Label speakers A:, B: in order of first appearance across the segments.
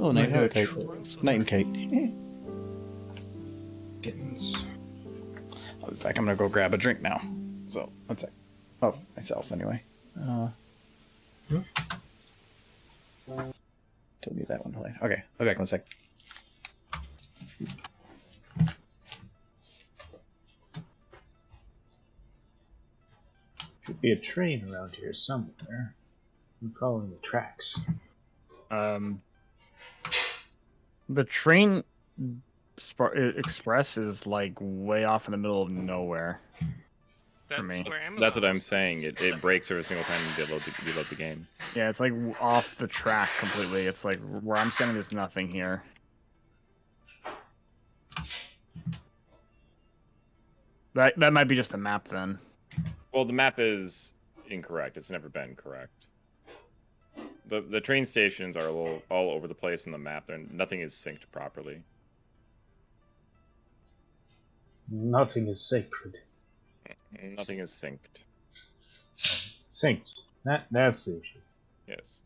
A: Oh, Night and Kate. Night and Kate.
B: Kittens.
A: I'll be back. I'm gonna go grab a drink now. So, one sec. Oh, myself anyway. Don't need that one to play. Okay, I'll be back in 1 sec.
C: Should be a train around here somewhere. I'm following the tracks.
D: The train express is like way off in the middle of nowhere.
E: That's
D: me.
E: where Amazon
F: That's what I'm
E: is.
F: saying. It breaks every single time you load the game.
D: Yeah, it's like off the track completely. It's like where I'm standing, there's nothing here. That might be just a map then.
F: Well, the map is incorrect. It's never been correct. The train stations are all over the place in the map. Nothing is synced properly.
C: Nothing is sacred.
F: Nothing is synced.
C: Synced. That's the issue.
F: Yes.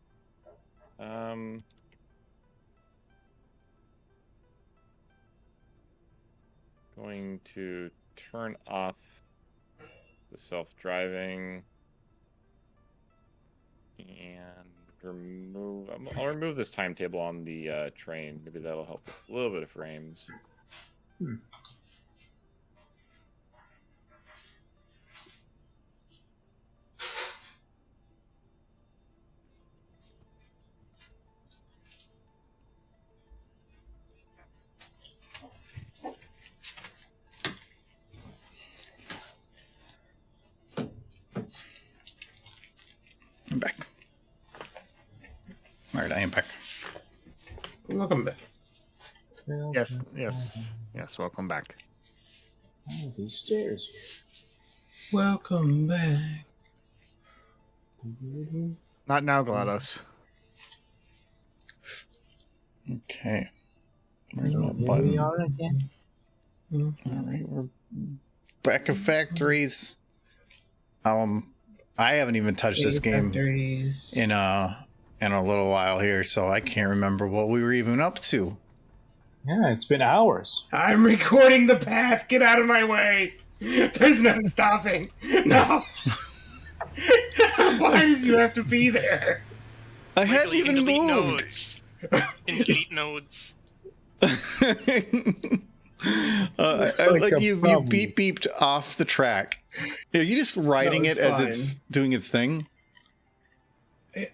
F: Going to turn off the self-driving and remove. I'll remove this timetable on the train. Maybe that'll help with a little bit of frames.
A: I'm back. Alright, I am back.
B: Welcome back.
D: Yes. Welcome back.
C: Oh, these stairs here.
B: Welcome back.
D: Not now, GLaDOS.
A: Okay. Where's my
C: Here we
A: button?
C: are again.
A: Alright, we're back at factories. I haven't even touched this game in a little while here, so I can't remember what we were even up to.
C: Yeah, it's been hours.
B: I'm recording the path. Get out of my way. There's no stopping. No. Why did you have to be there?
A: I hadn't
E: Michael, you
A: even
E: can delete
A: moved.
E: nodes. You can delete nodes.
A: You beeped off the track. Are you just writing
B: No,
A: it
B: it's
A: as
B: fine.
A: it's doing its thing?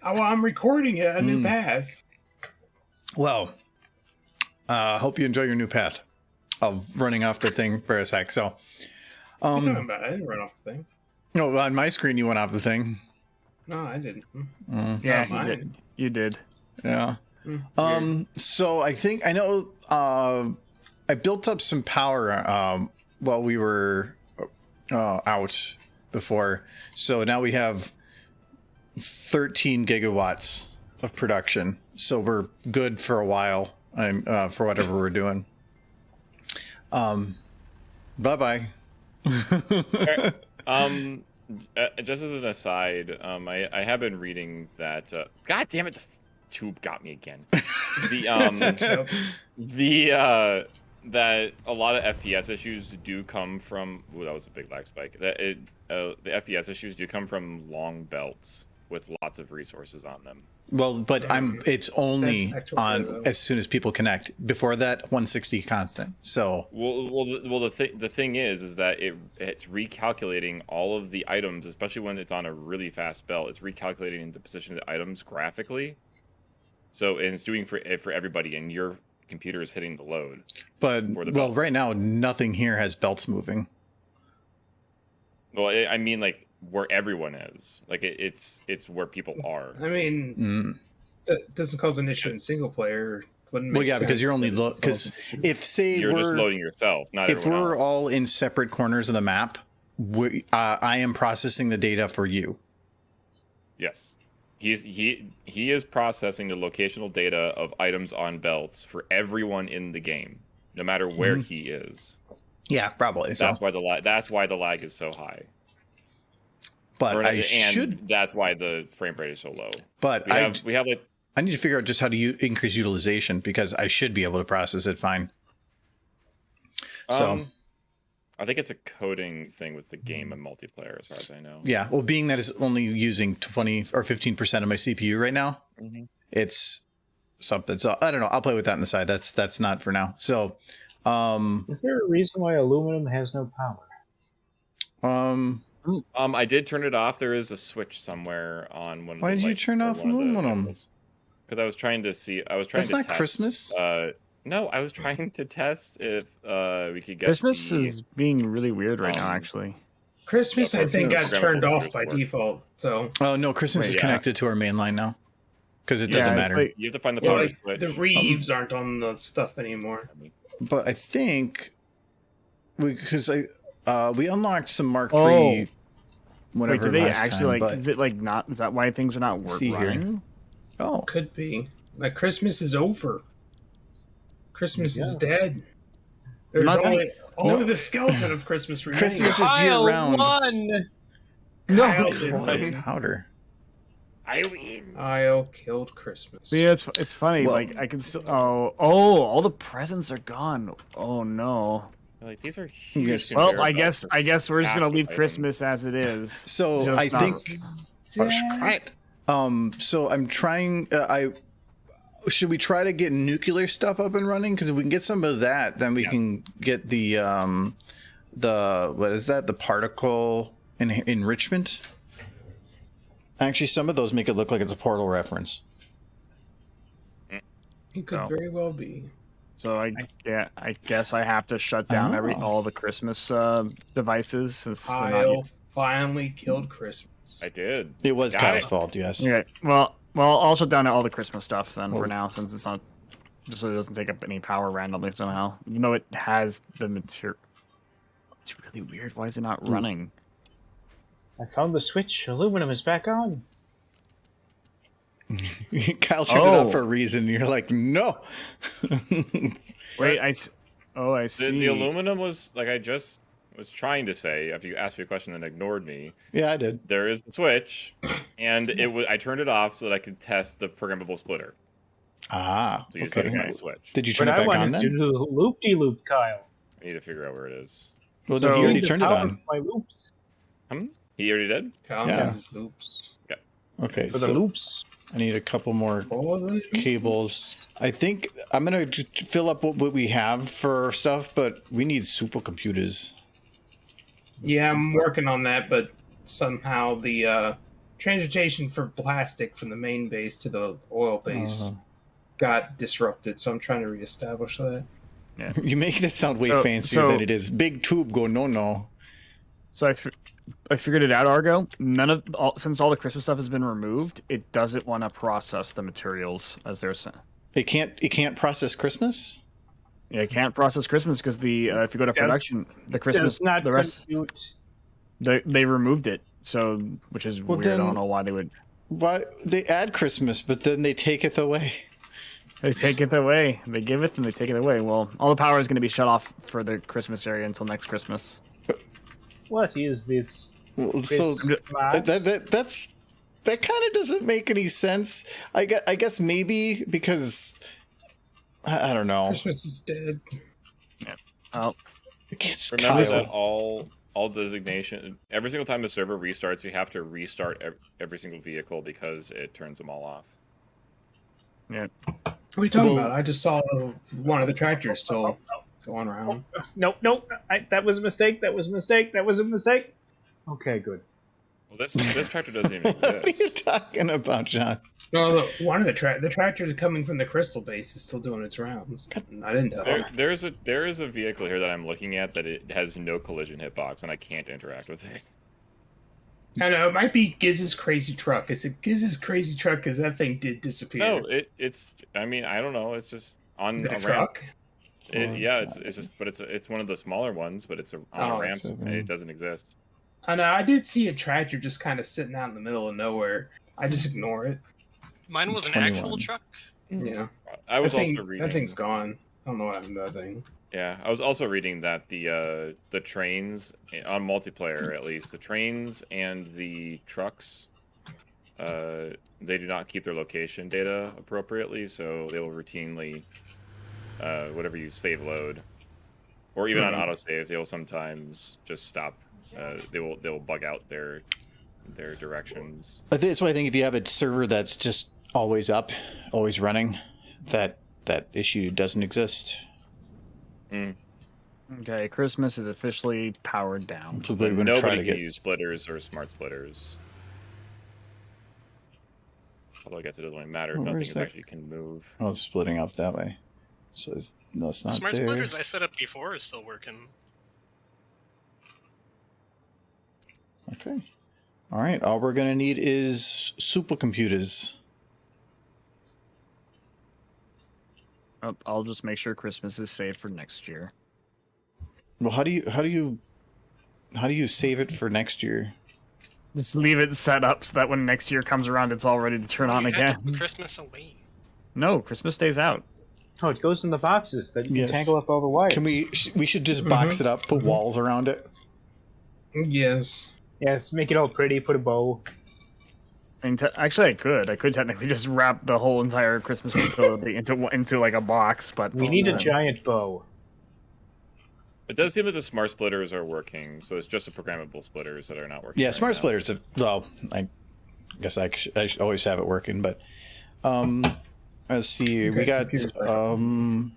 B: Well, I'm recording a new path.
A: Well, hope you enjoy your new path of running off the thing for a sec. So,
B: What are you talking about? I didn't run off the thing.
A: no, on my screen you went off the thing.
B: No, I didn't.
D: Yeah,
B: mine.
D: you did.
A: Yeah.
B: Weird.
A: So I think I know. I built up some power while we were out before. So now we have 13 gigawatts of production. So we're good for a while. For whatever we're doing. Bye bye.
F: Just as an aside, I have been reading that. God damn it, the tube got me again. That a lot of FPS issues do come from. Ooh, that was a big lag spike. The FPS issues do come from long belts with lots of resources on them.
A: Well, but it's only
B: That's actually
A: on
B: true, though.
A: as soon as people connect. Before that, 160 constant. So
F: The thing is that it's recalculating all of the items, especially when it's on a really fast belt. It's recalculating the position of the items graphically. So and it's doing for everybody, and your computer is hitting the load.
A: But
F: for the
A: well,
F: belts.
A: right now nothing here has belts moving.
F: Well, I mean, like where everyone is, like it's where people are.
B: I mean, that doesn't cause an issue in single player. Wouldn't make
A: Well, yeah, because you're
B: sense
A: only
B: that it
A: because
B: causes an issue.
A: if say
F: You're just
A: we're
F: loading yourself, not
A: if
F: everyone
A: we're
F: else.
A: all in separate corners of the map, I am processing the data for you.
F: Yes. He is processing the locational data of items on belts for everyone in the game, no matter where he is.
A: Yeah, probably. So.
F: That's why the lag is so high.
A: But
F: And
A: I should.
F: that's why the frame rate is so low.
A: But
F: We have like
A: I need to figure out just how to increase utilization because I should be able to process it fine. So
F: I think it's a coding thing with the game and multiplayer, as far as I know.
A: yeah, well, being that it's only using 20 or 15% of my CPU right now, it's something. So I don't know. I'll play with that on the side. That's not for now. So,
C: Is there a reason why aluminum has no power?
F: I did turn it off. There is a switch somewhere on one.
A: Why did you turn off aluminum?
F: Because I was trying to see. I was trying
A: That's
F: to
A: not
F: test,
A: Christmas.
F: No, I was trying to test if we could get
D: Christmas
F: the,
D: is being really weird right now, actually.
B: Christmas,
F: Yeah,
B: I think, got
F: programmable
B: turned off
F: computers
B: by
F: work.
B: default. So
A: Oh no, Christmas
F: Wait,
A: is
F: yeah.
A: connected to our main line now because it
D: Yeah,
A: doesn't
D: it's
A: matter.
D: like-
F: you have to find the
B: yeah,
F: power
B: like,
F: switch.
B: the Reeves aren't on the stuff anymore.
A: But I think because we unlocked some Mark
D: Oh.
A: III
D: Wait,
A: whatever
D: do they
A: last
D: actually
A: time,
D: like? Is it like not? Is that why things are not
A: See here.
D: running?
A: oh,
B: Could be. Like, Christmas is over. Christmas is dead. There's
D: Not
B: only the skeleton of Christmas remains.
A: Christmas is year round.
C: won!
B: Kyle did win.
A: Powder.
F: I win.
B: Kyle killed Christmas.
D: But yeah, it's funny.
A: Well-
D: like I can still. All the presents are gone. Oh no.
F: Like these are huge.
A: Yes.
D: Well,
F: conveyor
D: I
F: belts for
D: guess we're just gonna
F: stacked
D: leave
F: items.
D: Christmas as it is.
A: So
D: Just
A: I
D: not-
A: think. So I'm trying. Should we try to get nuclear stuff up and running? Because if we can get some of that, then we can get the what is that? The particle enrichment. Actually, some of those make it look like it's a Portal reference.
B: It could
D: Oh.
B: very well be.
D: So I guess I have to shut down
A: Oh.
D: all the Christmas devices since they're
B: Kyle
D: not.
B: finally killed Christmas.
F: I did.
A: It was
F: Got
A: Kyle's
F: it.
A: fault, yes.
D: Okay. Well, I'll shut down all the Christmas stuff then for now, since it's not, just so it doesn't take up any power randomly somehow. You know, it has the material. It's really weird. Why is it not running?
C: I found the switch. Aluminum is back on.
A: Kyle turned it off
D: Oh.
A: for a reason. You're like, no.
D: Wait, I see.
F: The aluminum was like I just was trying to say after you asked me a question and ignored me.
A: Yeah, I did.
F: There is the switch, and it was I turned it off so that I could test the programmable splitter.
A: Ah,
F: So you
A: okay.
F: just had a switch.
A: Did you turn
C: But
A: it
C: I
A: back on
C: wanted to
A: then?
C: do loop-de-loop, Kyle.
F: I need to figure out where it is.
A: Well,
D: So-
A: no, he already
C: Need to
A: turned it
C: power
A: on.
C: My loops.
F: He already did.
B: Kyle
A: Yeah.
B: has loops.
A: Okay,
C: For the
A: so
C: loops.
A: I need a couple more
B: All the
A: cables. I think I'm gonna fill up what we have for stuff, but we need supercomputers.
B: Yeah, I'm working on that, but somehow the transportation for plastic from the main base to the oil base got disrupted, so I'm trying to reestablish that.
A: You make that sound way
D: So-
A: fancier
D: so-
A: than it is. Big tube go no.
D: So I figured it out, Argo. Since all the Christmas stuff has been removed, it doesn't want to process the materials as they're sent.
A: It can't process Christmas.
D: Yeah, it can't process Christmas because if you go to
C: Does-
D: production, the Christmas,
C: Does not
D: the rest,
C: compute.
D: they removed it. So, which is
A: Well,
D: weird. I
A: then-
D: don't know why they would.
A: Why they add Christmas, but then they take it away.
D: They take it away. They give it and they take it away. Well, all the power is going to be shut off for the Christmas area until next Christmas.
C: What is this?
A: Well, so
C: Christmas?
A: that kind of doesn't make any sense. I guess maybe because I don't know.
B: Christmas is dead.
D: Oh,
A: It's
F: Remember
A: Kyle.
F: that all designation every single time the server restarts, you have to restart every single vehicle because it turns them all off.
D: yeah.
B: What are you talking
A: Well-
B: about? I just saw one of the tractors still going around.
C: No, that was a mistake. That was a mistake. That was a mistake. Okay, good.
F: Well, this tractor doesn't even
A: What are you
F: exist.
A: talking about, John?
B: No, look, one of the tractors coming from the crystal base is still doing its rounds. I didn't know.
F: There is a vehicle here that I'm looking at that it has no collision hitbox and I can't interact with it.
B: I know, it might be Giz's crazy truck. Is it Giz's crazy truck? Because that thing did disappear.
F: No, it's. I mean, I don't know. It's just on
B: Is it
F: a
B: a
F: ramp.
B: truck?
F: Yeah, it's just, but it's one of the smaller ones, but it's on
B: Oh,
F: a ramp
A: so-
F: and it doesn't exist.
B: I know, I did see a tractor just kind of sitting out in the middle of nowhere. I just ignore it.
E: Mine was an
A: 21.
E: actual truck.
B: Yeah.
F: I was
B: that thing,
F: also reading.
B: That thing's gone. I don't know what happened to that thing.
F: Yeah, I was also reading that the trains on multiplayer, at least the trains and the trucks, they do not keep their location data appropriately, so they will routinely, whatever you save load, or even on autosaves, they will sometimes just stop. They will bug out their directions.
A: That's why I think if you have a server that's just always up, always running, that issue doesn't exist.
D: Okay, Christmas is officially powered down.
A: So we're going to try
F: Nobody
A: to
F: can
A: get.
F: use splitters or smart splitters. Although I guess it doesn't really matter.
A: Oh,
F: Nothing
A: where's
F: is
A: that?
F: actually can move.
A: Oh, it's splitting off that way. So no, it's not
E: Smart
A: there.
E: splitters I set up before is still working.
A: Okay. All right. All we're going to need is supercomputers.
D: I'll just make sure Christmas is saved for next year.
A: Well, how do you save it for next year?
D: Just leave it set up so that when next year comes around, it's all ready to turn on
E: You had to
D: again.
E: put Christmas away.
D: No, Christmas stays out.
C: Oh, it goes in the boxes that you
A: Yes.
C: tangle up all the wires.
A: Can we should just box it up, put walls around it.
B: Yes.
C: Yes, make it all pretty, put a bow.
D: And actually, I could technically just wrap the whole entire Christmas facility into like a box, but
C: We need a giant bow.
F: It does seem that the smart splitters are working, so it's just the programmable splitters that are not working.
A: Yeah,
F: right
A: smart
F: now.
A: splitters. Well, I guess I should always have it working, but let's see. We
B: Okay,
A: got
B: computers.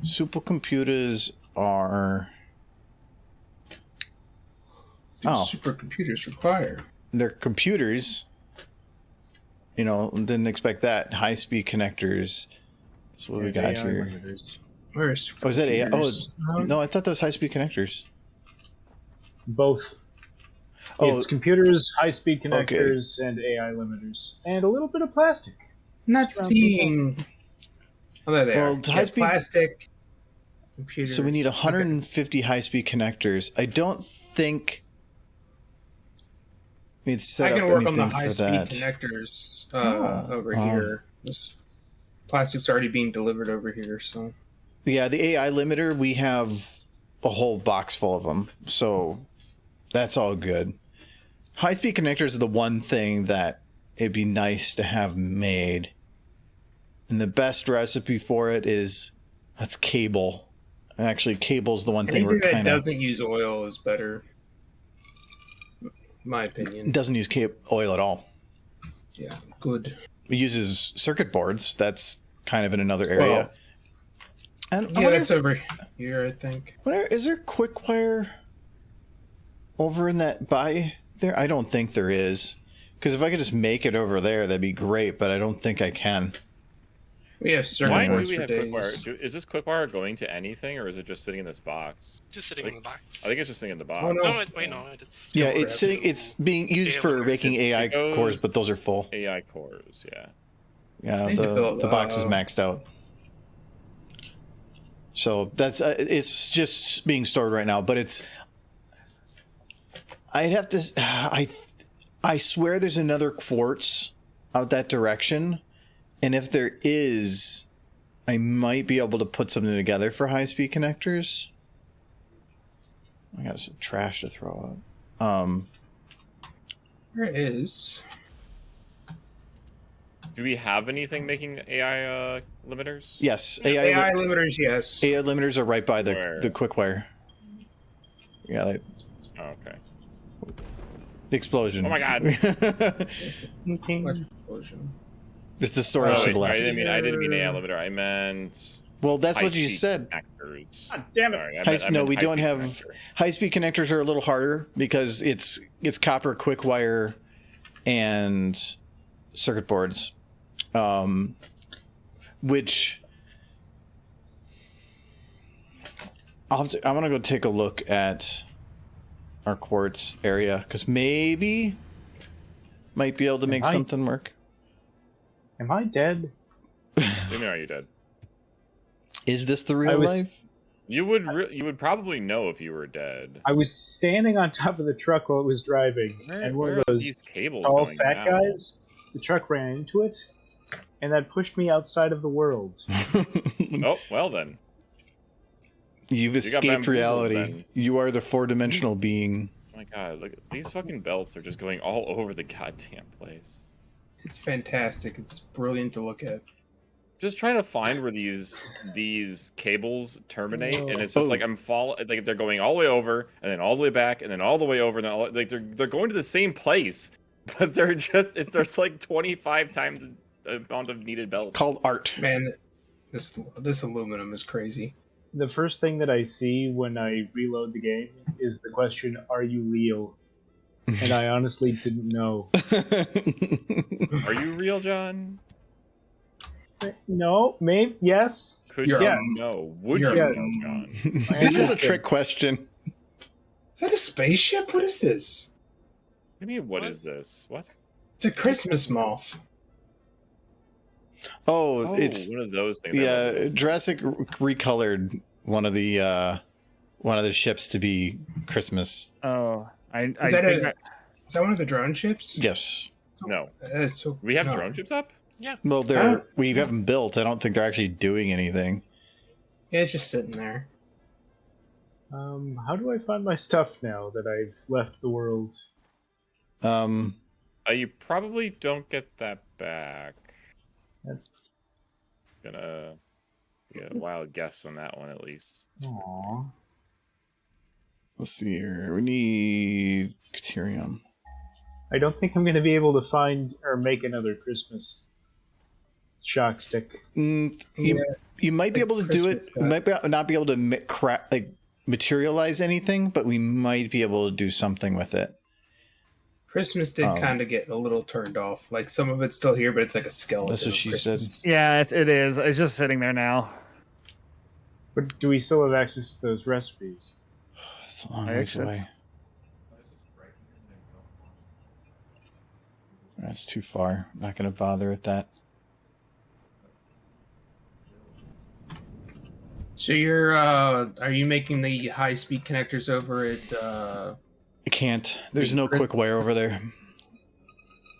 A: supercomputers are. Oh.
B: Supercomputers require.
A: They're computers. You know, didn't expect that. High-speed connectors. That's what we got
C: AI
A: here.
C: limiters.
B: Where is
A: Oh, is that AI? Oh,
B: supercomputers?
A: no, I thought that was high-speed connectors.
C: Both.
A: Oh,
C: It's computers, high-speed connectors, and AI limiters. And a little bit of plastic.
B: Not seeing. Oh, there they
A: Well,
B: are.
A: it's
B: Yeah,
A: high-speed-
B: plastic. Computers.
A: so we need 150 high-speed connectors. I don't think we'd set
B: I can
A: up
B: work on the
A: anything for
B: high-speed
A: that.
B: connectors
A: Oh,
B: over
A: oh.
B: here. This plastic's already being delivered over here, so.
A: Yeah, the AI limiter, we have a whole box full of them, so that's all good. High-speed connectors are the one thing that it'd be nice to have made. And the best recipe for it is that's cable. Actually, cable's the one thing we're
B: Anything that
A: kind of
B: doesn't use oil is better. My opinion.
A: doesn't use oil at all.
B: Yeah, good.
A: It uses circuit boards. That's kind of in another area.
B: Well,
A: and I
B: yeah,
A: wonder
B: that's over here, I think.
A: is there quick wire over in that by there? I don't think there is. Because if I could just make it over there, that'd be great. But I don't think I can.
B: We have
F: Why
B: certain
F: do
B: boards
F: we
B: for
F: have
B: days.
F: QuickWire? Is this QuickWire going to anything, or is it just sitting in this box?
E: Just sitting in the box.
F: I think it's just sitting in the box.
B: Oh, no.
E: No, wait, no. It's
A: Yeah,
B: crap.
A: it's sitting. It's being used
E: Yeah,
A: for
E: but
A: making AI
F: it goes-
A: cores, but those are full.
F: AI cores, yeah.
A: Yeah,
B: need to
A: the
B: build,
A: box is maxed out. So that's it's just being stored right now, but it's. I'd have to. I swear there's another quartz out that direction, and if there is, I might be able to put something together for high-speed connectors. I got some trash to throw out.
B: Where is?
F: Do we have anything making AI limiters?
A: Yes,
B: AI limiters, yes.
A: AI limiters are right by
F: Where?
A: the quick wire. Yeah,
F: Oh, okay.
A: the explosion.
F: Oh my God.
B: Explosion.
A: It's the storage
F: Oh,
A: to the
F: wait,
A: left.
F: I didn't mean AI limiter. I meant.
A: Well, that's what you
F: high-speed
A: said.
F: Connectors.
C: God damn it.
F: Sorry, I
A: High,
F: meant- I
A: no,
F: meant
A: we don't
F: high-speed
A: have
F: connector.
A: high-speed connectors are a little harder because it's copper, quick wire, and circuit boards, which I'm gonna go take a look at our quartz area because maybe might be able to make
C: I-
A: something work.
C: Am I dead?
F: What do you mean, are you dead?
A: Is this the
C: I
A: real
C: was-
A: life?
F: You would probably know if you were dead.
C: I was standing on top of the truck while it was driving, and one
F: Where
C: of
F: are
C: those
F: these cables
C: tall
F: going
C: fat
F: now?
C: guys, the truck ran into it, and that pushed me outside of the world.
F: Oh, well then.
A: You've
F: got
A: escaped
F: bamboozled
A: reality.
F: then.
A: You are the four-dimensional being.
F: my god, look, these fucking belts are just going all over the goddamn place.
B: It's fantastic. It's brilliant to look at.
F: Just trying to find where these cables terminate, and it's just like like they're going all the way over, and then all the way back, and then all the way over, and then like they're going to the same place, but there's like 25 times the amount of needed belts.
A: It's called art.
B: Man, this aluminum is crazy.
C: The first thing that I see when I reload the game is the question, "Are you real?" And I honestly didn't know.
F: Are you real, John?
C: No, maybe yes.
F: Could
B: You're
F: you
C: yes.
F: know? Would
B: You're
F: you
C: yes.
F: know, John?
A: This is a trick question.
B: Is that a spaceship? What is this?
F: What do you mean, what is this? What?
B: It's a Christmas moth.
A: Oh, it's
F: one of those things.
A: yeah. Jurassic recolored one of the ships to be Christmas.
D: Oh,
B: Is that one of the drone ships?
A: Yes.
F: No.
B: So,
F: We have
B: no.
F: drone ships up?
A: Well, we haven't built. I don't think they're actually doing anything.
B: Yeah, it's just sitting there.
C: How do I find my stuff now that I've left the world?
F: You probably don't get that back.
C: That's...
F: Gonna get a wild guess on that one at least.
C: Aww.
A: Let's see here. We need Caterium.
C: I don't think I'm going to be able to find or make another Christmas shock stick.
A: You might be able to do it. You might not be able to materialize anything, but we might be able to do something with it.
B: Christmas did kind of get a little turned off. Like some of it's still here, but it's like a skeleton.
A: That's what she said.
D: Yeah, it is. It's just sitting there now.
C: But do we still have access to those recipes?
A: It's a long ways away. That's too far. I'm not going to bother with that.
B: So are you making the high-speed connectors over at...
A: I can't. There's no quick wire over there.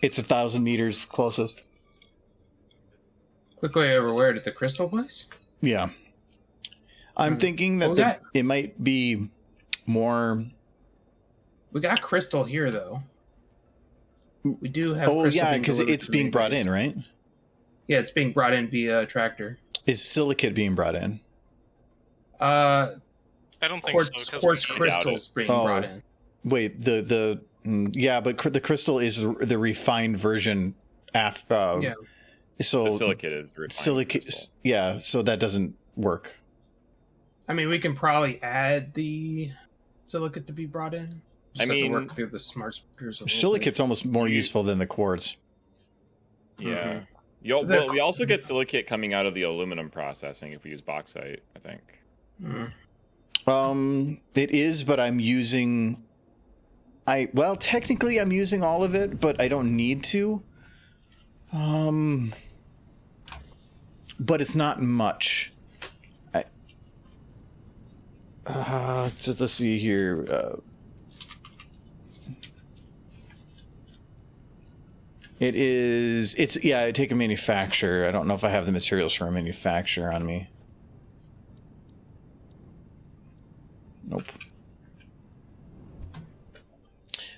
A: It's 1,000 meters closest.
B: Quickly over where? To the crystal place?
A: Yeah. I'm thinking that it might be more...
B: We got crystal here, though. We do have...
A: Oh,
B: crystal
A: yeah,
B: being
A: because
B: delivered
A: it's
B: to
A: being
B: the
A: brought
B: base.
A: in, right?
B: Yeah, it's being brought in via tractor.
A: Is silicate being brought in?
E: I don't think so. 'cause
B: Quartz
E: we-
B: crystals being brought in.
A: Wait, yeah, but the crystal is the refined version after.
B: Yeah.
A: So
F: The silicate is refined
A: silicate,
F: crystal.
A: yeah. So that doesn't work.
B: I mean, we can probably add the silicate to be brought in. Just have to
F: mean,
B: work through the smart speakers a little
A: Silicate's almost more useful than the quartz.
F: Yeah.
B: Mhm.
F: Well, we also get silicate coming out of the aluminum processing if we use bauxite, I think.
B: bit.
A: It is, but I'm using. Well, technically, I'm using all of it, but I don't need to. But it's not much. Just let's see here. I take a manufacturer. I don't know if I have the materials for a manufacturer on me. Nope.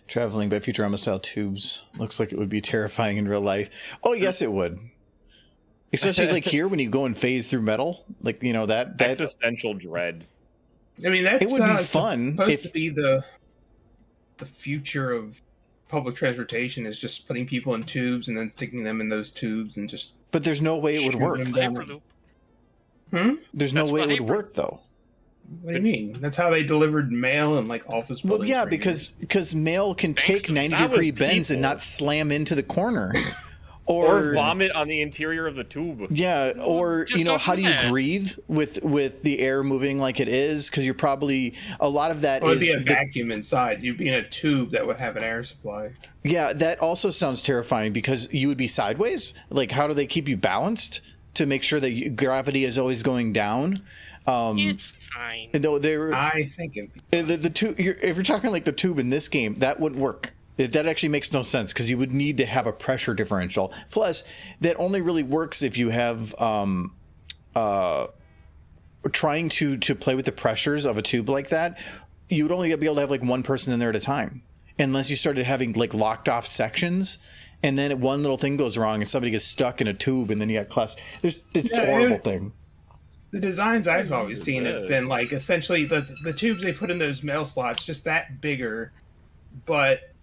A: Traveling by Futurama style tubes looks like it would be terrifying in real life. Oh yes, it would. Especially like here when you go and phase through metal, like that
F: Existential dread.
B: I mean, that's
A: It would be fun
B: supposed
A: if-
B: to be the future of public transportation is just putting people in tubes and then sticking them in those tubes and just.
A: But there's no way it would
B: Shooting
A: work.
B: them down.
E: Hyperloop.
A: There's no
E: That's
A: way
E: what
A: it would
E: hyper-
A: work though.
B: What do you mean? That's how they delivered mail and like office
A: Well,
B: buildings.
A: yeah,
B: for years.
A: because mail can
E: Thanks
A: take
E: to
A: 90-degree
F: valid
A: bends and
F: people.
A: not slam into the corner,
F: Or vomit on the interior of the tube.
A: Yeah, or
E: Just don't
A: how
E: do
A: do you
E: that.
A: breathe with the air moving like it is? Because you're probably a lot of that
B: Well, it'd
A: is
B: be a vacuum inside. You'd be in a tube that would have an air supply.
A: yeah. That also sounds terrifying because you would be sideways. Like, how do they keep you balanced to make sure that gravity is always going down?
E: It's fine.
A: No, they're
B: I think it'd be
A: the tube. If you're talking like the tube in this game, that wouldn't work. That actually makes no sense because you would need to have a pressure differential. Plus, that only really works if you have trying to play with the pressures of a tube like that. you would only be able to have like one person in there at a time, unless you started having like locked off sections, and then one little thing goes wrong and somebody gets stuck in a tube, and then you got it's a horrible thing.
B: The designs I've always seen have been like essentially the tubes they put in those mail slots just that bigger, but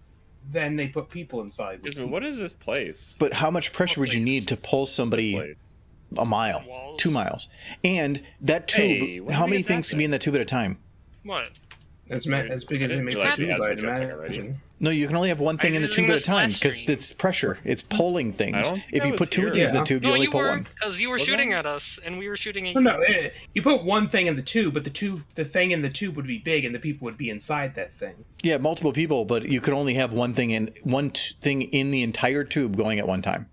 B: then they put people inside.
F: What is this place?
A: But how much pressure would you need to pull somebody a mile, 2 miles? And that tube, how many things can be in that tube at a time?
E: What?
B: As big as they make the tube, I'd imagine.
A: No, you can only have one thing in the tube at a time because it's pressure. It's pulling things. If you put two things in the tube, you only put one.
E: Because you were shooting at us, and we were shooting at
B: you.
E: you.
B: No, you put one thing in the tube, but the thing in the tube would be big, and the people would be inside that thing.
A: Yeah, multiple people, but you could only have one thing in the entire tube going at one time.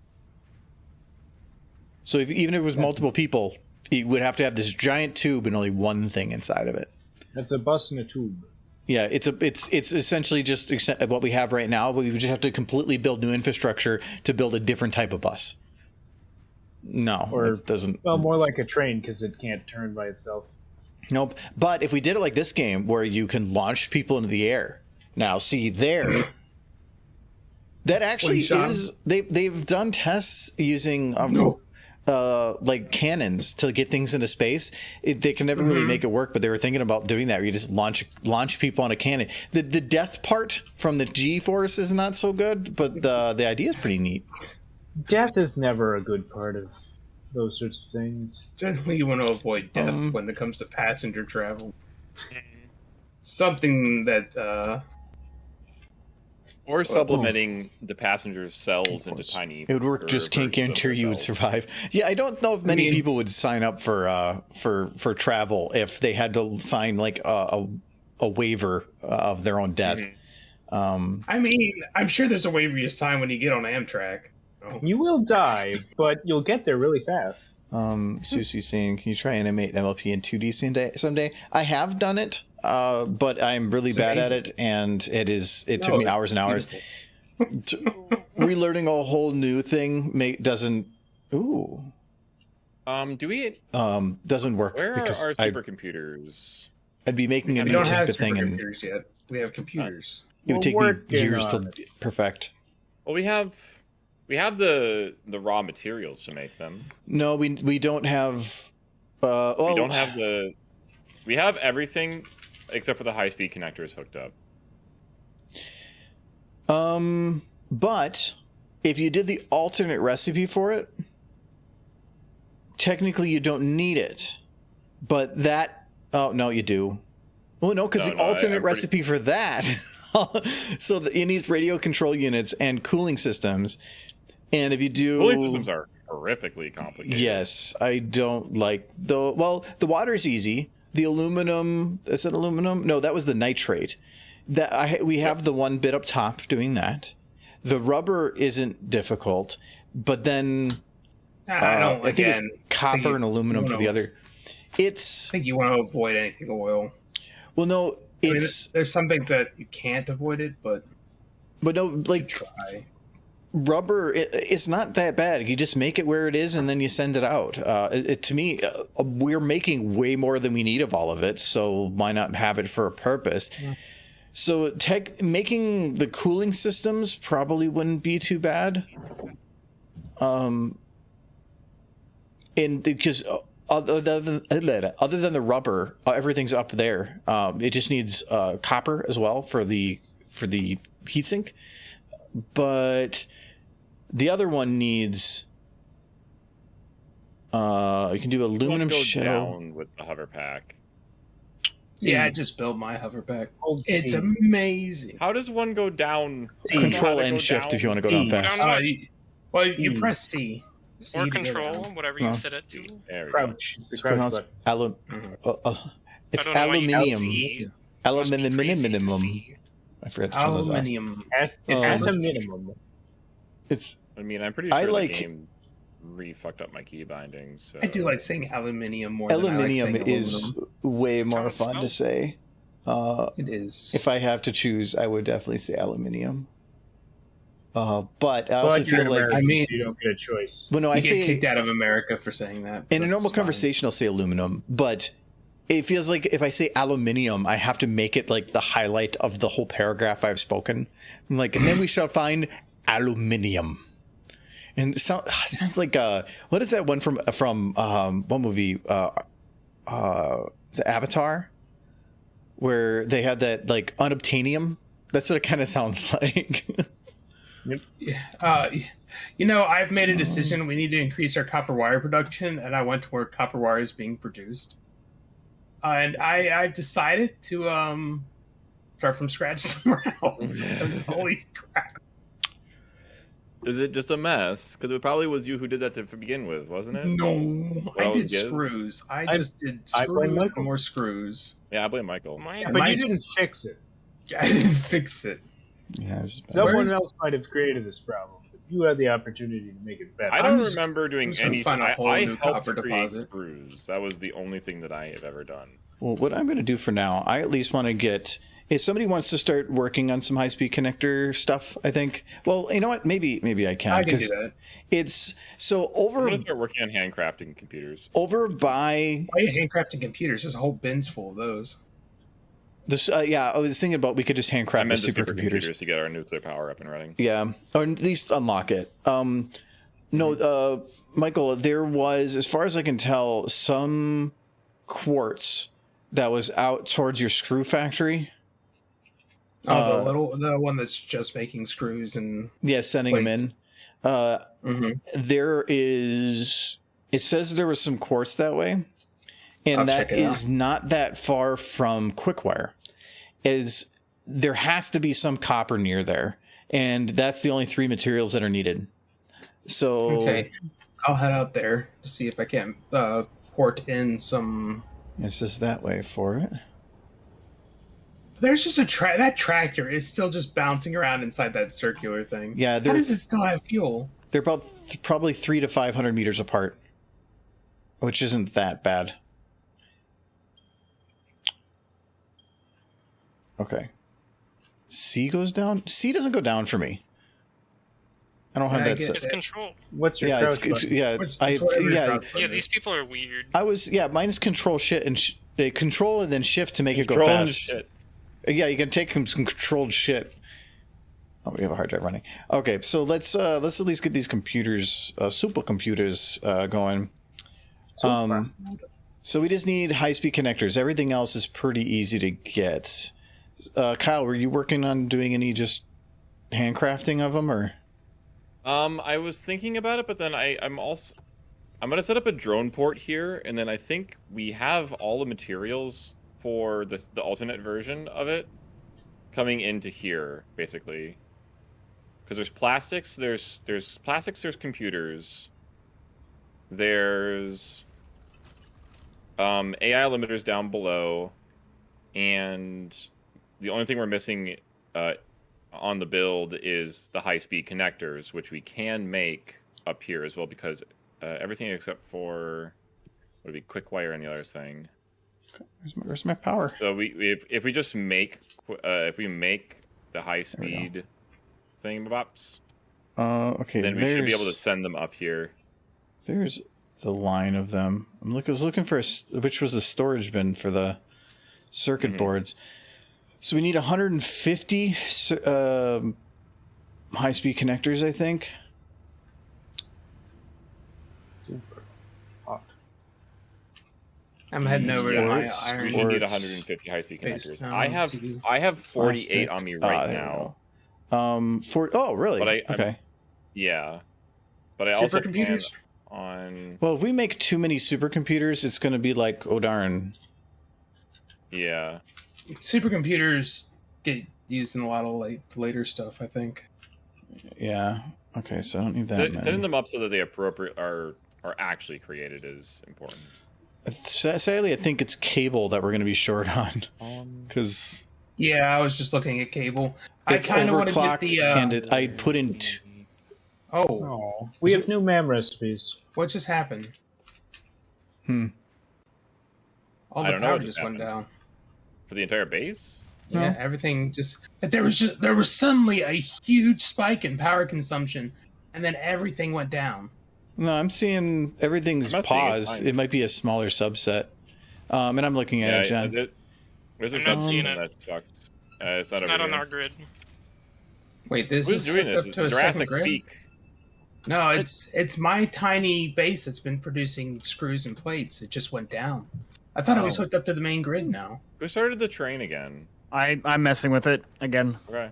A: So even if it was multiple people, you would have to have this giant tube and only one thing inside of it.
C: That's a bus in a tube.
A: Yeah, it's essentially just what we have right now, but we just have to completely build new infrastructure to build a different type of bus. No, or it doesn't.
C: Well, more like a train because it can't turn by itself.
A: Nope. But if we did it like this game, where you can launch people into the air, now see there, that actually is they've done tests using like cannons to get things into space. They can never really make it work, but they were thinking about doing that. Where you just launch people on a cannon. The death part from the G-force is not so good, but the idea is pretty neat.
C: Death is never a good part of those sorts of things.
B: Generally, you want to avoid death when it comes to passenger travel. Something that
F: or supplementing the passengers' cells into tiny.
A: It would work. Just can't guarantee you would survive. Yeah, I don't know if many people would sign up for travel if they had to sign like a waiver of their own death.
B: I mean, I'm sure there's a waiver you sign when you get on Amtrak.
C: You will die, but you'll get there really fast.
A: Susie's saying, "Can you try animate MLP in 2D someday?" I have done it. But I'm really bad at it, and it took me hours and hours. Relearning a whole new thing doesn't. Ooh.
F: Do we?
A: Doesn't work.
F: Where
A: because
F: are our supercomputers?
A: I'd be making a new type of thing, and
B: computers yet. We have computers.
A: It would take me years to perfect.
F: Well, we have the raw materials to make them.
A: No, we don't have.
F: We don't have the. We have everything. Except for the high-speed connectors hooked up.
A: But if you did the alternate recipe for it, technically you don't need it. But that... Oh, no, you do. Well, no, because the alternate recipe for that... so it needs radio control units and cooling systems. And if you do...
F: Cooling systems are horrifically complicated.
A: Yes, I don't like... Well, the water's easy. The aluminum, is it aluminum? No, that was the nitrate. We have the one bit up top doing that. The rubber isn't difficult, but then I think it's copper and aluminum for the other. I
B: think you want to avoid anything oil.
A: Well, no,
B: there's some things that you can't avoid it, but
A: no, like
B: try.
A: Rubber, it's not that bad. You just make it where it is and then you send it out. To me, we're making way more than we need of all of it, so why not have it for a purpose? Yeah. So making the cooling systems probably wouldn't be too bad. And because other than the rubber, everything's up there. It just needs copper as well for the heatsink, but the other one needs you can do aluminum shell
F: down with the hover pack.
B: Yeah, I just built my hover pack. It's amazing.
F: How does one go down?
A: Control and shift if you want to go down fast.
B: You press C.
E: Or control, whatever you set it to.
C: Crouch. It's the crouch button.
A: It's aluminium. Aluminium. I forgot to turn those off.
B: Aluminium.
C: It's a minimum.
F: I mean, I'm pretty sure the game fucked up my key bindings. So.
B: I do like saying aluminium more.
A: Aluminium
B: than I like saying
A: is way more fun to say.
B: It is.
A: If I have to choose, I would definitely say aluminium. But I also feel like
C: you don't get a choice.
A: Well, no, I say
B: kicked out of America for saying that.
A: In a normal conversation, I'll say aluminum, but it feels like if I say aluminium, I have to make it like the highlight of the whole paragraph I've spoken. I'm like, and then we shall find aluminium. And it sounds like what is that one from one movie? The Avatar, where they had that like unobtainium. That's what it kind of sounds like.
B: I've made a decision. We need to increase our copper wire production, and I went to where copper wire is being produced. And I've decided to start from scratch somewhere else. Holy crap!
F: Is it just a mess? Because it probably was you who did that to begin with, wasn't it?
B: No, I did screws. I just did screws and more screws.
F: Yeah, I blame Michael.
C: But you didn't fix it.
B: I didn't fix it.
A: Yes.
C: Someone else might have created this problem, but you had the opportunity to make it better.
F: I don't remember doing anything. I helped
B: copper
F: create
B: deposit.
F: screws. That was the only thing that I have ever done.
A: Well, what I'm going to do for now, I at least want to get... If somebody wants to start working on some high-speed connector stuff, I think... Well, you know what? Maybe I can.
B: I can do that.
A: It's... So over...
F: I'm going to start working on handcrafting computers.
A: Over by...
B: Why are you handcrafting computers? There's a whole bins full of those.
A: This, I was thinking about we could just handcraft
F: I meant
A: the supercomputers
F: to get our nuclear power up and running.
A: Yeah, or at least unlock it. Michael, there was, as far as I can tell, some quartz that was out towards your screw factory.
B: Oh, the one that's just making screws and
A: sending
B: plates.
A: them in. There is. It says there was some quartz that way, and that is not that far from Quickwire. There has to be some copper near there, and that's the only 3 materials that are needed. So
B: okay, I'll head out there to see if I can port in some.
A: It's just that way for it.
B: There's just that tractor is still just bouncing around inside that circular thing.
A: Yeah,
B: how does it still have fuel? They're
A: about probably 300 to 500 meters apart, which isn't that bad. Okay. C goes down. C doesn't go down for me. I don't have that.
E: It's control.
C: What's your crouch button?
E: Yeah, these people are weird.
A: Mine's control shit and control and then shift to make it go fast.
F: Shit.
A: Yeah, you can take some controlled shit. Oh, we have a hard drive running. Okay, so let's at least get these computers, supercomputers, going. So we just need high-speed connectors. Everything else is pretty easy to get. Kyle, were you working on doing any just handcrafting of them, or?
F: I was thinking about it, but then I'm going to set up a drone port here, and then I think we have all the materials for the alternate version of it coming into here, basically. Because there's plastics, there's computers, there's AI limiters down below, and the only thing we're missing on the build is the high-speed connectors, which we can make up here as well, because everything except for what would be Quickwire and the other thing.
A: Where's my power?
F: So if we just make the high-speed thingamabops,
A: okay,
F: then we should be able to send them up here.
A: There's the line of them. I was looking for which was the storage bin for the circuit boards. So we need 150 high-speed connectors, I think.
C: Super hot.
B: I'm heading over to my iron.
F: We should need 150 high-speed connectors. I have 48 on me right now.
A: Oh, really?
F: But
A: okay.
F: Yeah, but I also plan
B: Supercomputers?
F: on.
A: Well, if we make too many supercomputers, it's going to be like, oh darn.
F: Yeah.
B: Supercomputers get used in a lot of later stuff, I think.
A: Yeah. Okay, so I don't need that.
F: Setting them up so that they are actually created is important.
A: Sadly, I think it's cable that we're going to be short on, because
B: yeah, I was just looking at cable. I kind of want to get the
A: and I put in.
C: Oh, we have new MAM recipes.
B: What just happened? All the power just went down.
F: For the entire base?
B: Yeah, everything just there was suddenly a huge spike in power consumption, and then everything went down.
A: No, I'm seeing everything's paused. It might be a smaller subset. And I'm looking at it, John.
F: There's a
E: I'm not seeing
F: subsystem
E: it.
F: that's fucked. It's not over
E: Not on
F: here.
E: our grid.
B: Wait, this
F: Who's
B: is
F: doing
B: hooked
F: this?
B: up to a
F: Jurassic
B: second grid?
F: Speak.
B: No, it's my tiny base that's been producing screws and plates. It just went down. I thought it was hooked up to the main grid now.
F: Who started the train again?
D: I'm messing with it again.
F: Okay.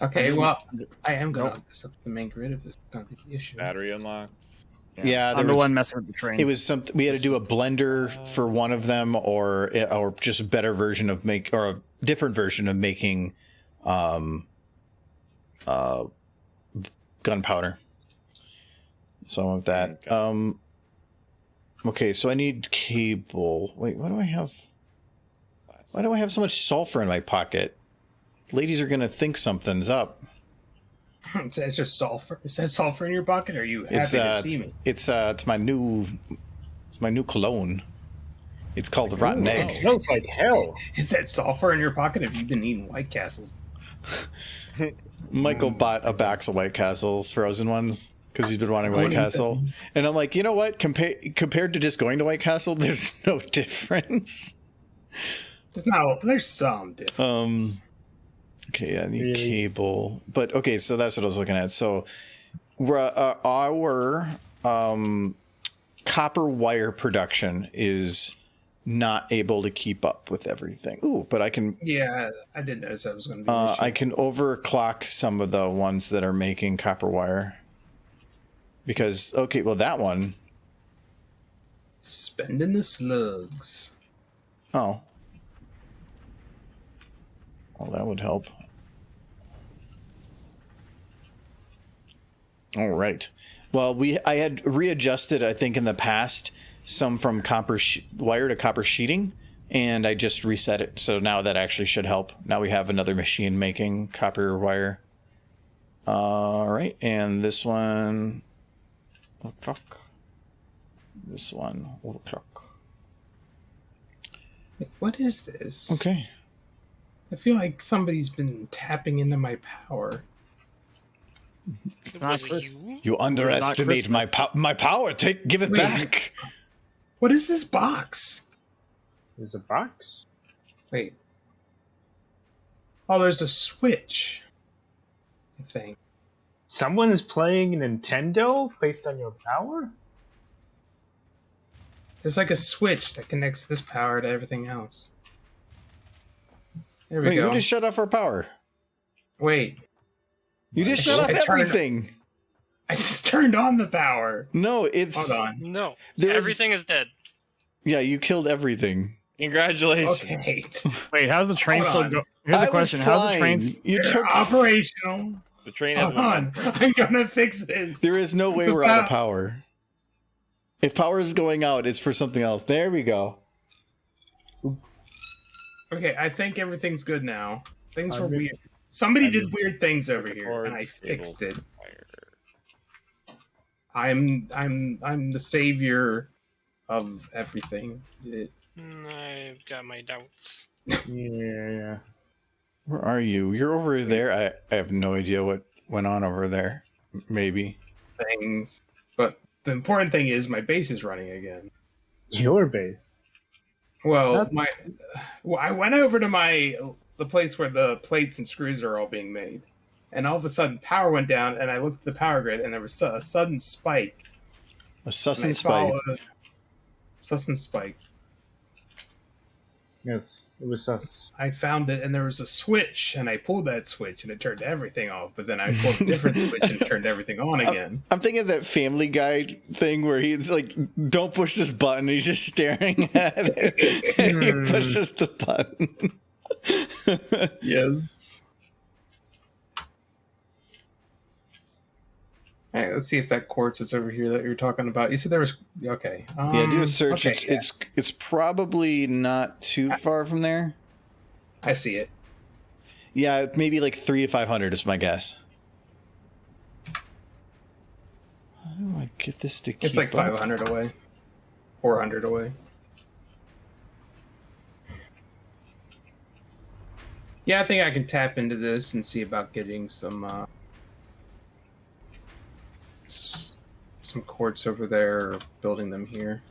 B: Okay, well, I am going to hook this up to the main grid if this is going to be the issue.
F: Battery unlocks.
A: Yeah,
D: I'm the one messing with the train.
A: It was something we had to do a blender for one of them, or just a better version of or a different version of making, gunpowder. So I want that.
F: Okay.
A: Okay, so I need cable. Wait, what do I have? Why do I have so much sulfur in my pocket? Ladies are gonna think something's up.
B: Is that just sulfur? Is that sulfur in your pocket? Or are you happy to see me?
A: It's my new cologne. It's called the Rotten
C: It
A: Egg.
C: smells like hell.
B: Is that sulfur in your pocket? Have you been eating White Castles?
A: Michael bought a box of White Castles, frozen ones, because he's been wanting White Castle. And I'm like, you know what? Compared to just going to White Castle, there's no difference.
B: There's some difference.
A: Okay, I need cable. But okay, so that's what I was looking at. So our copper wire production is not able to keep up with everything. Ooh, but I can...
B: Yeah, I didn't notice that was going to be an issue.
A: I can overclock some of the ones that are making copper wire. Because, okay, well, that one...
B: Spending the slugs.
A: Oh. Well, that would help. All right. Well, I had readjusted, I think, in the past, some from copper wire to copper sheeting, and I just reset it. So now that actually should help. Now we have another machine making copper wire. All right, and this one... This one...
B: What is this?
A: Okay.
B: I feel like somebody's been tapping into my power.
D: It's not Chris.
A: You underestimate my power. Give it
B: Wait.
A: back.
B: What is this box?
C: There's a box?
B: Wait. Oh, there's a switch. I think.
C: Someone's playing Nintendo based on your power?
B: There's like a switch that connects this power to everything else. There we
A: Wait,
B: go.
A: you just shut off our power.
B: Wait.
A: You just shut off everything.
B: I just turned on the power.
A: No, it's...
B: Hold on.
E: No,
A: There was-
E: everything is dead.
A: Yeah, you killed everything.
F: Congratulations.
B: Okay.
D: Wait, how's the train
B: Hold
D: still
B: on.
D: go? Here's
A: I
D: the question:
A: was
D: how's the
A: fine.
D: train?
A: You
B: They're
A: took...
B: operational.
F: The train has
B: Hold on. I'm gonna fix this.
A: There is no way we're out of power. If power is going out, it's for something else. There we go.
B: Okay, I think everything's good now. Things were
C: I'm-
B: weird. Somebody did weird things over here, and I
F: Cords,
B: fixed it.
F: cable, wire.
B: I'm the savior of everything.
E: I've got my doubts.
C: Yeah.
A: Where are you? You're over there. I have no idea what went on over there. Maybe.
B: Things, but the important thing is my base is running again.
C: Your base.
B: Well, I went over to the place where the plates and screws are all being made, and all of a sudden power went down, and I looked at the power grid, and there was a sudden spike.
A: A sus
B: And I
A: and spite.
B: followed- Sudden spike.
C: Yes, it was us.
B: I found it, and there was a switch, and I pulled that switch, and it turned everything off. But then I pulled a different switch, and it turned everything on again.
A: I'm thinking of that Family Guy thing where he's like, don't push this button. He's just staring at it. And he pushes the button.
B: Yes. All right, let's see if that quartz is over here that you're talking about. You said there was okay.
A: Yeah, do a search.
B: Okay,
A: It's probably not too far from there.
B: I see it.
A: Yeah, maybe like 300 to 500 is my guess. How do I get this to keep
B: It's like
A: up?
B: 500 away, 400 away. Yeah, I think I can tap into this and see about getting some quartz over there, or building them here.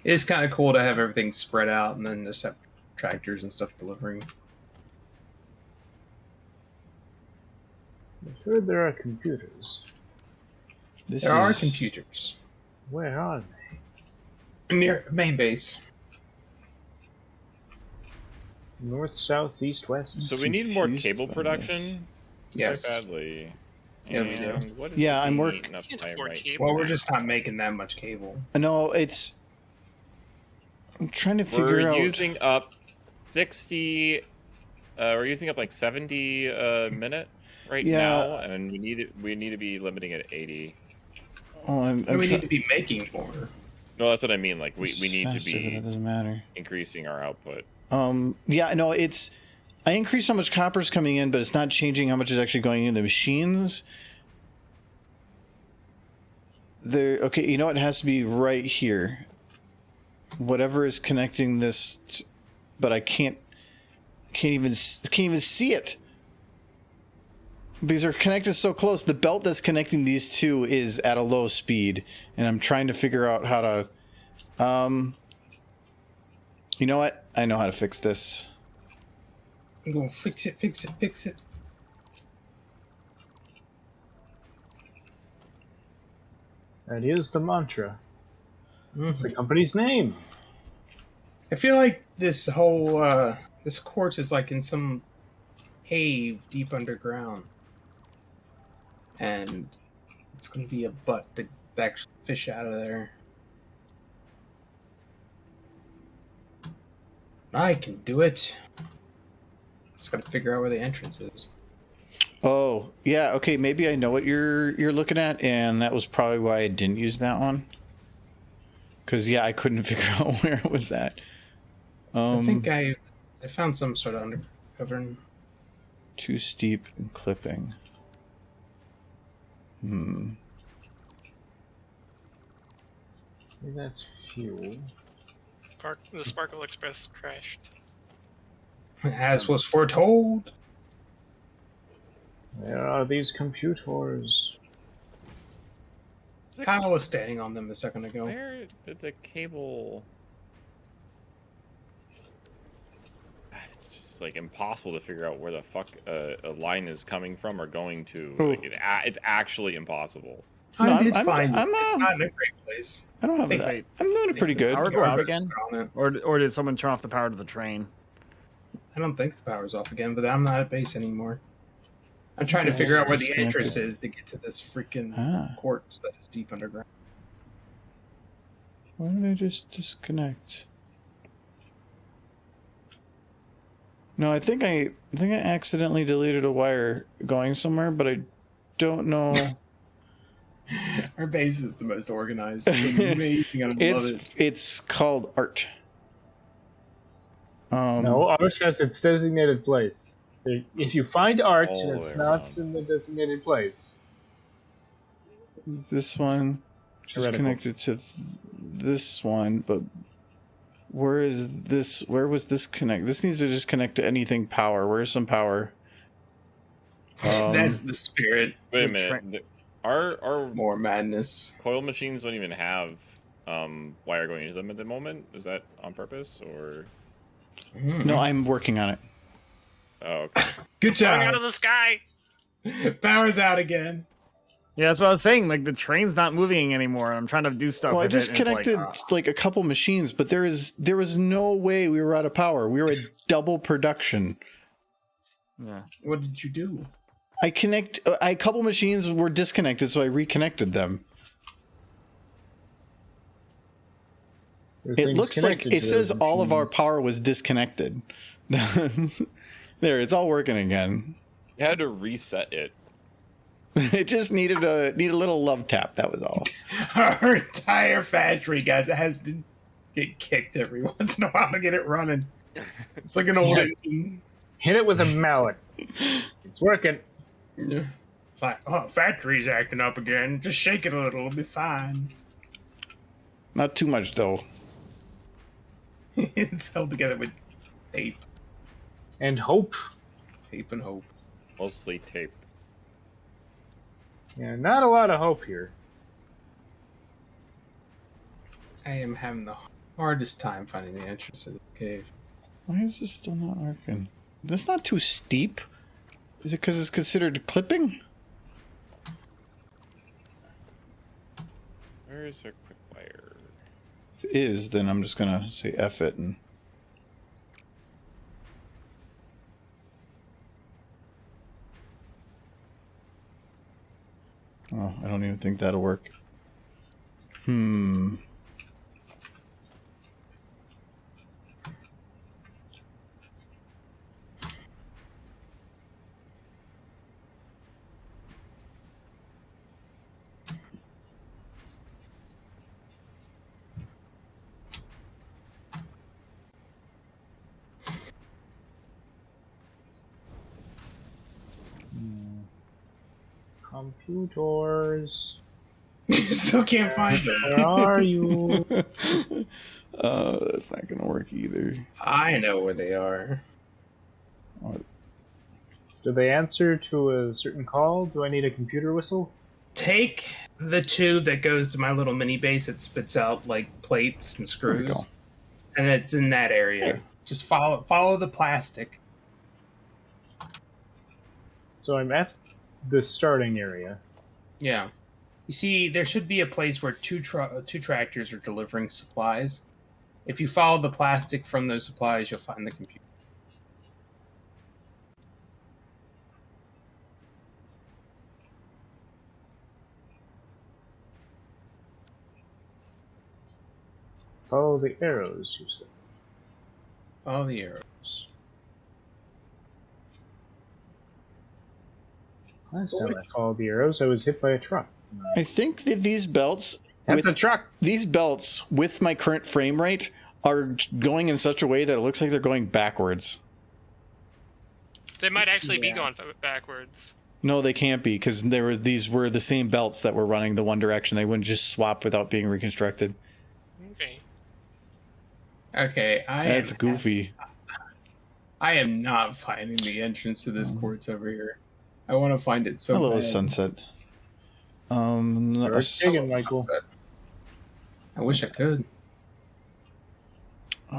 B: It's kind of cool to have everything spread out and then just have tractors and stuff delivering.
C: I'm sure there are computers.
B: There are computers
C: Where are they?
B: near main base.
C: North, south, east, west?
F: So we need more
A: Confused
F: cable
A: by
F: production
B: Yes.
F: quite badly.
B: Yeah, we do.
F: And what is
A: Yeah,
F: it
A: I'm
F: being
A: work-
F: eaten up
E: Can't
F: by
E: afford
F: right
E: cable.
B: Well, we're just not making that much cable.
A: No, it's. I'm trying to figure
F: We're
A: out.
F: using up 60. We're using up like 70 a minute right
A: Yeah.
F: now, and we need to be limiting it at 80.
A: Oh,
B: And we need to be making more.
F: No, that's what I mean. Like we
A: It's
F: need to
A: faster, but
F: be
A: that doesn't matter.
F: increasing our output.
A: Yeah, no, it's. I increased how much copper's coming in, but it's not changing how much is actually going in the machines. There. Okay, you know what? It has to be right here. Whatever is connecting this, but I can't even see it. These are connected so close. The belt that's connecting these two is at a low speed, and I'm trying to figure out how to. You know what? I know how to fix this.
B: I'm going to fix it, fix it, fix it.
C: That is the mantra.
B: Mhm.
C: It's the company's name.
B: I feel like this whole this quartz is like in some cave deep underground, and it's gonna be a butt to actually fish out of there. I can do it. Just gotta figure out where the entrance is.
A: Oh, yeah, okay, maybe I know what you're looking at, and that was probably why I didn't use that one. Because, yeah, I couldn't figure out where it was at.
B: I think I found some sort of undercover.
A: Too steep and clipping.
C: Maybe that's fuel.
E: The Sparkle Express crashed.
B: As was foretold.
C: Where are these computers?
B: Kyle was standing on them a second ago.
F: Where did the cable? It's just like impossible to figure out where the fuck a line is coming from or going to.
A: Ooh.
F: Like, it's actually impossible.
A: No,
B: I did
A: I'm-
B: find
A: I'm,
B: it. It's not in a great place.
A: I don't have
B: Think-
A: that. I'm doing it pretty good.
D: Power go out again?
B: On it.
D: Or did someone turn off the power to the train?
B: I don't think the power's off again, but I'm not at base anymore. I'm trying to figure out where the
A: Disconnected.
B: entrance is to get to this freaking
A: Ah,
B: quartz that is deep underground.
A: why did I just disconnect? No, I think I accidentally deleted a wire going somewhere, but I don't know.
B: Our base is the most organized. It's amazing. I love it.
A: It's called art.
C: No, ours has its designated place. If you find art
F: All
C: and
F: the
C: it's
F: way
C: not
F: around.
C: in the designated place,
A: This one is
C: Heretical.
A: connected to this one, but where is this? Where was this connect? This needs to just connect to anything power. Where's some power?
B: That's the spirit.
F: Wait a
D: The
F: minute. Our
B: More madness.
F: coil machines don't even have wire going into them at the moment. Is that on purpose or?
A: No, I'm working on it.
F: Oh, okay.
B: Good
E: Falling out of
B: job.
E: the sky!
B: Power's out again.
D: Yeah, that's what I was saying. Like the train's not moving anymore. And I'm trying to do stuff.
A: Well, I
D: with
A: just
D: it, and it's
A: connected like a couple machines, but there was no way we were out of power. We were at double production.
D: Yeah.
B: What did you do?
A: A couple machines were disconnected, so I reconnected them. It
C: everything's
A: looks like
C: connected
A: it
C: to
A: says
C: those
A: all of our
C: machines.
A: power was disconnected. There, it's all working again.
F: You had to reset it.
A: It just needed a little love tap. That was all.
B: Our entire factory has to get kicked every once in a while to get it running. It's like an old
C: Yes.
B: engine.
C: Hit it with a mallet. It's working.
B: Yeah. It's like, oh, factory's acting up again. Just shake it a little, it'll be fine.
A: Not too much though.
B: It's held together with tape.
C: And hope.
B: Tape and hope.
F: Mostly tape.
C: Yeah, not a lot of hope here.
B: I am having the Hardest time finding the entrance to the cave.
A: Why is this still not working? That's not too steep. Is it because it's considered clipping?
F: Where is our quick wire?
A: If it is, then I'm just gonna say F it and. Oh, I don't even think that'll work.
C: Computers.
B: Still can't find them.
C: Where are you?
A: That's not gonna work either.
B: I know where they are.
C: Do they answer to a certain call? Do I need a computer whistle?
B: Take the tube that goes to my little mini base that spits out like plates and
A: There we
B: screws,
A: go.
B: and it's in that area.
A: Here.
B: Just follow the plastic.
C: So I'm at the starting area.
B: Yeah. You see, there should be a place where two tractors are delivering supplies. If you follow the plastic from those supplies, you'll find the computer.
C: Follow the arrows, you said.
B: Follow the arrows.
C: Last time I followed the arrows, I was hit by a truck.
A: I think that these belts,
C: That's a truck!
A: these belts with my current frame rate, are going in such a way that it looks like they're going backwards.
E: They might actually be
C: Yeah.
E: going backwards.
A: No, they can't be, because these were the same belts that were running the one direction. They wouldn't just swap without being reconstructed.
E: Okay.
B: Okay,
A: That's goofy.
B: I am not finding the entrance to this quartz over here. I want to find it so
A: Hello,
B: bad.
A: sunset.
C: You're digging, Michael.
B: I wish I could.
A: I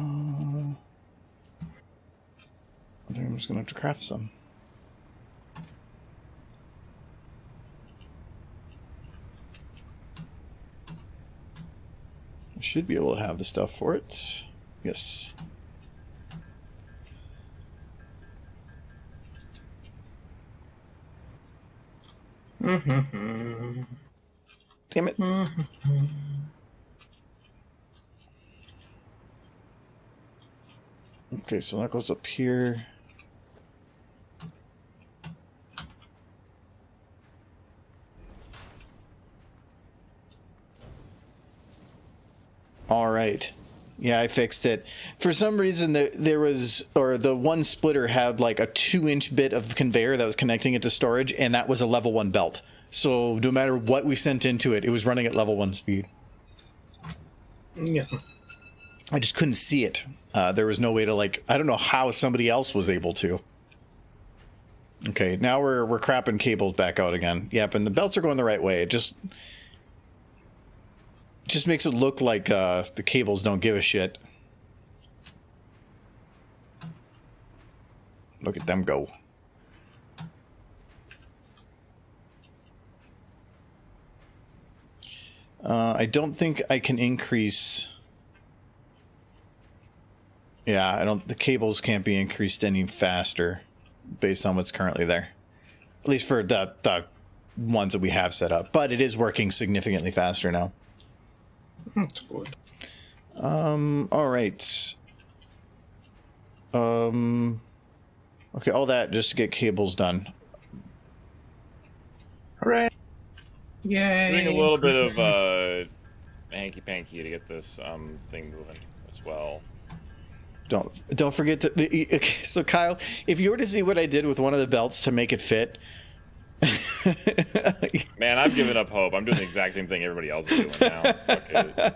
A: think I'm just gonna have to craft some. I should be able to have the stuff for it. Yes. Damn it. Okay, so that goes up here. All right. Yeah, I fixed it. For some reason, there was, or the one splitter had like a 2-inch bit of conveyor that was connecting it to storage, and that was a level 1 belt. So no matter what we sent into it, it was running at level 1 speed.
B: Yeah.
A: I just couldn't see it. There was no way to, like, I don't know how somebody else was able to. Okay, now we're crapping cables back out again. Yep, and the belts are going the right way. It just makes it look like the cables don't give a shit. Look at them go. I don't think I can increase. Yeah, I don't. The cables can't be increased any faster, based on what's currently there. At least for the ones that we have set up. But it is working significantly faster now.
B: That's good.
A: All right. Okay, all that just to get cables done.
C: Hooray!
B: Yay!
F: Doing a little bit of hanky-panky to get this thing moving as well.
A: Don't forget to. Okay, so Kyle, if you were to see what I did with one of the belts to make it fit.
F: Man, I've given up hope. I'm doing the exact same thing everybody else is doing now. Okay.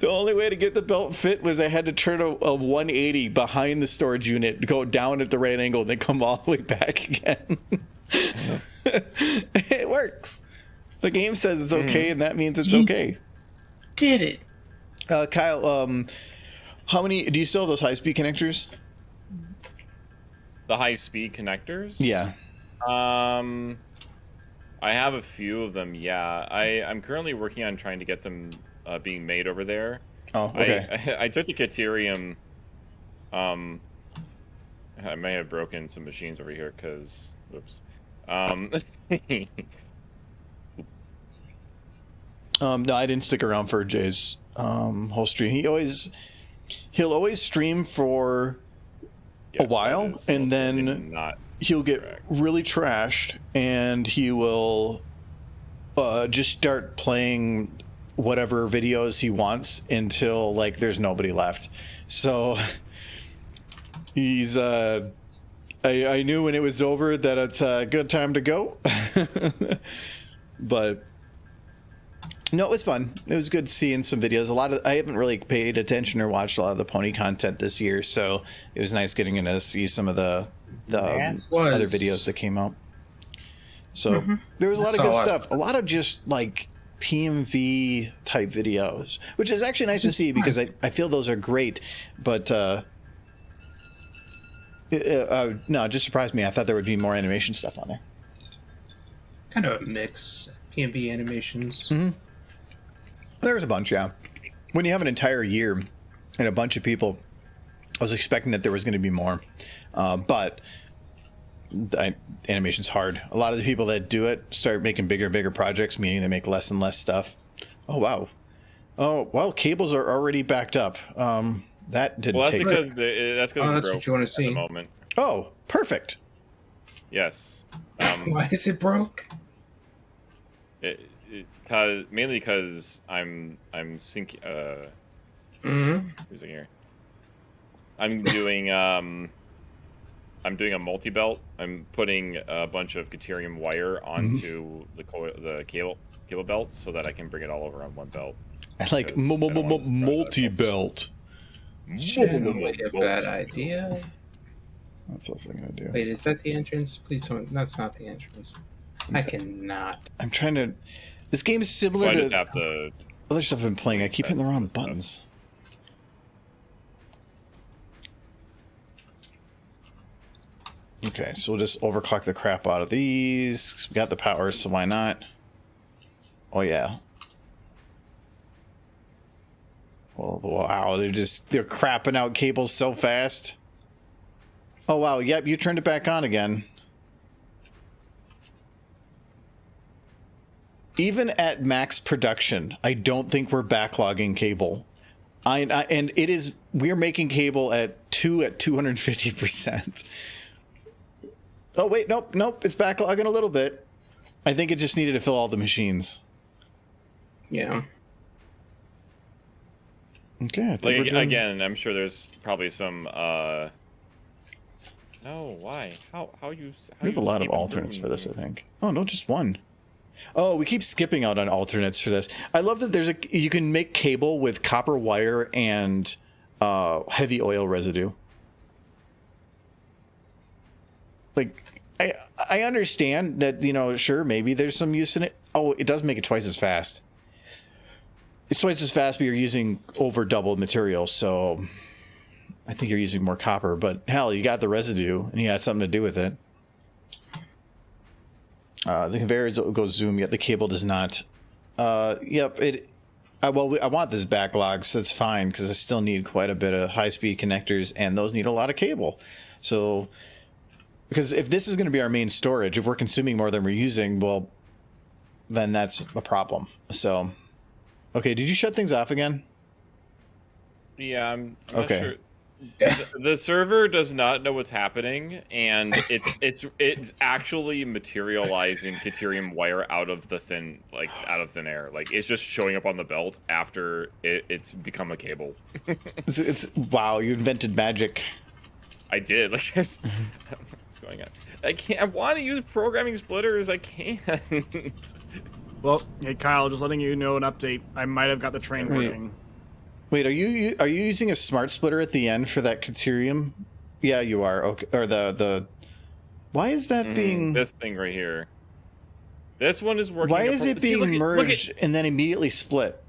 A: The only way to get the belt fit was I had to turn a 180 behind the storage unit, go down at the right angle, and then come all the way back again. It works. The game says it's okay, and that means it's okay.
B: Did it?
A: Kyle, how many do you still have those high-speed connectors?
F: The high speed connectors?
A: Yeah.
F: I have a few of them. Yeah, I'm currently working on trying to get them being made over there.
A: Oh, okay.
F: I took the Caterium. I may have broken some machines over here because, whoops.
A: No, I didn't stick around for Jay's whole stream. He'll always stream for a while, and then he'll get really trashed, and he will just start playing whatever videos he wants until like there's nobody left. So he's I knew when it was over that it's a good time to go. But no, it was fun. It was good seeing some videos. I haven't really paid attention or watched a lot of the pony content this year, so it was nice getting to see some of the other videos that came out. So there was a lot of good stuff. A lot of just like PMV type videos, which is actually nice to see because I feel those are great. But no, it just surprised me. I thought there would be more animation stuff on there.
B: Kind of a mix. PMV animations.
A: There's a bunch, yeah. When you have an entire year and a bunch of people, I was expecting that there was going to be more. But animation's hard. A lot of the people that do it start making bigger and bigger projects, meaning they make less and less stuff. Oh, wow. Oh, well, cables are already backed up. That didn't take...
F: That's
B: that's what you want to see.
F: At the moment.
A: Oh, perfect.
F: Yes.
B: Why is it broke?
F: Mainly because I'm syncing. Who's in here? I'm doing a multi-belt. I'm putting a bunch of Caterium wire onto the cable belt so that I can bring it all over on one belt.
A: I like multi-belt.
B: Generally a bad idea.
A: What's else I'm gonna do?
B: Wait, is that the entrance? Please tell me that's not the entrance. I cannot.
A: I'm trying to... This game is similar
F: I
A: to
F: just have to
A: other stuff I've been playing. I keep hitting the wrong buttons. Okay, so we'll just overclock the crap out of these. We got the power, so why not? Oh yeah. Well, wow, they're crapping out cables so fast. Oh wow, yep, you turned it back on again. Even at max production, I don't think we're backlogging cable. And it is, we're making cable at 250%. Oh wait, nope, it's backlogging a little bit. I think it just needed to fill all the machines.
B: Yeah.
A: Okay.
F: Like again, I'm sure there's probably some. No, why? How you?
A: We have a lot of alternates for this, I think. Oh no, just one. Oh, we keep skipping out on alternates for this. I love that you can make cable with copper wire and heavy oil residue. Like, I understand that, sure, maybe there's some use in it. Oh, it does make it twice as fast. It's twice as fast, but you're using over doubled material, so I think you're using more copper. But hell, you got the residue, and you got something to do with it. The conveyor goes zoom, yet the cable does not. Yep, I want this backlog, so it's fine, because I still need quite a bit of high-speed connectors, and those need a lot of cable. So, because if this is going to be our main storage, if we're consuming more than we're using, well, then that's a problem. So, okay, did you shut things off again?
F: Yeah, I'm not sure. The server does not know what's happening, and it's actually materializing Caterium wire out of thin air. Like, it's just showing up on the belt after it's become a cable.
A: It's wow, you invented magic.
F: I did. Like, what's going on? I want to use programming splitters. I can't.
D: Well, hey Kyle, just letting you know an update. I might have got the train working.
A: Wait, are you using a smart splitter at the end for that Caterium? Yeah, you are. Okay, or the. Why is that being
F: this thing right here? This one is working.
A: Why is it being merged and then immediately split?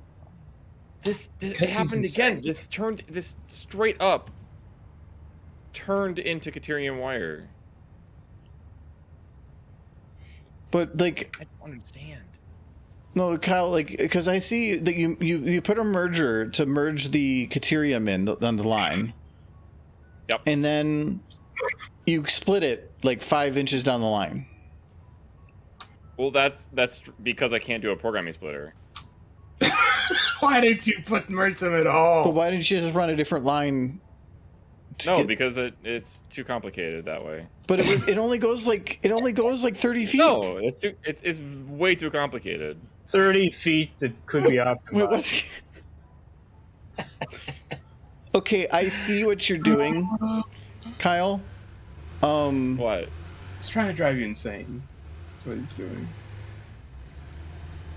F: This
B: Because
F: it
B: he's
F: happened
B: insane.
F: again. This straight up turned into Caterian wire.
A: But like,
F: I don't understand.
A: no, Kyle, like, because I see that you put a merger to merge the Caterium on the line.
F: Yep.
A: And then you split it like 5 inches down the line.
F: Well, that's because I can't do a programming splitter.
B: Why didn't you merge them at all?
A: But why didn't you just run a different line?
F: Because it's too complicated that way.
A: But it only goes like 30 feet.
F: No, it's way too complicated.
C: 30 feet that could be optimized.
A: Wait, what's... Okay, I see what you're doing, Kyle.
F: What?
B: He's trying to drive you insane. That's what he's doing.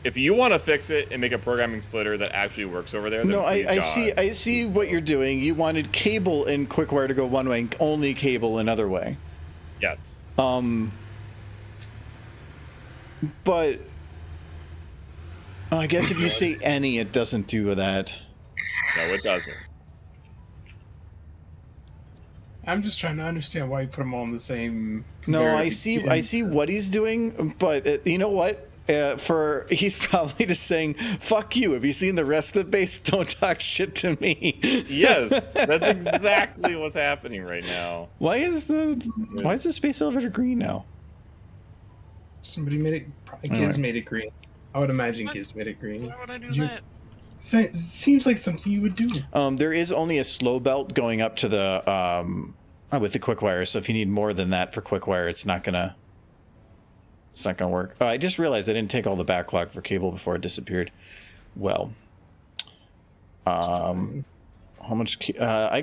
F: If you want to fix it and make a programming splitter that actually works over there, then
A: No,
F: please
A: I
F: God.
A: see what you're doing. You wanted cable and QuickWire to go one way, and only cable another way.
F: Yes.
A: But I guess if you say any, it doesn't do that.
F: No, it doesn't.
B: I'm just trying to understand why you put them all in the same.
A: No,
B: conveyor
A: I
B: to
A: see
B: begin.
A: what he's doing, but you know what? He's probably just saying, "Fuck you." Have you seen the rest of the base? Don't talk shit to me.
F: Yes, that's exactly what's happening right now.
A: Why is the space elevator green now?
B: Somebody made it. Probably Giz made it green. I would imagine Giz made it green.
E: Why would I do
B: You-
E: that?
B: Seems like something you would do.
A: There is only a slow belt going up to the with the QuickWire. So if you need more than that for QuickWire, it's not gonna work. I just realized I didn't take all the backlog for cable before it disappeared. Well, how much? I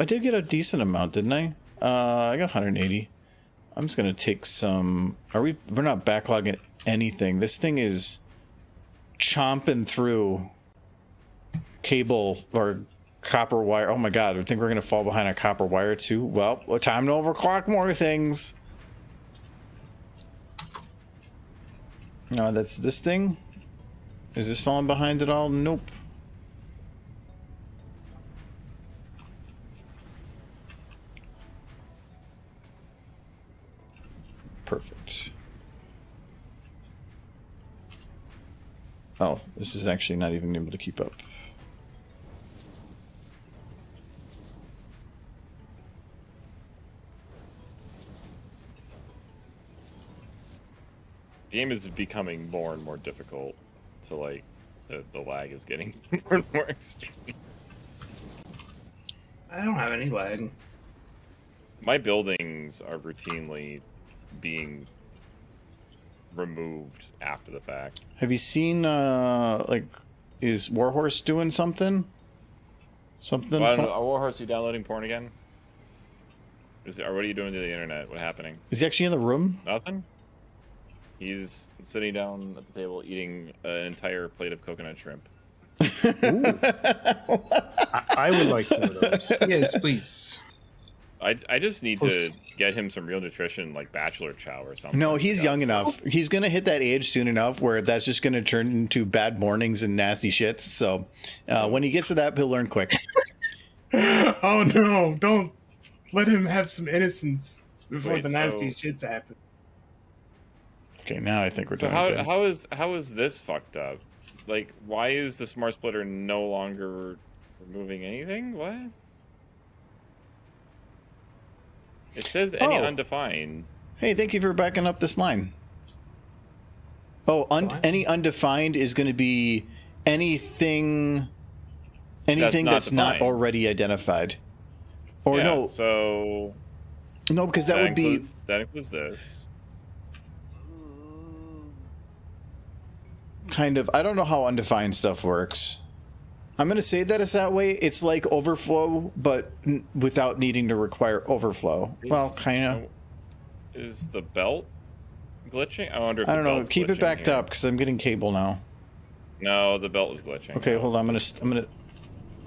A: did get a decent amount, didn't I? I got 180. I'm just gonna take some. We're not backlogging anything. This thing is chomping through cable or copper wire. Oh my god, I think we're gonna fall behind on copper wire too. Well, time to overclock more things. No, that's this thing. Is this falling behind at all? Nope. Perfect. Oh, this is actually not even able to keep up.
F: The game is becoming more and more difficult to like. The lag is getting more and more extreme.
B: I don't have any lag.
F: My buildings are routinely being removed after the fact.
A: Have you seen is Warhorse doing something? Something?
F: Well, I don't know. Are Warhorse, you downloading porn again? What are you doing to the internet? What's happening?
A: Is he actually in the room?
F: Nothing? He's sitting down at the table eating an entire plate of coconut shrimp.
C: I would like some of those.
B: Yes, please.
F: I just need to get him some real nutrition, like bachelor chow or something.
A: No, he's young enough. He's gonna hit that age soon enough where that's just gonna turn into bad mornings and nasty shits. So when he gets to that, he'll learn quick.
B: Oh no! Don't let him have some innocence before
F: Wait,
B: the nasty
F: so-
B: shits happen.
A: Okay, now I think we're
F: So
A: doing good.
F: how is this fucked up? Like, why is the smart splitter no longer removing anything? What? It says any
A: Oh.
F: undefined.
A: Hey, thank you for backing up this line. Oh,
B: Fine.
A: any undefined is going to be anything
F: not
A: that's not
F: defined.
A: already identified. Or
F: Yeah,
A: no,
F: So
A: no, because that would be
F: that includes this.
A: kind of. I don't know how undefined stuff works. I'm going to say that it's that way. It's like overflow, but without needing to require overflow. Well, kind of.
F: Is the belt glitching? I wonder if
A: I don't
F: the
A: know.
F: belt's
A: Keep it
F: glitching
A: backed
F: here.
A: up because I'm getting cable now.
F: No, the belt is glitching.
A: Okay, hold on. I'm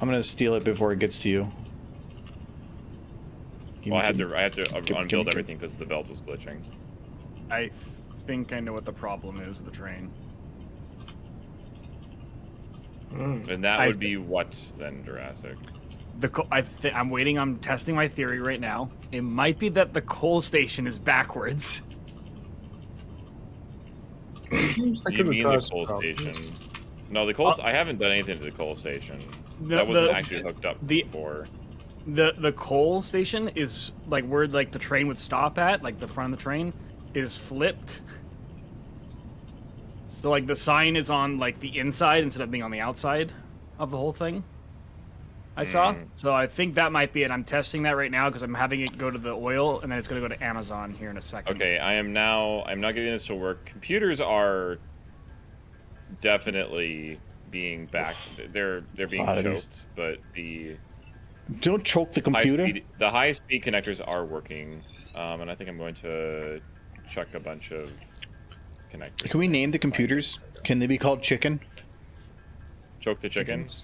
A: gonna steal it before it gets to you.
F: Well, I had to
A: give me-
F: unbuild everything because the belt was glitching.
D: I think I know what the problem is with the train.
F: And that would be what then, Jurassic?
D: I'm waiting. I'm testing my theory right now. It might be that the coal station is backwards.
C: Seems like
F: You
C: it would
F: mean the
C: cause
F: coal
C: problems.
F: station? No, the coal. I haven't done anything to the coal station. That wasn't actually hooked up before.
D: The coal station is like where like the train would stop at, like the front of the train, is flipped. So like the sign is on like the inside instead of being on the outside of the whole thing. I saw. So I think that might be it. I'm testing that right now because I'm having it go to the oil and then it's going to go to Amazon here in a second.
F: Okay, I'm not getting this to work. Computers are definitely being back. They're being choked, but
A: don't choke the computer.
F: The high speed connectors are working, and I think I'm going to chuck a bunch of connectors.
A: Can we name the computers? Can they be called chicken?
F: Choke the chickens.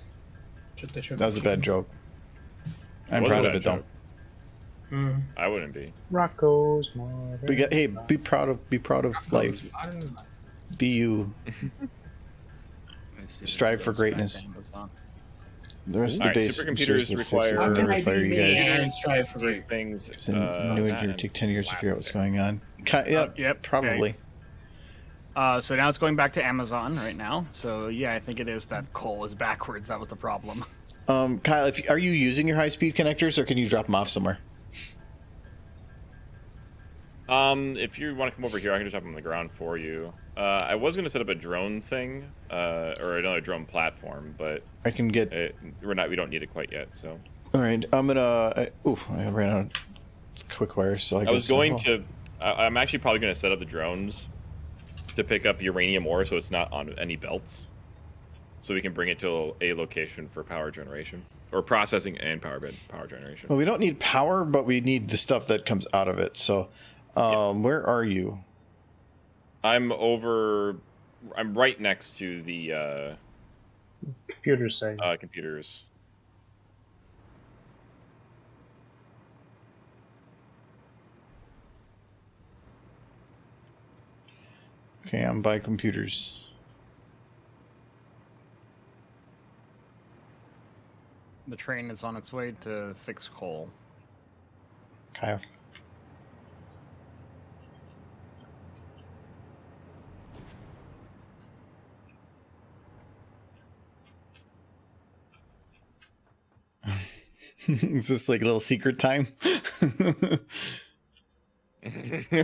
A: That was a bad joke. I'm proud of it though.
F: I wouldn't be.
C: Rocco's Modern.
A: Hey, be proud of life. Be you. Strive for greatness. The rest of the base
F: supercomputers require.
A: I'm gonna fire you guys.
B: And strive for great
F: things.
A: New in here take 10 years to figure out what's going on. Yep, probably.
D: So now it's going back to Amazon right now. So yeah, I think it is that coal is backwards. That was the problem.
A: Kyle, are you using your high-speed connectors, or can you drop them off somewhere?
F: If you want to come over here, I can just have them on the ground for you. I was going to set up a drone thing, or another drone platform, but
A: I can get.
F: We don't need it quite yet. So.
A: All right, I'm gonna. I ran out of quick wires, so I
F: was going to. I'm actually probably going to set up the drones to pick up uranium ore, so it's not on any belts, so we can bring it to a location for power generation or processing and power generation.
A: Well, we don't need power, but we need the stuff that comes out of it. So, where are you?
F: I'm right next to the
C: computer site.
F: Computers.
A: Okay, I'm by computers.
D: The train is on its way to fix coal.
A: Kyle. Is this like a little secret time?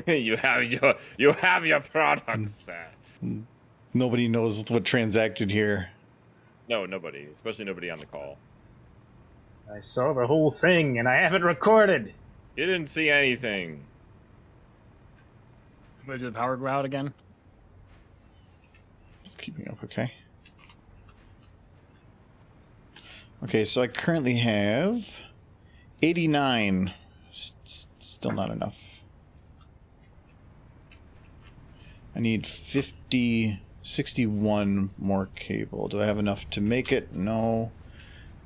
F: you have your products.
A: Nobody knows what transacted here.
F: No, nobody, especially nobody on the call.
C: I saw the whole thing and I have it recorded.
F: You didn't see anything.
D: Did the power go out again?
A: It's keeping up, okay. Okay, so I currently have 89. Still not enough. I need 61 more cable. Do I have enough to make it? No,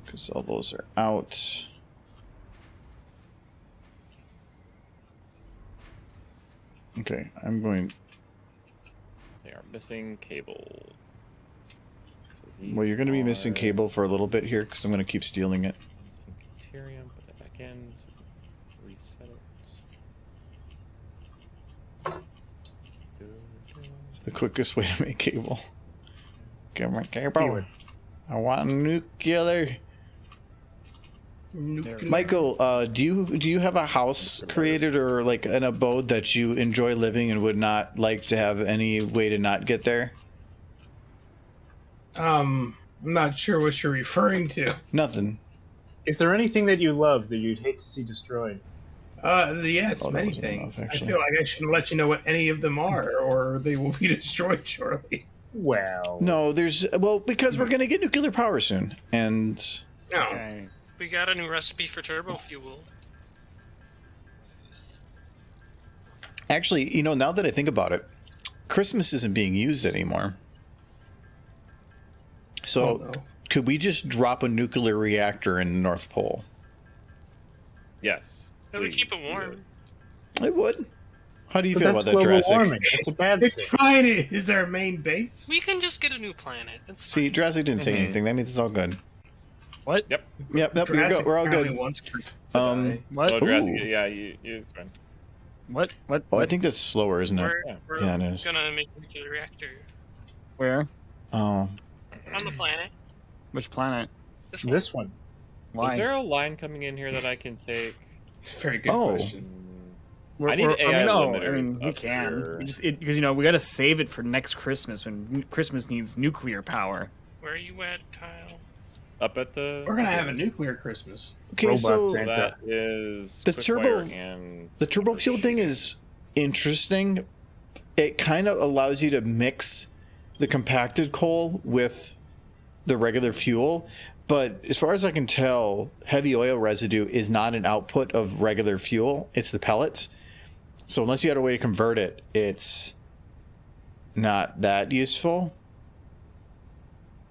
A: because all those are out. Okay, I'm going.
F: They are missing cable. So
A: Well, you're going to be missing cable for a little bit here because I'm going to keep stealing it.
F: Missing deuterium, put that back in. So reset it.
A: It's the quickest way to make cable. Give me cable. I want nuclear. Michael, do you have a house created or like an abode that you enjoy living and would not like to have any way to not get there?
B: I'm not sure what you're referring to.
A: Nothing.
C: Is there anything that you love that you'd hate to see destroyed?
B: Yes,
A: Oh,
B: many things. I feel like I shouldn't let you know what any of them are, or they will be destroyed shortly.
C: Well,
A: No, because we're gonna get nuclear power soon, and
B: No.
D: Okay.
E: We got a new recipe for turbo fuel.
A: actually, now that I think about it, Christmas isn't being used anymore. So,
B: Oh, no.
A: could we just drop a nuclear reactor in the North Pole?
F: Yes.
E: It would keep it
F: please do
E: warm.
F: this.
A: It would. How do you
C: But
A: feel
C: that's
A: about that,
C: global
A: Jurassic?
C: warming. That's a bad
B: It's
C: thing.
B: fine. It is our main base.
E: We can just get a new planet. That's fine.
A: See, Jurassic didn't say anything. That means it's all good.
D: What?
F: Yep.
A: Yep, we're
B: Jurassic
A: good. We're all
B: apparently
A: good.
B: wants Christmas to die.
D: What?
F: Oh, Jurassic.
A: Ooh.
F: Yeah, you fine.
D: What? What?
A: Oh, I
D: What?
A: think that's slower, isn't it?
E: We're
A: Yeah, it is.
E: gonna make a nuclear reactor
D: Where?
A: Oh,
E: on the planet.
D: Which planet?
C: This one.
D: Why?
F: Is there a line coming in here that I can take?
B: Very good
A: Oh.
B: question.
F: I need AI
D: no,
F: limiters
D: I mean, we
F: up
D: can.
F: here.
D: We just because we got to save it for next Christmas when Christmas needs nuclear power.
E: Where are you at, Kyle?
F: Up at the.
B: We're gonna have a nuclear Christmas.
A: okay.
C: Robot
A: So
C: Santa.
F: That is
A: The
F: quick
A: turbo-
F: wire and
A: the turbo fuel thing is interesting. It kind of allows you to mix the compacted coal with the regular fuel, but as far as I can tell, heavy oil residue is not an output of regular fuel. It's the pellets. So unless you had a way to convert it, it's not that useful.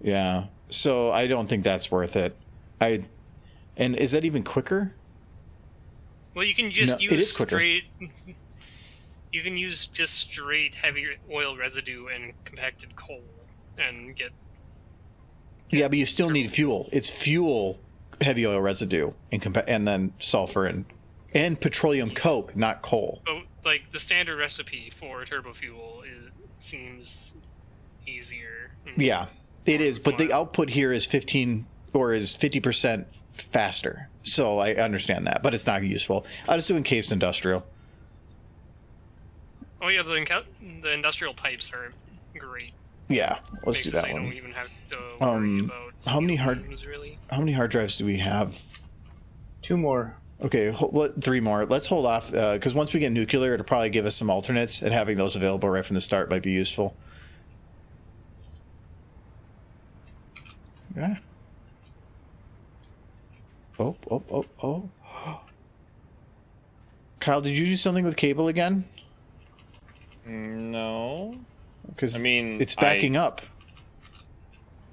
A: Yeah. So I don't think that's worth it. And is that even quicker?
E: Well, you can just
A: No,
E: use
A: it is quicker.
E: straight. You can use just straight heavy oil residue and compacted coal, and get.
A: Yeah, but you still need fuel. It's fuel, heavy oil residue, and then sulfur and petroleum coke, not coal.
E: But like the standard recipe for turbo fuel seems easier.
A: Yeah, it is. But the
E: Wow.
A: output here is 50% faster. So I understand that, but it's not useful. I was doing encased industrial.
E: Oh yeah, the industrial pipes are great.
A: Yeah, let's do
E: Basically,
A: that
E: you don't
A: one.
E: even have to worry about
A: how many hard-
E: fumes, really.
A: How many hard drives do we have?
C: 2 more.
A: Okay, 3 more. Let's hold off because once we get nuclear, it'll probably give us some alternates, and having those available right from the start might be useful. Yeah. Oh. Kyle, did you do something with cable again?
F: No,
A: Because
F: I mean,
A: it's backing up.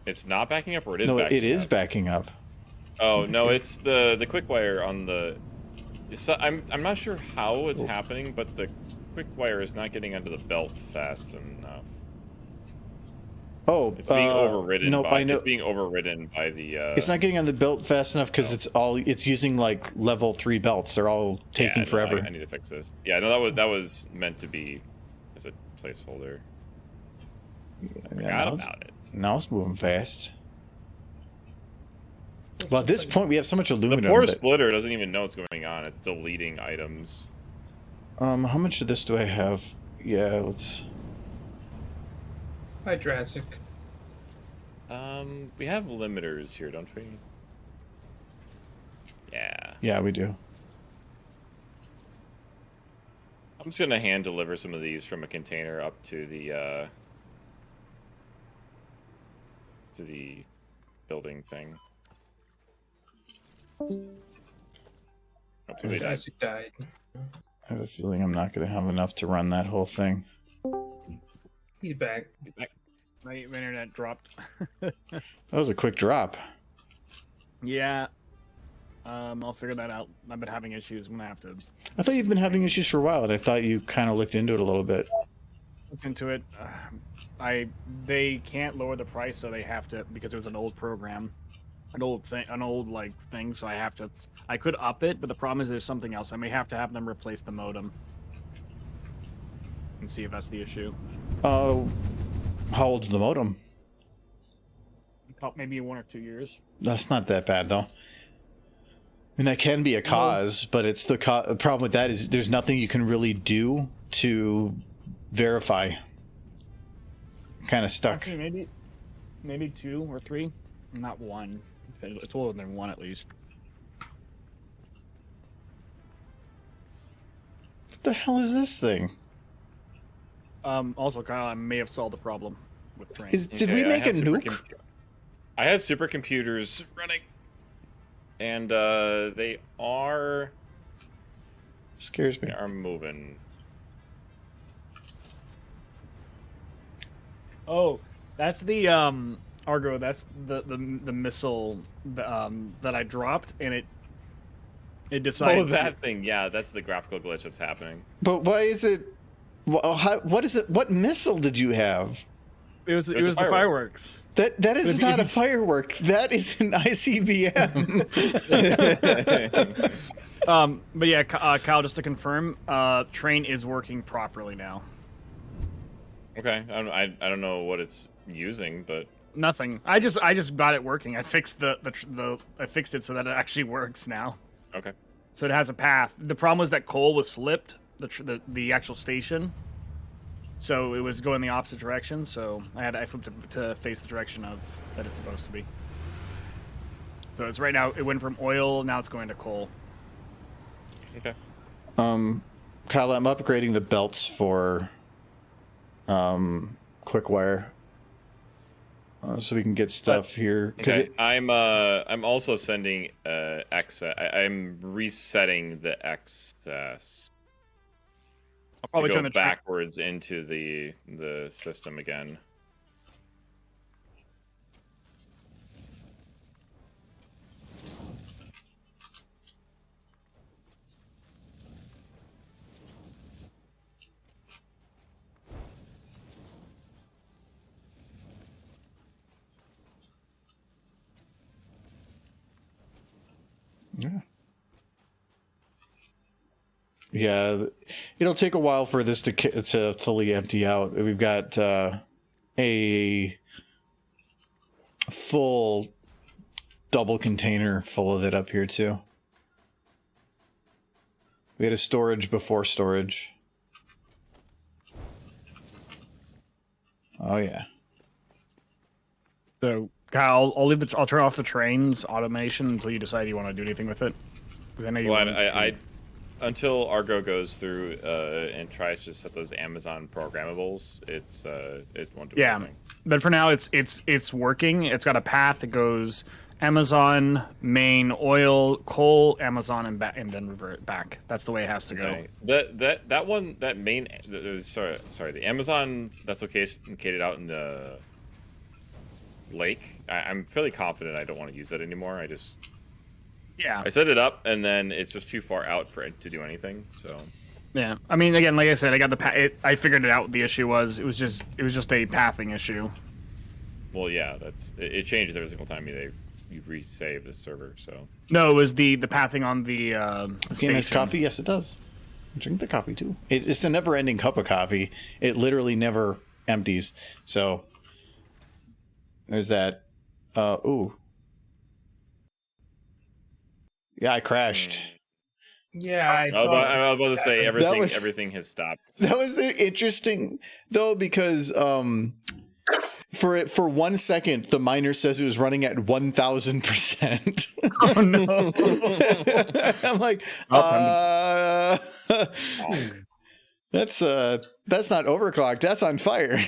F: it's not backing up, or it is.
A: No,
F: backing
A: it is
F: up?
A: backing up.
F: Oh no, it's the quick wire on the. I'm not sure how it's happening, but the quick wire is not getting under the belt fast enough.
A: Oh,
F: It's being overridden.
A: No,
F: by,
A: I know.
F: It's being overridden by the.
A: It's not getting on the belt fast enough because it's using like level 3 belts. They're all taking
F: no,
A: forever.
F: I need to fix this. Yeah, no, that was meant to be as a placeholder.
A: Yeah,
F: Forgot about it.
A: Now it's moving fast. Well, at this point, we have so much
F: The
A: aluminum.
F: poor
A: that-
F: splitter doesn't even know what's going on. It's deleting items.
A: how much of this do I have? Yeah, let's.
B: Hi, Jurassic.
F: We have limiters here, don't we? Yeah.
A: Yeah, we do.
F: I'm just gonna hand deliver some of these from a container up to the building thing. Oh, too late.
B: Jurassic died.
A: I have a feeling I'm not going to have enough to run that whole thing.
B: He's back.
F: He's back.
D: My internet dropped.
A: That was a quick drop.
D: Yeah. I'll figure that out. I've been having issues. I'm gonna have to
A: I thought you've been having issues for a while, and I thought you kind of looked into it a little bit.
D: look into it. They can't lower the price, so they have to, because it was an old program, an old thing. So I could up it, but the problem is there's something else. I may have to have them replace the modem and see if that's the issue.
A: How old's the modem?
D: About maybe 1 or 2 years.
A: That's not that bad, though. I mean, that can be a cause, but it's the problem with that is there's nothing you can really do to verify. Kind of stuck.
D: Actually, maybe 2 or 3, not 1. It's older than 1 at least.
A: What the hell is this thing?
D: Also, Kyle, I may have solved the problem with trains.
A: Did we make a nuke?
F: I have supercomputers running, and they are
A: Scares me.
F: moving.
D: Oh, that's the Argo. That's the missile that I dropped, and It decides.
F: Oh, that thing. Yeah, that's the graphical glitch that's happening.
A: But why is it? What is it? What missile did you have?
D: It was the fireworks.
A: That is not a firework. That is an ICBM.
D: But yeah, Kyle, just to confirm, train is working properly now.
F: Okay, I don't know what it's using, but
D: Nothing. I just got it working. I fixed I fixed it so that it actually works now.
F: okay.
D: So it has a path. The problem was that coal was flipped, the actual station. So it was going the opposite direction. So I flipped it to face the direction of that it's supposed to be. So it's right now. It went from oil. Now it's going to coal.
F: Okay.
A: Kyle, I'm upgrading the belts for quick wire. So we can get stuff here.
F: Okay. I'm also sending excess. I'm resetting the excess.
D: I'll probably
F: to
D: turn
F: go
D: the
F: backwards into the system again.
A: Yeah, it'll take a while for this to fully empty out. We've got a full double container full of it up here too. We had a storage before storage. Oh yeah.
D: So Kyle, I'll turn off the trains automation until you decide you want to do anything with it. I know you
F: Well,
D: want
F: I until Argo goes through and tries to set those Amazon programables, it won't do anything.
D: But for now, it's working. It's got a path that goes Amazon, main, oil, coal, Amazon, and then revert back. That's the way it has to go.
F: Okay. That one, that main, sorry, the Amazon that's located out in the lake. I'm fairly confident I don't want to use that anymore. I set it up, and then it's just too far out for it to do anything. So.
D: Yeah, I mean, again, like I said, I got I figured it out. What the issue was, it was just a pathing issue.
F: Well, yeah, it changes every single time you resave the server. So.
D: No, it was the pathing on the
A: Game has coffee. Yes, it does. Drink the coffee too. It's a never-ending cup of coffee. It literally never empties. So there's that. Ooh. Yeah, I crashed.
B: Yeah, I
F: was about to say everything has stopped.
A: That was interesting though, because for 1 second the miner says it was running at 1,000%.
D: Oh no!
A: I'm like, that's not overclocked. That's on fire.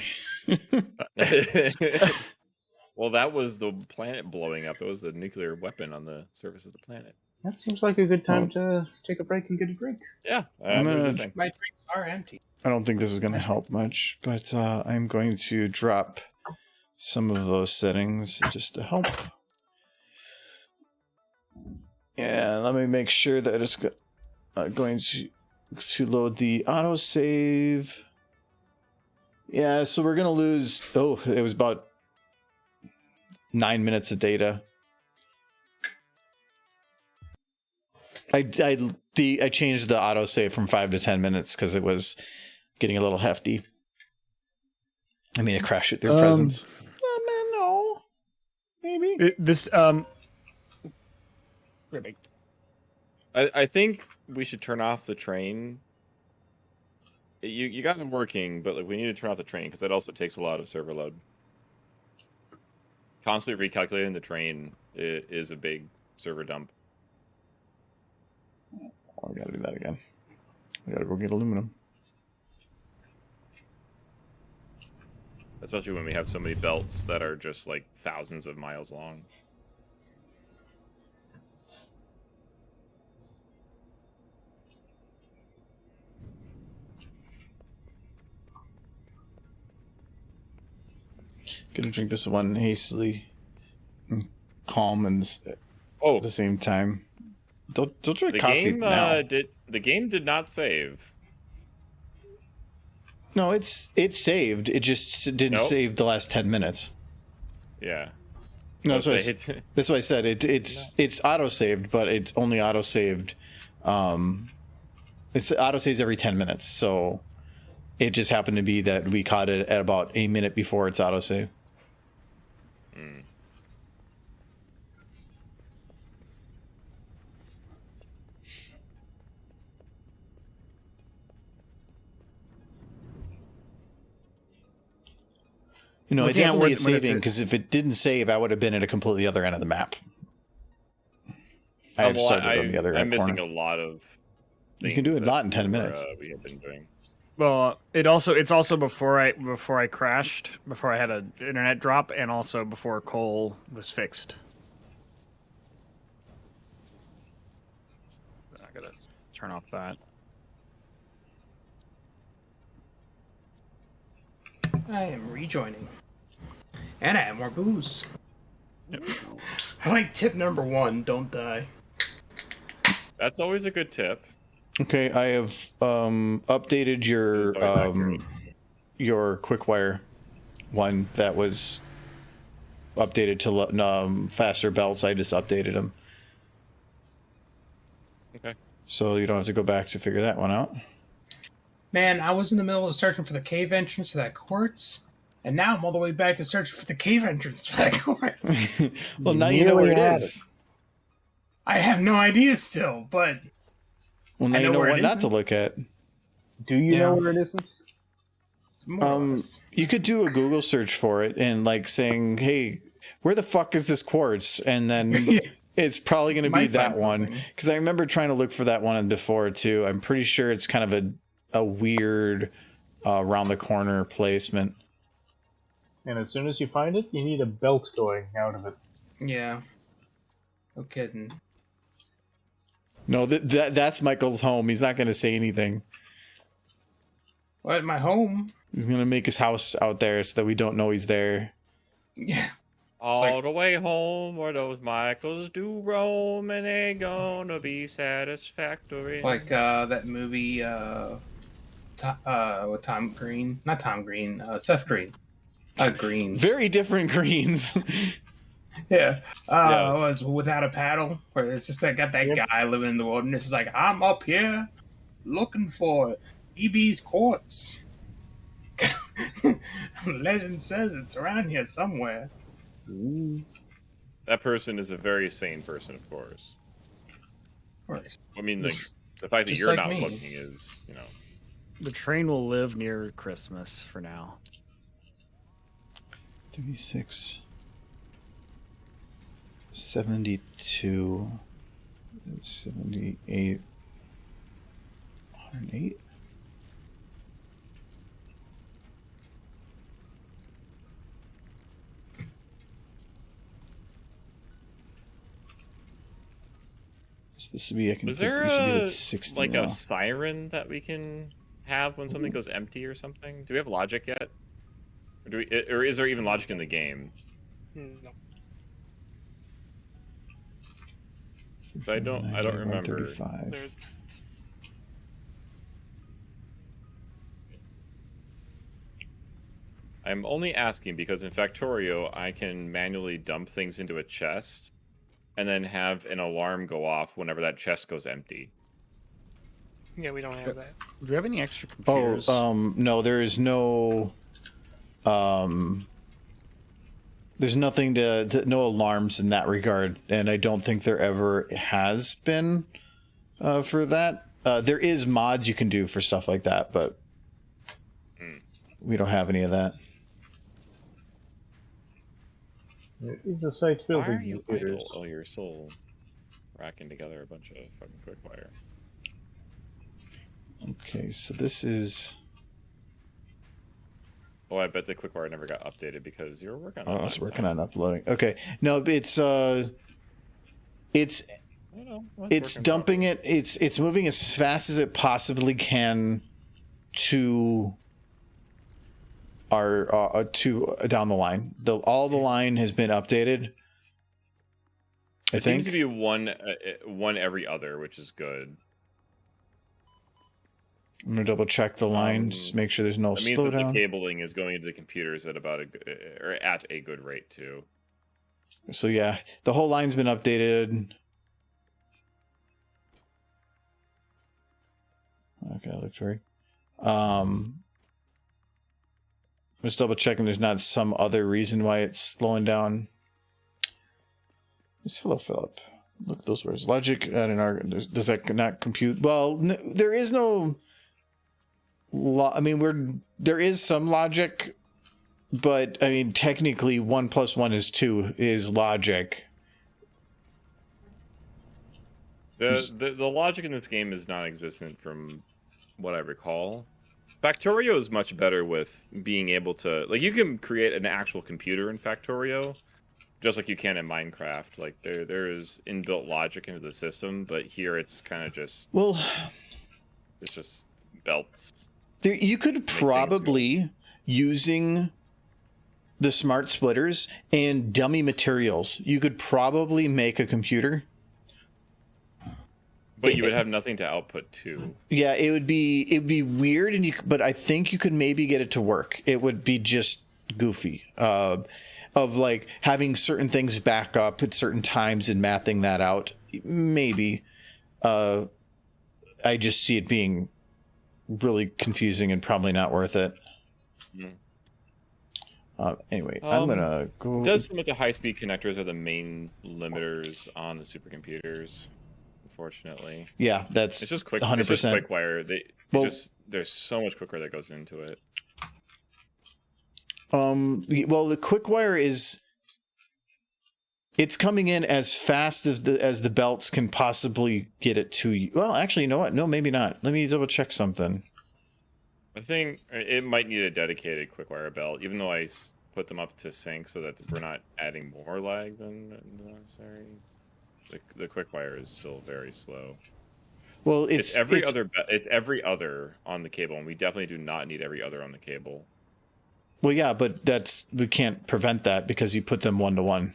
F: Well, that was the planet blowing up. That was the nuclear weapon on the surface of the planet.
C: That seems like a good time to take a break and get a drink.
F: Yeah,
B: my drinks are empty.
A: I don't think this is going to help much, but I'm going to drop some of those settings just to help. Yeah, let me make sure that it's going to load the autosave. Yeah, so we're going to lose... Oh, it was about 9 minutes of data. I changed the autosave from 5 to 10 minutes because it was getting a little hefty. I mean, it crashed at their presence. No, maybe
F: I think we should turn off the train. You got it working, but we need to turn off the train because that also takes a lot of server load. Constantly recalculating the train is a big server dump.
A: Oh, I gotta do that again. I gotta go get aluminum.
F: Especially when we have so many belts that are just like thousands of miles long.
A: Gonna drink this one hastily and calm and at the same time. Don't drink
F: The
A: coffee
F: game
A: now.
F: the game did not save.
A: No, it saved. It just didn't
F: Nope.
A: save the last 10 minutes.
F: Yeah.
A: No,
F: Let's say
A: that's what I said. It's auto saved, but it's only auto saved. It's auto saves every 10 minutes. So it just happened to be that we caught it at about a minute before its auto save. You know, it
D: Looking at
A: definitely
D: when
A: is
D: it's
A: saving, because if it didn't save, I would have been at a completely other end of the map. I had started on the other
F: I'm
A: corner.
F: missing a lot of things.
A: You can do a
F: that
A: lot in 10
F: we were,
A: minutes.
F: we have been doing.
D: Well, it's also before I crashed, before I had an internet drop, and also before Cole was fixed. I gotta turn off that.
B: I am rejoining. And I have more booze.
D: Yep.
B: I like tip number 1, don't die.
F: That's always a good tip.
A: Okay, I have updated your QuickWire one that was updated to faster belts. I just updated them.
F: Okay.
A: So you don't have to go back to figure that one out.
B: Man, I was in the middle of searching for the cave entrance to that quartz, and now I'm all the way back to searching for the cave entrance to that quartz.
A: Well, now you know where it
C: Nearly had
A: is.
B: I have no idea still, but
A: Well, now
B: I
A: you
B: know
A: know
B: where
A: what
B: it
A: not to
B: isn't.
A: look at.
C: Do you
B: Yeah.
C: know where it isn't?
B: more or less.
A: You could do a Google search for it and like saying, "Hey, where the fuck is this quartz?" And then it's probably going to be
B: Might
A: that
B: find
A: one,
B: something.
A: because I remember trying to look for that one before too. I'm pretty sure it's kind of a weird around the corner placement.
C: And as soon as you find it, you need a belt going out of it.
B: Yeah. No kidding.
A: No, that's Michael's home. He's not going to say anything.
B: Well, at my home.
A: He's going to make his house out there so that we don't know he's there.
B: Yeah.
F: All
B: like-
F: the way home where those Michaels do roam, and they gonna be satisfactory.
B: Like that movie with Tom Green. Not Tom Green, Seth Green. Green.
A: Very different greens.
B: Yeah.
F: Yes.
B: It was Without a Paddle, where it's just that guy living in the wilderness. It's like, I'm up here looking for EB's quartz. Legend says it's around here somewhere.
F: That person is a very sane person, of course.
B: Of course.
F: I mean, the fact that
B: Just
F: you're
B: like
F: not
B: me.
F: looking is,
D: The train will live near Christmas for now.
A: 36, 72, 78, 108. So this would be, I can
F: Is
A: pick-
F: there
A: we should be at
F: a
A: 60
F: like
A: now.
F: a siren that we can have when something goes empty or something? Do we have logic yet? Or is there even logic in the game?
E: No.
F: Because I don't remember.
A: 135.
E: There's
F: I'm only asking because in Factorio, I can manually dump things into a chest and then have an alarm go off whenever that chest goes empty.
E: yeah, we don't have that.
D: Do we have any extra computers?
A: No, there is no there's nothing no alarms in that regard, and I don't think there ever has been for that. There is mods you can do for stuff like that, but we don't have any of that.
C: There is a site
F: Why
C: filled
F: are
C: with
F: you
C: computers.
F: idle? Oh, you're still racking together a bunch of fucking quick wire.
A: Okay, so this is
F: Oh, I bet the quick wire never got updated because you were working on it.
A: I was
F: last
A: working
F: time.
A: on uploading. Okay, no, it's
F: I don't know.
A: it's dumping it. It's moving as fast as it possibly can to our to down the line. All the line has been updated, I
F: It
A: think.
F: seems to be one every other, which is good.
A: I'm gonna double check the line, just make sure there's no
F: That means that the
A: slowdown.
F: cabling is going into the computers at about or at a good rate too.
A: So yeah, the whole line's been updated. Okay, that looks right. Just double checking there's not some other reason why it's slowing down. Just hello, Philip. Look at those words. Logic at an argument. Does that not compute? Well, there is no. I mean, there is some logic, but I mean, technically, 1 + 1 is 2 is logic.
F: The logic in this game is non-existent from what I recall. Factorio is much better with being able to, like, you can create an actual computer in Factorio, just like you can in Minecraft. Like, there is inbuilt logic into the system, but here it's kind of just,
A: Well,
F: it's just belts.
A: you could probably, using the smart splitters and dummy materials, you could probably make a computer.
F: But you would have nothing to output to.
A: Yeah, it'd be weird, but I think you could maybe get it to work. It would be just goofy, of like having certain things back up at certain times and mathing that out. Maybe, I just see it being really confusing and probably not worth it. Anyway, I'm gonna go.
F: It does seem like the high-speed connectors are the main limiters on the supercomputers. Unfortunately,
A: Yeah, that's
F: it's just quick.
A: 100%.
F: It's just quick wire.
A: Well,
F: There's so much quicker that goes into it.
A: Well, the quick wire it's coming in as fast as the belts can possibly get it to you. Well, actually, you know what? No, maybe not. Let me double check something.
F: I think it might need a dedicated quick wire belt, even though I put them up to sync so that we're not adding more lag than necessary. The quick wire is still very slow.
A: Well,
F: it's every other on the cable, and we definitely do not need every other on the cable.
A: Well, yeah, but we can't prevent that because you put them 1 to 1.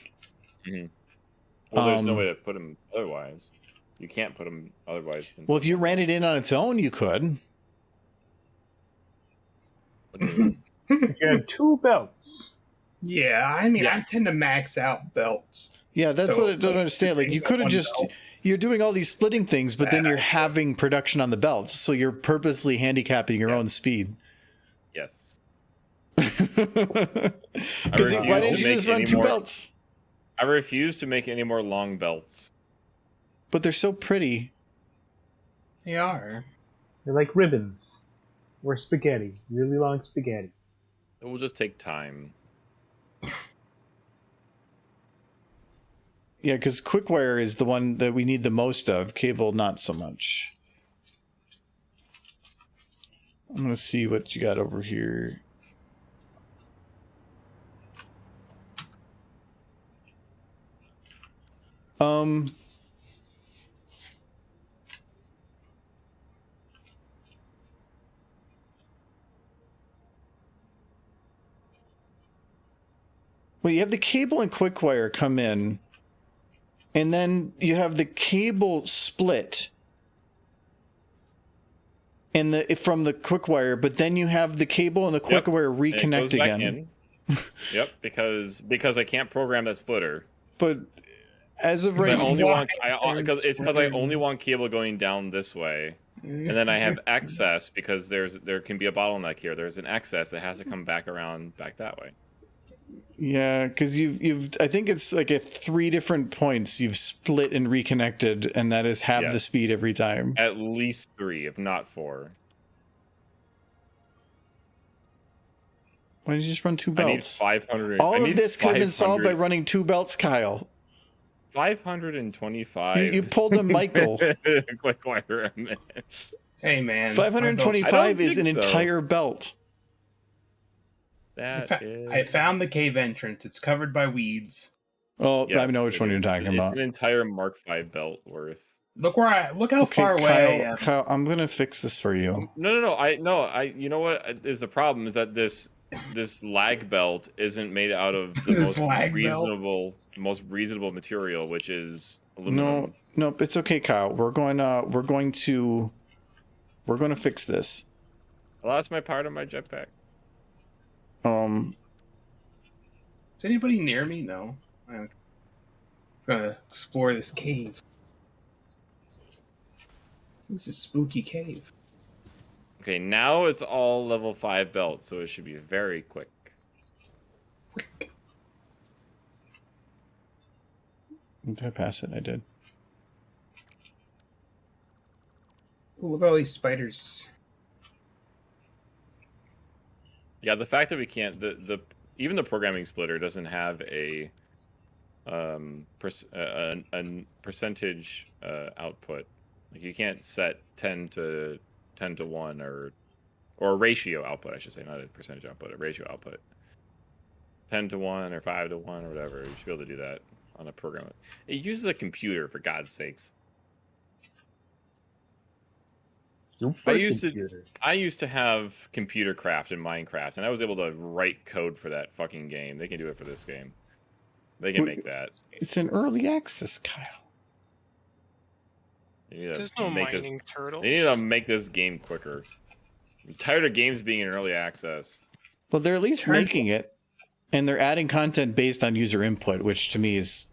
F: Mm-hmm. Well, there's no way to put them otherwise. You can't put them otherwise.
A: Well, if you ran it in on its own, you could.
F: What do you mean?
C: If you have 2 belts.
B: Yeah, I mean, I tend to max out belts.
A: Yeah, that's
B: So,
A: what I don't understand. Like, you could have just... You're doing all these splitting things, but then you're having production on the belts, so you're purposely handicapping your own speed.
F: Yes.
A: Because why didn't you just run 2 belts?
F: I refuse to make any more long belts.
A: But they're so pretty.
B: They are.
C: They're like ribbons. Or spaghetti. Really long spaghetti.
F: It will just take time.
A: Yeah, because quick wire is the one that we need the most of. Cable, not so much. I'm going to see what you got over here. Well, you have the cable and quick wire come in, and then you have the cable split from the quick wire, but then you have the cable and the quick wire reconnect again.
F: Yep, because I can't program that splitter.
A: But as of right now,
F: because I only want cable going down this way, and then I have excess because there can be a bottleneck here. There's an excess that has to come back around back that way.
A: Yeah, because you've I think it's like at 3 different points you've split and reconnected, and that is half the speed every time.
F: At least 3, if not 4.
A: Why did you just run 2 belts?
F: I need 500.
A: All of this could have been solved by running 2 belts, Kyle.
F: 525.
A: You pulled a Michael.
F: Quick wire.
B: Hey, man.
A: 525 is an entire belt.
B: I found the cave entrance. It's covered by weeds.
A: Oh, yes, I know which one you're talking about.
F: It's an entire Mark V belt worth.
B: Look how far away I am.
A: Kyle, I'm gonna fix this for you.
F: No. You know what is the problem is that this this lag belt isn't made out of the
B: This lag
F: most reasonable material, which is
A: No,
F: aluminum.
A: no, it's okay, Kyle. We're going to fix this.
F: I lost my part of my jetpack.
B: Is anybody near me? No. I'm gonna explore this cave. This is a spooky cave.
F: Okay, now it's all level 5 belts, so it should be very quick.
B: Quick.
A: Did I pass it? I did.
B: Ooh, look at all these spiders.
F: Yeah, the fact that we can't even the programming splitter doesn't have a percentage output. Like you can't set 10 to 1 or a ratio output, I should say, not a percentage output, a ratio output. 10 to 1 or 5 to 1 or whatever. You should be able to do that on a program. It uses a computer, for God's sakes. I used to have computer craft in Minecraft, and I was able to write code for that fucking game. They can do it for this game. They can make that.
A: It's an early access, Kyle.
E: There's no mining turtles.
F: They need to make this game quicker. I'm tired of games being in early access.
A: Well, they're at least making it, and they're adding content based on user input, which to me is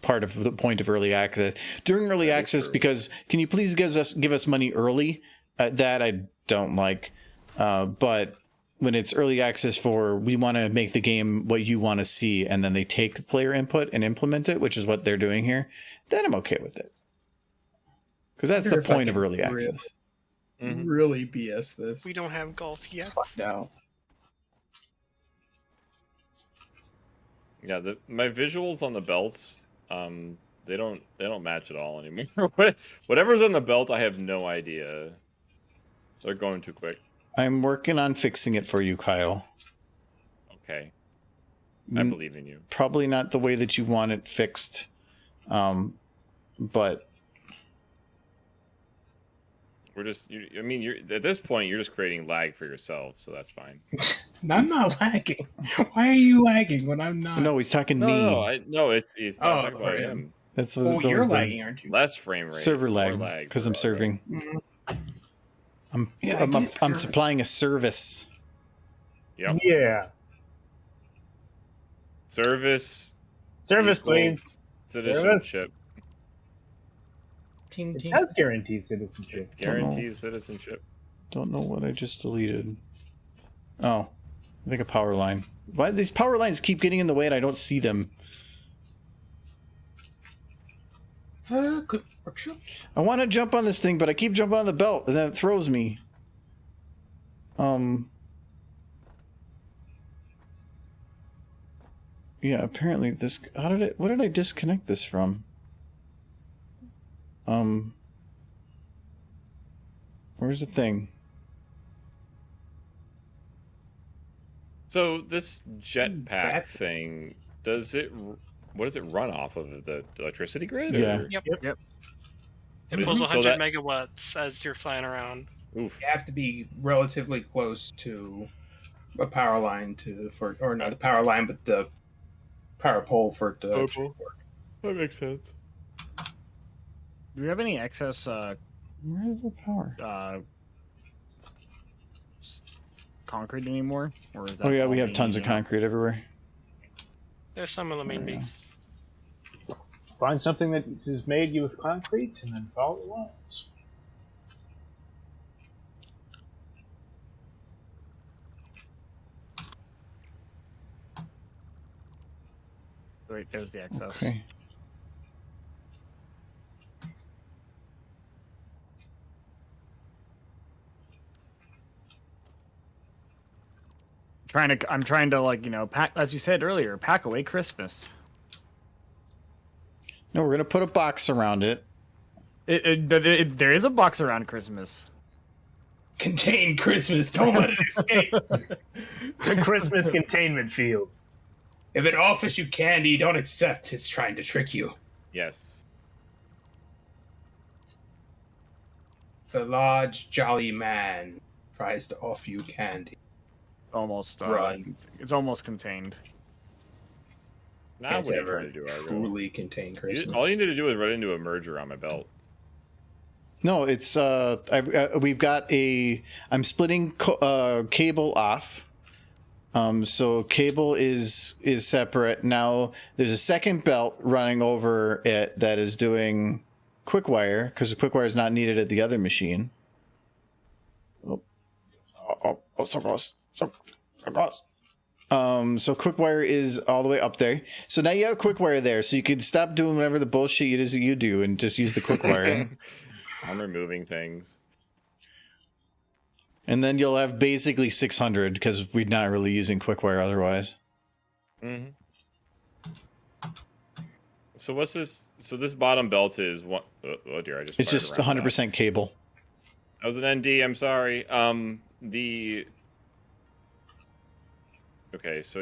A: part of the point of early access. During early access, because can you please give us money early? That I don't like. But when it's early access for we want to make the game what you want to see, and then they take the player input and implement it, which is what they're doing here, then I'm okay with it. Because that's the point of early access.
B: Really BS this.
E: We don't have golf yet.
B: No.
F: Yeah, my visuals on the belts, they don't match at all anymore. Whatever's on the belt, I have no idea. They're going too quick.
A: I'm working on fixing it for you, Kyle.
F: Okay. I believe in you.
A: Probably not the way that you want it fixed, but
F: We're just, you're at this point, you're just creating lag for yourself, so that's fine.
B: I'm not lagging. Why are you lagging when I'm not?
A: no, he's talking me.
F: No, it's talking about him.
A: That's what
B: Oh,
A: it's
B: you're
A: always been.
B: lagging, aren't you?
F: Less frame rate.
A: Server
F: more
A: lag because I'm serving.
B: Mhm.
A: I'm supplying a service.
F: Yep.
C: Yeah.
F: Service,
C: Please.
F: citizenship.
B: Team.
C: It has guaranteed citizenship.
F: Guarantees citizenship.
A: Don't know what I just deleted. Oh, I think a power line. Why do these power lines keep getting in the way and I don't see them?
B: Good workshop.
A: I want to jump on this thing, but I keep jumping on the belt and then it throws me. Yeah, apparently this. What did I disconnect this from? Where's the thing?
F: So this jetpack thing, what does it run off of? The electricity grid?
A: Yeah.
F: Or?
E: Yep.
F: Mhm.
E: It pulls
F: So
E: 100 megawatts as you're flying around.
F: Oof.
B: You have to be relatively close to a power line or not the power line, but the power pole for it to actually work.
F: That makes sense.
D: Do we have any excess
A: Where is the power?
D: concrete anymore? Or is that
A: Oh yeah, we
D: all
A: have tons of
D: being,
A: concrete everywhere.
E: There's some in the main
A: Yeah.
E: base.
C: Find something that is made you with concrete and then follow the lines.
D: Wait, there's the excess.
A: Okay.
D: I'm trying to like, pack, as you said earlier, pack away Christmas.
A: No, we're gonna put a box around it.
D: There is a box around Christmas.
B: Contain Christmas. Don't let it escape.
C: The Christmas containment field.
B: If it offers you candy, don't accept. It's trying to trick you.
F: Yes.
B: If a large, jolly man tries to offer you candy,
D: almost
B: Run.
D: it's almost contained.
F: Now
B: Can't
F: what are you
B: ever
F: trying to do, Argo?
B: truly contain Christmas.
F: All you need to do is run into a merger on my belt.
A: No, it's we've got a. I'm splitting cable off. So cable is separate now. There's a second belt running over it that is doing quick wire because the quick wire is not needed at the other machine. Oh, so close, so close. So quick wire is all the way up there. So now you have quick wire there, so you could stop doing whatever the bullshit it is that you do and just use the quick wire.
F: I'm removing things.
A: And then you'll have basically 600 because we're not really using quick wire otherwise.
F: Mm-hmm. So what's this? So this bottom belt is what? Oh dear, I just.
A: It's just 100% cable.
F: That was an ND. I'm sorry. Okay, so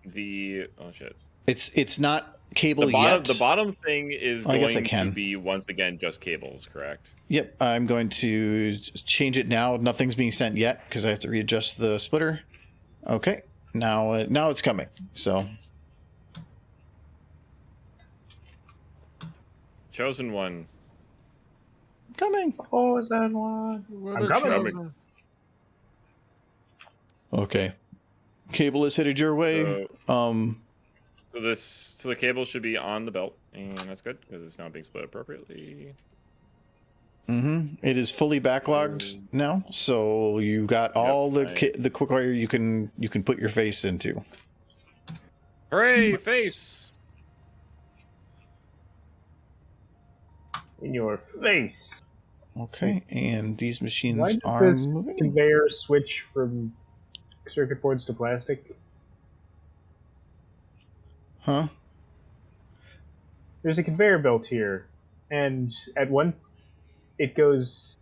F: oh shit.
A: It's not cable
F: The
A: yet.
F: bottom thing is
A: I guess I
F: going
A: can.
F: to be once again just cables, correct?
A: Yep, I'm going to change it now. Nothing's being sent yet because I have to readjust the splitter. Okay, now it's coming. So
F: Chosen one.
A: coming.
C: Chosen one. I'm coming.
A: Okay, cable is headed your way.
F: So the cable should be on the belt, and that's good because it's not being split appropriately.
A: It is fully backlogged now, so you got all the quick wire you can put your face into.
F: Hooray, face!
C: In your face.
A: Okay, and these machines
C: Why
A: are
C: does this
A: moving.
C: conveyor switch from circuit boards to plastic?
A: Huh?
C: There's a conveyor belt here, and at one, it goes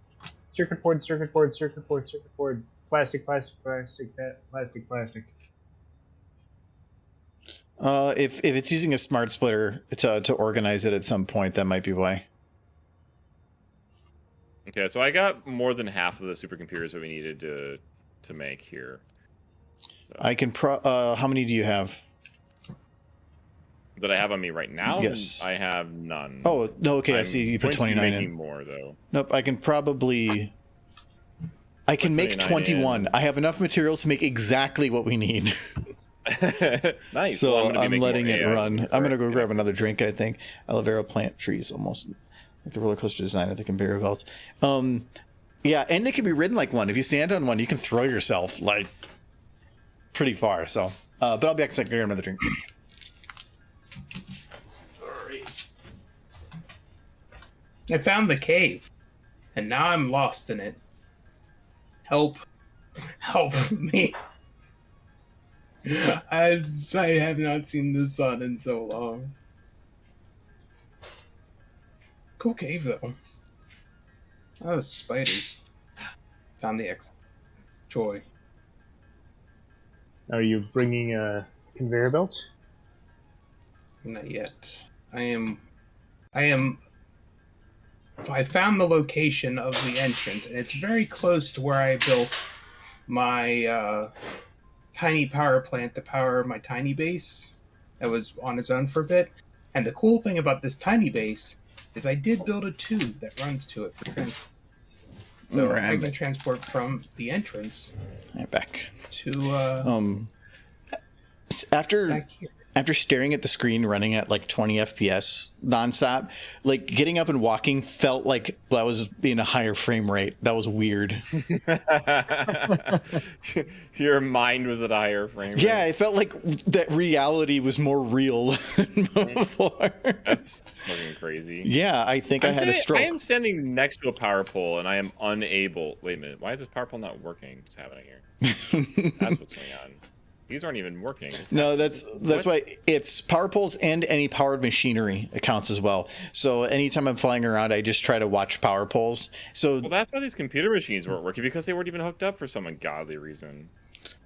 C: circuit board, circuit board, circuit board, circuit board, plastic, plastic, plastic, plastic, plastic.
A: If it's using a smart splitter to organize it at some point, that might be why.
F: Okay, so I got more than half of the supercomputers that we needed to make here. So.
A: I can how many do you have?
F: That I have on me right now?
A: Yes.
F: I have none.
A: Oh, no, okay, I see you put
F: going to be
A: 29
F: making
A: in.
F: more though.
A: Nope, I can make 21. I have enough materials to make exactly what we need.
F: Nice.
A: So
F: Well,
A: I'm letting it run. I'm gonna go grab
F: it.
A: another drink, I think. Aloe vera plant trees, almost like the roller coaster design of the conveyor belts. Yeah, and they can be ridden like one. If you stand on one, you can throw yourself like pretty far. So, but I'll be back in a second. Grab another drink.
B: I found the cave, and now I'm lost in it. Help me. I have not seen the sun in so long. Cool cave, though. Oh, spiders. Found the exit. Joy.
C: Are you bringing a conveyor belt?
B: Not yet. I found the location of the entrance, and it's very close to where I built my tiny power plant to power my tiny base that was on its own for a bit. And the cool thing about this tiny base is I did build a tube that runs to it for transport. So
A: Right.
B: I can transport from the entrance
A: Right, back.
B: to
A: After
B: back here.
A: after staring at the screen running at like 20 FPS nonstop, like getting up and walking felt like I was in a higher frame rate. That was weird.
F: Your mind was at a higher frame rate.
A: Yeah, it felt like that reality was more real than before.
F: That's fucking crazy.
A: Yeah, I think I had a stroke.
F: I am standing next to a power pole and I am unable. Wait a minute. Why is this power pole not working? What's happening here? That's what's going on. These aren't even working.
A: No, that's why it's power poles and any powered machinery accounts as well. So anytime I'm flying around, I just try to watch power poles. So
F: Well, that's why these computer machines weren't working, because they weren't even hooked up for some ungodly reason.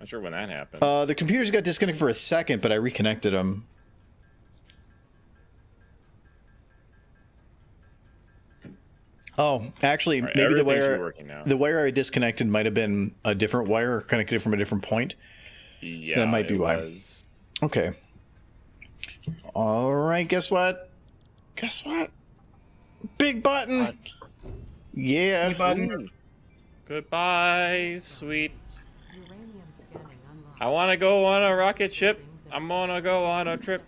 F: Not sure when that happened.
A: the computers got disconnected for a second, but I reconnected them. Oh, actually,
F: All right,
A: maybe
F: everything's working now.
A: the wire I disconnected might have been a different wire connected from a different point.
F: Yeah,
A: that might be
F: it
A: why.
F: was.
A: Okay. All right. Guess what? Guess what? Big button.
D: What?
A: Yeah.
F: Ooh. Goodbye, sweet. I want to go on a rocket ship. I'm gonna go on a trip.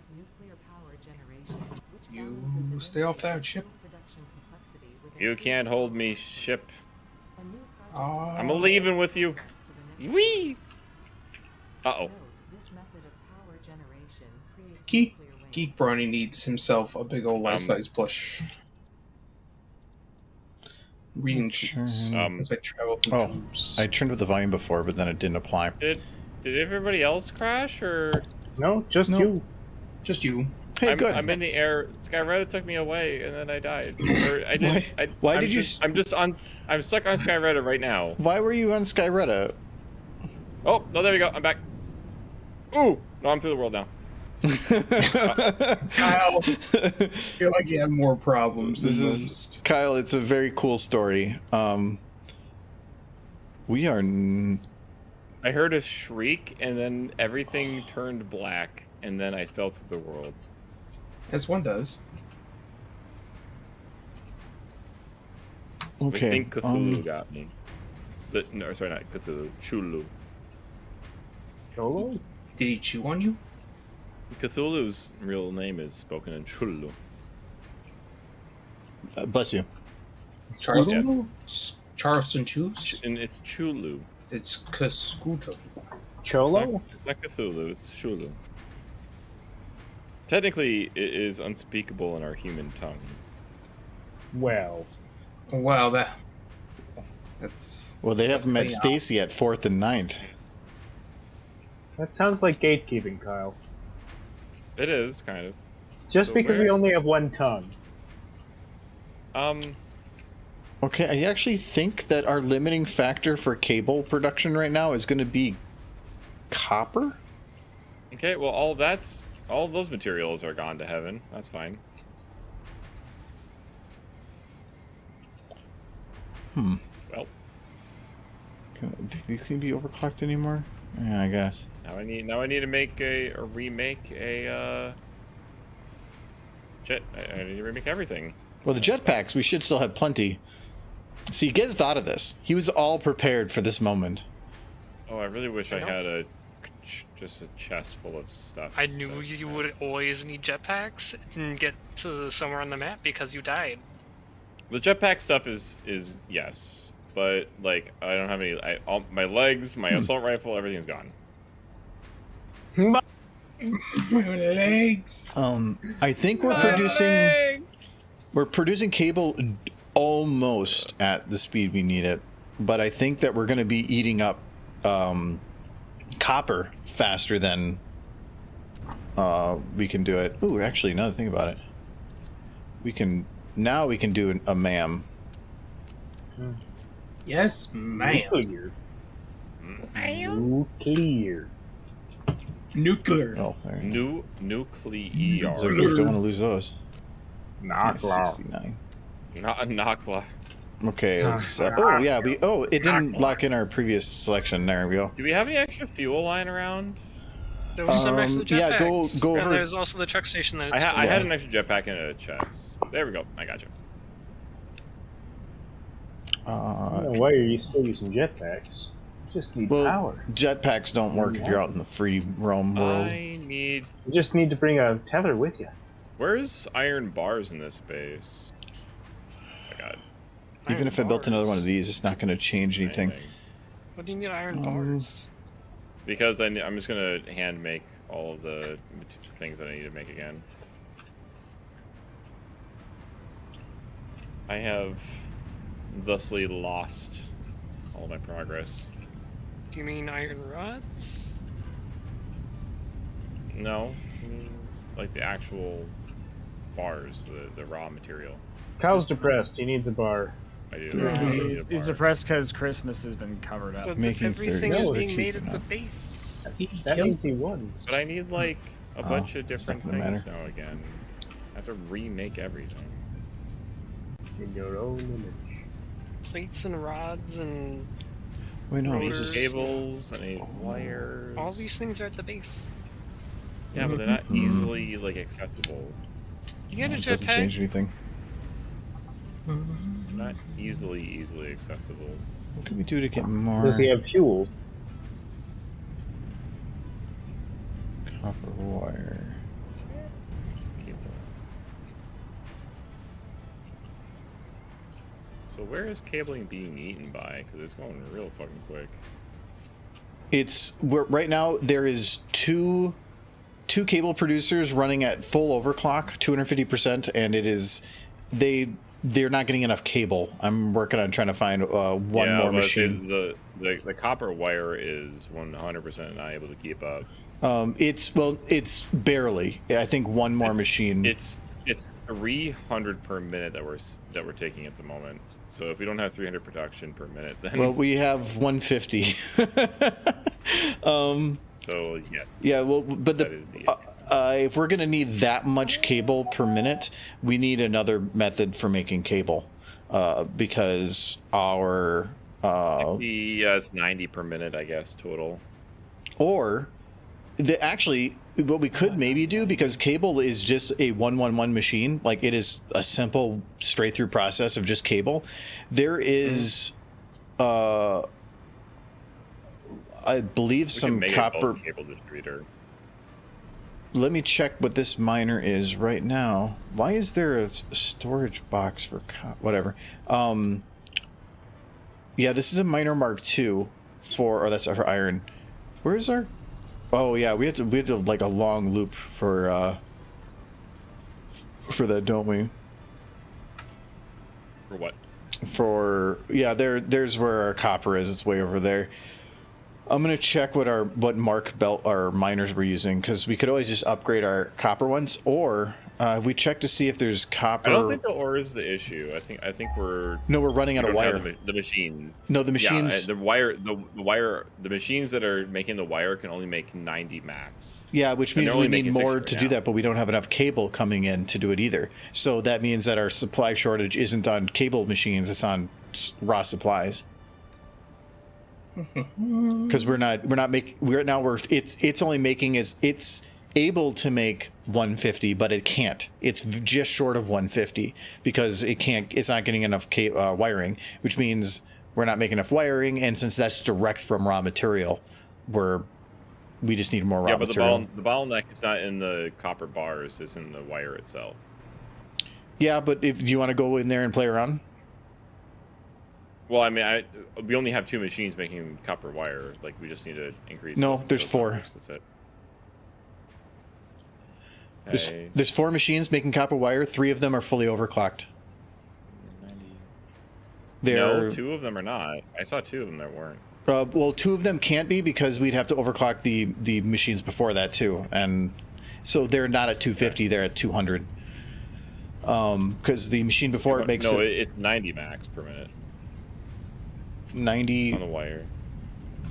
B: You stay off that ship.
F: You can't hold me, ship. I'm
B: Oh.
F: leaving with you. Wee. Uh-oh.
B: Geek Brony needs himself a big old life-size plush. Reading sheets as I travel through tubes.
A: I turned up the volume before, but then it didn't apply.
F: Did everybody else crash, or?
C: No, just you.
B: Just you.
A: Hey, good.
F: I'm in the air. Skyretta took me away, and then I died. Or I did.
A: Why
F: I'm
A: did you?
F: I'm just on. I'm stuck on Skyretta right now.
A: Why were you on Skyretta?
F: Oh no! There we go. I'm back. Ooh! No, I'm through the world now.
B: Kyle, I feel like you have more problems.
A: This
B: than
A: is
B: most.
A: Kyle. It's a very cool story. We are.
F: I heard a shriek, and then everything turned black, and then I fell through the world.
B: As one does.
A: Okay.
F: I think Cthulhu got me. No, sorry, not Cthulhu. Chulu.
C: Cholo?
B: Did he chew on you?
F: Cthulhu's real name is spoken in Chulu.
A: Bless you.
B: Sorry,
F: Yeah.
B: Charleston chews?
F: And it's Chulu.
B: It's Kaskuto.
C: Cholo?
F: It's not Cthulhu, it's Chulu. Technically, it is unspeakable in our human tongue.
C: Well.
B: Wow, that's.
A: Well, they haven't met
B: Yeah.
A: Stacy at 4th and 9th.
C: That sounds like gatekeeping, Kyle.
F: It is, kind of.
C: Just
F: So
C: because we
F: where-
C: only have one tongue.
A: Okay, I actually think that our limiting factor for cable production right now is going to be copper.
F: Okay, well, all those materials are gone to heaven. That's fine. Well,
A: These can be overclocked anymore? Yeah, I guess.
F: now I need to make or remake a jet. I need to remake everything.
A: Well, the jetpacks, we should still have plenty. See, Giz thought of this. He was all prepared for this moment.
F: Oh, I really wish I had just a chest full of stuff.
E: I knew you would always need jetpacks and get to somewhere on the map because you died.
F: The jetpack stuff is yes, but like I don't have any. All my legs, my assault rifle, everything's gone.
B: My legs.
A: I think we're producing cable almost at the speed we need it, but I think that we're going to be eating up copper faster than we can do it. Ooh, actually, another thing about it, we can do a MAM.
B: Yes, ma'am.
C: Nuclear. Nuclear.
B: Nuclear.
A: Oh, there you
F: Nuclear.
A: go. Don't want to lose those.
C: Knock
A: 69.
F: Not a knockla.
A: Okay, let's. Oh yeah, it didn't lock in our previous selection. There we go.
F: Do we have any extra fuel lying around?
E: There was some extra jetpacks.
A: yeah, go
E: And
A: over-
E: there's also the truck station that it's
F: I had an extra jetpack in a chest. There we go. I got you.
C: I don't know why are you still using jetpacks? You just need power.
A: Jetpacks don't work if you're out in the free roam world.
C: You just need to bring a tether with you.
F: Where's iron bars in this base? Oh my god.
A: Even if I built another one of these, it's not going to change anything.
E: What do you need iron bars?
F: Because I'm just gonna hand make all of the things that I need to make again. I have thusly lost all my progress.
E: Do you mean iron rods?
F: No, like the actual bars, the raw material.
C: Kyle's depressed. He needs a bar.
F: I do.
B: Yeah,
F: I need a
D: He's
F: bar.
D: depressed because Christmas has been covered up.
E: But
A: Making
E: everything
A: 30.
E: is
A: No,
E: being
A: they're
E: made
A: keeping
E: at the
A: up.
E: base.
C: That means he won.
F: But I need like a bunch of
A: it's
F: different
A: not gonna
F: things
A: matter.
F: now again. I have to remake everything.
C: In your own image.
E: Plates and rods and
A: Wait, no,
E: Rotors.
A: this is
F: Cables, I need wires.
E: all these things are at the base.
F: Yeah, but they're not easily like accessible.
E: You get a
A: it doesn't
E: jetpack.
A: change anything.
F: Not easily accessible.
A: What can we do to get more
C: Does he have fuel?
A: copper wire?
F: Let's keep it. So where is cabling being eaten by? Because it's going real fucking quick.
A: Right now there is two cable producers running at full overclock, 250%, and it is they're not getting enough cable. I'm working on trying to find one more machine.
F: The copper wire is 100% not able to keep up.
A: It's barely. I think one more machine.
F: It's 300 per minute that we're taking at the moment. So if we don't have 300 production per minute, then
A: Well, we have 150.
F: So yes.
A: Yeah, well, but
F: That is the
A: if we're gonna need that much cable per minute, we need another method for making cable, because our
F: it's 90 per minute, I guess, total.
A: or actually what we could maybe do, because cable is just a 111 machine, like it is a simple straight through process of just cable. There is I believe
F: We can
A: some
F: make a
A: copper.
F: bulk cable distributor.
A: Let me check what this miner is right now. Why is there a storage box for whatever? Yeah, this is a miner Mark II or that's for iron. Where's our? Oh yeah, we have to like a long loop for that, don't we?
F: For what?
A: There's where our copper is. It's way over there. I'm gonna check what Mark belt our miners were using, because we could always just upgrade our copper ones, or we check to see if there's copper.
F: I don't think the ore is the issue. I think we're
A: running out of wire.
F: The machines.
A: No, the machines.
F: Yeah, the machines that are making the wire can only make 90 max.
A: Yeah, which
F: And
A: means
F: they're
A: we
F: only
A: need
F: making 60
A: more
F: right
A: to
F: now.
A: do that, but we don't have enough cable coming in to do it either. So that means that our supply shortage isn't on cable machines; it's on raw supplies. Because it's only making it's able to make 150, but it can't. It's just short of 150 because it's not getting enough wiring, which means we're not making enough wiring. And since that's direct from raw material, we just need more raw material.
F: The bottleneck is not in the copper bars; it's in the wire itself.
A: Yeah, but if you want to go in there and play around.
F: Well, I mean, we only have 2 machines making copper wire. Like, we just need to increase.
A: No,
F: those
A: there's 4.
F: numbers. That's it. Okay.
A: There's 4 machines making copper wire. 3 of them are fully overclocked.
F: No, 2 of them are not. I saw 2 of them that weren't.
A: Well, 2 of them can't be because we'd have to overclock the machines before that too, and so they're not at 250; they're at 200. Because the machine before it makes
F: it's 90 max per minute
A: 90
F: on the wire.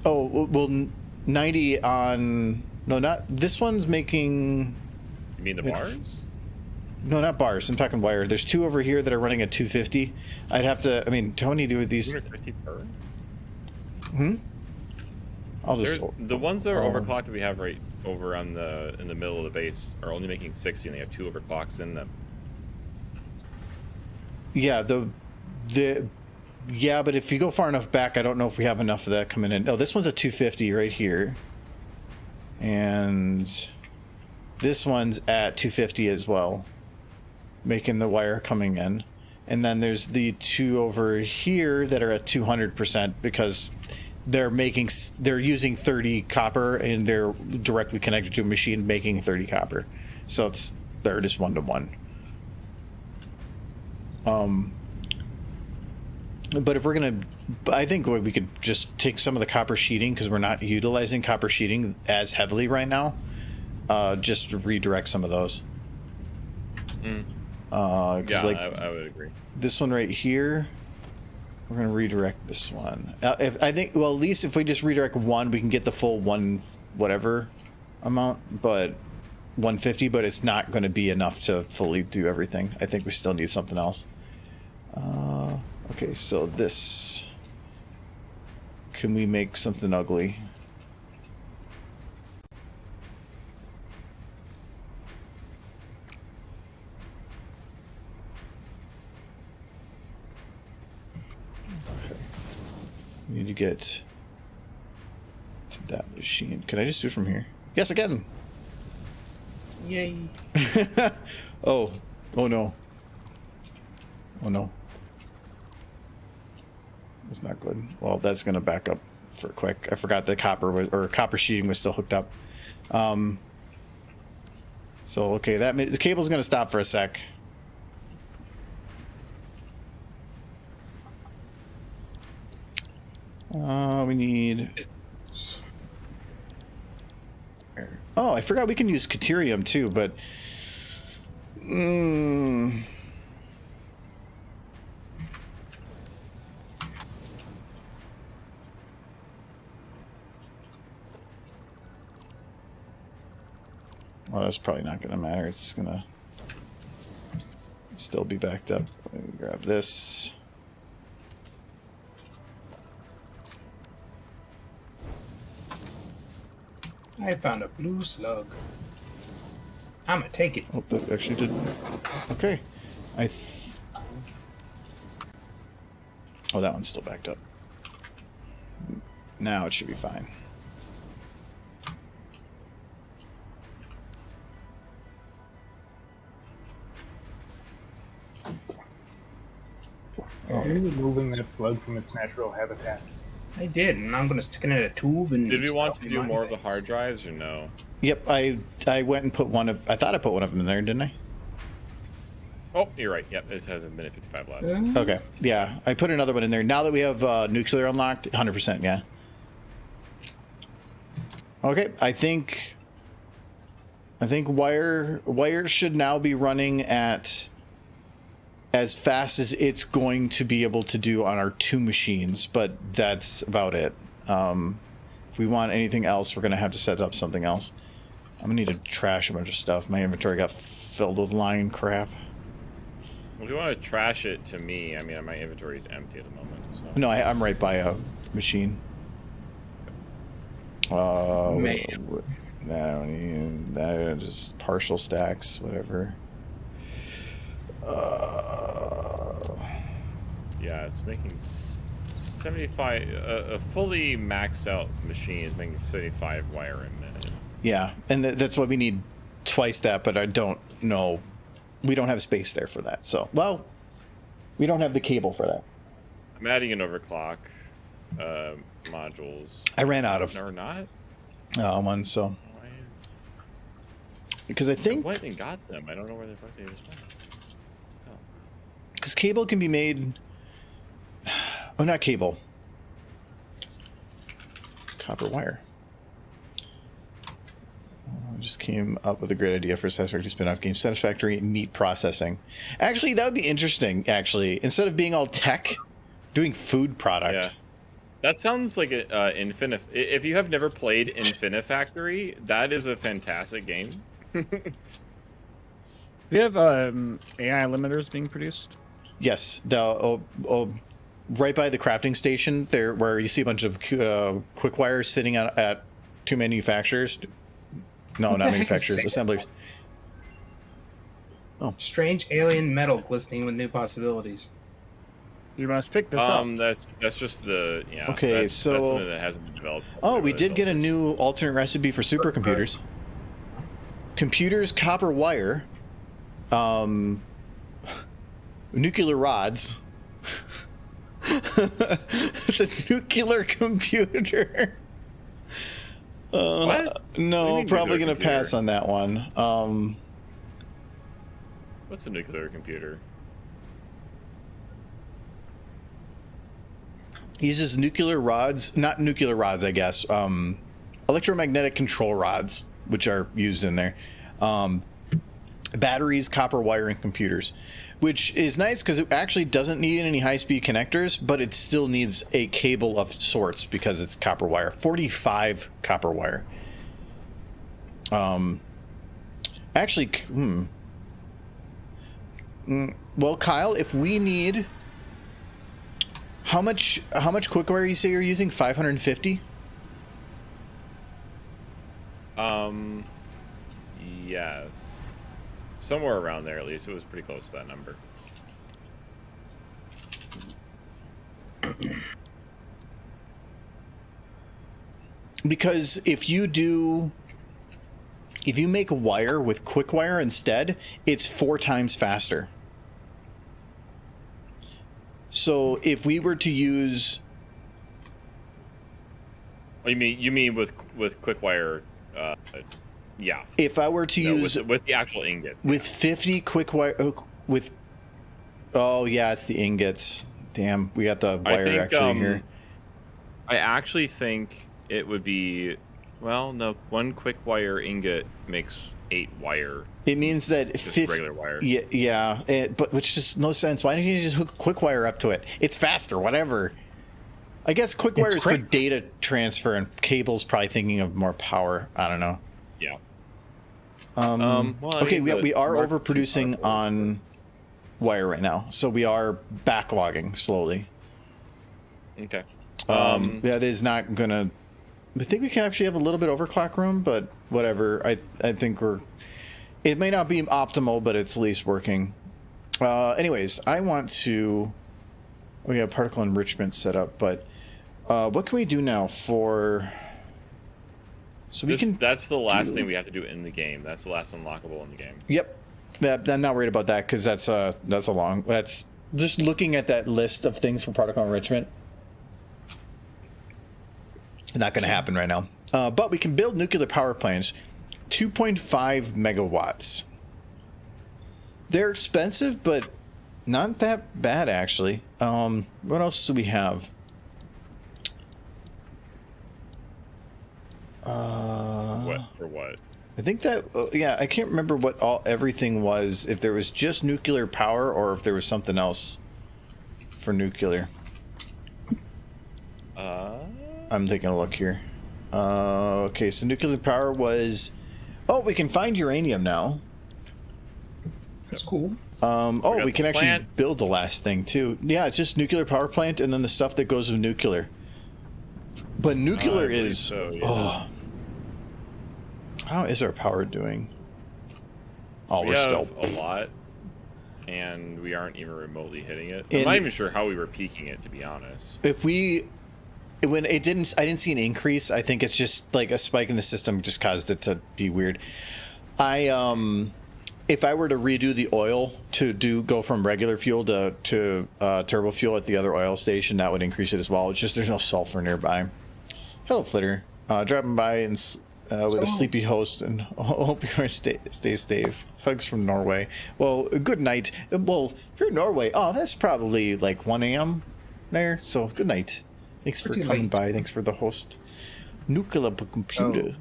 A: Oh well, 90 on not this one's making.
F: You mean the bars?
A: No, not bars. I'm talking wire. There's 2 over here that are running at 250. I'd have to. I mean, Tony, do with these.
F: 250 per?
A: I'll just.
F: The ones that are overclocked that we have right over in the middle of the base are only making 60, and they have 2 overclocks in them.
A: Yeah, yeah, but if you go far enough back, I don't know if we have enough of that coming in. No, this one's a 250 right here, and this one's at 250 as well, making the wire coming in. And then there's the 2 over here that are at 200% because they're using 30 copper and they're directly connected to a machine making 30 copper, so they're just 1-to-1. But if we're gonna, I think we could just take some of the copper sheeting, because we're not utilizing copper sheeting as heavily right now. Just redirect some of those.
F: I would agree.
A: This one right here, we're gonna redirect this one. At least if we just redirect one, we can get the full one whatever amount, but 150. But it's not going to be enough to fully do everything. I think we still need something else. Okay, so this. Can we make something ugly? Okay. We need to get to that machine. Can I just do it from here? Yes, I can.
B: Yay.
A: Oh. Oh no. Oh no. That's not good. Well, that's gonna back up for quick. I forgot the copper sheeting was still hooked up. So okay, the cable's gonna stop for a sec. We need. Oh, I forgot we can use Caterium too, but. Well, that's probably not going to matter. It's going to still be backed up. Let me grab this.
B: I found a blue slug. I'ma take it.
A: Oh, that actually did. Okay. Oh, that one's still backed up. Now it should be fine.
C: Are you removing that slug from its natural habitat?
B: I did, and I'm gonna stick it in a tube and.
F: Did we want to
B: probably
F: do
B: mine
F: more of the
B: things.
F: hard drives or no?
A: Yep, I went and put one of. I thought I put one of them in there, didn't I?
F: Oh, you're right. Yep, this has a minute 55 left.
A: Okay. Yeah, I put another one in there. Now that we have nuclear unlocked, 100%. Yeah. Okay, I think wire should now be running at as fast as it's going to be able to do on our two machines, but that's about it. If we want anything else, we're gonna have to set up something else. I'm gonna need to trash a bunch of stuff. My inventory got filled with line crap.
F: Well, if you want to trash it to me, I mean, my inventory is empty at the moment. So.
A: No, I'm right by a machine.
B: Man.
A: I don't need that. Just partial stacks, whatever.
F: Yeah, it's making 75. A fully maxed out machine is making 75 wire a minute.
A: Yeah, and that's why we need twice that. But I don't know. We don't have space there for that. So, well, we don't have the cable for that.
F: I'm adding an overclock modules.
A: I ran out of
F: Or not?
A: one, so because I
F: I
A: think
F: went and got them. I don't know where the fuck they just went.
A: because cable can be made. Oh, not cable. Copper wire. I just came up with a great idea for a Satisfactory spin-off game. Satisfactory meat processing. Actually, that would be interesting, actually. Instead of being all tech, doing food product.
F: Yeah. That sounds like Infinite. If you have never played Infinifactory, that is a fantastic game.
D: We have AI limiters being produced.
A: Yes, right by the crafting station, there where you see a bunch of quick wires sitting at two manufacturers. No, not manufacturers, assemblers.
B: Strange alien metal glistening with new possibilities.
D: You must pick this up.
F: That's just the
A: Okay,
F: that's
A: so
F: something that hasn't been developed.
A: oh, we did get a new alternate recipe for supercomputers. Computers, copper wire, nuclear rods. It's a nuclear computer.
F: What? What do you
A: No,
F: mean
A: probably
F: nuclear
A: gonna pass
F: computer?
A: on that one.
F: What's a nuclear computer?
A: Uses nuclear rods, not nuclear rods, I guess. Electromagnetic control rods, which are used in there. Batteries, copper wire, and computers, which is nice because it actually doesn't need any high-speed connectors, but it still needs a cable of sorts because it's copper wire. 45 copper wire. Actually, well, Kyle, if we need How much quick wire you say you're using? 550?
F: Yes. Somewhere around there, at least. It was pretty close to that number.
A: Because if you make wire with quick wire instead, it's 4 times faster. So if we were to use,
F: Oh, you mean with quick wire? Yeah.
A: if I were to use
F: with the actual ingots.
A: with 50 quick wire with, oh yeah, it's the ingots. Damn, we got the wire actually here.
F: I actually think it would be, well, no, 1 quick wire ingot makes 8 wire.
A: It means that
F: Just
A: 50,
F: regular wire.
A: yeah, but which just no sense. Why don't you just hook quick wire up to it? It's faster, whatever. I guess quick wire is for data transfer, and cable's probably thinking of more power. I don't know.
F: Yeah.
A: Well, okay, we are
F: Mark
A: overproducing on wire right now, so we are backlogging slowly.
F: Okay.
A: That is not gonna. I think we can actually have a little bit overclock room, but whatever. I think we're. It may not be optimal, but it's at least working. Anyways, I want to. We have particle enrichment set up, but what can we do now for? So we can.
F: That's the last thing we have to do in the game. That's the last unlockable in the game.
A: Yep. I'm not worried about that because that's a long. That's just looking at that list of things for particle enrichment. Not going to happen right now. But we can build nuclear power plants, 2.5 megawatts. They're expensive, but not that bad actually. What else do we have?
F: What for what?
A: I think that yeah, I can't remember what everything was. If there was just nuclear power or if there was something else for nuclear. I'm taking a look here. Okay, so nuclear power was. Oh, we can find uranium now.
B: That's cool.
A: We can actually build the last thing too. Yeah, it's just nuclear power plant and then the stuff that goes with nuclear. But nuclear is.
F: So, yeah.
A: Oh. How is our power doing? Oh,
F: we
A: we're
F: have
A: still
F: a lot, and we aren't even remotely hitting it.
A: And
F: I'm not even sure how we were peaking it, to be honest.
A: When I didn't see an increase. I think it's just like a spike in the system just caused it to be weird. If I were to redo the oil to go from regular fuel to turbo fuel at the other oil station, that would increase it as well. It's just there's no sulfur nearby. Hello, Flitter. Dropping by and with a sleepy host, and hope you stay safe. Hugs from Norway. Well, good night. Well, if you're in Norway, that's probably like 1 a.m. there. So good night. Thanks for coming by. Thanks for the host. Nuclear computer.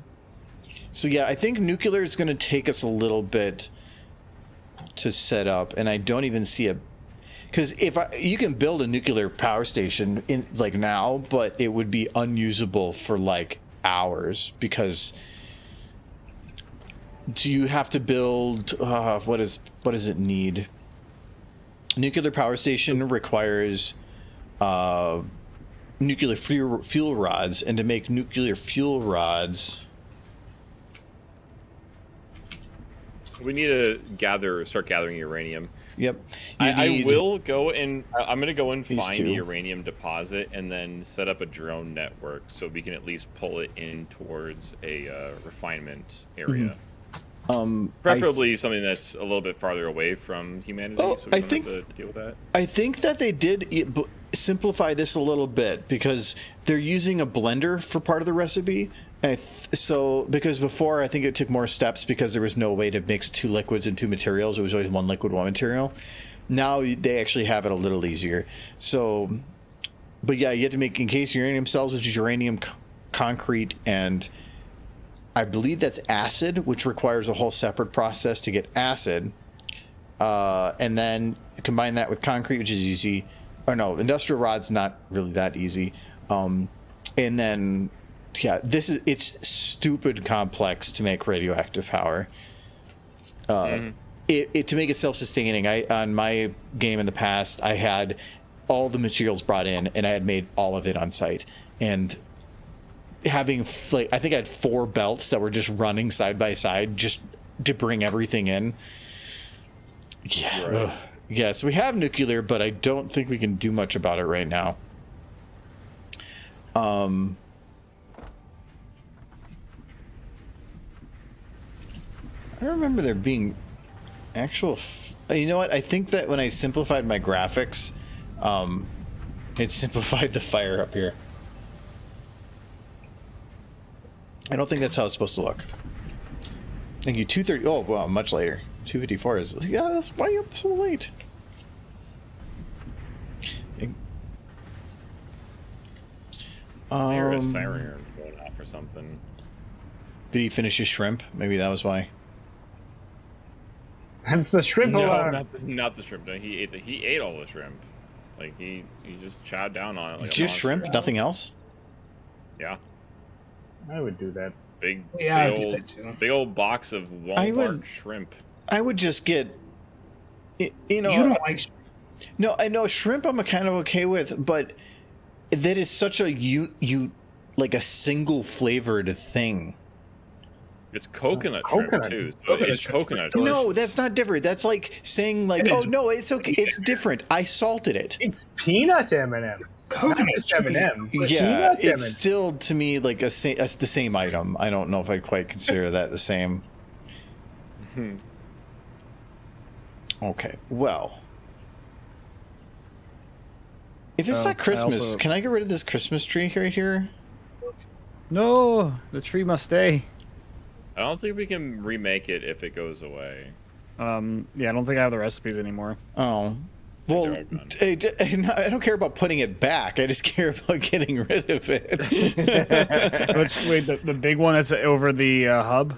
A: So yeah, I think nuclear is going to take us a little bit to set up, and I don't even see because you can build a nuclear power station in like now, but it would be unusable for like hours because do you have to build what does it need? Nuclear power station requires nuclear fuel rods, and to make nuclear fuel rods
F: we need to start gathering uranium.
A: Yep.
F: I will go and I'm going to go and find
A: two.
F: the uranium deposit and then set up a drone network so we can at least pull it in towards a refinement area. Preferably something that's a little bit farther away from humanity, so we don't have to deal with that.
A: I think that they did simplify this a little bit because they're using a blender for part of the recipe. Because before I think it took more steps because there was no way to mix 2 liquids and 2 materials. It was always 1 liquid, 1 material. Now they actually have it a little easier. So, but yeah, you have to make encased uranium cells, which is uranium, concrete, and I believe that's acid, which requires a whole separate process to get acid. And then combine that with concrete, which is easy. Or no, industrial rod's not really that easy. And then yeah, it's stupid complex to make radioactive power. To make it self-sustaining, on my game in the past, I had all the materials brought in, and I had made all of it on site. And having, like, I think I had 4 belts that were just running side by side just to bring everything in. Yeah.
F: Right.
A: Yes, we have nuclear, but I don't think we can do much about it right now. I remember there being actual... you know what? I think that when I simplified my graphics, it simplified the fire up here. I don't think that's how it's supposed to look. Thank you. 2:30. Oh, well, much later. 2:54 is... Yeah, that's why you up so late.
F: I hear a siren going off or something.
A: Did he finish his shrimp? Maybe that was why.
C: That's the shrimp
F: No,
C: alarm.
F: not the shrimp. No, he ate all the shrimp. Like he just chowed down on it. Like
A: Just shrimp, nothing else?
F: Yeah.
C: I would do that.
B: Yeah, I'd do that too.
F: Big old box of Walmart shrimp.
A: I would just get... You know...
B: You don't like
A: No, I know shrimp I'm kind of okay with, but that is such a like a single flavored thing.
F: It's coconut shrimp too. So it's coconut.
A: No, that's not different. That's like saying like, oh no, it's okay, it's different. I salted it.
C: It's peanut M&Ms. Not just M&Ms. but
A: Yeah,
C: peanut
A: it's
C: M&Ms.
A: still to me like the same item. I don't know if I quite consider that the same. Okay, well. If it's not Christmas, can I get rid of this Christmas tree right here?
D: No, the tree must stay.
F: I don't think we can remake it if it goes away.
D: Yeah, I don't think I have the recipes anymore.
A: Oh. Well, I don't care about putting it back. I just care about getting rid of it.
D: Wait, the big one that's over the hub?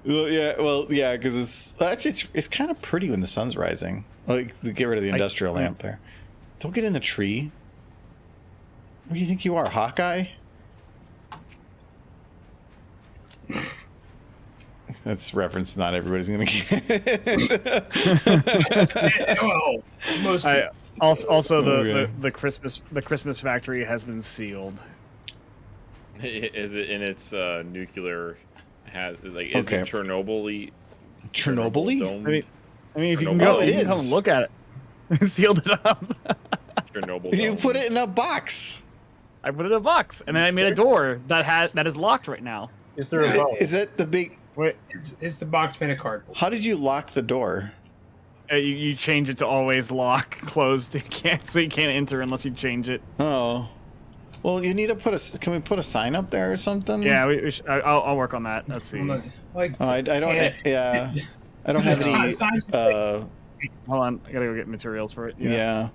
A: Well, yeah, because it's kind of pretty when the sun's rising. Like, get rid of the industrial lamp there. Don't get in the tree. What do you think you are, Hawkeye? That's reference not everybody's gonna get.
B: Well, most
D: Also
A: Okay.
D: the Christmas factory has been sealed.
F: Is it in its nuclear? Is it Chernobyl-y?
A: Chernobyl-y?
F: domed?
D: I mean, if you can
F: Chernobyl.
D: go,
A: Oh, it
D: you can come
A: is.
D: and look at it. Sealed it up.
F: Chernobyl.
A: You
F: dome.
A: put it in a box.
D: I put it in a box, and then I made a door that is locked right now.
C: Is there a bow?
A: Is that the big?
D: Wait,
B: is the box made of cardboard?
A: How did you lock the door?
D: you change it to always lock closed. You can't enter unless you change it.
A: Oh, well, you need to put a. Can we put a sign up there or something?
D: Yeah, I'll work on that. Let's see.
B: Like,
A: Oh, I don't. Yeah, I don't have
B: It's
A: any.
B: not a sign.
D: Hold on, I gotta go get materials for it.
A: Yeah,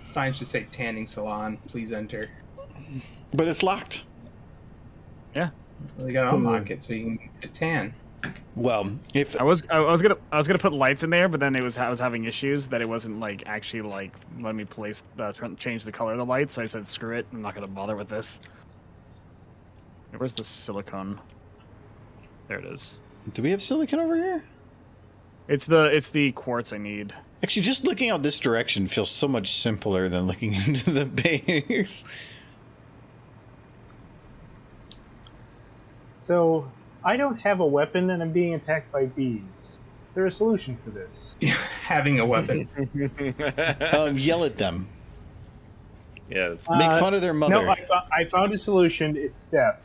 B: Signs should say tanning salon. Please enter.
A: but it's locked.
D: Yeah.
B: Well, you gotta unlock it so you can get a tan.
A: Well, if
D: I was gonna put lights in there, but then I was having issues that it wasn't like actually like letting me change the color of the lights. So I said screw it, I'm not gonna bother with this. Where's the silicone? There it is.
A: do we have silicon over here?
D: It's the quartz I need.
A: Actually, just looking out this direction feels so much simpler than looking into the base.
C: So, I don't have a weapon and I'm being attacked by bees. Is there a solution for this?
B: Having a weapon.
A: Yell at them.
F: Yes.
A: Make fun of their mother.
C: No, I found a solution. It's death.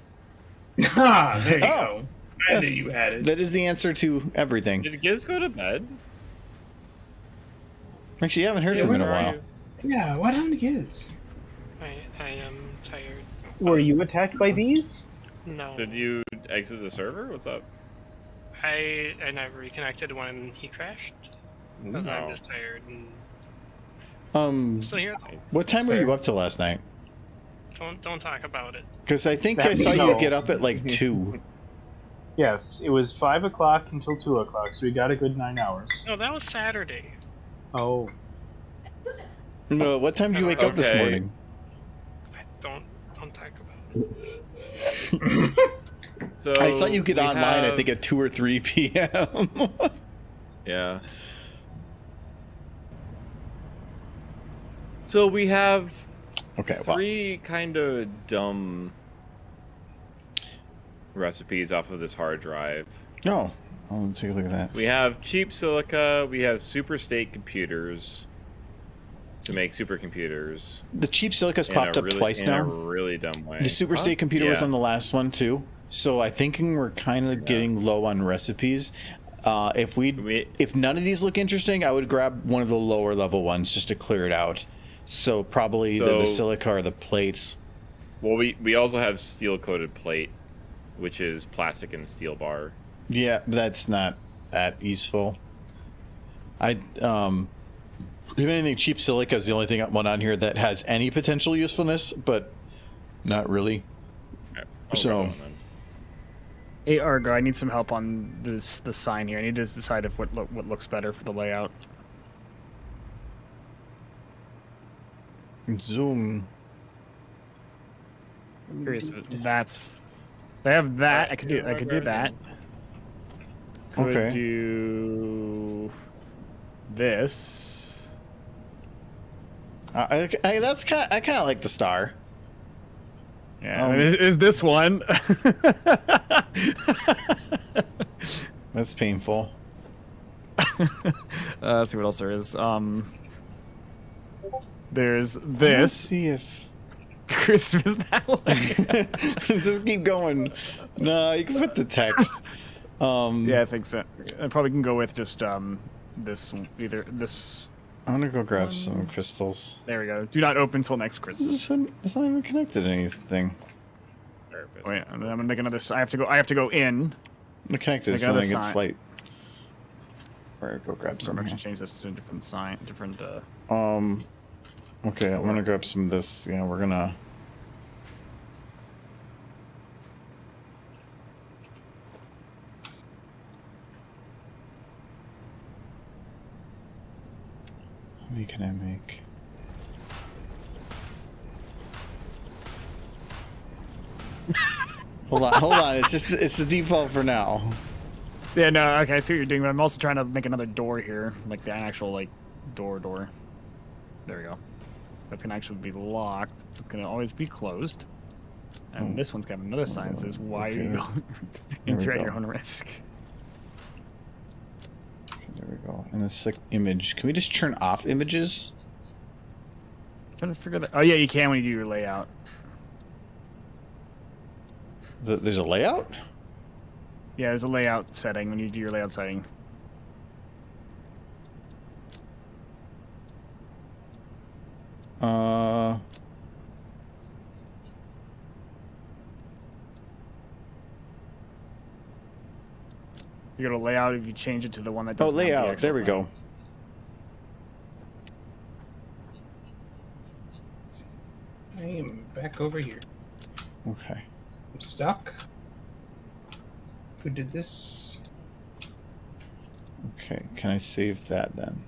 B: Ah, there you
A: Oh.
B: go. I knew you had it.
A: That is the answer to everything.
F: Did Giz go to bed?
A: Actually, you haven't heard
B: Yeah,
A: from him in a
F: Where are
A: while.
F: you?
B: Yeah, what happened to Giz?
E: I am tired.
C: Were you attacked by bees?
E: No,
F: Did you exit the server? What's up?
E: I never reconnected when he crashed. Because
F: No.
E: I'm just tired and
A: Um,
E: still here.
A: what time were you up till last night?
E: Don't talk about it.
A: Because I think
C: That
A: I saw
C: we
A: you
C: know.
A: get up at like 2.
C: Yes, it was 5 o'clock until 2 o'clock, so we got a good 9 hours.
E: No, that was Saturday.
C: Oh.
A: No, what time did you wake up this
F: Okay.
A: morning?
E: Don't talk about it.
F: So
A: I saw you get
F: we
A: online, I
F: have-
A: think at 2 or 3 p.m.
F: Yeah. So we have
A: Okay,
F: three kind of dumb recipes off of this hard drive.
A: well. Oh, I'll take a look at that.
F: We have cheap silica. We have super state computers to make supercomputers.
A: The cheap silica's
F: in
A: popped
F: a
A: up
F: really-
A: twice
F: in a
A: now.
F: really dumb way.
A: The super state computer was
F: Yeah.
A: on the last one too. So I think we're kind of getting low on recipes. If none of these look interesting, I would grab one of the lower level ones just to clear it out. So probably the silica or the plates.
F: Well, we also have steel coated plate, which is plastic and steel bar.
A: Yeah, that's not that useful. If anything, cheap silica is the only one on here that has any potential usefulness, but not really.
F: Okay,
A: So-
F: grab one then.
D: Hey Argo, I need some help on the sign here. I need to decide if what looks better for the layout.
A: Zoom.
D: I'm curious if that's. I have that. I could do that. Could
A: Okay.
D: do this.
A: I kind of like the star.
D: Yeah, is this one?
A: That's painful.
D: Let's see what else there is. There's
A: Let's
D: this.
A: see if
D: Christmas that way.
A: just keep going. No, you can put the text.
D: Yeah, I think so. I probably can go with just this either this.
A: I'm gonna go grab some crystals.
D: There we go. Do not open till next Christmas.
A: It's not even connected to anything.
D: Wait, I'm gonna make another. I have to go. I have to go in.
A: I'm connected. It's
D: Like
A: not
D: other
A: a good
D: sign.
A: flight. Alright, go grab
D: I'm
A: some.
D: actually change this to a different sign. Different.
A: Okay, I'm gonna grab some of this. Yeah, we're gonna. How many can I make? Hold on. It's the default for now.
D: Yeah, no. Okay, I see what you're doing, but I'm also trying to make another door here, like the actual like door. There we go. That's gonna actually be locked. It's gonna always be closed. And this one's got another sign that says, "Why are you
A: Okay.
D: going
A: There we
D: through at
A: go.
D: your own risk?"
A: There we go. And a sick image. Can we just turn off images?
D: Trying to figure that. Oh yeah, you can when you do your layout.
A: There's a layout?
D: Yeah, there's a layout setting when you do your layout setting. You go to layout if you change it to the one that
A: Oh,
D: doesn't have the
A: layout.
D: actual
A: There we
D: layout.
A: go.
B: I am back over here.
A: Okay.
B: I'm stuck. Who did this?
A: Okay. Can I save that then?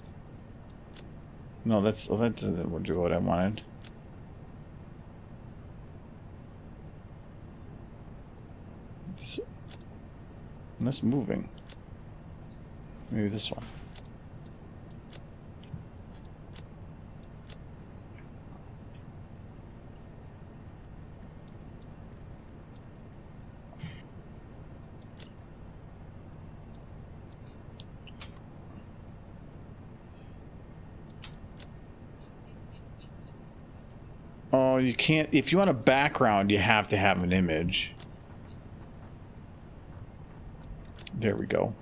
A: No, that doesn't do what I wanted. That's moving. Maybe this one. Oh, you can't. If you want a background, you have to have an image. There we go.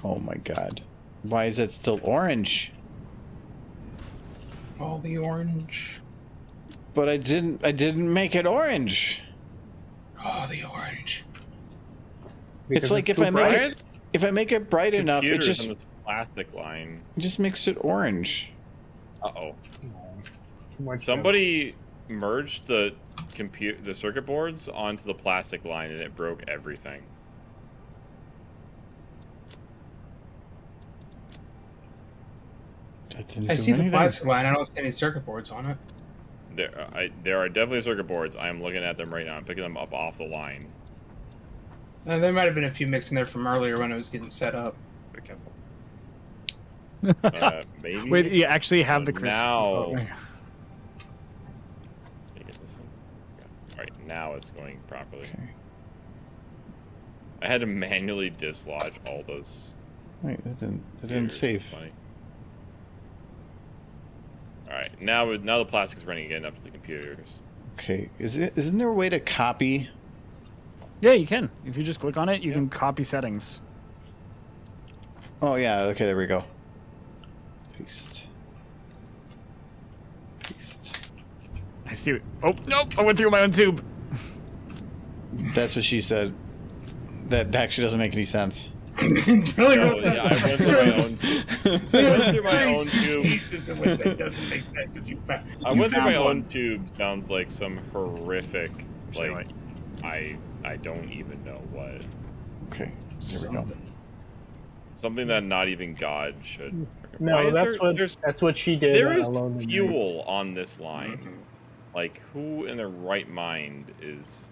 A: Oh my god. Why is that still orange?
B: All the orange.
A: But I didn't make it orange.
B: Oh, the orange.
A: It's like if
C: too
A: I make
C: bright?
A: it bright enough, it
F: Computers
A: just
F: on this plastic line.
A: makes it orange.
F: Uh-oh.
C: Too much
F: Somebody merged the circuit boards onto the plastic line and it broke everything.
A: That didn't
B: I
A: do
B: see the
A: anything.
B: plastic line. I don't see any circuit boards on it.
F: There are definitely circuit boards. I am looking at them right now. I'm picking them up off the line.
B: There might have been a few mixing there from earlier when it was getting set up.
F: Okay. Maybe.
D: Wait, you actually have the crystal.
F: Now.
D: Oh,
F: Let me get this thing. Okay. All right, now it's going properly.
A: Okay.
F: I had to manually dislodge all those.
A: Wait, that didn't
F: computers.
A: save.
F: That's funny. All right, now the plastic is running again up to the computers.
A: Okay, isn't there a way to copy?
D: yeah, you can. If you just click on it, you can copy settings.
A: Oh yeah, okay, there we go. Paste. Paste.
D: I see it. Oh, nope. I went through my own tube.
A: That's what she said. That actually doesn't make any sense.
B: really,
F: No, yeah, I went through my own. I went through my own tube.
B: pieces in which that doesn't make sense that you found.
F: I
B: you
F: went through
B: found
F: my
B: one.
F: own tube. Sounds like some horrific,
D: Should
F: like I don't even know what.
A: Okay, there we go.
F: Something that not even God should. Why
C: No,
F: is
C: that's what she did.
F: There is
C: Alone in the Night.
F: fuel on this line. Like, who in their right mind is...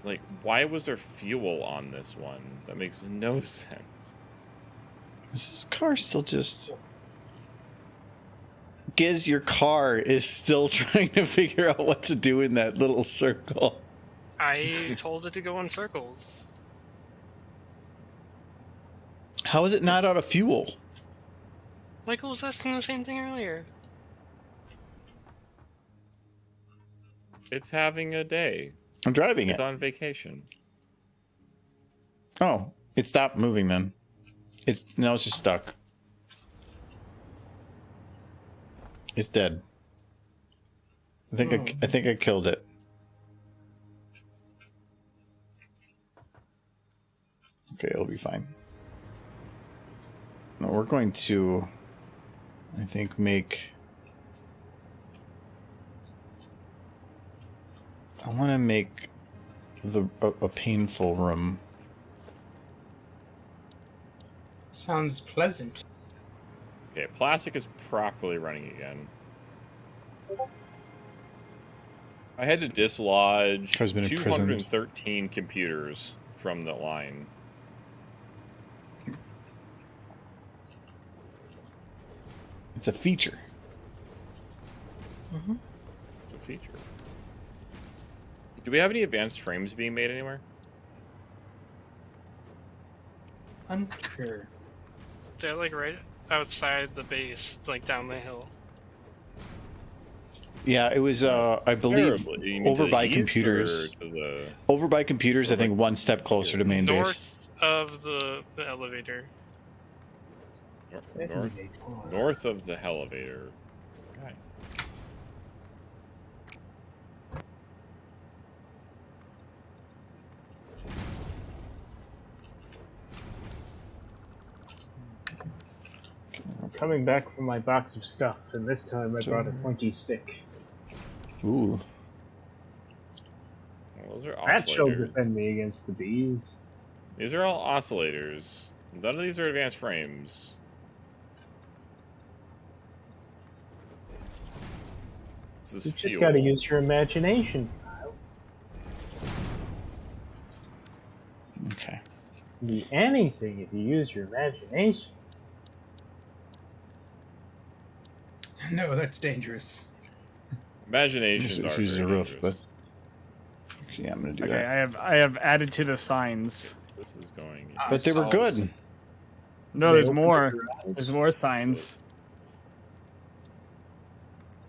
F: Like, why was there fuel on this one? That makes no sense.
A: Is this car still just... Giz, your car is still trying to figure out what to do in that little circle.
E: I told it to go in circles.
A: How is it not out of fuel?
E: Michael was asking the same thing earlier.
F: It's having a day.
A: I'm driving
F: It's
A: it.
F: on vacation.
A: Oh, it stopped moving then. It's just stuck. It's dead. I think I killed it. Okay, it'll be fine. No, we're going to, I think, make... I want to make a painful room.
B: Sounds pleasant.
F: Okay, plastic is properly running again. I had to dislodge
A: Has been imprisoned.
F: 213 computers from the line.
A: It's a feature.
F: It's a feature. Do we have any advanced frames being made anywhere?
B: Unclear.
E: They're like right outside the base, like down the hill.
A: Yeah, it was, I believe,
F: Terribly. You mean
A: over
F: to the
A: by
F: east
A: computers.
F: or to the...
A: Over by computers, I think one step closer to main
E: North
A: base.
E: of the elevator.
F: North of the elevator. Okay.
C: I'm coming back from my box of stuff, and this time I brought a pointy stick.
A: Ooh.
F: Well, those are
C: That shall
F: oscillators.
C: defend me against the bees.
F: These are all oscillators. None of these are advanced frames. This is
C: You've
F: fuel.
C: just got to use your imagination.
A: Okay.
C: Be anything if you use your imagination.
B: No, that's dangerous.
F: Imaginations are
A: Use
F: very
A: the roof,
F: dangerous.
A: but okay, I'm gonna do
D: Okay,
A: that.
D: I have added to the signs.
F: This is going...
A: But they were
B: Solves.
A: good.
D: No, there's more. There's more signs.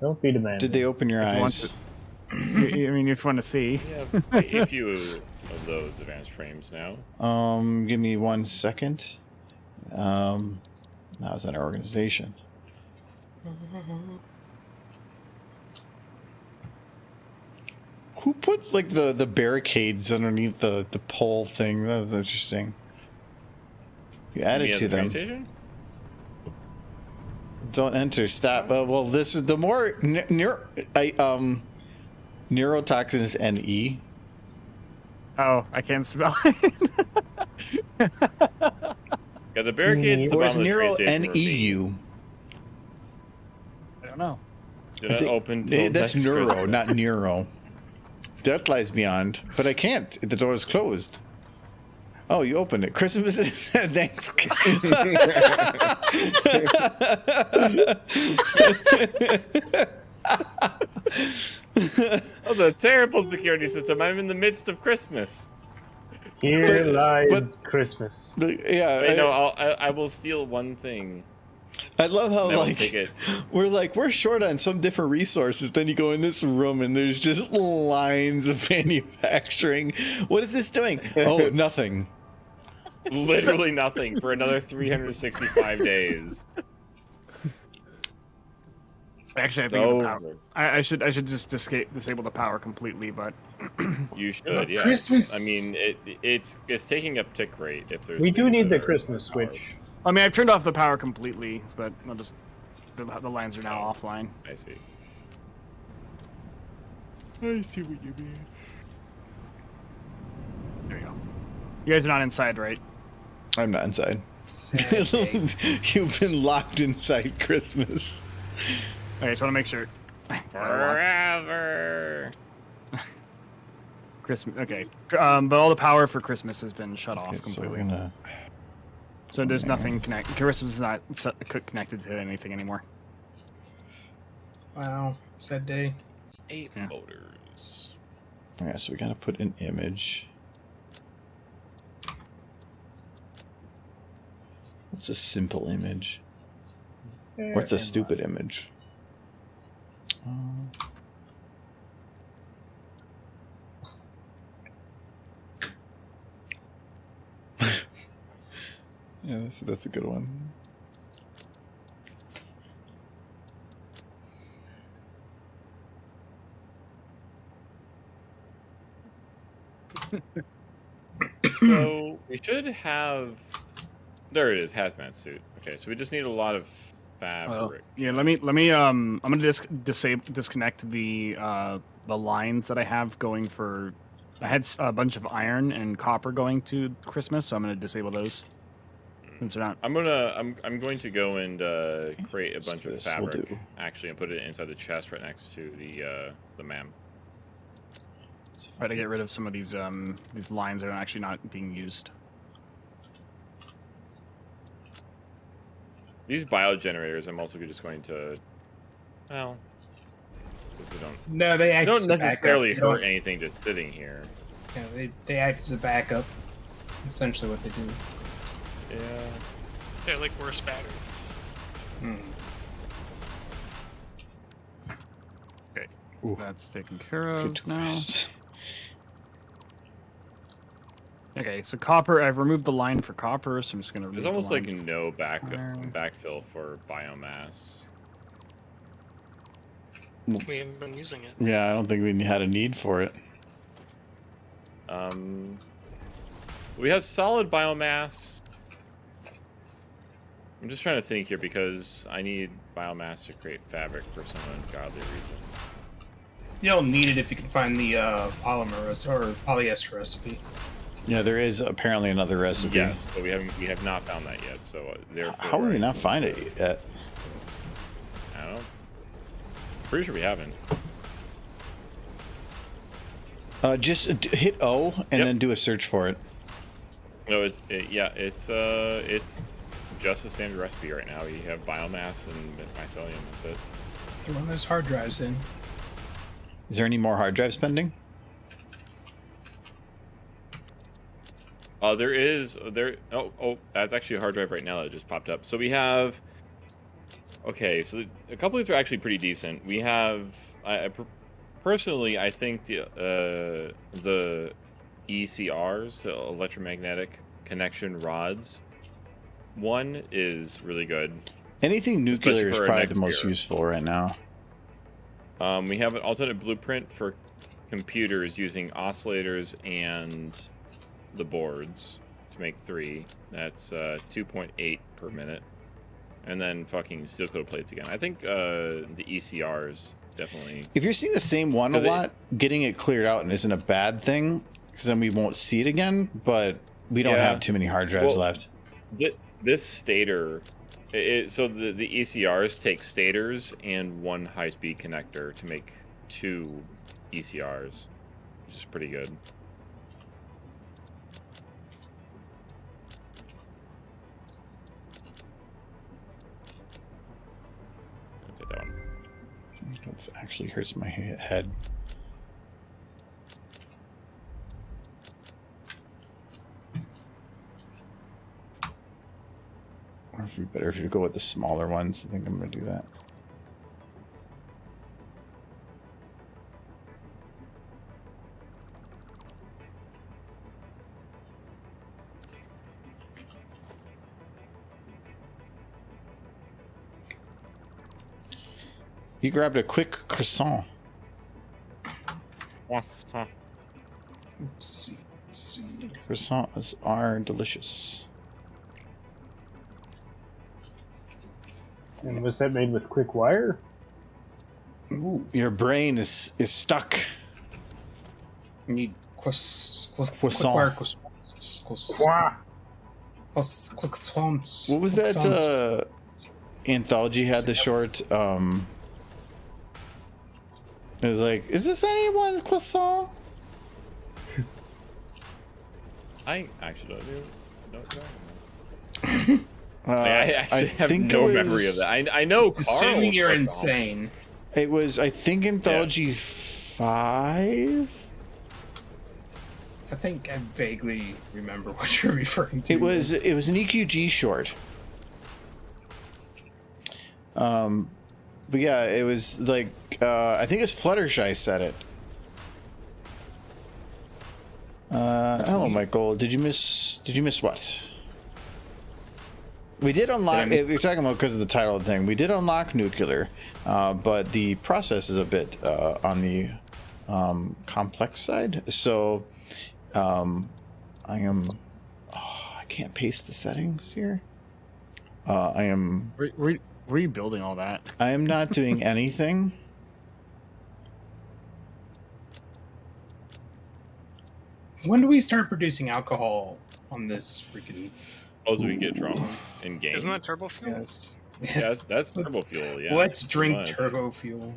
C: Don't be demanding.
A: Did they open your
D: If you want
A: eyes?
D: I mean, if you want to see.
F: We have a few of those advanced frames now.
A: Give me 1 second. That was an organization. Who put like the barricades underneath the pole thing? That was interesting. You added to them.
F: Station?
A: Don't enter. Stop. Well, this is the more neurotoxin is NE.
D: Oh, I can't spell it.
F: Yeah, the barricades at the
A: Or is
F: bottom of the
A: neuro
F: train station were being-
A: NEU?
D: I don't know.
F: Did
A: I
F: not
A: think-
F: open till
A: That's
F: next
A: neuro,
F: Christmas.
A: not neuro. That lies beyond. But I can't. The door is closed. Oh, you opened it. Christmas. Thanks.
F: Oh, the terrible security system. I'm in the midst of Christmas.
C: Here
A: But-
C: lies
A: but-
C: Christmas.
A: Yeah,
F: Wait, no, I will steal one thing.
A: I love how
F: And I will
A: like
F: take it.
A: we're short on some different resources. Then you go in this room and there's just lines of manufacturing. What is this doing? Oh, nothing.
F: Literally nothing for another 365 days.
D: Actually, I
F: It's
D: think the power.
F: over.
D: I should just disable the power completely, but
F: You should, yeah.
B: Christmas.
F: I mean, it's taking up tick rate if there's.
C: We do
F: things
C: need
F: that
C: the
F: are
C: Christmas
F: powered.
C: switch.
D: I mean I've turned off the power completely, but I'll just the lines are now offline.
F: I see. I see what you mean.
D: There you go. You guys are not inside, right?
A: I'm not inside.
B: Sad day.
A: You've been locked inside Christmas.
D: Okay, just want to make sure.
F: Forever.
D: Christmas. Okay, but all the power for Christmas has been shut off
A: Okay, so we're
D: completely.
A: gonna.
D: So there's nothing connected. Christmas is not connected to anything anymore.
B: Wow, sad day.
F: 8
D: Yeah.
F: motors.
A: Yeah, so we gotta put an image. What's a simple image? What's a stupid image? Yeah, that's a good one.
F: So we should have. There it is, hazmat suit. Okay, so we just need a lot of fabric.
D: Yeah, let me I'm gonna disconnect the lines that I have going for. I had a bunch of iron and copper going to Christmas, so I'm gonna disable those. Since they're not.
F: I'm going to go and create a bunch of
A: This will
F: fabric
A: do.
F: actually and put it inside the chest right next to the MAM.
D: Try to get rid of some of these lines that are actually not being used.
F: These biogenerators, I'm also just going to. Well, 'cause
B: No, they
F: they
B: act
F: don't
B: as a backup.
F: necessarily
B: They don't-
F: hurt anything just sitting here.
B: Yeah, they act as a backup. Essentially, what they do.
F: Yeah.
E: They're like worse batteries.
A: Ooh.
D: That's taken care
A: Go
D: of
A: too
D: now.
A: fast.
D: Okay, so copper. I've removed the line for copper, so I'm just gonna.
F: There's
D: remove
F: almost
D: the
F: like
D: line.
F: no
D: Iron.
F: backfill for biomass.
E: We haven't been using it.
A: Yeah, I don't think we had a need for it.
F: We have solid biomass. I'm just trying to think here because I need biomass to create fabric for some ungodly reason.
B: You don't need it if you can find the polymer or polyester recipe.
A: Yeah, there is apparently another recipe.
F: Yes, but we have not found that yet. So therefore,
A: How would we not find it yet?
F: I don't know. Pretty sure we haven't.
A: Just hit O and
F: Yep.
A: then do a search for it.
F: No, it's just a standard recipe right now. You have biomass and mycelium. That's it.
B: Run those hard drives in.
A: Is there any more hard drives pending?
F: There is there. Oh, that's actually a hard drive right now that just popped up. So we have. Okay, so a couple of these are actually pretty decent. We have. Personally, I think the ECRs, the electromagnetic connection rods, one is really good.
A: Anything nuclear is
F: for
A: probably
F: next
A: the most
F: year.
A: useful right now.
F: We have an alternate blueprint for computers using oscillators and the boards to make 3. That's 2.8 per minute. And then fucking steel coated plates again. I think the ECRs definitely.
A: If you're seeing the same one a
F: 'Cause it-
A: lot, getting it cleared out isn't a bad thing, because then we won't see it again, but we don't
F: Yeah.
A: have too many hard drives
F: Well,
A: left.
F: This stator. So the ECRs take stators and one high-speed connector to make 2 ECRs, which is pretty good.
A: actually hurts my head. Or if we better if we go with the smaller ones, I think I'm gonna do that. You grabbed a quick croissant.
F: What's that?
B: Let's see.
A: Croissants are delicious.
C: And was that made with quick wire?
B: Ooh,
A: Your brain is stuck.
B: I need
A: Croissant.
B: croissants.
C: Wah!
B: Croissants.
A: What was that anthology had the short it was like, is this anyone's croissant?
F: I actually don't know. I actually have
A: think
F: no
A: it
F: memory
A: was-
F: of that. I know Carl.
B: Assuming you're
F: was on.
B: insane.
A: It was, I think, anthology 5.
B: I think I vaguely remember what you're referring to.
A: It was an EQG short. But yeah, it was like I think it was Fluttershy said it. Hello, Michael. Did you miss what? We did unlock. We're talking about because of the title of the thing. We did unlock nuclear, but the process is a bit on the complex side. So I am. Oh, I can't paste the settings here. I am.
D: Rebuilding all that.
A: I am not doing anything.
B: When do we start producing alcohol on this freaking?
F: Suppose we can get drunk in game.
E: Isn't that turbo fuel?
B: Yes.
F: Yeah, that's
B: Let's-
F: turbo fuel. Yeah.
B: Let's
F: pretty
B: drink
F: much.
B: turbo fuel.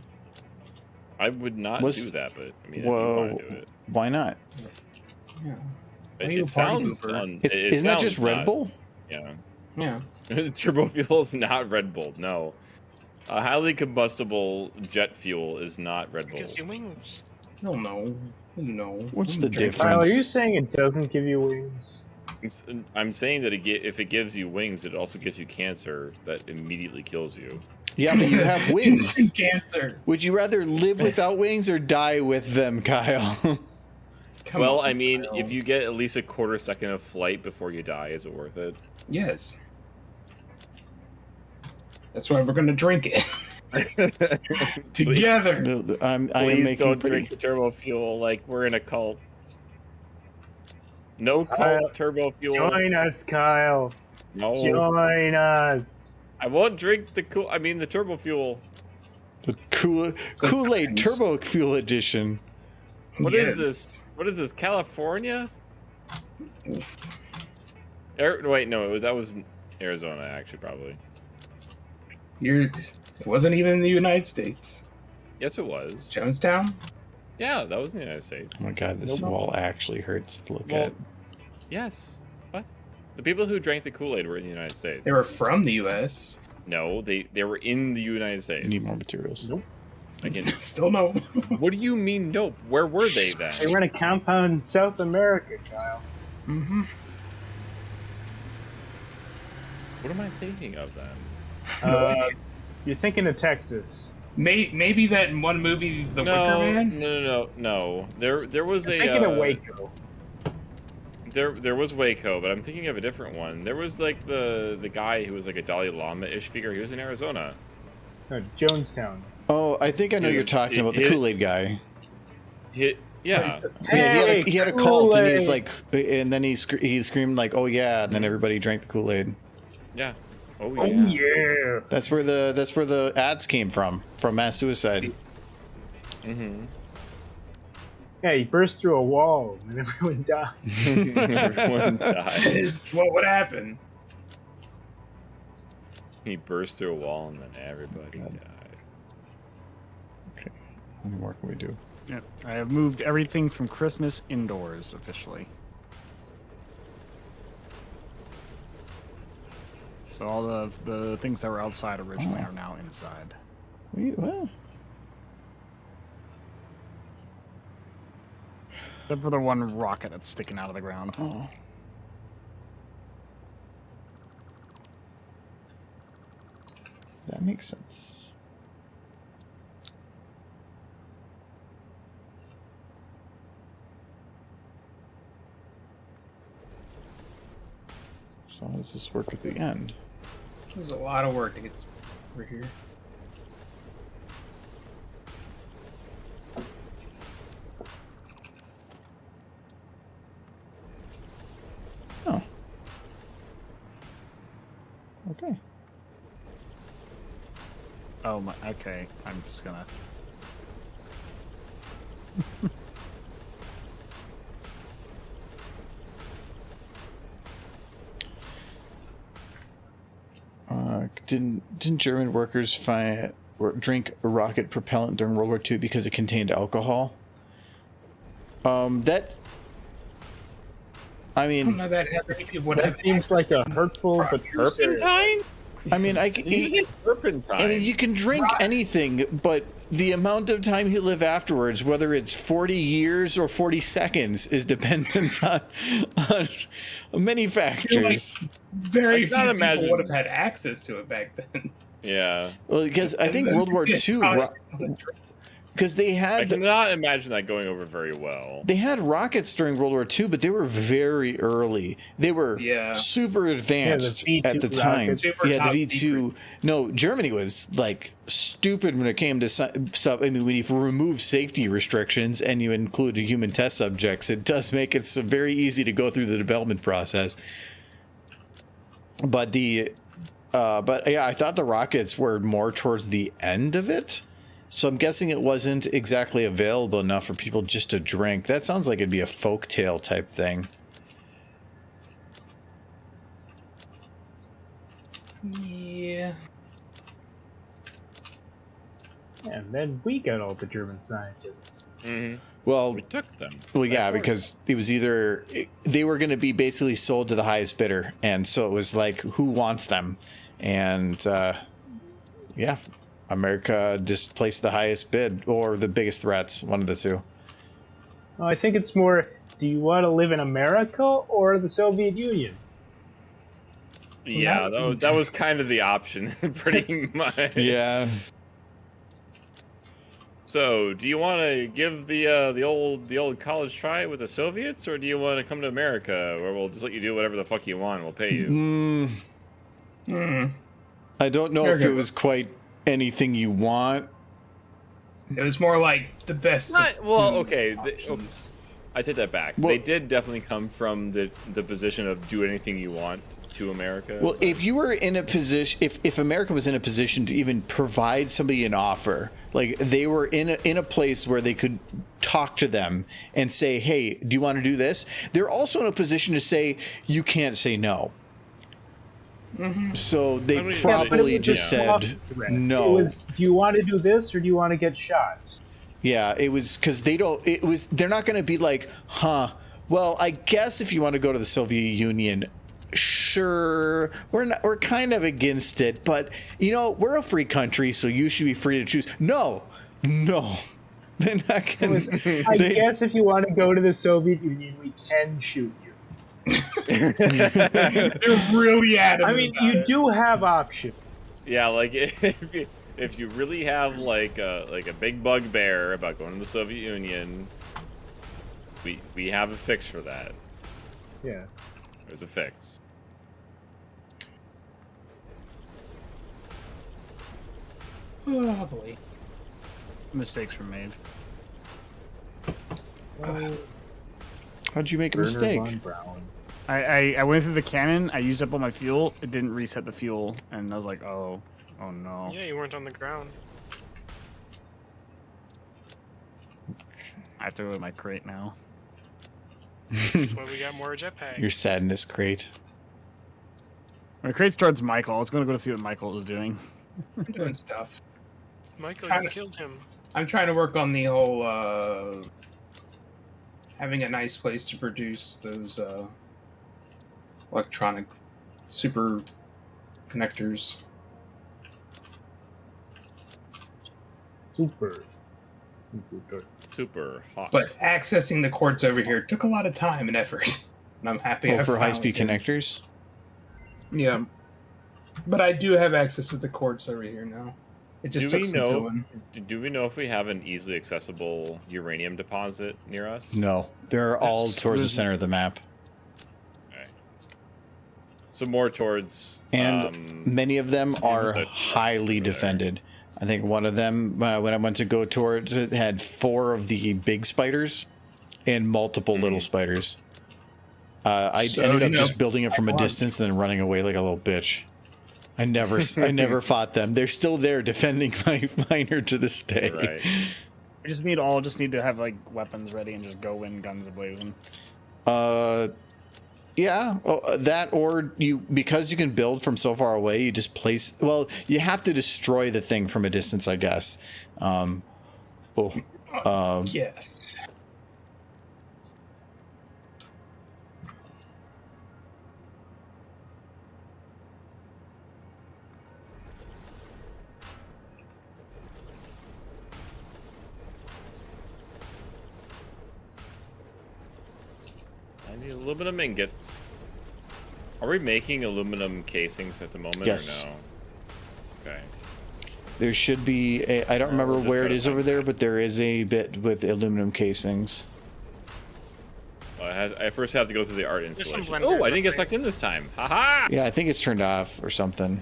F: I would not
A: Let's-
F: do that, but I mean,
A: Whoa.
F: if you want to do it,
A: Why not?
B: Yeah.
F: it,
B: Are you
F: it
B: a party
F: sounds.
B: pooper?
A: Isn't that just
F: sounds
A: Red
F: not-
A: Bull?
F: Yeah.
B: Yeah.
F: Turbo fuel is not Red Bull. No. A highly combustible jet fuel is not Red
E: It
F: Bull.
E: gives you wings.
B: No, no. No.
A: What's the
B: Drink-
A: difference?
C: Kyle, are you saying it doesn't give you wings?
F: I'm saying that if it gives you wings, it also gives you cancer that immediately kills you.
A: Yeah, but you have wings.
B: Instant cancer.
A: Would you rather live without wings or die with them, Kyle?
B: Come
F: Well,
B: on,
F: I mean,
B: Kyle.
F: if you get at least a quarter second of flight before you die, is it worth it?
B: Yes. That's why we're gonna drink it together.
A: No, I am
F: Please
A: making
F: don't
A: pretty.
F: drink the turbo fuel like we're in a cult. No cult turbo fuel.
C: Join us, Kyle.
F: No,
C: Join us.
F: I won't drink the turbo fuel.
A: The Kool-Aid Turbo Fuel Edition.
F: What is
B: Yes.
F: this? What is this? California? Wait, no, that was Arizona actually, probably.
B: It wasn't even in the United States.
F: Yes, it was.
B: Jonestown?
F: Yeah, that was in the United States.
A: Oh my god, this
F: Nope.
A: wall actually hurts to look
F: Well,
A: at.
F: yes. What? The people who drank the Kool-Aid were in the United States.
B: They were from the U.S.
F: No, they were in the United States.
A: You need more materials.
C: Nope.
F: I can...
B: Still no.
F: What do you mean? Nope. Where were they then?
C: They run a compound in South America, Kyle.
B: Mm-hmm.
F: What am I thinking of then?
C: You're thinking of Texas.
B: Maybe that one movie, The
F: No,
B: Wicker Man.
F: no. There was
C: You're
F: a.
C: thinking of Waco.
F: There was Waco, but I'm thinking of a different one. There was like the guy who was like a Dalai Lama-ish figure. He was in Arizona.
C: No, Jonestown.
A: Oh, I think I know
F: It
A: you're
F: was-
A: talking about the
F: it-
A: Kool-Aid guy.
F: Yeah.
A: Yeah,
C: Hey,
A: he had a cult, and he was
C: Kool-Aid.
A: like, and then he screamed like, "Oh yeah!" And then everybody drank the Kool-Aid.
F: Yeah. Oh
C: Oh
F: yeah.
C: yeah.
A: That's where the ads came from mass suicide.
F: Mm-hmm.
C: Yeah, he burst through a wall and everyone died.
F: Everyone died.
B: Is what would happen.
F: He burst through a wall, and then everybody
A: God.
F: died.
A: What more can we do?
D: Yeah, I have moved everything from Christmas indoors officially. So all the things that were outside originally are now inside.
A: What?
D: Except for the one rocket that's sticking out of the ground.
A: Oh. That makes sense. So how does this work at the end?
B: There's a lot of work to get over here.
A: Oh. Okay.
D: Oh my. Okay, I'm just gonna.
A: Didn't German workers drink rocket propellant during World War II because it contained alcohol? That. I
B: I don't
A: mean,
B: know that many people would
C: That
B: have
C: seems like a hurtful but perfect.
F: Turpentine?
A: I mean,
F: Using turpentine.
A: I mean, you can drink anything, but the amount of time you live afterwards, whether it's 40 years or 40 seconds, is dependent on many factors.
B: very
F: I
B: few
F: cannot
B: people
F: imagine.
B: would have had access to it back then.
F: Yeah.
A: Well, because I think World War II, because they
F: I
A: had
F: cannot imagine that going over very well.
A: they had rockets during World War II, but they were very early. They were
B: Yeah.
A: super advanced
C: V2
A: at the time.
C: rockets.
B: Super
A: Yeah, the
B: top
A: V2.
B: secret.
A: No, Germany was like stupid when it came to stuff. I mean, when you remove safety restrictions and you include human test subjects, it does make it so very easy to go through the development process. But but yeah, I thought the rockets were more towards the end of it. So I'm guessing it wasn't exactly available enough for people just to drink. That sounds like it'd be a folktale type thing.
B: Yeah.
C: And then we got all the German scientists.
F: Hmm.
A: Well,
F: We took them.
A: well, yeah,
F: Of course.
A: because it was either they were going to be basically sold to the highest bidder, and so it was like, who wants them? And yeah, America just placed the highest bid or the biggest threats, one of the two.
C: Oh, I think it's more, do you want to live in America or the Soviet Union?
F: Yeah, that was kind of the option, pretty much.
A: Yeah.
F: So, do you want to give the old college try with the Soviets, or do you want to come to America, where we'll just let you do whatever the fuck you want and we'll pay you?
A: I don't know if it was quite anything you want.
B: It was more like the best.
F: Well, okay.
B: options.
F: I take that back.
A: Well-
F: They did definitely come from the position of do anything you want to America.
A: Well, if you were in a position, if America was in a position to even provide somebody an offer, like they were in a place where they could talk to them and say, "Hey, do you want to do this?" They're also in a position to say, "You can't say no." So they
F: I mean,
A: probably
F: yeah, but it was
A: just
F: a
A: said
C: It
A: no.
C: was, do you want to do this or do you want to get shot?
A: Yeah, it was because they don't. It was they're not going to be like, "Huh? Well, I guess if you want to go to the Soviet Union." Sure, we're kind of against it, but you know, we're a free country, so you should be free to choose. No, they're not
C: It
A: gonna.
C: was, I guess if you want to go to the Soviet Union, we can shoot you.
B: They're really adamant.
C: I mean,
B: about
C: you
B: it.
C: do have options.
F: yeah, like if you really have like a big bugbear about going to the Soviet Union, we have a fix for that.
C: Yes.
F: There's a fix.
B: Oh boy.
D: Mistakes were made.
A: How'd you make a
C: Werner
A: mistake?
C: von Braun.
D: I went through the cannon. I used up all my fuel. It didn't reset the fuel, and I was like, oh no.
E: Yeah, you weren't on the ground.
D: I have to go to my crate now.
E: That's why we got more jetpack.
A: Your sadness crate.
D: My crate's towards Michael. I was gonna go to see what Michael was doing.
B: I'm doing stuff.
E: Michael,
B: Kinda-
E: you killed him.
B: I'm trying to work on the whole having a nice place to produce those electronic super connectors.
C: Super. Computer.
F: Super hot.
B: But accessing the quartz over here took a lot of time and effort. And I'm happy I
A: for
B: found
A: high-speed
B: it.
A: connectors.
B: Yeah. But I do have access to the quartz over here now. It just took some doing.
F: Do we know if we have an easily accessible uranium deposit near us?
A: No, they're all towards the center of the map.
F: So more towards,
A: and many of them are highly defended. I think one of them, when I went to go towards it, had 4 of the big spiders and multiple little spiders. I ended up just building it from a distance and then running away like a little bitch. I never fought them. They're still there defending my miner to this day.
F: Right.
D: We just need to have like weapons ready and just go in guns ablazing.
A: Yeah, that or because you can build from so far away, you just place. Well, you have to destroy the thing from a distance, I guess.
B: Yes.
F: I need aluminum ingots. Are we making aluminum casings at the moment?
A: Yes.
F: Or no? Okay.
A: There should be I don't remember where it is over there, but there is a bit with aluminum casings.
F: Well, I first have to go through the art installation.
E: blenders
F: Oh, I didn't get
E: up
F: sucked in this time. Haha!
A: Yeah, I think it's turned off or something.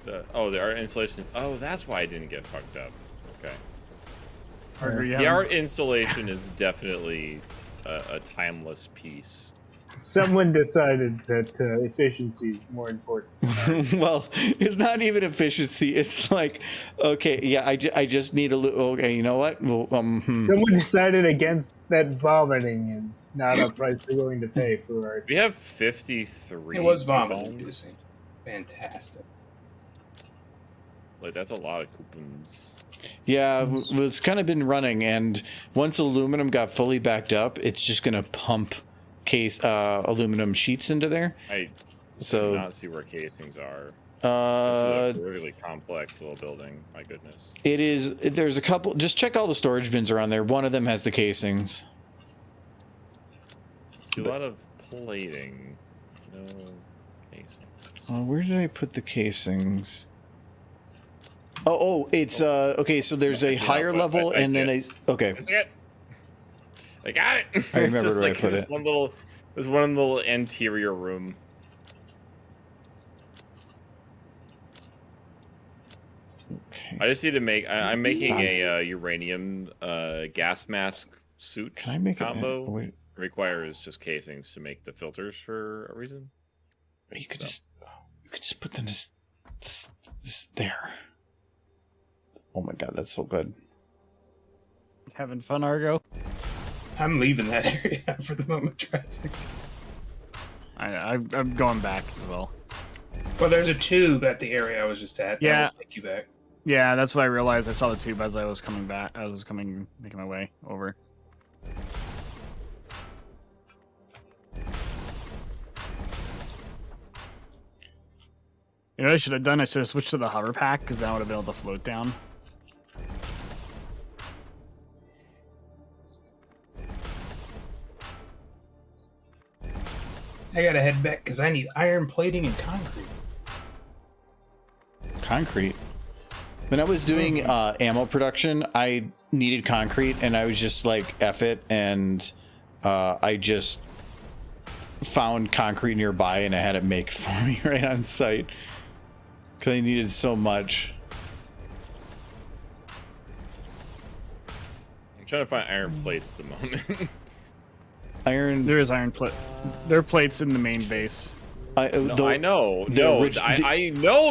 F: The art installation. Oh, that's why I didn't get fucked up. Okay. The art installation is definitely a timeless piece.
C: Someone decided that efficiency is more important.
A: Well, it's not even efficiency. It's like, okay, yeah, I just need a little. Okay, you know what? Well,
C: Someone decided against that vomiting is not a price they're willing to pay for art.
F: We have 53.
B: It was vomiting
F: coupons.
B: inducing. Fantastic.
F: Like, that's a lot of coupons.
A: Yeah, it's kind of been running, and once aluminum got fully backed up, it's just gonna pump aluminum sheets into there.
F: I
A: So
F: do not see where casings are. This is a really complex little building. My goodness.
A: it is. There's a couple. Just check all the storage bins around there. One of them has the casings.
F: I see a lot of plating. No casings.
A: Where did I put the casings? Oh, it's okay. So there's a higher level, and then okay.
F: I see it. I got it.
A: I remember where I put it.
F: There's one little interior room.
A: Okay.
F: I just need to make. I'm making a uranium gas mask suit
A: Can I make
F: combo.
A: it? Wait,
F: Requires just casings to make the filters for a reason.
A: you could just put them just there. Oh my god, that's so good.
D: Having fun, Argo?
B: I'm leaving that area for the moment, Jurassic.
D: I'm going back as well.
B: Well, there's a tube at the area I was just at.
D: Yeah.
B: That will take you back.
D: Yeah, that's what I realized. I saw the tube as I was coming back. Making my way over. You know what I should have done? I should have switched to the hover pack, because then I would have been able to float down.
B: I gotta head back because I need iron plating and concrete.
A: Concrete. When I was doing ammo production, I needed concrete, and I was just like, F it, and I just found concrete nearby, and I had it make for me right on site. Because I needed so much.
F: I'm trying to find iron plates at the moment.
A: Iron.
D: There is iron plate. There are plates in the main base.
F: I know. I know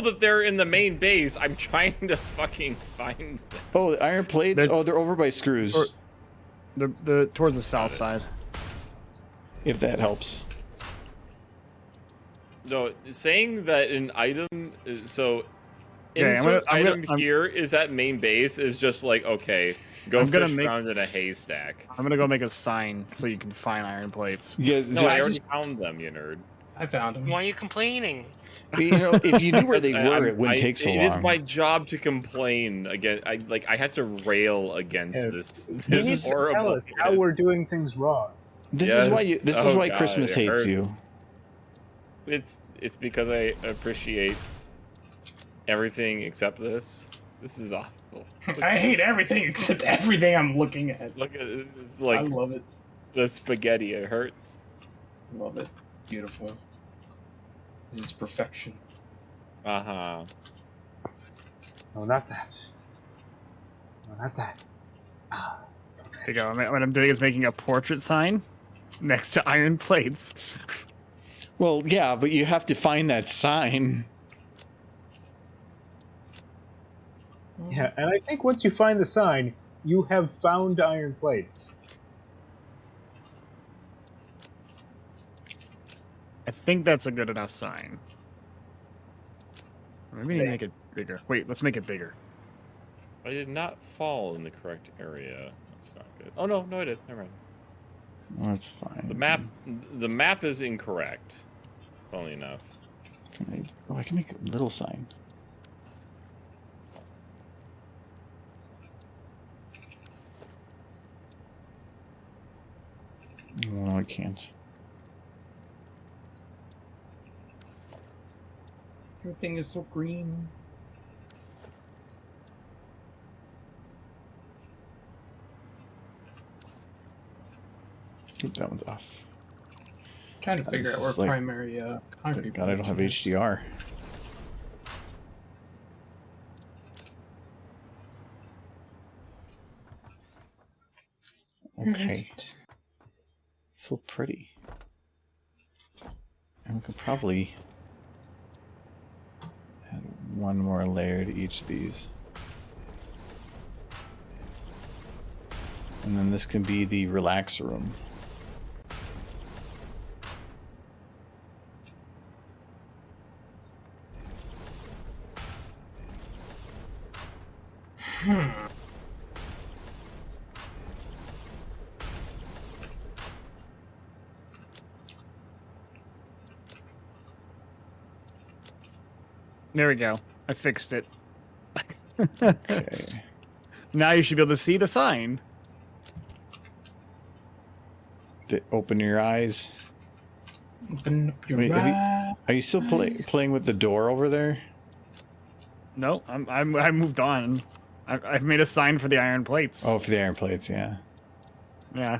F: that they're in the main base. I'm trying to fucking find them.
A: Oh, the iron plates? They're over by screws.
D: They're towards the south side.
A: If that helps.
F: No, saying that an item, so
D: Yeah,
F: insert
D: I'm
F: item
D: gonna-
F: here is that main base is just like, okay, go
D: I'm gonna
F: fish
D: make-
F: around in a haystack.
D: I'm gonna go make a sign so you can find iron plates.
A: Yeah,
F: No, I already found them, you nerd.
B: I found them.
E: Why are you complaining?
A: You know, if you knew where they
F: I-
A: were, it wouldn't take so long.
F: It is my job to complain again. I had to rail against
C: Yeah,
F: this.
C: You
F: This
C: need
F: is
C: to tell
F: horrible.
C: us how we're doing things wrong.
A: This is why
F: Yes.
A: this is
F: Oh,
A: why
F: God,
A: Christmas
F: it
A: hates you.
F: hurts. It's because I appreciate everything except this. This is awful.
B: I hate everything except everything I'm looking at.
F: Look at this. It's
B: I
F: like
B: love it.
F: the spaghetti. It hurts.
B: Love it. Beautiful. This is perfection.
F: Uh-huh.
C: No, not that. No, not that. Ah.
D: There you go. What I'm doing is making a portrait sign next to iron plates.
A: Well, yeah, but you have to find that sign.
C: Yeah, and I think once you find the sign, you have found iron plates.
D: I think that's a good enough sign. Maybe make it bigger. Wait, let's make it bigger.
F: I did not fall in the correct area. That's not good. Oh no, I did. Never mind.
A: That's fine.
F: The map is incorrect. Funnily enough.
A: I can make a little sign. No, I can't.
B: Everything is so green.
A: Oop, that one's off.
B: Trying to figure
A: This
B: out
A: is
B: where
A: like-
B: primary concrete.
A: God, I don't have
B: production is.
A: HDR.
B: Where is
A: Okay,
B: it?
A: it's so pretty. And we could probably add one more layer to each of these. And then this can be the relax room.
D: There we go. I fixed it.
A: Okay.
D: Now you should be able to see the sign.
A: Open your eyes.
B: Open up your
A: Wait, have you-
B: eyes.
A: Are you still playing with the door over there?
D: No, I moved on. I've made a sign for the iron plates.
A: Oh, for the iron plates, yeah.
D: Yeah.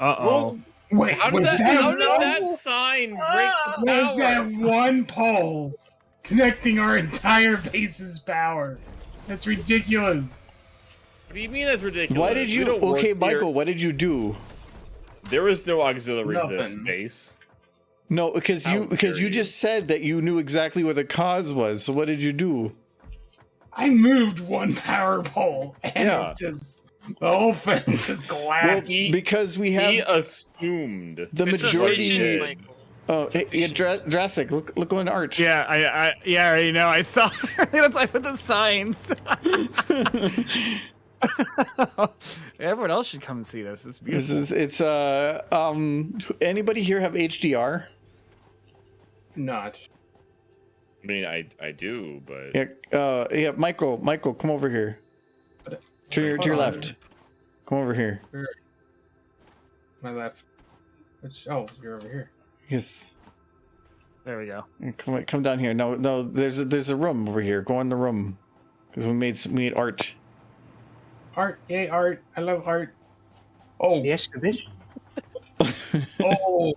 D: Uh-oh.
B: Wait,
F: How did
B: was
F: that sign break the
B: was
F: power?
B: that one pole connecting our entire base's power? That's ridiculous.
F: What do you mean that's ridiculous?
A: Why did
F: We
A: you?
F: don't work
A: Okay,
F: here.
A: Michael, what did you do?
F: There was no auxiliary to this
B: Nothing.
F: base.
A: No, because
F: How
A: you
F: dare you.
A: just said that you knew exactly what the cause was. So what did you do?
B: I moved one power pole and
F: Yeah.
B: it just the whole thing just
A: Well,
B: collapsed.
A: because we
F: He
A: have
F: assumed.
A: the
E: It's
A: majority.
E: efficient,
F: did.
E: Michael.
A: Oh, hey, yeah, Jurassic, look on Arch.
D: Yeah, I already know. I saw. That's why I put the signs. Everyone else should come and see this. It's beautiful.
A: Anybody here have HDR?
B: Not.
F: I mean, I do, but
A: Yeah, Michael, come over here. To your
B: Hold on.
A: left. Come over here.
B: My left. Which? Oh, you're over here.
A: Yes.
D: There we go.
A: Come down here. No, there's a room over here. Go in the room. Because we made art.
B: Art, yay, art. I love art. Oh,
C: The exhibition.
B: oh,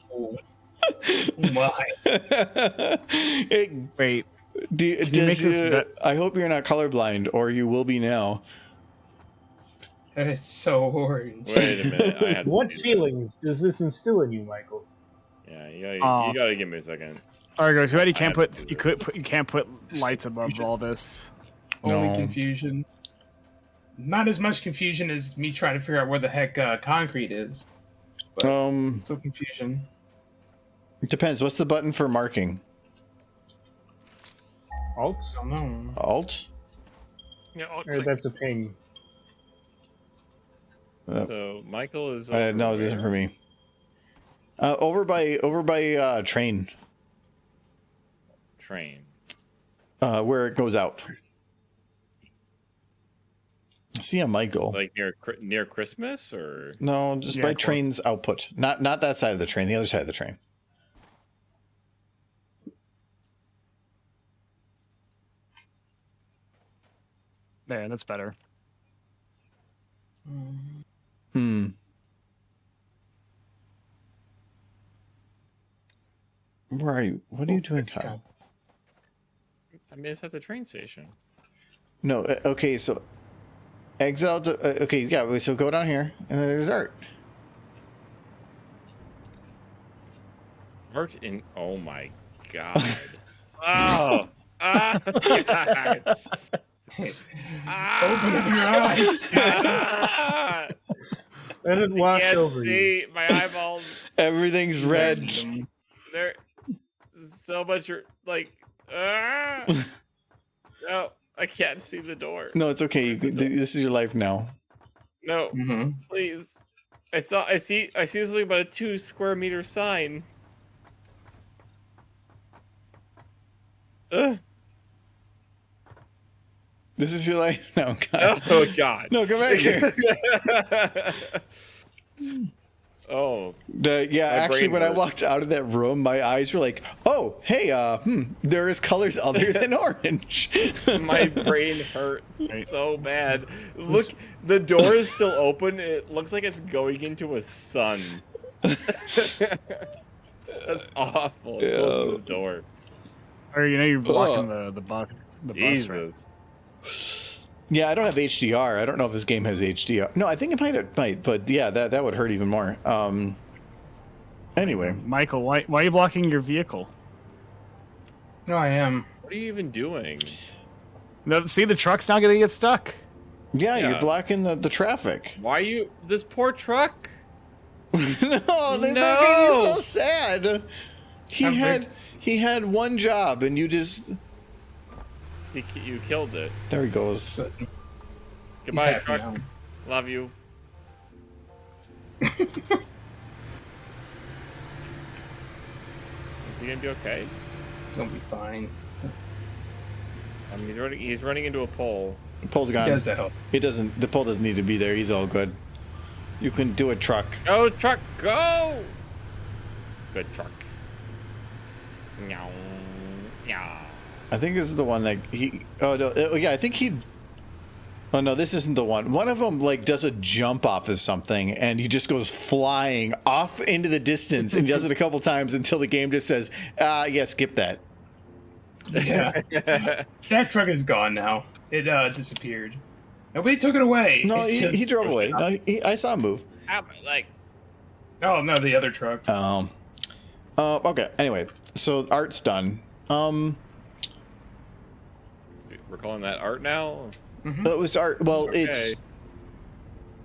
B: my.
A: Hey,
D: Wait.
A: does,
D: make this bet-
A: I hope you're not colorblind, or you will be now.
B: That is so orange.
F: wait a minute. I have to
C: What
F: see
C: feelings does this instill in you, Michael?
F: that. Yeah,
D: Oh.
F: you gotta give me a second.
D: Argo, too bad you
F: I
D: can't
F: have to
D: put
F: do
D: you can't put lights above all this.
B: Only
A: No.
B: confusion. Not as much confusion as me trying to figure out where the heck concrete is. But still confusion.
A: It depends. What's the button for marking?
C: Alt?
B: I don't know.
A: Alt?
E: Yeah, I'll
C: Or
E: click.
C: that's a ping.
F: So Michael is.
A: No,
F: over
A: it isn't
F: there.
A: for me. Over by train.
F: Train.
A: Where it goes out. See a Michael.
F: Like near Christmas, or
A: No, just by train's output. Not that side of the train, the other side of the train.
D: There, that's better.
A: Hmm. Where are you? What are you doing, Kyle?
F: I mean, it's at the train station.
A: No, okay, so exit out the, okay, yeah, so go down here, and then there's Art.
F: Art in, oh my god. Oh, god.
B: Open up your eyes.
C: Let it wash
F: Can't
C: over
F: see
C: you.
F: my eyeballs.
A: Everything's red.
F: There, so much like. No, I can't see the door.
A: No, it's okay. This is your life now.
F: No,
B: Mm-hmm.
F: please. I see something about a 2 square meter sign. Ugh.
A: This is your life now, God.
F: Oh god.
A: No, come back here.
F: Oh.
A: Yeah,
F: My
A: actually,
F: brain
A: when I
F: hurts.
A: walked out of that room, my eyes were like, "Oh, hey, there is colors other than orange."
F: My brain hurts so bad. Look, the door is still open. It looks like it's going into a sun. That's awful.
A: Yeah.
F: Close this door.
D: Or you're blocking the bus. The bus right?
F: Jesus.
A: Yeah, I don't have HDR. I don't know if this game has HDR. No, I think it might, but yeah, that would hurt even more. Anyway,
D: Michael, why are you blocking your vehicle?
B: No, I am.
F: What are you even doing?
D: No, see, the truck's now gonna get stuck.
A: yeah,
F: Yeah.
A: you're blocking the traffic.
F: Why are you... This poor truck?
A: No, they're
F: No!
A: so sad. He had one job, and you just.
F: You killed it.
A: There he goes.
F: Goodbye,
B: happy
F: truck.
B: now.
F: Love you. Is he gonna be okay?
B: Gonna be fine.
F: I mean, he's running into a pole.
A: The pole's
B: He
A: gone.
B: does that help?
A: He doesn't. The pole doesn't need to be there. He's all good. You can do a truck.
F: Go, truck, go! Good truck. Meow. Meow.
A: I think this is the one that he. Oh no! Yeah, I think he. Oh no, this isn't the one. One of them like does a jump off of something, and he just goes flying off into the distance, and he does it a couple times until the game just says, yeah, skip that."
B: Yeah. That truck is gone now. It disappeared. Nobody took it away.
A: No,
B: It's
A: he
B: just-
A: drove away. No, I saw him move.
F: Ow, my legs.
B: Oh no, the other truck.
A: Okay. Anyway, so art's done.
F: We're calling that art now?
A: It was art. Well,
F: Okay.
A: it's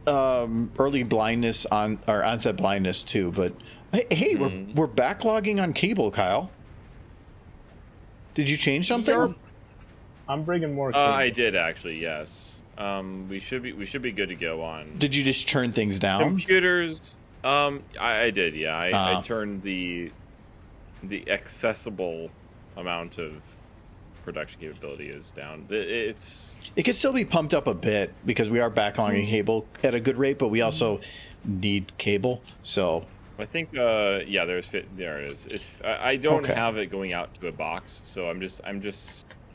A: early blindness on or onset blindness too. But hey, we're backlogging on cable, Kyle. Did you change something?
C: I'm bringing more.
F: I
C: cable.
F: did actually, yes. We should be good to go on.
A: Did you just turn things down?
F: Computers. I did, yeah. I
A: Ah.
F: turned the accessible amount of production capability is down. It's
A: It could still be pumped up a bit because we are backlogging cable at a good rate, but we also need cable. So
F: I think there it is. I don't
A: Okay.
F: have it going out to a box, so I'm just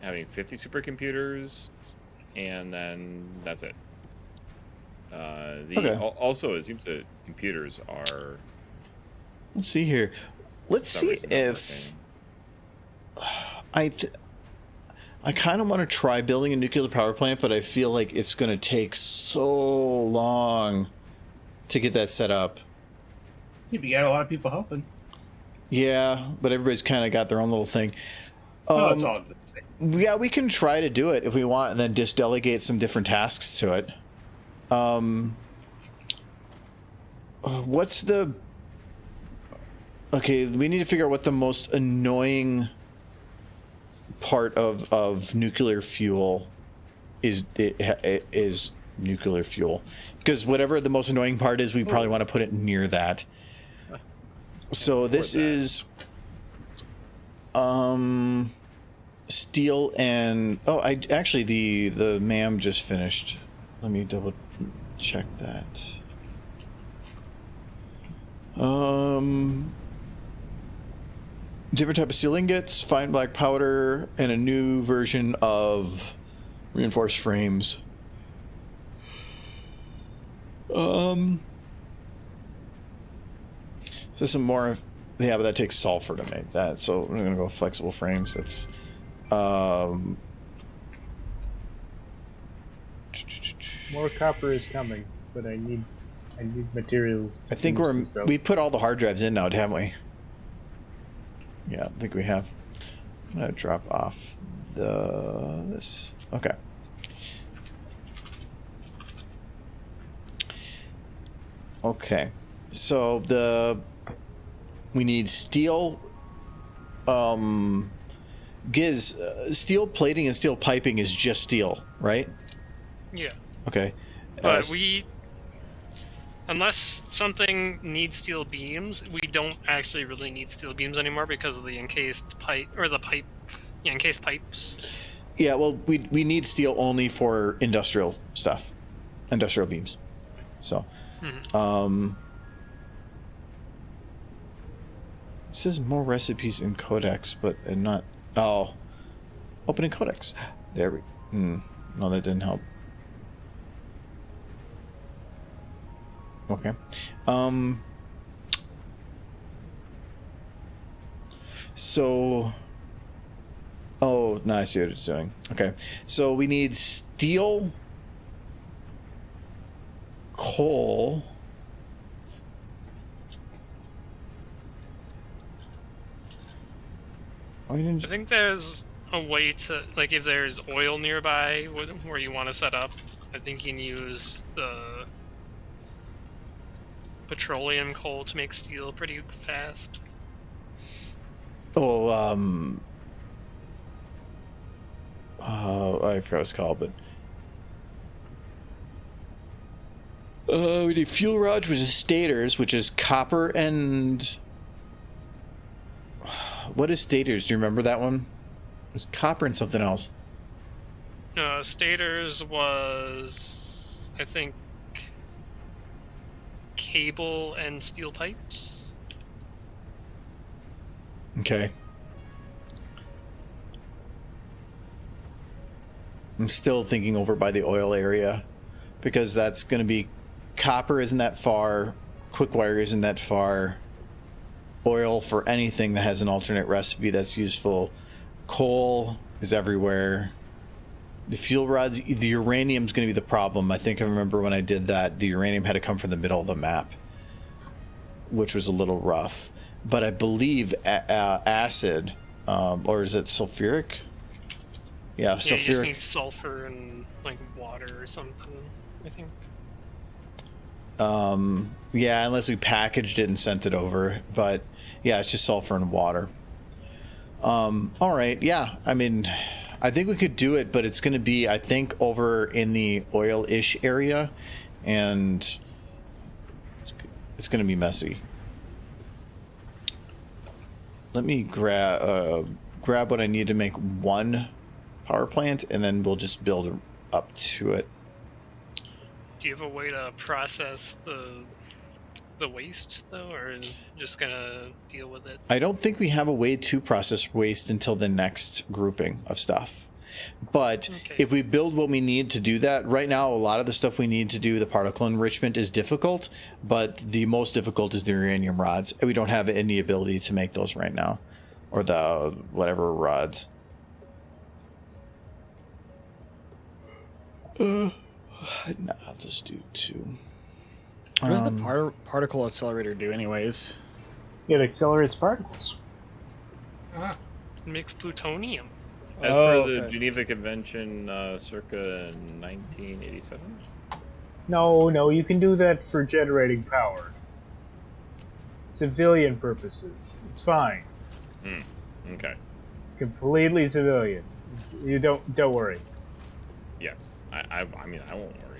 F: having 50 supercomputers, and then that's it.
A: Okay.
F: Also, it seems that computers are.
A: let's see here. Let's
F: for some
A: see
F: reason not
A: if
F: working.
A: I kind of want to try building a nuclear power plant, but I feel like it's going to take so long to get that set up.
B: You got a lot of people helping.
A: Yeah, but everybody's kind of got their own little thing.
B: It's all the same.
A: Yeah, we can try to do it if we want, and then just delegate some different tasks to it. What's the... Okay, we need to figure out what the most annoying part of nuclear fuel is nuclear fuel. Because whatever the most annoying part is, we probably want to put it near that. So this is steel and I actually the MAM just finished. Let me double check that. Different type of steel ingots, fine black powder, and a new version of reinforced frames. So some more. Yeah, but that takes sulfur to make that. So we're gonna go flexible frames. That's
C: More copper is coming, but I need materials.
A: I think we put all the hard drives in now, haven't we? Yeah, I think we have. I'm gonna drop off this. Okay. Okay. So we need steel. Giz, steel plating and steel piping is just steel, right?
E: Yeah.
A: Okay.
E: But unless something needs steel beams, we don't actually really need steel beams anymore because of the encased pipe or encased pipes.
A: Yeah, well, we need steel only for industrial stuff, industrial beams. So, it says more recipes in Codex, but not. Oh, opening Codex. There we. No, that didn't help. Okay. So. Oh, no, I see what it's doing. Okay. So we need steel, coal.
E: I think there's a way to, like, if there's oil nearby where you want to set up, I think you can use the petroleum coal to make steel pretty fast.
A: Oh, I forgot what it's called, but we need fuel rods, which is stators, which is copper and what is stators? Do you remember that one? It was copper and something else.
E: No, stators was, I think, cable and steel pipes.
A: Okay. I'm still thinking over by the oil area because that's going to be copper isn't that far, quick wire isn't that far, oil for anything that has an alternate recipe that's useful, coal is everywhere. The fuel rods, the uranium's going to be the problem. I think I remember when I did that, the uranium had to come from the middle of the map, which was a little rough. But I believe acid, or is it sulfuric? Yeah, sulfuric.
E: You just need sulfur and like water or something, I think.
A: Yeah, unless we packaged it and sent it over. But yeah, it's just sulfur and water. All right, yeah. I mean, I think we could do it, but it's going to be, I think, over in the oil-ish area, and it's going to be messy. Let me grab what I need to make one power plant, and then we'll just build up to it.
E: Do you have a way to process the waste though, or just gonna deal with it?
A: I don't think we have a way to process waste until the next grouping of stuff. But if we build what we need to do that, right now a lot of the stuff we need to do, the particle enrichment, is difficult, but the most difficult is the uranium rods. We don't have any ability to make those right now, or the whatever rods. Nah, I'll just do 2.
D: What does the particle accelerator do, anyways?
C: It accelerates particles.
E: It makes plutonium.
F: As per the Geneva Convention, circa 1987.
C: No, you can do that for generating power. Civilian purposes. It's fine.
F: Okay.
C: Completely civilian. You don't worry.
F: Yes. I mean, I won't worry.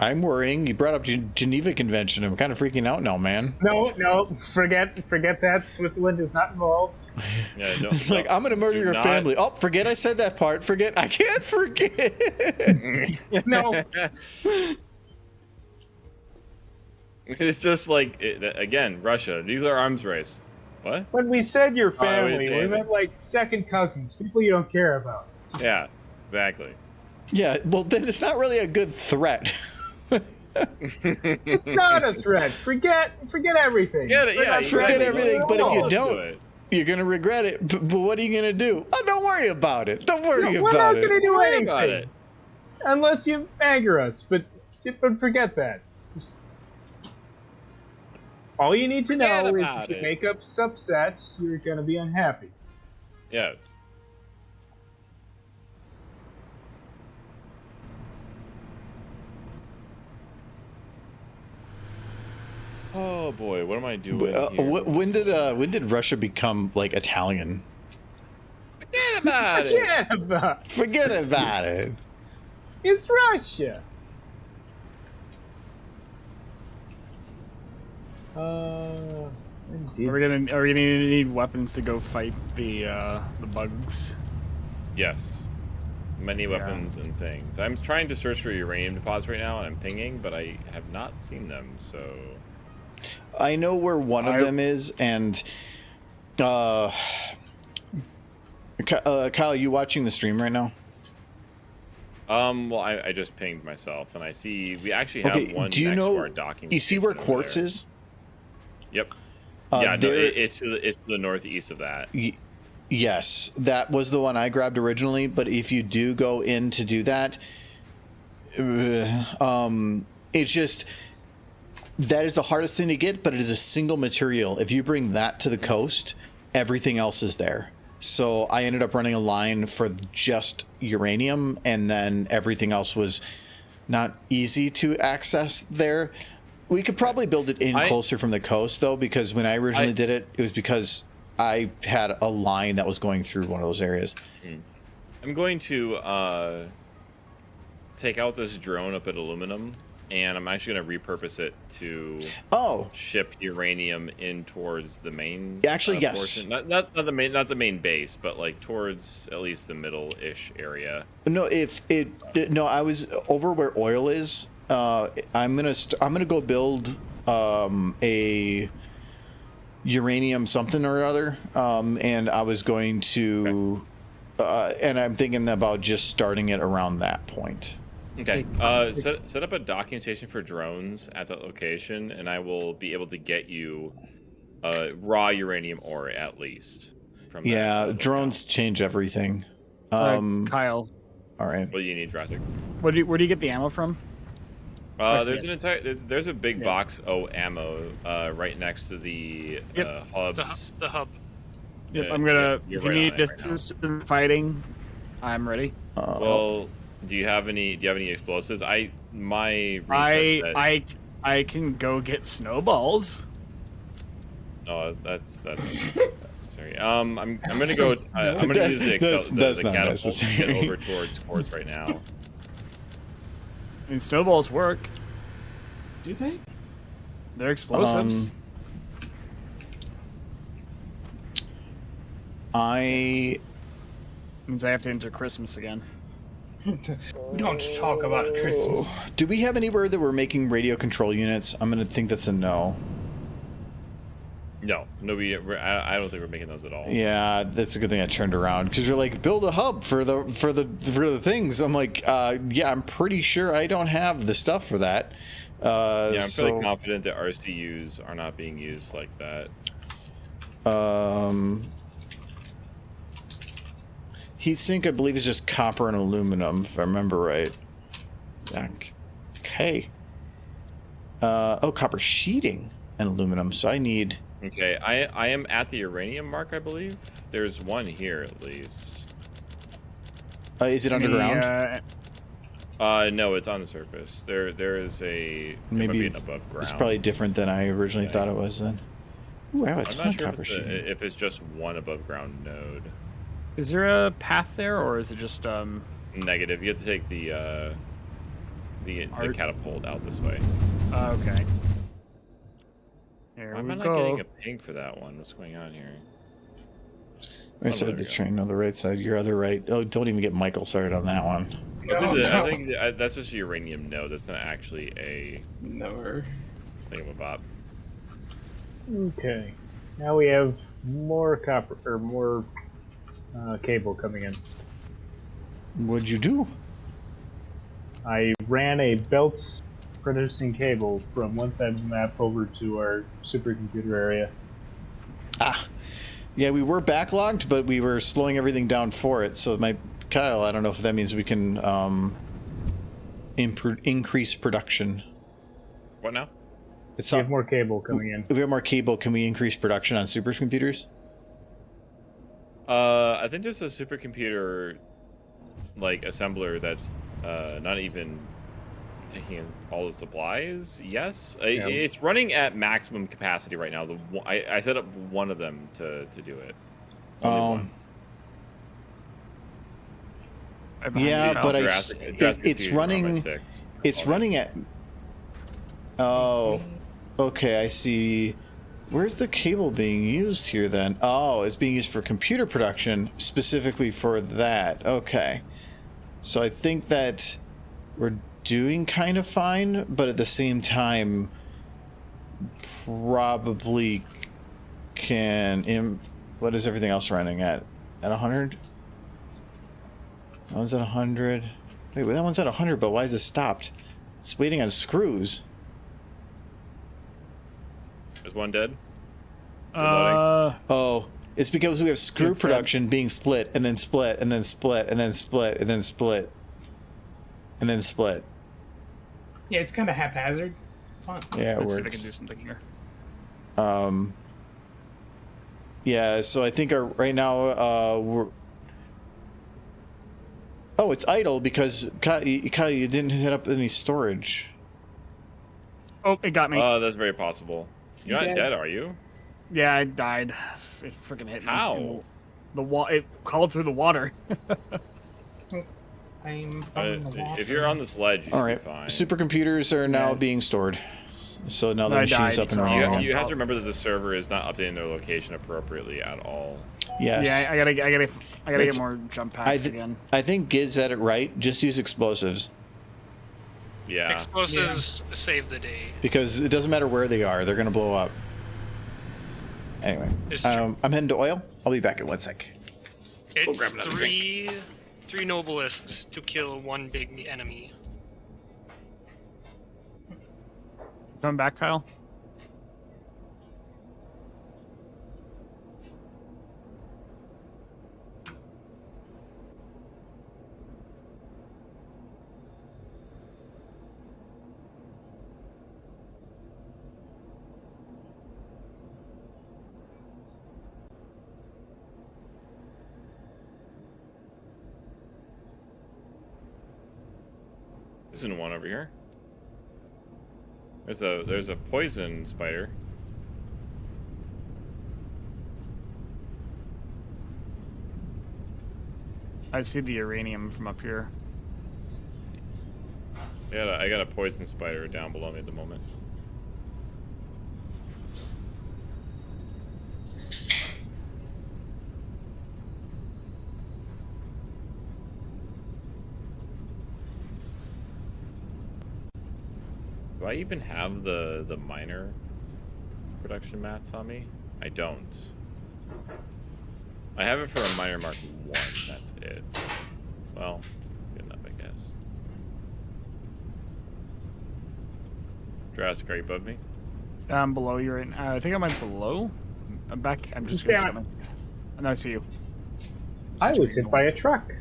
A: I'm worrying. You brought up Geneva Convention. I'm kind of freaking out now, man.
C: No, forget that. Switzerland is not involved.
F: Yeah, no,
A: It's like, I'm going to murder your family. Oh, forget I said that part. Forget. I can't forget.
C: No.
F: It's just like, again, Russia, nuclear arms race. What?
C: When we said your
F: Oh, I wouldn't
C: family,
F: say
C: we meant like second cousins, people you don't care about.
F: Yeah, exactly.
A: Yeah, well, then it's not really a good threat.
C: It's not a threat. Forget everything.
A: Forget everything, but if you
F: Do
A: don't,
F: it.
A: you're going to regret it. But what are you going to do? Oh, don't worry about it. Don't worry
C: We're not
A: about
C: going to
A: it.
C: do
F: Worry
C: anything
F: about it.
C: unless you anger us. But forget that. Just- all you need to
F: Forget
C: know is
F: about
C: if you
F: it.
C: make us upset, you're going to be unhappy.
F: Yes. Oh boy, what am I doing here?
A: When did Russia become like Italian?
F: Forget about it.
C: Yeah,
A: Forget about it.
C: it's Russia.
D: Are we gonna need weapons to go fight the bugs?
F: Yes. Many weapons and things. I'm trying to search for uranium deposits right now, and I'm pinging, but I have not seen them. So
A: I know where one of them is, and Kyle, you watching the stream right now?
F: well, I just pinged myself, and I see we actually have one
A: do you
F: next
A: know?
F: to our docking.
A: You see where
F: station over
A: Quartz
F: there.
A: is?
F: Yep. Yeah, no,
A: there-
F: it's to the northeast of that.
A: Yes, that was the one I grabbed originally. But if you do go in to do that, it's just that is the hardest thing to get. But it is a single material. If you bring that to the coast, everything else is there. So I ended up running a line for just uranium, and then everything else was not easy to access there. We could probably build it in closer from the coast, though, because when I originally did it, it was because I had a line that was going through one of those areas.
F: I'm going to take out this drone up at aluminum, and I'm actually going to repurpose it to ship uranium in towards the main.
A: Actually, yes.
F: Portion. Not the main base, but like towards at least the middle-ish area.
A: No, I was over where oil is. I'm gonna go build a uranium something or other, and I was going to, and I'm thinking about just starting it around that point.
F: Okay. Set up a docking station for drones at that location, and I will be able to get you raw uranium ore at least. From that
A: drones change everything.
D: Kyle,
A: all right.
F: What do you need, Jurassic?
D: where do you get the ammo from?
F: There's a big box ammo right next to the hubs.
E: The hub.
D: Yep, I'm gonna.
F: you're
D: If you
F: right
D: need
F: on it right
D: distance in fighting, I'm ready.
F: Well, do you have any explosives? My
D: I can go get snowballs.
F: Oh, that's sorry. I'm gonna go. I'm gonna use the
A: that's not
F: catapult to
A: necessary.
F: get over towards Quartz right now.
D: I mean, snowballs work.
B: Do they?
D: They're explosives.
A: I
D: Means I have to enter Christmas again.
B: We don't talk about Christmas.
A: do we have anywhere that we're making radio control units? I'm gonna think that's a no.
F: No, I don't think we're making those at all.
A: Yeah, that's a good thing I turned around because you're like, build a hub for the things. I'm like, yeah, I'm pretty sure I don't have the stuff for that.
F: Yeah, I'm fairly confident that RCUs are not being used like that.
A: Heatsink, I believe, is just copper and aluminum, if I remember right. Okay. Copper sheeting and aluminum. So I need.
F: Okay, I am at the uranium mark, I believe. There's one here at least.
A: Is it underground?
F: No, it's on the surface. There is a
A: Maybe
F: an above ground.
A: It's probably different than I originally thought it was then. Ooh, I have a
F: I'm
A: ton
F: not
A: of
F: sure
A: copper sheeting.
F: if it's just one above ground node.
D: Is there a path there, or is it just
F: Negative. You have to take the the catapult out this way.
D: Okay. Here
F: Why am
D: we
F: I not
D: go.
F: getting a ping for that one? What's going on here?
A: Right side of the train on the right side. Your other right. Oh, don't even get Michael started on that one.
F: I think that's just a uranium node. That's not actually a
B: Never.
F: thingamabob.
C: Okay. Now we have more copper or more cable coming in.
A: What'd you do?
C: I ran a belt producing cable from one side of the map over to our supercomputer area.
A: Ah. Yeah, we were backlogged, but we were slowing everything down for it. So Kyle, I don't know if that means we can increase production.
F: What now?
C: We have more cable coming in.
A: If we have more cable, can we increase production on supercomputers?
F: I think there's a supercomputer like assembler that's not even taking in all the supplies. Yes,
C: Yeah.
F: It's running at maximum capacity right now. I set up one of them to do it. Only one.
A: Yeah, but
F: Jurassic
A: it's
F: City
A: running.
F: 6
A: It's running at. Oh, okay. I see. Where's the cable being used here then? Oh, it's being used for computer production, specifically for that. Okay. So I think that we're doing kind of fine, but at the same time, probably can. What is everything else running at? At 100? That one's at 100. Wait, that one's at 100, but why is it stopped? It's waiting on screws.
F: Is one dead?
A: Oh, it's because we have screw
D: It's
A: production being split, and then split, and then split, and then split, and then split, and then split.
B: Yeah, it's kind of haphazard. Fun.
A: Yeah, it
D: Let's see if I can do
A: works.
D: something here.
A: Yeah, so I think right now we're. Oh, it's idle because Kyle, you didn't hit up any storage.
D: Oh, it got me.
F: That's very possible. You're not dead, are you?
D: Yeah, I died. It freaking hit me.
F: How?
D: It called through the water.
B: I'm from the water.
F: If you're on the sledge, you
A: All
F: should
A: right,
F: be fine.
A: supercomputers are now being stored. So now the
D: I
A: machine's
D: died,
A: up and
D: so-
A: running again.
F: You have to remember that the server is not updating their location appropriately at all.
A: Yes.
D: Yeah, I gotta
A: It's-
D: get more jump packs again.
A: I think Giz said it right. Just use explosives
F: Yeah.
E: Explosives save the day.
A: because it doesn't matter where they are; they're gonna blow up. Anyway,
E: It's true.
A: I'm heading to oil. I'll be back in 1 sec.
E: It's
A: grab another
E: three noblest to kill one big enemy.
D: Coming back, Kyle.
F: Isn't one over here? There's a poison spider.
D: I see the uranium from up here.
F: I got a poison spider down below me at the moment. Do I even have the miner production mats on me? I don't. I have it for a miner mark 1, that's it. Well, it's good enough, I guess. Jurassic, are you above me?
D: I'm below you right now. I think I'm below. I'm back. I'm just
C: Damn
D: gonna. And I see you.
C: I was hit by a truck.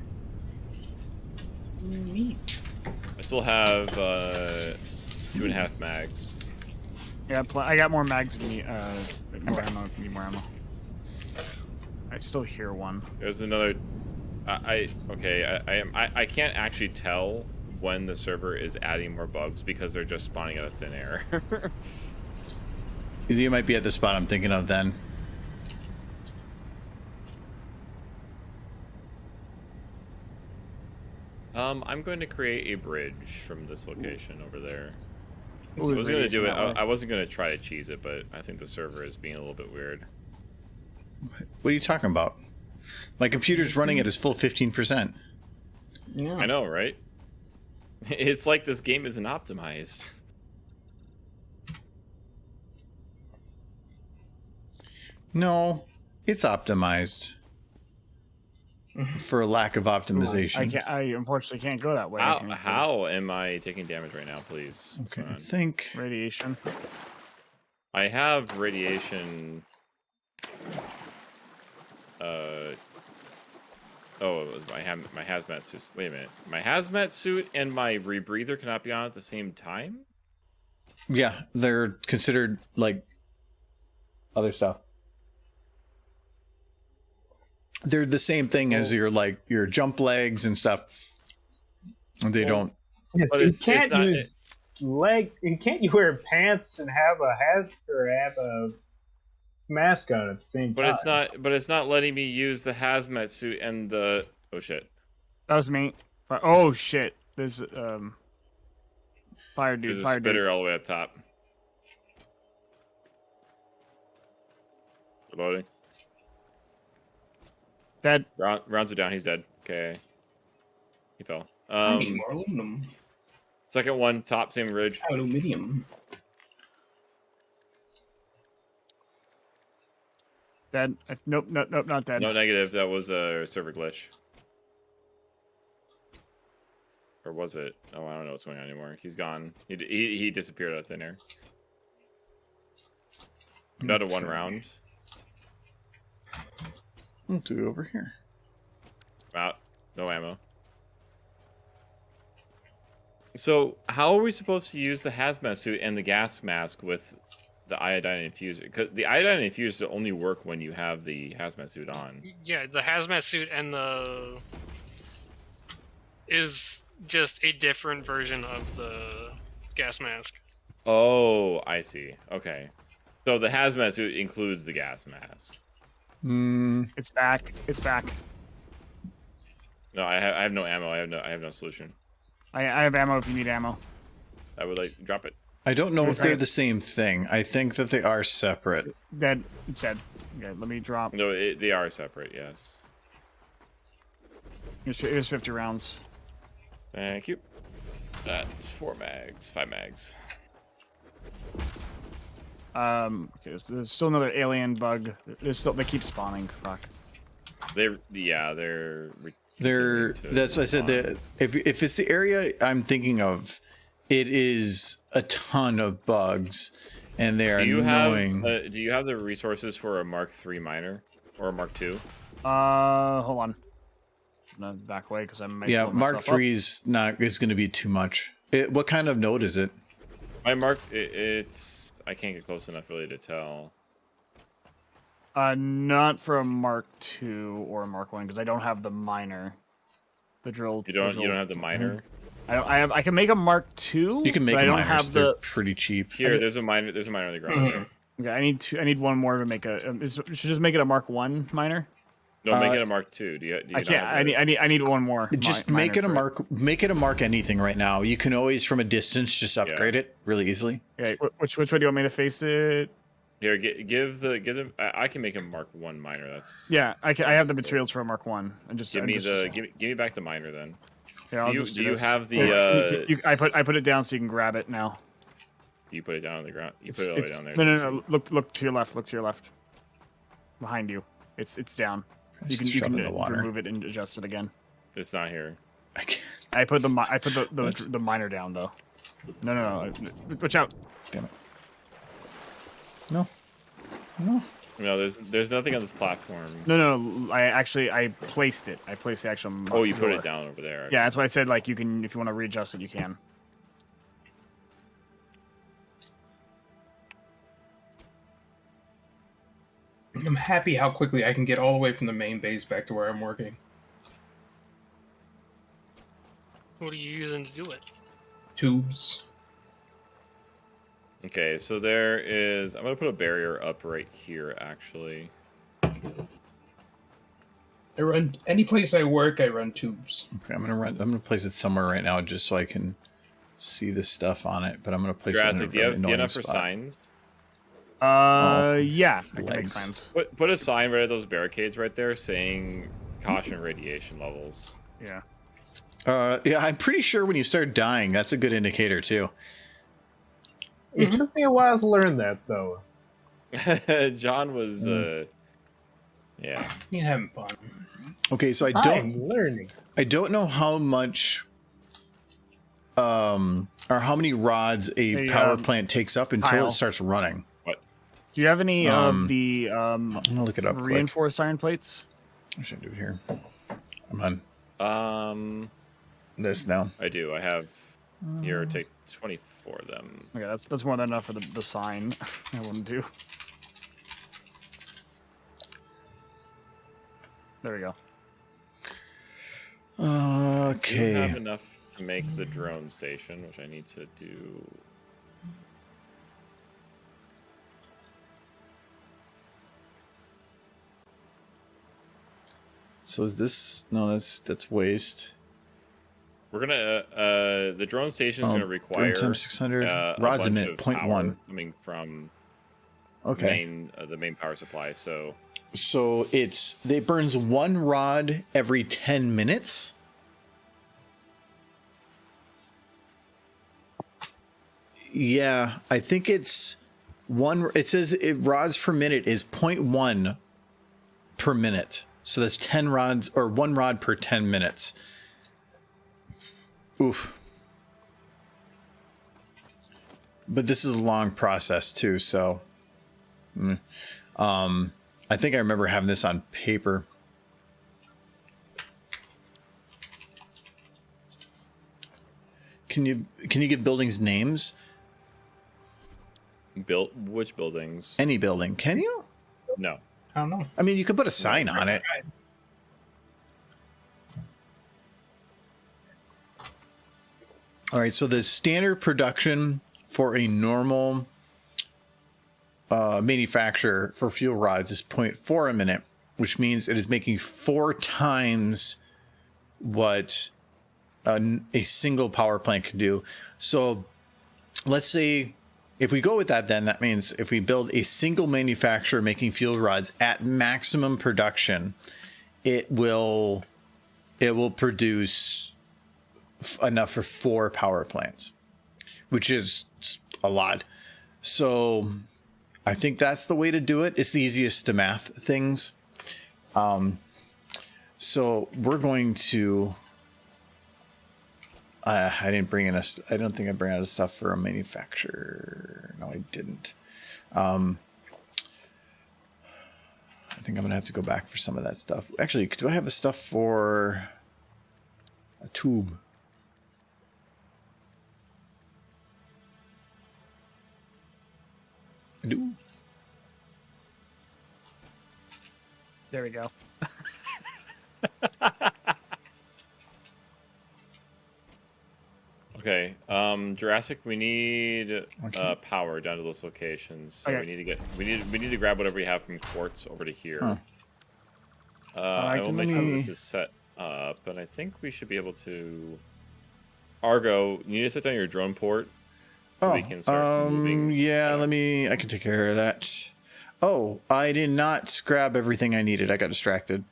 B: Neat.
F: I still have 2.5 mags.
D: Yeah, I got more mags if you need, more ammo if you need more ammo. I still hear one.
F: There's another. I can't actually tell when the server is adding more bugs because they're just spawning out of thin air.
A: You might be at the spot I'm thinking of then.
F: I'm going to create a bridge from this location over there. I
D: Ooh,
F: was gonna do it.
D: radiation that way.
F: I wasn't gonna try to cheese it, but I think the server is being a little bit weird.
A: What are you talking about? My computer's running at its full 15%.
B: Yeah.
F: I know, right? It's like this game isn't optimized.
A: No, it's optimized for a lack of optimization.
D: I unfortunately can't go that way.
F: How am I taking damage right now, please? What's
A: Okay,
F: going
A: I
F: on?
A: think
D: Radiation.
F: I have radiation. Oh, it was my hazmat suit. Wait a minute. My hazmat suit and my rebreather cannot be on at the same time?
A: yeah, they're considered like other stuff. They're the same thing as your jump legs and stuff. They don't.
C: Yes,
F: But
C: you
F: it's
C: can't
F: not-
C: use leg. Can't you wear pants and have a mask on at the same
F: But
C: time?
F: it's not letting me use the hazmat suit and the oh shit.
D: That was me. Oh shit! There's fire
F: There's
D: dude.
F: a
D: Fire
F: spitter
D: dude.
F: all the way up top. Reloading.
D: Dead.
F: Rounds are down. He's dead. Okay. He fell.
B: I need more aluminum.
F: Second one, top, same ridge.
B: Aluminium.
D: Dead. Nope. Not dead.
F: No negative. That was a server glitch. Or was it? Oh, I don't know what's going on anymore. He's gone. He disappeared out of thin air. Down to one round.
A: We'll do it over here.
F: Out. No ammo. So, how are we supposed to use the hazmat suit and the gas mask with the iodine infuser? Because the iodine infuser only work when you have the hazmat suit on.
E: Yeah, the hazmat suit and the is just a different version of the gas mask.
F: Oh, I see. Okay. So the hazmat suit includes the gas mask.
D: It's back. It's back.
F: No, I have no ammo. I have no solution.
D: I have ammo if you need ammo.
F: I would like drop it.
A: I don't know if
D: Okay.
A: they're the same thing. I think that they are separate.
D: Dead. It's dead. Okay, let me drop.
F: No, they are separate. Yes.
D: Here's 50 rounds.
F: Thank you. That's 5 mags.
D: Okay, there's still another alien bug. They keep spawning. Fuck.
F: They're continuing to
A: That's what I said.
F: spawn.
A: If it's the area I'm thinking of, it is a ton of bugs, and they are annoying.
F: Do you have the resources for a Mark III miner or a Mark II?
D: Hold on. No, back away because I'm
A: Yeah, Mark III is going to be too much. What kind of node is it?
F: My Mark, it's I can't get close enough really to tell.
D: Not for a Mark II or a Mark One because I don't have the miner. The drill.
F: You don't have the miner.
D: I can make a Mark II.
A: You can make
D: but I don't
A: miners.
D: have
A: They're
D: the.
A: pretty cheap.
F: Here, there's a miner. There's a miner on the ground. There.
D: Okay, I need one more to make a. Should just make it a Mark One miner.
F: No, make it a Mark II. Do you
D: I
F: not
D: can't.
F: have
D: I need one more.
A: Just
D: miner
A: make it a
D: for
A: mark. Make it a mark anything right now. You can always from a distance just upgrade it really easily.
D: Okay, which way do you want me to face it?
F: Here, give them. I can make a Mark I miner. That's
D: Yeah, I have the materials for a Mark One. And just
F: give me back the miner then.
D: Yeah, I'll
F: Do you
D: just
F: do you
D: this.
F: have the?
D: Here, I put it down so you can grab it now.
F: You put it down on the ground. You put it all the way down there.
D: No. Look to your left. Look to your left. Behind you. It's down. You
A: Just
D: can
A: shove it in the water.
D: remove it and adjust it again.
F: It's not here.
A: I can't.
D: I put the miner down though. No. Watch out.
A: Damn it. No. No.
F: No, there's nothing on this platform.
D: No. I placed it. I placed the actual.
F: Oh, you put
D: door.
F: it down over there.
D: Yeah, that's why I said like you can if you want to readjust it, you can.
B: I'm happy how quickly I can get all the way from the main base back to where I'm working.
E: What are you using to do it?
B: Tubes.
F: Okay, so there is. I'm gonna put a barrier up right here, actually.
B: I run any place I work. I run tubes.
A: Okay, I'm gonna place it somewhere right now just so I can see the stuff on it. But I'm gonna place it in a
F: Jurassic,
A: really
F: do you have
A: annoying
F: enough for
A: spot.
F: signs?
D: Yeah, I can make
A: legs.
D: signs.
F: Put a sign right at those barricades right there saying caution radiation levels.
D: Yeah.
A: Yeah, I'm pretty sure when you start dying, that's a good indicator too.
C: It took me a while to learn that, though.
F: John was, yeah.
B: You're having fun.
A: Okay, so
C: I'm learning.
A: I don't know how much, or how many rods a power plant takes up until
D: pile.
A: it starts running.
D: Do you have any of the
A: I'm gonna look it up.
D: reinforced iron plates?
A: What should I do here? I'm on this now.
F: I do. I have here. Take 24 of them.
D: Okay, that's more than enough for the sign. I wouldn't do. There we go.
F: I
A: Okay.
F: have enough to make the drone station, which I need to do.
A: So is this no? That's waste.
F: We're gonna the drone station is gonna require
A: times 600
F: a
A: rods a
F: bunch
A: minute.
F: of
A: 0.1
F: power coming from
A: Okay.
F: the main power supply. So
A: So it burns one rod every 10 minutes. Yeah, I think it's one. It says rods per minute is 0.1 per minute. So that's 10 rods or 1 rod per 10 minutes. Oof. But this is a long process too, so I think I remember having this on paper. Can you give buildings names?
F: built which buildings?
A: Any building, can you?
F: No.
B: I don't know.
A: I mean, you could put a sign on it. All right, so the standard production for a normal manufacturer for fuel rods is 0.4 a minute, which means it is making 4 times what a single power plant could do. So let's say if we go with that, then that means if we build a single manufacturer making fuel rods at maximum production, it will produce enough for 4 power plants, which is a lot. So I think that's the way to do it. It's the easiest to math things. So we're going to. I didn't bring in I don't think I bring out stuff for a manufacturer. No, I didn't. I think I'm gonna have to go back for some of that stuff. Actually, do I have a stuff for a tube? I do.
D: There we go.
F: Okay. Jurassic, we need power down to those locations. So
D: Okay.
F: we need to grab whatever we have from quartz over to here.
A: Huh.
F: I will make sure this is set up, and I think we should be able to. Argo, you need to set down your drone port. So we can start moving.
A: Yeah, I can take care of that. Oh, I did not grab everything I needed. I got distracted.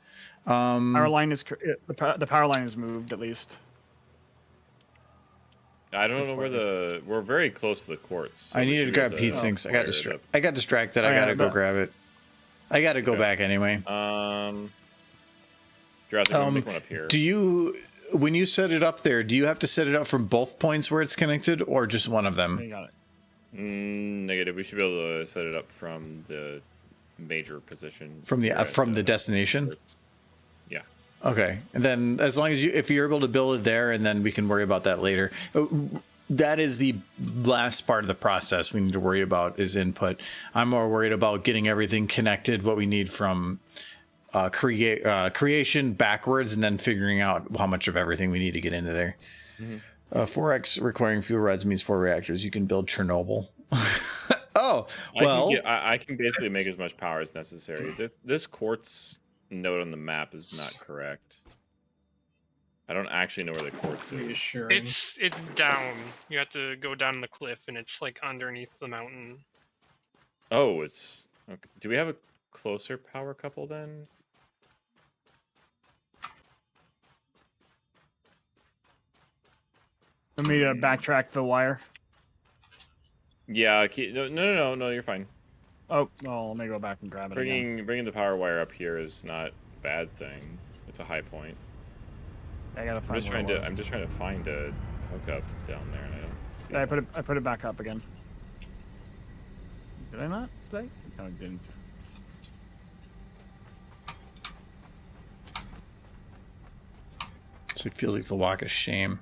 D: Power line is the power line is moved at least.
F: I don't know where we're very close to the quartz. So
A: I
F: we
A: needed to
F: should
A: grab
F: be
A: heat
F: able to
A: sinks. I
F: wire
A: got
F: it up.
A: I got distracted.
D: Oh,
A: I
D: yeah,
A: gotta go
D: but-
A: grab it. I gotta go
F: Okay.
A: back anyway.
F: Jurassic, I'm gonna make one up here.
A: Do you, when you set it up there, do you have to set it up from both points where it's connected, or just one of them?
D: You got it.
F: Negative. We should be able to set it up from the major position.
A: From the destination?
F: Yeah.
A: Okay, and then as long as if you're able to build it there, and then we can worry about that later. That is the last part of the process we need to worry about is input. I'm more worried about getting everything connected, what we need from creation backwards, and then figuring out how much of everything we need to get into there. 4x requiring fuel rods means 4 reactors. You can build Chernobyl. Oh, well.
F: I can basically make as much power as necessary. This quartz note on the map is not correct. I don't actually know where the quartz is.
B: Reassuring.
E: It's down. You have to go down the cliff, and it's like underneath the mountain.
F: Oh, it's okay. Do we have a closer power couple then?
D: Let me backtrack the wire.
F: Yeah. No. You're fine.
D: Oh, well, let me go back and grab it again.
F: Bringing the power wire up here is not a bad thing. It's a high point.
D: I gotta find
F: I'm just trying to find a hookup down there, and I don't see.
D: I put it back up again. Did I not? Did I? No, I didn't.
A: So it feels like the walk of shame.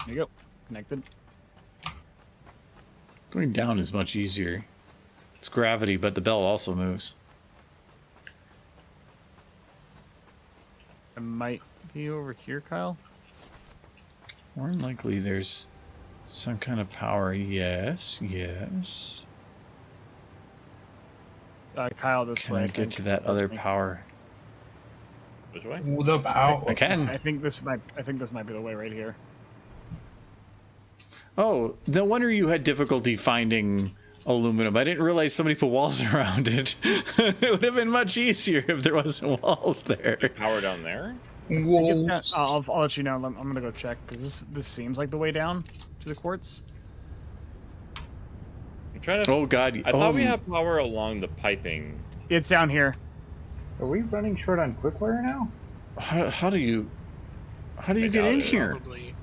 D: There you go. Connected.
A: Going down is much easier. It's gravity, but the bell also moves.
D: It might be over here, Kyle.
A: More than likely, there's some kind of power. Yes.
D: Kyle, this
A: Can
D: way.
A: I get to that other power?
F: Which way?
B: The power.
A: I can.
D: I think this might be the way right here.
A: Oh, no wonder you had difficulty finding aluminum. I didn't realize somebody put walls around it. It would have been much easier if there wasn't walls there.
F: There's power down there?
B: Whoa.
D: I'll let you know. I'm gonna go check because this seems like the way down to the quartz.
F: I'm trying to.
A: Oh God!
F: I thought we had power along the piping.
D: It's down here.
C: Are we running short on quickwire now?
A: How do you get
F: doubt
A: in
F: it.
A: here?
E: Probably.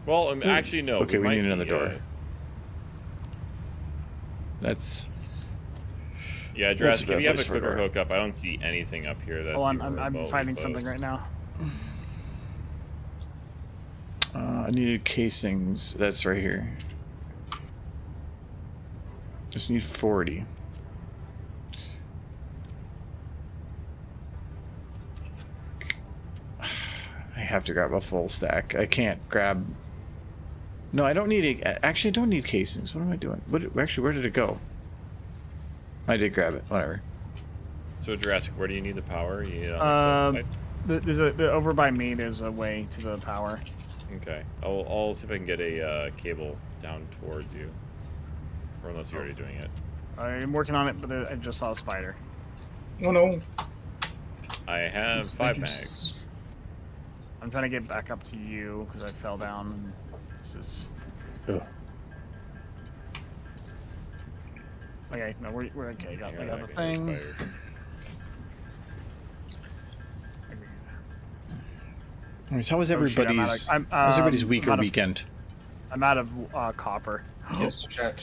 F: Well, actually, no.
A: Okay, we
F: might
A: need another
F: be,
A: door. That's
F: Yeah,
A: That's
F: Jurassic,
A: a
F: if
A: bad
F: you have a
A: place for a
F: quicker
A: door.
F: hookup, I don't see anything up here that's
D: Oh,
F: even
D: I'm
F: remotely
D: finding
F: close.
D: something right now.
A: I needed casings. That's right here. Just need 40. I have to grab a full stack. I can't grab. No, I don't need it. Actually, I don't need casings. What am I doing? Actually, where did it go? I did grab it. Whatever.
F: So, Jurassic, where do you need the power? You need it on the pipe?
D: Over by me, there's a way to the power.
F: Okay. I'll see if I can get a cable down towards you. Or unless you're already doing it.
D: I'm working on it, but I just saw a spider.
B: Oh no.
F: I have
B: These
F: 5
B: figures-
F: mags.
D: I'm trying to get back up to you because I fell down. And this is
A: Ugh.
D: okay. No, we're okay. Got
F: Yeah,
D: the
F: that
D: thing.
F: expired.
A: Anyways, how was
D: Oh, shit,
A: everybody's?
D: I'm
A: how's everybody's week
D: I'm
A: or
D: out of-
A: weekend?
D: I'm out of copper.
B: Yes, chat.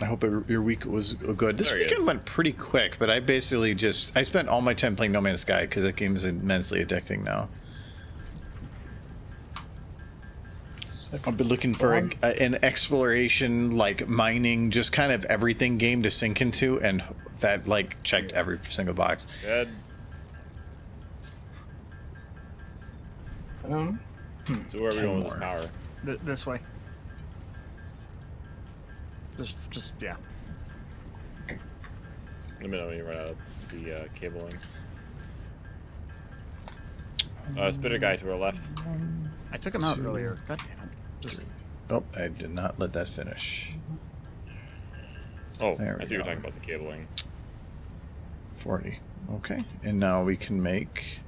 A: I hope your week was good. This
F: There he
A: weekend
F: is.
A: went pretty quick, but I basically I spent all my time playing No Man's Sky because that game is immensely addicting now. I've been looking for an exploration, like mining, just kind of everything game to sink into, and that like checked every single box.
F: Good.
B: Um,
F: So where are we
A: 10
F: going with
A: more.
F: this power?
D: This way. Just yeah.
F: Let me know when you run out of the cabling. Spitter guy to our left.
D: I took him out earlier. God damn it. Just
A: Oh, I did not let that finish.
F: Oh,
A: There
F: I
A: we
F: see you're
A: go.
F: talking about the cabling.
A: 40. Okay, and now we can make.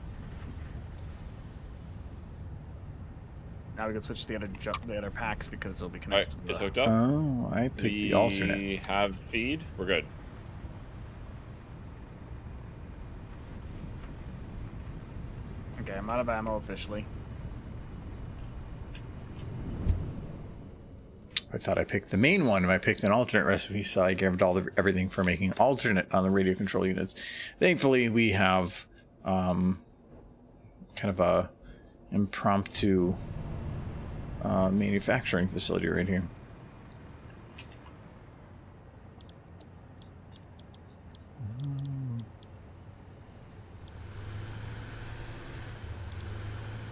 D: now we can switch to the other packs because they'll be
F: All right,
D: connected. to
F: it's
D: the-
F: hooked up.
A: Oh, I picked the alternate.
F: We have feed. We're good.
D: Okay, I'm out of ammo officially.
A: I thought I picked the main one, and I picked an alternate recipe, so I grabbed everything for making alternate on the radio control units. Thankfully, we have kind of a impromptu manufacturing facility right here.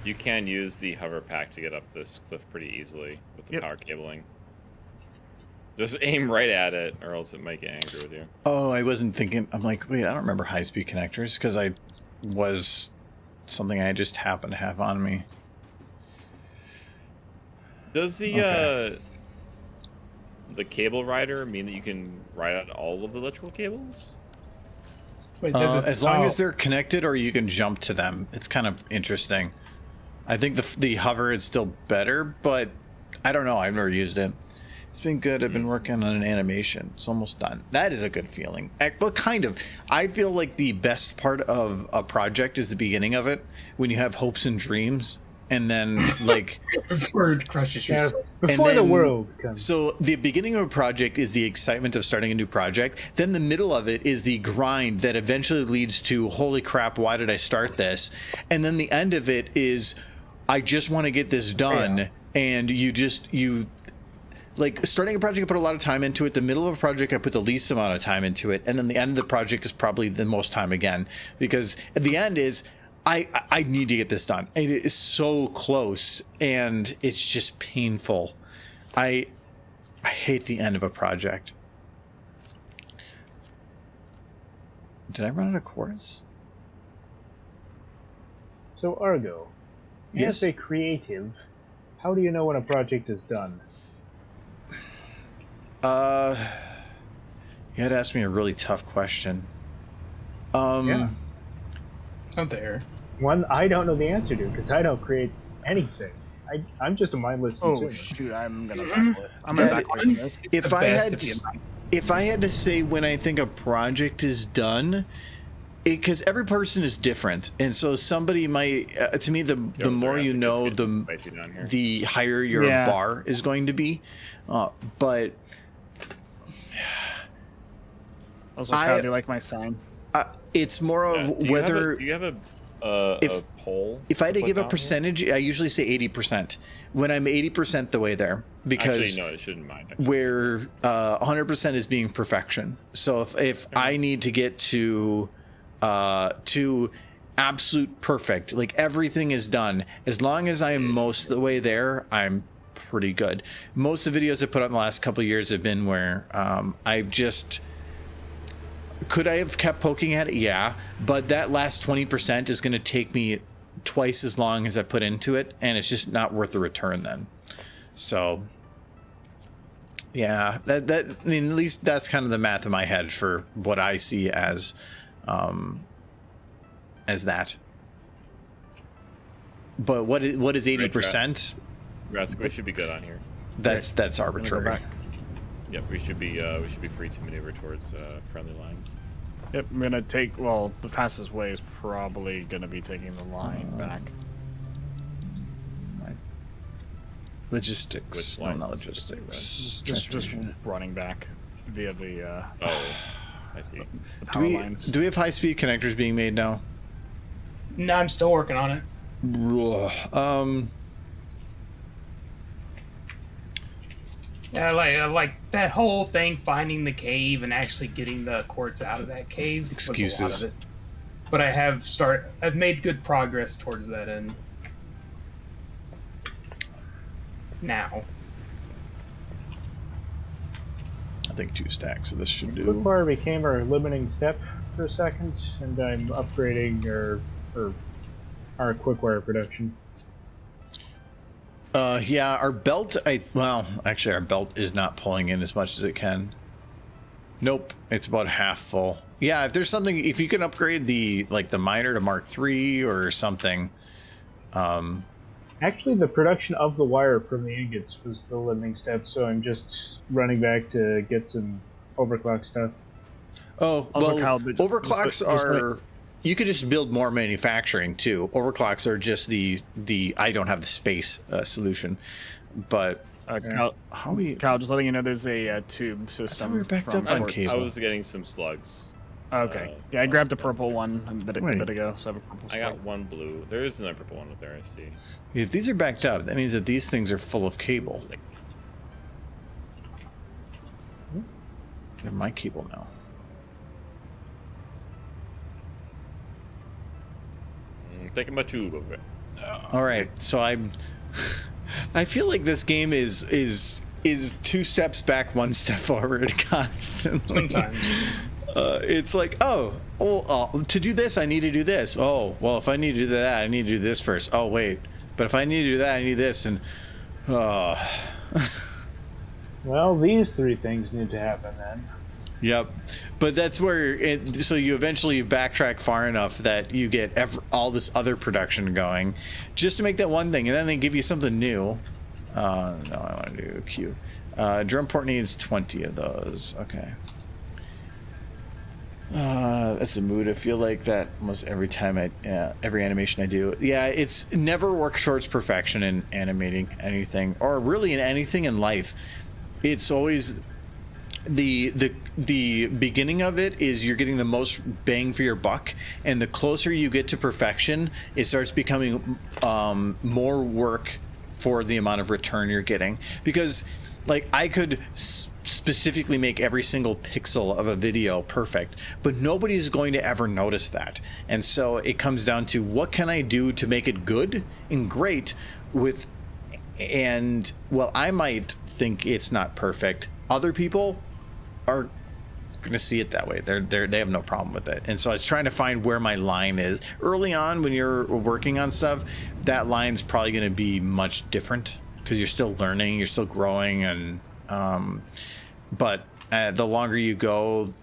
F: You can use the hover pack to get up this cliff pretty easily with the
D: Yep.
F: power cabling. Just aim right at it, or else it might get angry with you.
A: Oh, I wasn't thinking. I'm like, wait, I don't remember high-speed connectors because I was something I just happened to have on me.
F: Does the cable rider mean that you can ride out all of the electrical cables?
B: Wait, does it,
A: As long as they're connected, or you can jump to them. It's kind of interesting. I think the hover is still better, but I don't know. I've never used it. It's been good. I've been working on an animation. It's almost done. That is a good feeling. But kind of. I feel like the best part of a project is the beginning of it, when you have hopes and dreams, and then like
B: before it crushes yourself.
C: Yes, before the world comes.
A: So the beginning of a project is the excitement of starting a new project. Then the middle of it is the grind that eventually leads to, holy crap, why did I start this? And then the end of it is, I just want to get this done.
C: Yeah.
A: And you like, starting a project, I put a lot of time into it. The middle of a project, I put the least amount of time into it. And then the end of the project is probably the most time again. Because at the end is, I need to get this done. It is so close, and it's just painful. I hate the end of a project. Did I run out of quartz?
C: So Argo,
A: Yes.
C: as a creative, how do you know when a project is done?
A: You had to ask me a really tough question.
C: Yeah.
B: Out there.
C: One I don't know the answer to because I don't create anything. I'm just a mindless consumer.
D: Oh shoot! I'm gonna backflip. I'm gonna
A: That-
D: backflip from this.
A: If
B: The
A: I
B: best
A: had
B: of the amount.
A: if I had to say when I think a project is done, because every person is different, and so somebody might to me the more you know,
F: Spicy down here.
A: the higher your
D: Yeah.
A: bar is going to be. But
D: Also,
A: I-
D: how do you like my sign?
A: it's more of
F: Yeah. Do you
A: whether
F: have a
A: if-
F: poll?
A: if I had to
F: put
A: give a
F: down here?
A: percentage, I usually say 80%. When I'm 80% the way there, because
F: Actually, no, it shouldn't mind. Actually.
A: where 100% is being perfection. So if I need to get to absolute perfect, like everything is done, as long as I'm most of the way there, I'm pretty good. Most of the videos I put out in the last couple of years have been where I've just, could I have kept poking at it? Yeah, but that last 20% is going to take me twice as long as I put into it, and it's just not worth the return then. So yeah, that I mean, at least that's kind of the math in my head for what I see as that. But what is 80%?
F: Jurassic, we should be good on here.
A: That's
D: Let me go
A: arbitrary.
D: back.
F: Yep, we should be free to maneuver towards friendly lines.
D: Yep, I'm gonna take. Well, the fastest way is probably gonna be taking the line back.
A: Logistics.
F: Which
A: No,
F: lines
A: not
F: specifically,
A: logistics.
D: Just running back via the
F: Oh, I see.
A: Do we have high speed connectors being made now?
B: No, I'm still working on it. Yeah, like that whole thing, finding the cave and actually getting the quartz out of that cave. Was a
A: Excuses.
B: lot of it. But I've made good progress towards that end. Now.
A: I think 2 stacks of this should do.
C: Quickfire became our limiting step for a second, and I'm upgrading our quickfire production.
A: Yeah, our belt. Actually, our belt is not pulling in as much as it can. Nope, it's about half full. Yeah, if there's something, if you can upgrade the miner to Mark III or something.
C: Actually, the production of the wire from the ingots was the limiting step, so I'm just running back to get some overclock stuff.
A: Oh,
D: Also,
A: well,
D: Kyle,
A: overclocks
D: just
A: are. You could just build more manufacturing too. Overclocks are just the I don't have the space solution, but how we?
D: Kyle, just letting you know, there's a tube
A: I
D: system.
A: thought we were backed
D: from
A: up on
D: Port-
A: cable.
F: I was getting some slugs.
D: Okay. Yeah, I grabbed a purple one a bit
A: Wait.
D: ago, so I have a purple
F: I got
D: slug.
F: one blue. There is another purple one with there, I see.
A: If these are backed up, that means that these things are full of cable. They're my cable now.
F: Taking my tube over it.
A: All right, so I feel like this game is is 2 steps back, 1 step forward constantly.
B: Sometimes.
A: It's like, to do this, I need to do this. Oh, well, if I need to do that, I need to do this first. Oh, wait. But if I need to do that, I need this. And,
C: Well, these 3 things need to happen then.
A: Yep. But that's where so you eventually backtrack far enough that you get all this other production going just to make that one thing. And then they give you something new. No, I want to do Q. Drum port needs 20 of those. Okay. That's a mood. I feel like that almost every time every animation I do. Yeah, it's never works towards perfection in animating anything, or really in anything in life. It's always the beginning of it is you're getting the most bang for your buck, and the closer you get to perfection, it starts becoming more work for the amount of return you're getting. Because like I could specifically make every single pixel of a video perfect, but nobody's going to ever notice that. And so it comes down to what can I do to make it good and great with, and well, I might think it's not perfect. Other people are going to see it that way. They have no problem with it. And so I was trying to find where my line is. Early on when you're working on stuff, that line's probably going to be much different because you're still learning, you're still growing, and but the longer you go,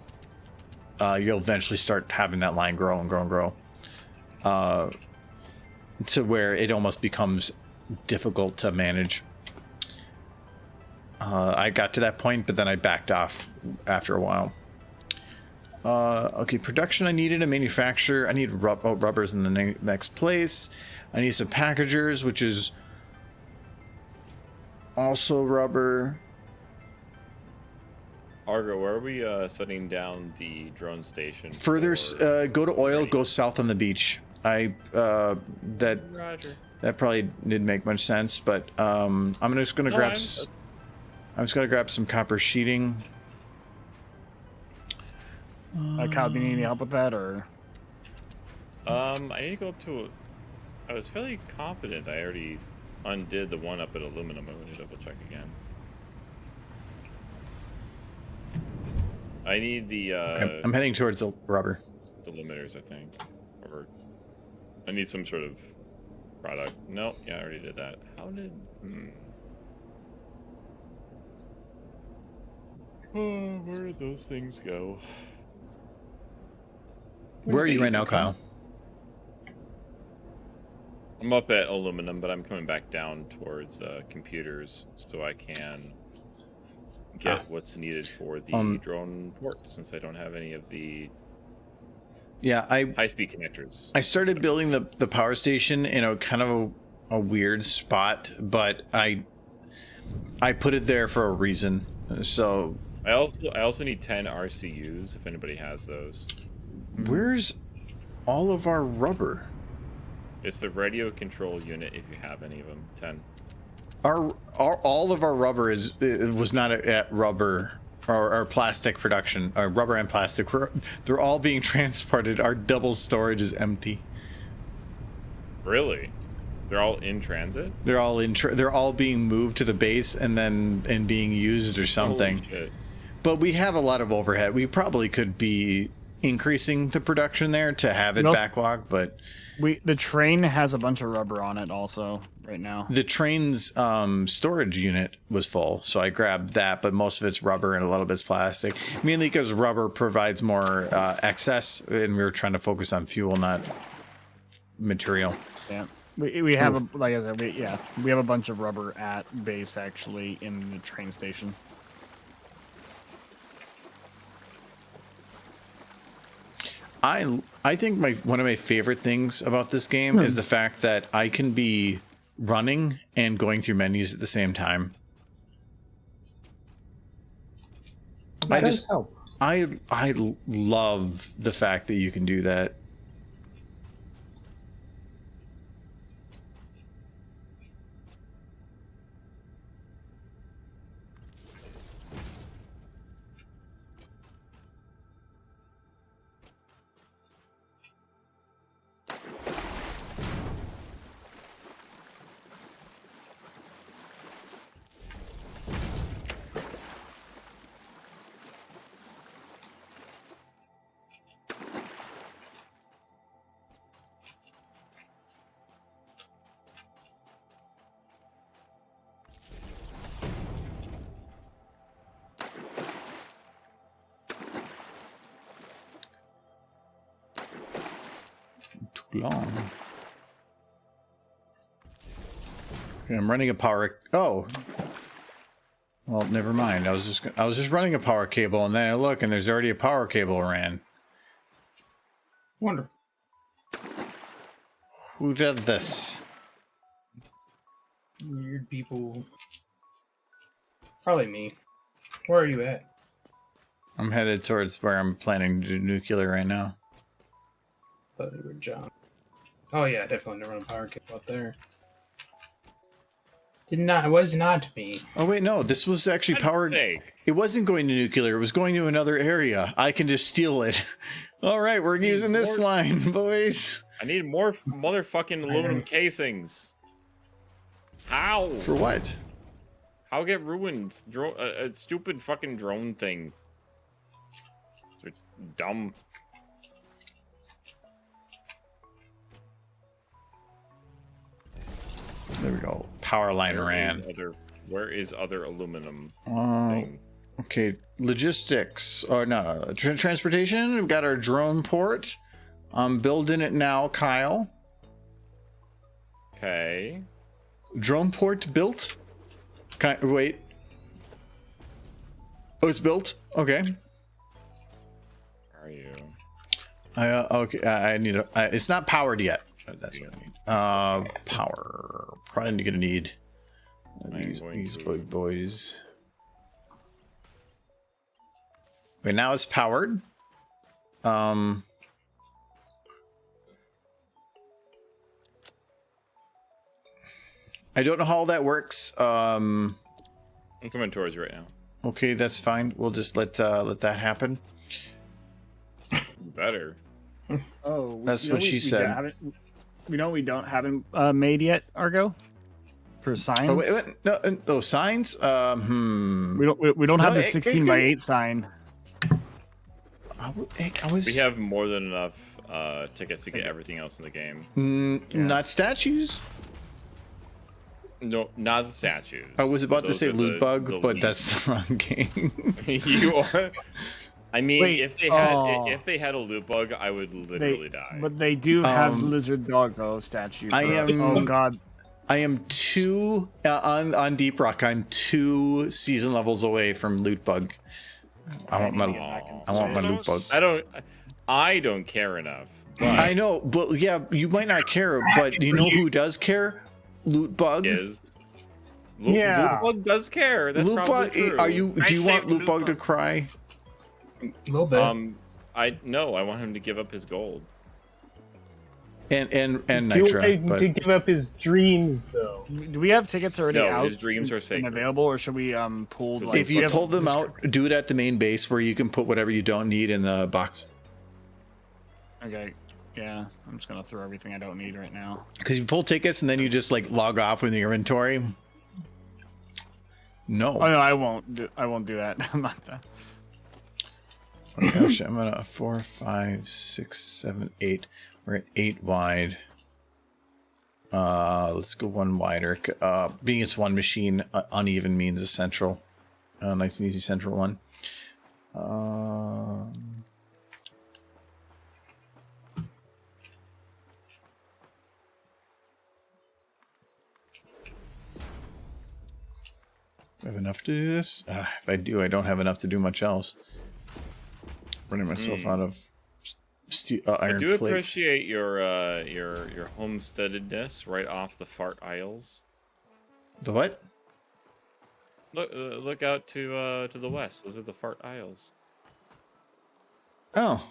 A: you'll eventually start having that line grow and grow and grow to where it almost becomes difficult to manage. I got to that point, but then I backed off after a while. Okay, production. I needed a manufacturer. I need rubbers in the next place. I need some packagers, which is also rubber.
F: Argo, where are we setting down the drone station?
A: Further, go to oil. Go south on the beach. Roger. That probably didn't make much sense, but I'm just gonna grab. I'm just gonna grab some copper sheeting.
D: Kyle, do you need any help with that, or?
F: I need to go up to. I was fairly confident I already undid the one up at aluminum. I'm gonna double check again. I need the.
A: Okay. I'm heading towards the rubber.
F: The limiters, I think. Or I need some sort of product. No, yeah, I already did that. How did? Oh, where did those things go?
A: Where are you right now, Kyle?
F: I'm up at aluminum, but I'm coming back down towards computers so I can get what's needed for the drone port, since I don't have any of the high-speed connectors. I
A: started building the power station in a kind of a weird spot, but I put it there for a reason. So
F: I also need 10 RCUs if anybody has those.
A: Where's all of our rubber?
F: It's the radio control unit if you have any of them. 10.
A: All of our rubber was not at rubber or plastic production. Rubber and plastic. They're all being transported. Our double storage is empty.
F: Really? They're all in transit?
A: They're all they're all being moved to the base and being used or something.
F: Holy shit.
A: But we have a lot of overhead. We probably could be increasing the production there to have it backlog, but
D: the train has a bunch of rubber on it also right now.
A: The train's storage unit was full, so I grabbed that, but most of it's rubber and a little bit's plastic, mainly because rubber provides more excess, and we were trying to focus on fuel, not material.
D: Yeah, we have like I said, we have a bunch of rubber at base actually in the train station.
A: I think one of my favorite things about this game is the fact that I can be running and going through menus at the same time. I love the fact that you can do that. long. Okay, I'm running a power. Oh, well, never mind. I was just running a power cable, and then I look, and there's already a power cable ran.
B: Wonderful.
A: Who did this?
B: Weird people. Probably me. Where are you at?
A: I'm headed towards where I'm planning to do nuclear right now.
B: Thought you were John. Oh yeah, definitely never run a power cable up there. It was not me.
A: Oh wait, no, this was actually powered. It wasn't going to nuclear, it was going to another area. I can just steal it. Alright, we're using this line, boys.
F: I need more motherfucking aluminum casings. How?
A: For what?
F: How get ruined? A stupid fucking drone thing. It's dumb.
A: There we go. Power line ran.
F: Where is other aluminum?
A: Okay, logistics. Or no, transportation. We've got our drone port. I'm building it now, Kyle.
F: Okay.
A: Drone port built. Wait. Oh, it's built. Okay.
F: Where are you?
A: Okay. I need a. It's not powered yet. That's what I need. Power. Probably gonna need these big boys. Okay, now it's powered. I don't know how all that works.
F: I'm coming towards you right now.
A: Okay, that's fine. We'll just let that happen.
F: Better.
D: Oh,
A: that's what she said.
D: We haven't made yet, Argo. For signs.
A: Oh, wait, no, signs.
D: We don't have the 16x8 sign.
F: We have more than enough tickets to get everything else in the game.
A: Not statues.
F: No, not the statues.
A: I was about to say loot bug, but that's the wrong game.
F: You are. I mean, wait, if they had a loot bug, I would literally die.
D: But they do have lizard doggo statue.
A: Oh god. I am
D: on
A: Deep Rock. I'm 2 season levels away from loot bug. I want my loot bug.
F: I don't care enough.
A: But... I know, but yeah, you might not care, but you know who does care? Loot bug.
F: Loot bug does care. That's
A: loot bug. True. Do you want loot bug to cry?
B: A little bit.
F: I want him to give up his gold.
A: And Nitra,
C: to give up his dreams, though.
D: Do we have tickets already out?
F: His dreams are sacred.
D: And available, or should we pull? Like,
A: if you pull them out, do it at the main base where you can put whatever you don't need in the box.
D: Okay. Yeah, I'm just gonna throw everything I don't need right now.
A: Because you pull tickets and then you just like log off with your inventory. No.
D: Oh no, I won't do that. I'm not that.
A: Oh gosh, I'm gonna 4, 5, 6, 7, 8. We're at 8 wide. Let's go 1 wider. Being it's one machine, uneven means a central. Nice and easy central one. Do I have enough to do this? If I do, I don't have enough to do much else. Running myself out of iron
F: I do
A: plates.
F: appreciate your homesteadedness right off the fart aisles.
A: The what?
F: Look out to the west. Those are the fart aisles.
A: Oh.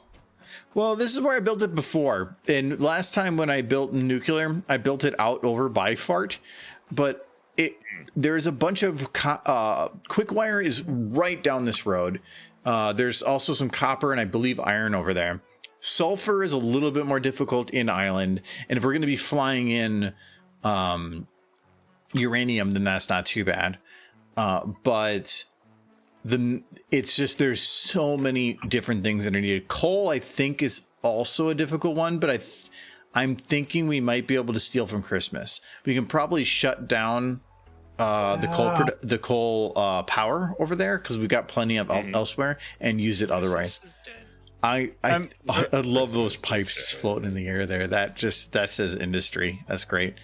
A: Well, this is where I built it before. And last time when I built nuclear, I built it out over by fart. But there's a bunch of quick wire is right down this road. There's also some copper and I believe iron over there. Sulfur is a little bit more difficult in Island, and if we're going to be flying in uranium, then that's not too bad. But it's just there's so many different things that are needed. Coal, I think, is also a difficult one, but I'm thinking we might be able to steal from Christmas. We can probably shut down the coal power over there because we've got plenty of elsewhere and use it otherwise. I love those pipes just floating in the air there. That says industry. That's great.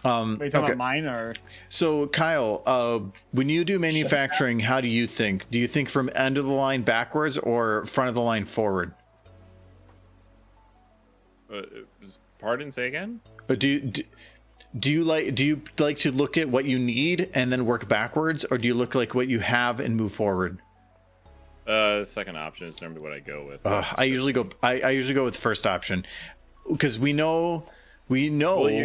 D: Are you talking about mine or?
A: So Kyle, when you do manufacturing, how do you think? Do you think from end of the line backwards or front of the line forward?
F: Pardon, say again?
A: Do you like to look at what you need and then work backwards, or do you look like what you have and move forward?
F: Second option is normally what I go with.
A: I usually go with first option, because we know. Well,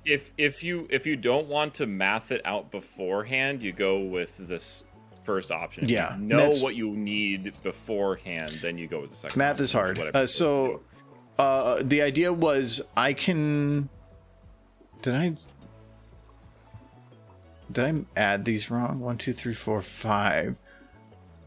F: if you don't want to math it out beforehand, you go with this first option.
A: Yeah,
F: if you know what you need beforehand, then you go with the second.
A: Math is hard. The idea was I can. Did I add these wrong? 1, 2, 3, 4, 5.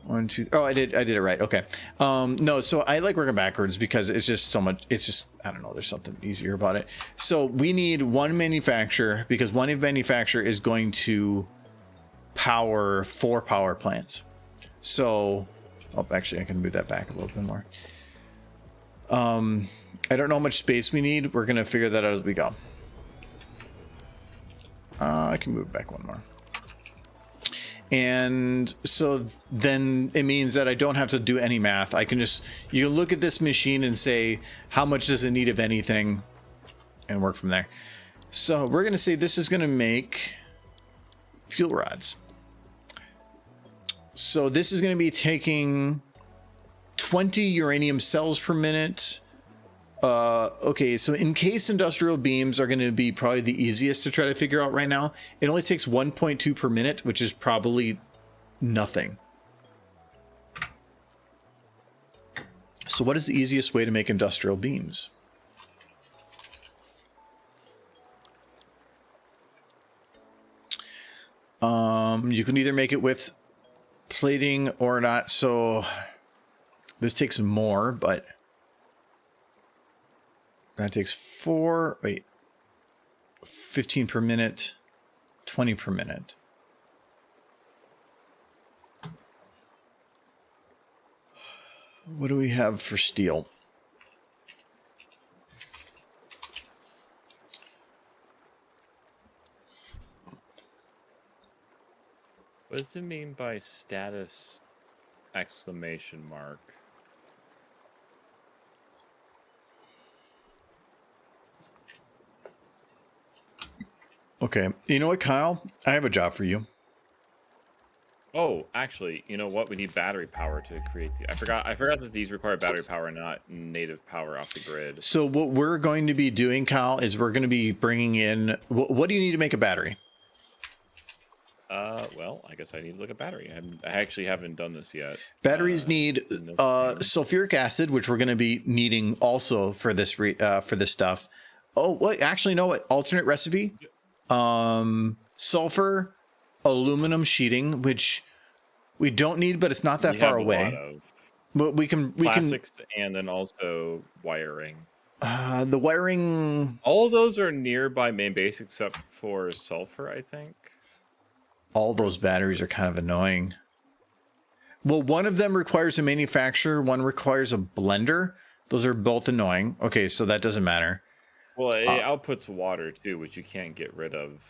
A: 1, 2. Oh, I did it right. Okay. No, so I like working backwards because it's just so much. It's just, I don't know. There's something easier about it. So we need one manufacturer, because one manufacturer is going to power 4 power plants. So, actually, I can move that back a little bit more. I don't know how much space we need. We're gonna figure that out as we go. I can move back one more. And so then it means that I don't have to do any math. I can just, you can look at this machine and say, how much does it need of anything, and work from there. So we're going to say this is going to make fuel rods. So this is going to be taking 20 uranium cells per minute. Okay, so encased industrial beams are going to be probably the easiest to try to figure out right now. It only takes 1.2 per minute, which is probably nothing. So what is the easiest way to make industrial beams? You can either make it with plating or not. So this takes more, but that takes 15 per minute, 20 per minute. What do we have for steel?
F: What does it mean by status exclamation mark?
A: Okay, you know what, Kyle? I have a job for you.
F: Oh, actually, you know what? We need battery power to create the. I forgot that these require battery power, not native power off the grid.
A: So what we're going to be doing, Kyle, is we're going to be bringing in. What do you need to make a battery?
F: Well, I guess I need to look at battery. I actually haven't done this yet.
A: Batteries need sulfuric acid, which we're going to be needing also for this stuff. Oh, wait, actually, no. What alternate recipe? Sulfur, aluminum sheeting, which we don't need, but it's not that far away. But we can
F: plastics, and then also wiring.
A: The wiring.
F: All of those are nearby main base except for sulfur, I think.
A: All those batteries are kind of annoying. Well, one of them requires a manufacturer, one requires a blender. Those are both annoying. Okay, so that doesn't matter.
F: Well, it outputs water too, which you can't get rid of.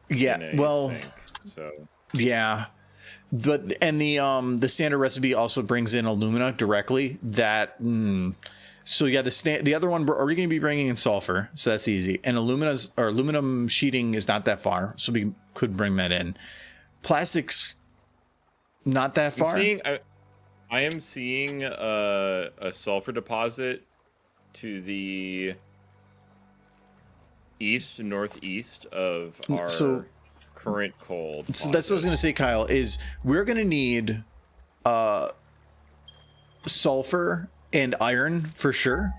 A: Yeah, well, sink,
F: so
A: yeah, but the standard recipe also brings in alumina directly. So yeah, the other one we're already going to be bringing in sulfur, so that's easy. And aluminum sheeting is not that far, so we could bring that in. Plastics, not that far.
F: I am seeing a sulfur deposit to the northeast of our current coal deposit.
A: So that's what I was going to say, Kyle, is we're going to need sulfur and iron for sure.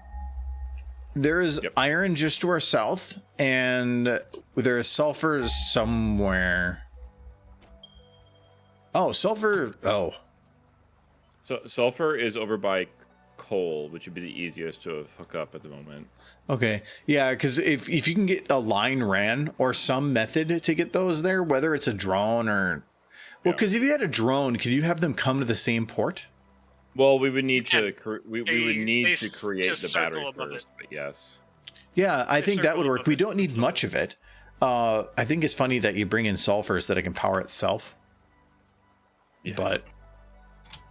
A: There is iron just to our south, and there is sulfur somewhere. Oh, sulfur. Oh.
F: So sulfur is over by coal, which would be the easiest to hook up at the moment.
A: Okay, yeah, because if you can get a line ran or some method to get those there, whether it's a drone or, well, because if you had a drone, could you have them come to the same port?
F: Well, we would need
E: Yeah,
F: to we would need to create
E: just
F: the
E: circle
F: battery
E: above
F: first. But yes.
A: Yeah, I
E: They
A: think that
E: circle
A: would work.
E: above
A: We
E: it.
A: don't need much of it. I think it's funny that you bring in sulfur so that it can power itself.
F: Yeah.
A: But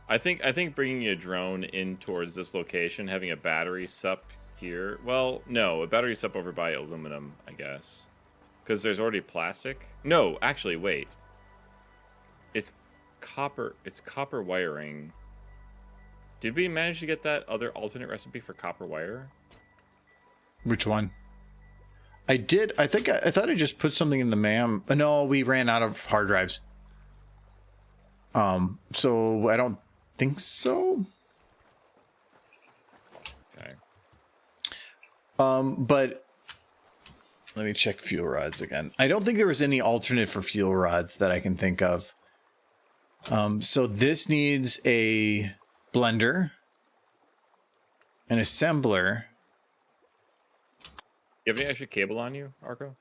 F: I think bringing a drone in towards this location, having a battery sup here. Well, no, a battery sup over by aluminum, I guess, because there's already plastic. No, actually, wait. It's copper. It's copper wiring. Did we manage to get that other alternate recipe for copper wire?
A: which one? I did. I thought I just put something in the MAM. No, we ran out of hard drives. So I don't think so.
F: Okay.
A: But let me check fuel rods again. I don't think there was any alternate for fuel rods that I can think of. So this needs a blender, an assembler.
F: You have any extra cable on you, Arco?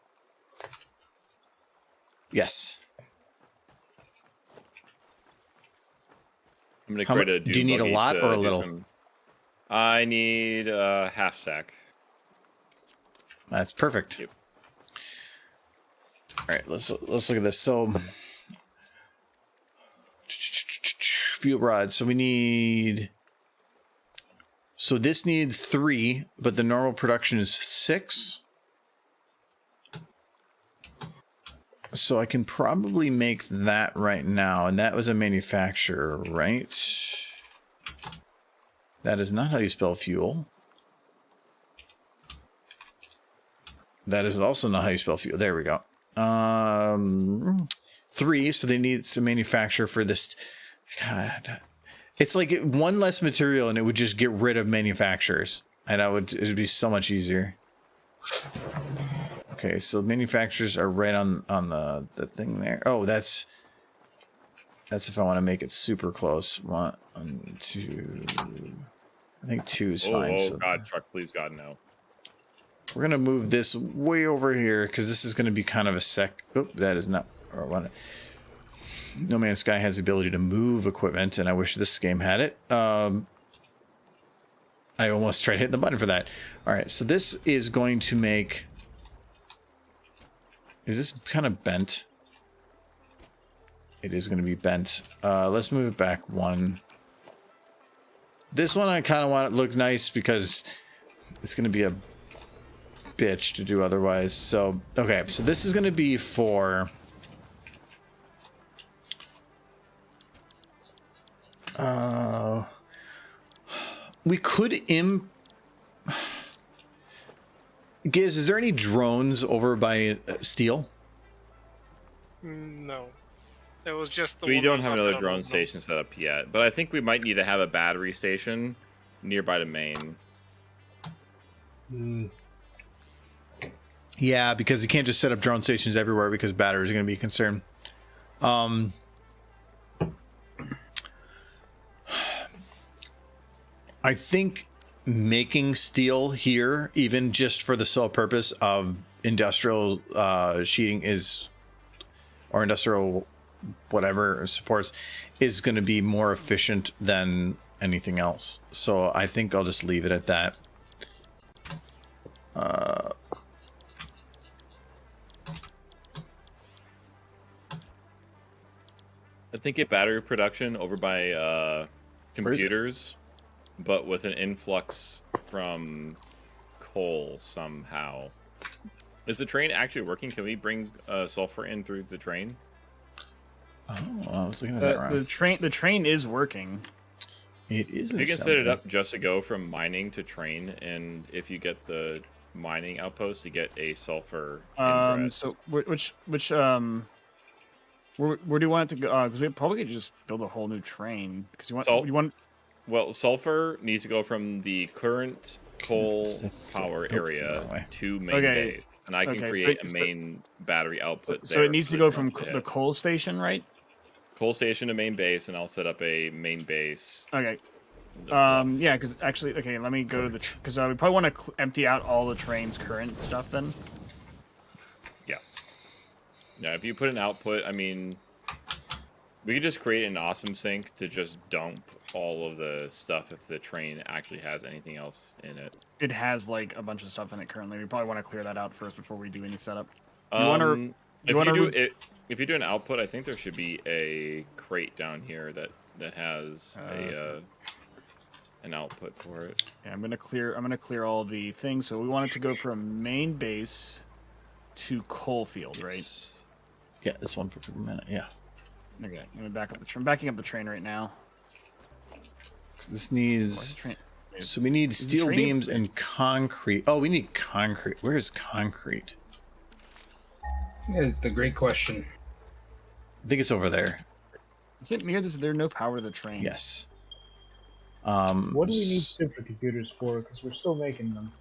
A: Yes.
F: I'm gonna
A: How
F: create
A: mu-
F: a
A: do you need a
F: buggy
A: lot
F: to
A: or a
F: do
A: little?
F: I need a half stack.
A: That's perfect.
F: Yep.
A: All right, let's look at this. So fuel rods. So we need. So this needs 3, but the normal production is 6. So I can probably make that right now, and that was a manufacturer, right? That is not how you spell fuel. That is also not how you spell fuel. There we go. 3, so they need some manufacturer for this. God, it's like 1 less material, and it would just get rid of manufacturers, and it'd be so much easier. Okay, so manufacturers are right on the thing there. Oh, that's if I want to make it super close. 1, 2. I think 2 is fine.
F: Oh
A: So
F: God, truck, please God, no.
A: we're gonna move this way over here because this is gonna be kind of a sec. Oh, that is not. Or what? No Man's Sky has the ability to move equipment, and I wish this game had it. I almost tried hitting the button for that. All right, so this is going to make. Is this kind of bent? It is going to be bent. Let's move it back 1. This one I kind of want it to look nice because it's going to be a bitch to do otherwise. So, okay, so this is going to be for... we could Giz, is there any drones over by Steel?
E: No. It was just the
F: We
E: one
F: don't
E: that
F: have
E: was up
F: another
E: at
F: drone
E: aluminum.
F: station set up yet, but I think we might need to have a battery station nearby the main.
A: Yeah, because you can't just set up drone stations everywhere because batteries are going to be a concern. I think making steel here, even just for the sole purpose of industrial sheeting or industrial whatever supports, is going to be more efficient than anything else. So I think I'll just leave it at that.
F: I think get battery production over by computers, but with an influx from coal somehow. Is the train actually working? Can we bring sulfur in through the train?
A: Oh, I was looking at that wrong.
D: The train is working.
A: It is.
F: You can set it up just to go from mining to train, and if you get the mining outpost, you get a sulfur. ingress.
D: So which where do you want it to go? Because we probably could just build a whole new train. Because you want.
F: Well, sulfur needs to go from the current coal power
A: Nope,
F: area
A: that way.
F: to main
D: Okay.
F: base, and I can
D: Okay,
F: create
D: so-
F: a main battery output.
D: So
F: there
D: it needs
F: for
D: to
F: the
D: go from
F: drones to
D: the
F: hit.
D: coal station, right?
F: coal station to main base, and I'll set up a main base.
D: Okay.
F: The fluff.
D: Yeah, because actually, okay, let me go to the because we probably want to empty out all the train's current stuff then.
F: Yes. Yeah, if you put an output, I mean, we could just create an awesome sink to just dump all of the stuff if the train actually has anything else in it.
D: It has like a bunch of stuff in it currently. We probably want to clear that out first before we do any setup. You want to?
F: If you do an output, I think there should be a crate down here that has an output for it.
D: Yeah, I'm gonna clear all the things. So we want it to go from main base to Coalfield, right?
A: Yeah, this one per minute. Yeah.
D: Okay, I'm gonna back up the train. Backing up the train right now.
A: This needs.
D: Train?
A: So we need steel
D: train?
A: beams and concrete. Oh, we need concrete. Where is concrete?
B: That is the great question.
A: I think it's over there.
D: Is it near this? Is there no power to the train?
A: Yes.
C: What do we need supercomputers for? Because we're still making them.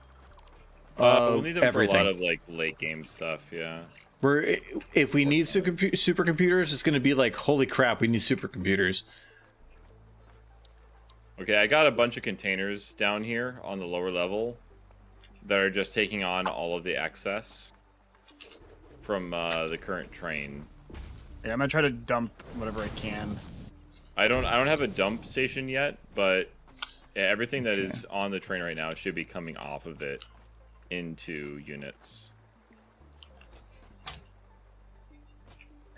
F: We'll need them
A: everything.
F: for a lot of like late game stuff. Yeah.
A: If we need supercomputers, it's going to be like, holy crap, we need supercomputers.
F: Okay, I got a bunch of containers down here on the lower level that are just taking on all of the excess from the current train.
D: Yeah, I'm gonna try to dump whatever I can.
F: I don't have a dump station yet, but yeah, everything that is on the train right now should be coming off of it into units.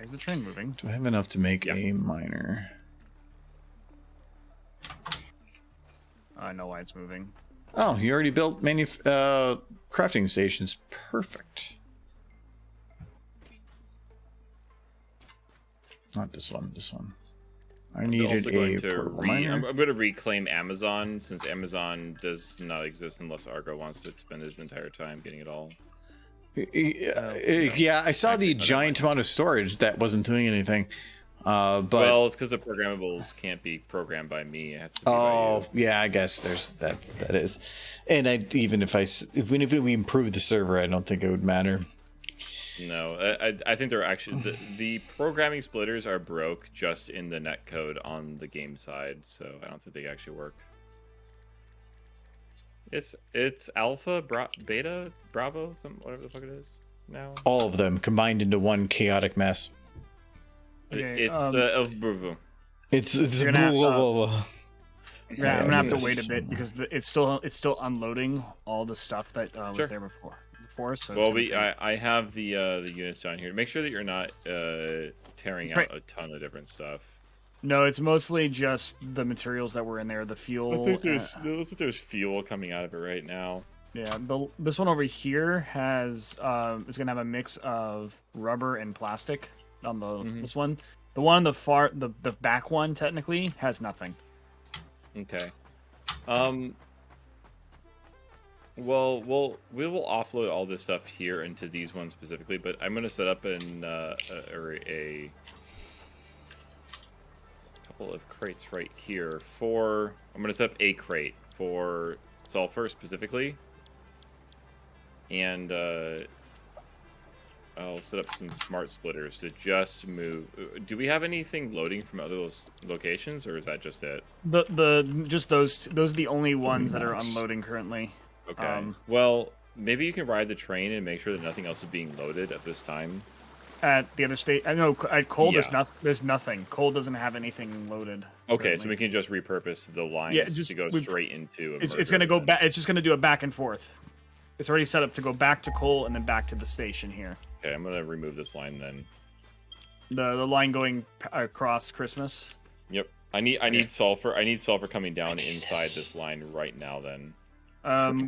D: Is the train moving?
A: Do I have enough to make a miner?
D: I know why it's moving.
A: Oh, you already built crafting stations. Perfect. Not this one. This one. I needed a portable miner.
F: I'm going to reclaim Amazon, since Amazon does not exist unless Argo wants to spend his entire time getting it all.
A: Yeah, I saw the giant amount of storage that wasn't doing anything. But
F: well, it's because the programmables can't be programmed by me. It has to be by you.
A: Yeah, I guess that is. And even if we improve the server, I don't think it would matter.
F: No, I think they're actually the programming splitters are broke just in the netcode on the game side, so I don't think they actually work. It's alpha, beta, bravo, whatever the fuck it is now.
A: All of them combined into one chaotic mess.
D: Okay,
A: It's
D: You're gonna have,
A: blah.
D: Yeah, I'm gonna have to wait a bit because it's still unloading all the stuff that was there before. So
F: well, I have the units down here. Make sure that you're not tearing out a ton of different stuff.
D: No, it's mostly just the materials that were in there. The fuel.
F: I think there's fuel coming out of it right now.
D: Yeah, this one over here has it's gonna have a mix of rubber and plastic on this one. The one on the back one technically has nothing.
F: Okay. Well, we will offload all this stuff here into these ones specifically, but I'm going to set up a couple of crates right here I'm going to set up a crate for sulfur specifically, and I'll set up some smart splitters to just move. Do we have anything loading from other locations, or is that just it?
D: Just those are the only ones that are unloading currently.
F: Okay. Well, maybe you can ride the train and make sure that nothing else is being loaded at this time.
D: At the other state, I know at Coal there's nothing. Coal doesn't have anything loaded.
F: Okay,
D: currently.
F: So we can just repurpose the lines to go straight into.
D: It's going to go back. It's just going to do a back and forth. It's already set up to go back to Coal and then back to the station here.
F: Okay, I'm gonna remove this line then.
D: The line going across Christmas.
F: Yep. I need sulfur. I need sulfur coming down inside this line right now. Then.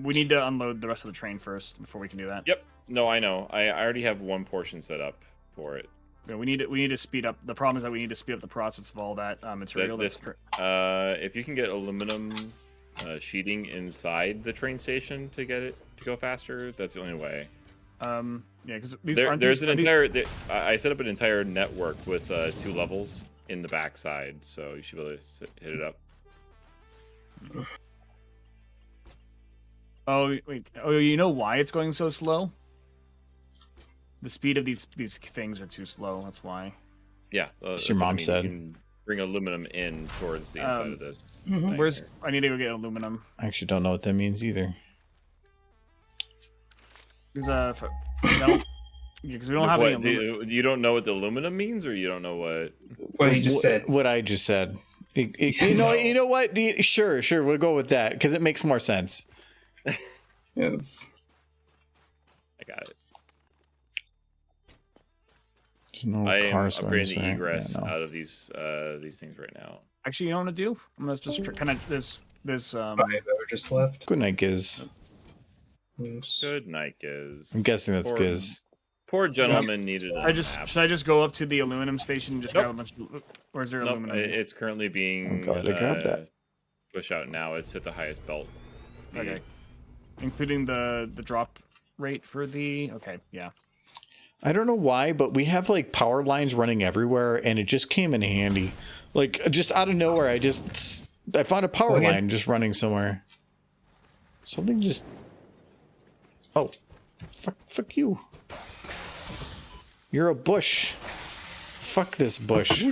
D: We need to unload the rest of the train first before we can do that.
F: Yep. No, I know. I already have one portion set up for it.
D: Yeah, we need to speed up. The problem is that we need to speed up the process of all that material.
F: If you can get aluminum sheeting inside the train station to get it to go faster, that's the only way.
D: Yeah, because
F: I set up an entire network with 2 levels in the backside, so you should be able to hit it up.
D: Oh wait! Oh, you know why it's going so slow? The speed of these things are too slow. That's why.
F: Yeah,
A: that's your mom said.
F: You can bring aluminum in towards the inside of this.
D: I need to go get aluminum.
A: I actually don't know what that means either.
D: Because we don't have any aluminum.
F: You don't know what the aluminum means, or you don't know what
B: he just said.
A: What I just said. You know what? Sure, we'll go with that because it makes more sense.
B: Yes.
F: I got it.
A: There's no
F: I am
A: cars
F: upgrading the
A: going, right?
F: egress
A: Yeah, no.
F: out of these things right now.
D: Actually, you know what I'm gonna do? I'm gonna just kind of this.
B: 5 ever just left.
A: Good night, Giz.
B: Yes.
F: Good night, Giz.
A: I'm guessing that's
F: Poor-
A: Giz.
F: Poor gentleman needed a nap.
D: Should I just go up to the aluminum station and just grab a bunch of, or is there
F: Nope,
D: aluminum?
F: it's currently being
A: I'm glad I grabbed that.
F: pushed out now. It's at the highest belt.
D: Okay. Including the drop rate for the yeah.
A: I don't know why, but we have like power lines running everywhere, and it just came in handy. Like just out of nowhere, I found a power line just running somewhere. Something just. Oh, fuck you. You're a bush. Fuck this bush.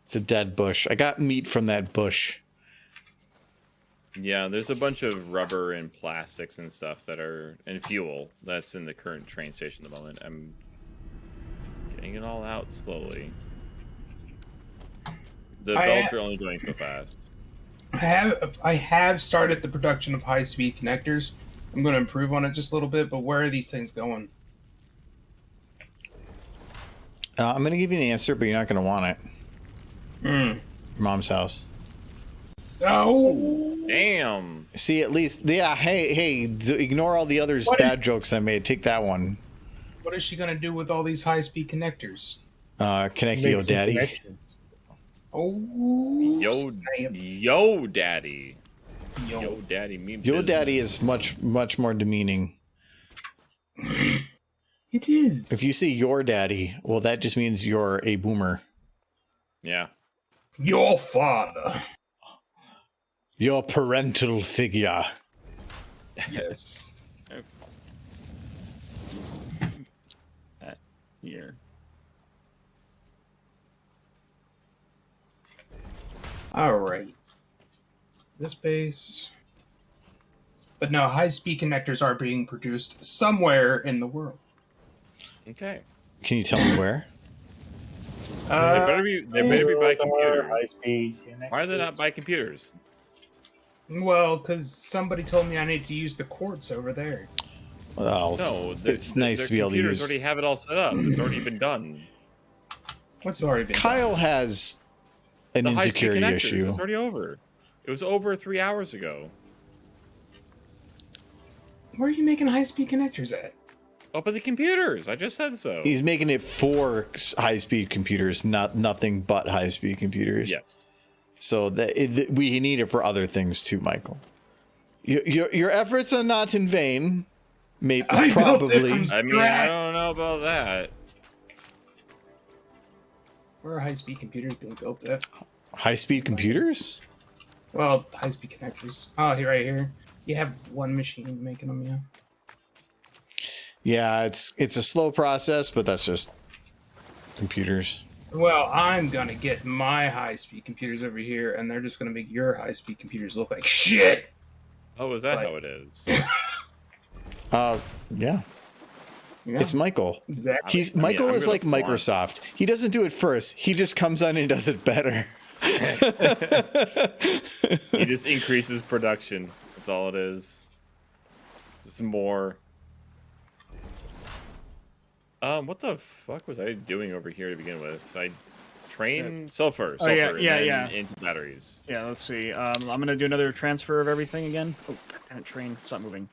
A: It's a dead bush. I got meat from that bush.
F: Yeah, there's a bunch of rubber and plastics and stuff and fuel that's in the current train station at the moment. I'm getting it all out slowly. The belts are only going so fast.
B: I have started the production of high-speed connectors. I'm going to improve on it just a little bit, but where are these things going?
A: I'm going to give you an answer, but you're not going to want it.
B: Hmm.
A: Mom's house.
B: Oh!
F: Damn.
A: See, at least, yeah, hey, ignore all the other bad jokes I made. Take that one.
B: What is she going to do with all these high-speed connectors?
A: Connect
C: Make
A: yo,
C: some
A: daddy.
C: connections.
B: Oh,
F: Yo,
B: snap.
F: yo, daddy.
B: Yo.
F: Yo, daddy. Me
A: Yo,
F: business.
A: daddy is much more demeaning.
B: It is.
A: If you say your daddy, well, that just means you're a boomer.
F: Yeah.
B: Your father.
A: Your parental figure.
B: Yes.
D: Here.
B: All right. This base. But no, high-speed connectors are being produced somewhere in the world.
F: Okay.
A: Can you tell me where?
F: They better be by computers.
C: High speed.
F: Why are they not by computers?
B: Well, because somebody told me I need to use the quartz over there.
A: Well,
F: No,
A: it's nice to be able to
F: computers
A: use.
F: already have it all set up. It's already been done.
B: What's already been
A: Kyle has an
F: The high-speed
A: insecurity
F: connectors,
A: issue.
F: It's already over. It was over 3 hours ago.
B: done? Where are you making high-speed connectors at?
F: Oh, but the computers. I just said so.
A: He's making it for high-speed computers, nothing but high-speed computers.
F: Yes.
A: So we need it for other things too, Michael. Your efforts are not in vain. Maybe
B: I built it
A: probably.
B: from
F: I mean, I don't know about that.
B: Where are high-speed computers being built at?
A: High-speed computers?
B: Well, high-speed connectors. Oh, here, right here. You have one machine making them, yeah.
A: Yeah, it's a slow process, but that's just computers.
B: Well, I'm gonna get my high-speed computers over here, and they're just gonna make your high-speed computers look like shit.
F: Oh, is that
B: Like-
F: how it is?
A: Yeah.
B: Yeah,
A: It's Michael.
B: exactly.
A: Michael
F: I'm
A: is
F: gonna
A: like
F: flaunt.
A: Microsoft. He doesn't do it first. He just comes on and does it better.
F: He just increases production. That's all it is. Just more. What the fuck was I doing over here to begin with? I train sulfur,
D: Oh, yeah,
F: and
D: yeah,
F: then
D: yeah.
F: into batteries.
D: Yeah, let's see. I'm gonna do another transfer of everything again. Oh, goddammit, train, stop moving.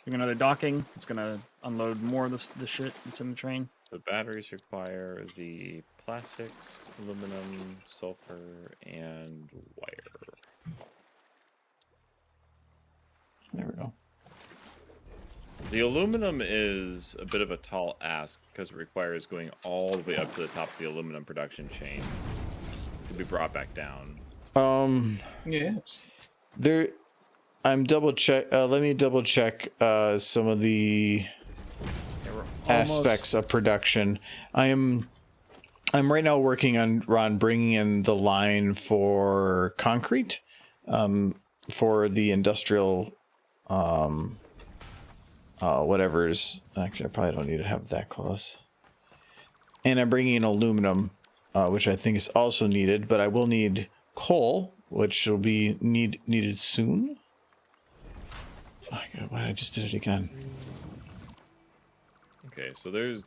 D: Doing another docking. It's gonna unload more of the shit that's in the train.
F: The batteries require the plastics, aluminum, sulfur, and wire.
A: There we go.
F: The aluminum is a bit of a tall ask because it requires going all the way up to the top of the aluminum production chain to be brought back down.
B: Yes.
A: There, I'm double check. Let me double check some of the
D: Yeah, we're
A: aspects of production. I'm right now working on bringing in the line for concrete, for the industrial, whatever's. Actually, I probably don't need to have that close. And I'm bringing in aluminum, which I think is also needed, but I will need coal, which will be needed soon. Oh, God, why I just did it again.
F: Okay, so there's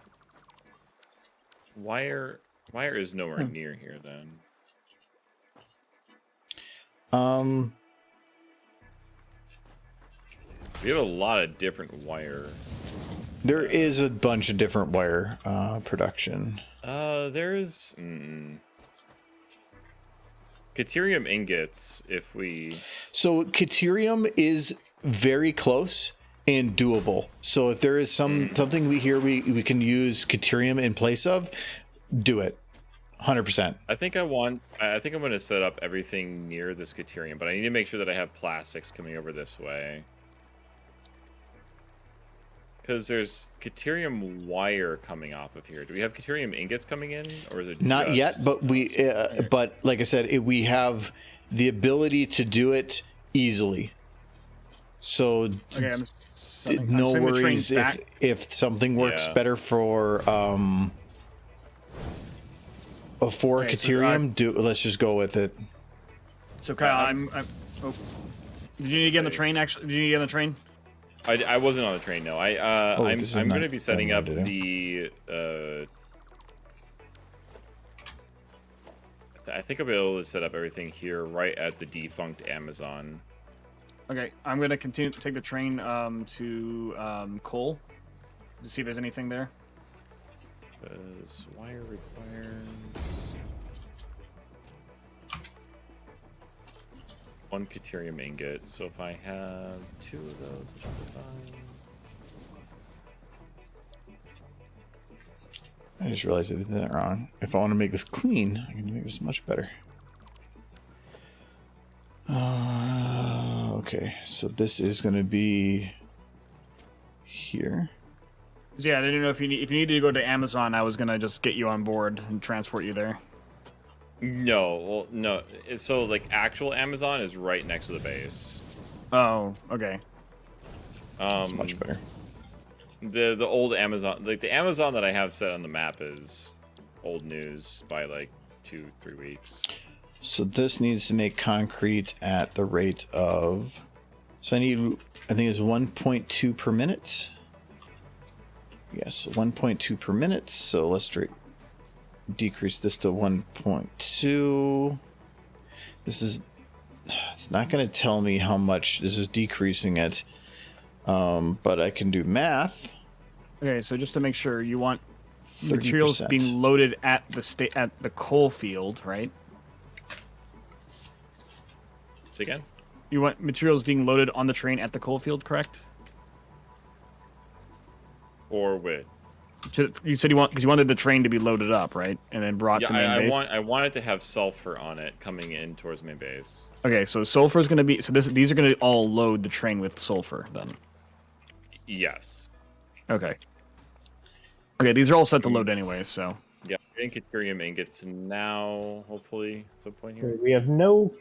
F: wire. Wire is nowhere near here then. We have a lot of different wire.
A: There is a bunch of different wire production.
F: There's Caterium ingots. If we
A: So Caterium is very close and doable. So if there is something we can use Caterium in place of, do it. 100%.
F: I think I'm going to set up everything near this Caterium, but I need to make sure that I have plastics coming over this way. Because there's Caterium wire coming off of here. Do we have Caterium ingots coming in, or is it
A: Not yet? But but like I said, we have the ability to do it easily. So
D: Okay,
A: no
D: sending the train
A: worries
D: back.
A: if something works
F: Yeah.
A: better for
D: Okay,
A: Caterium. Let's just go with it.
D: So Kyle, oh. Did you need to get on the train? Actually, did you need to get on the train?
F: I wasn't on the train. No, I'm
A: this is
F: going
A: not
F: to be setting
A: what I
F: up
A: wanted to
F: the. I think I'll be able to set up everything here right at the defunct Amazon.
D: Okay, I'm gonna continue to take the train to Cole to see if there's anything there.
F: Because wire requires one Caterium ingot. So if I have 2 of those, it should be fine.
A: I just realized I did that wrong. If I want to make this clean, I can make this much better. Okay, so this is going to be here.
D: Yeah, I didn't know if you needed to go to Amazon. I was gonna just get you on board and transport you there.
F: No, well, no. So like actual Amazon is right next to the base.
D: Oh, okay.
A: It's much better.
F: The old Amazon, like the Amazon that I have set on the map is old news by like 2-3 weeks.
A: So this needs to make concrete at the rate of... So I think it's 1.2 per minute. Yes, 1.2 per minute. So let's decrease this to 1.2. It's not going to tell me how much this is decreasing it. But I can do math.
D: Okay, so just to make sure, you want
A: 30%.
D: materials being loaded at the coal field, right?
F: Say again?
D: You want materials being loaded on the train at the coal field, correct?
F: Or with?
D: You said you wanted the train to be loaded up, right, and then brought to main base.
F: I want it to have sulfur on it coming in towards main base.
D: Okay, so sulfur is going to be these are going to all load the train with sulfur then.
F: Yes.
D: Okay. Okay, these are all set to load anyway, so.
F: Yeah, getting Caterium ingots now, hopefully, at some point here.
C: We have no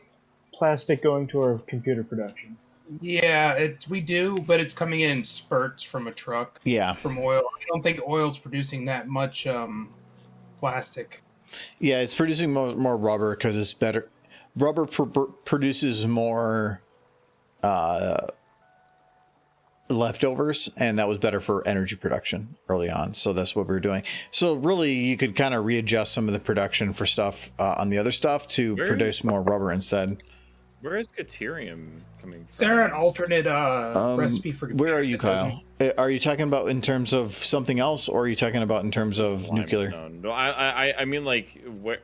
C: plastic going to our computer production.
B: Yeah, we do, but it's coming in spurts from a truck.
A: Yeah.
B: From oil. I don't think oil's producing that much plastic.
A: Yeah, it's producing more rubber because it's better. Rubber produces more leftovers, and that was better for energy production early on. So that's what we're doing. So really, you could kind of readjust some of the production for stuff on the other stuff to produce more rubber instead.
F: Where is Caterium coming from?
B: Is there an alternate recipe for?
A: Where are you, Kyle? Are you talking about in terms of something else, or are you talking about in terms of nuclear?
F: No, I mean like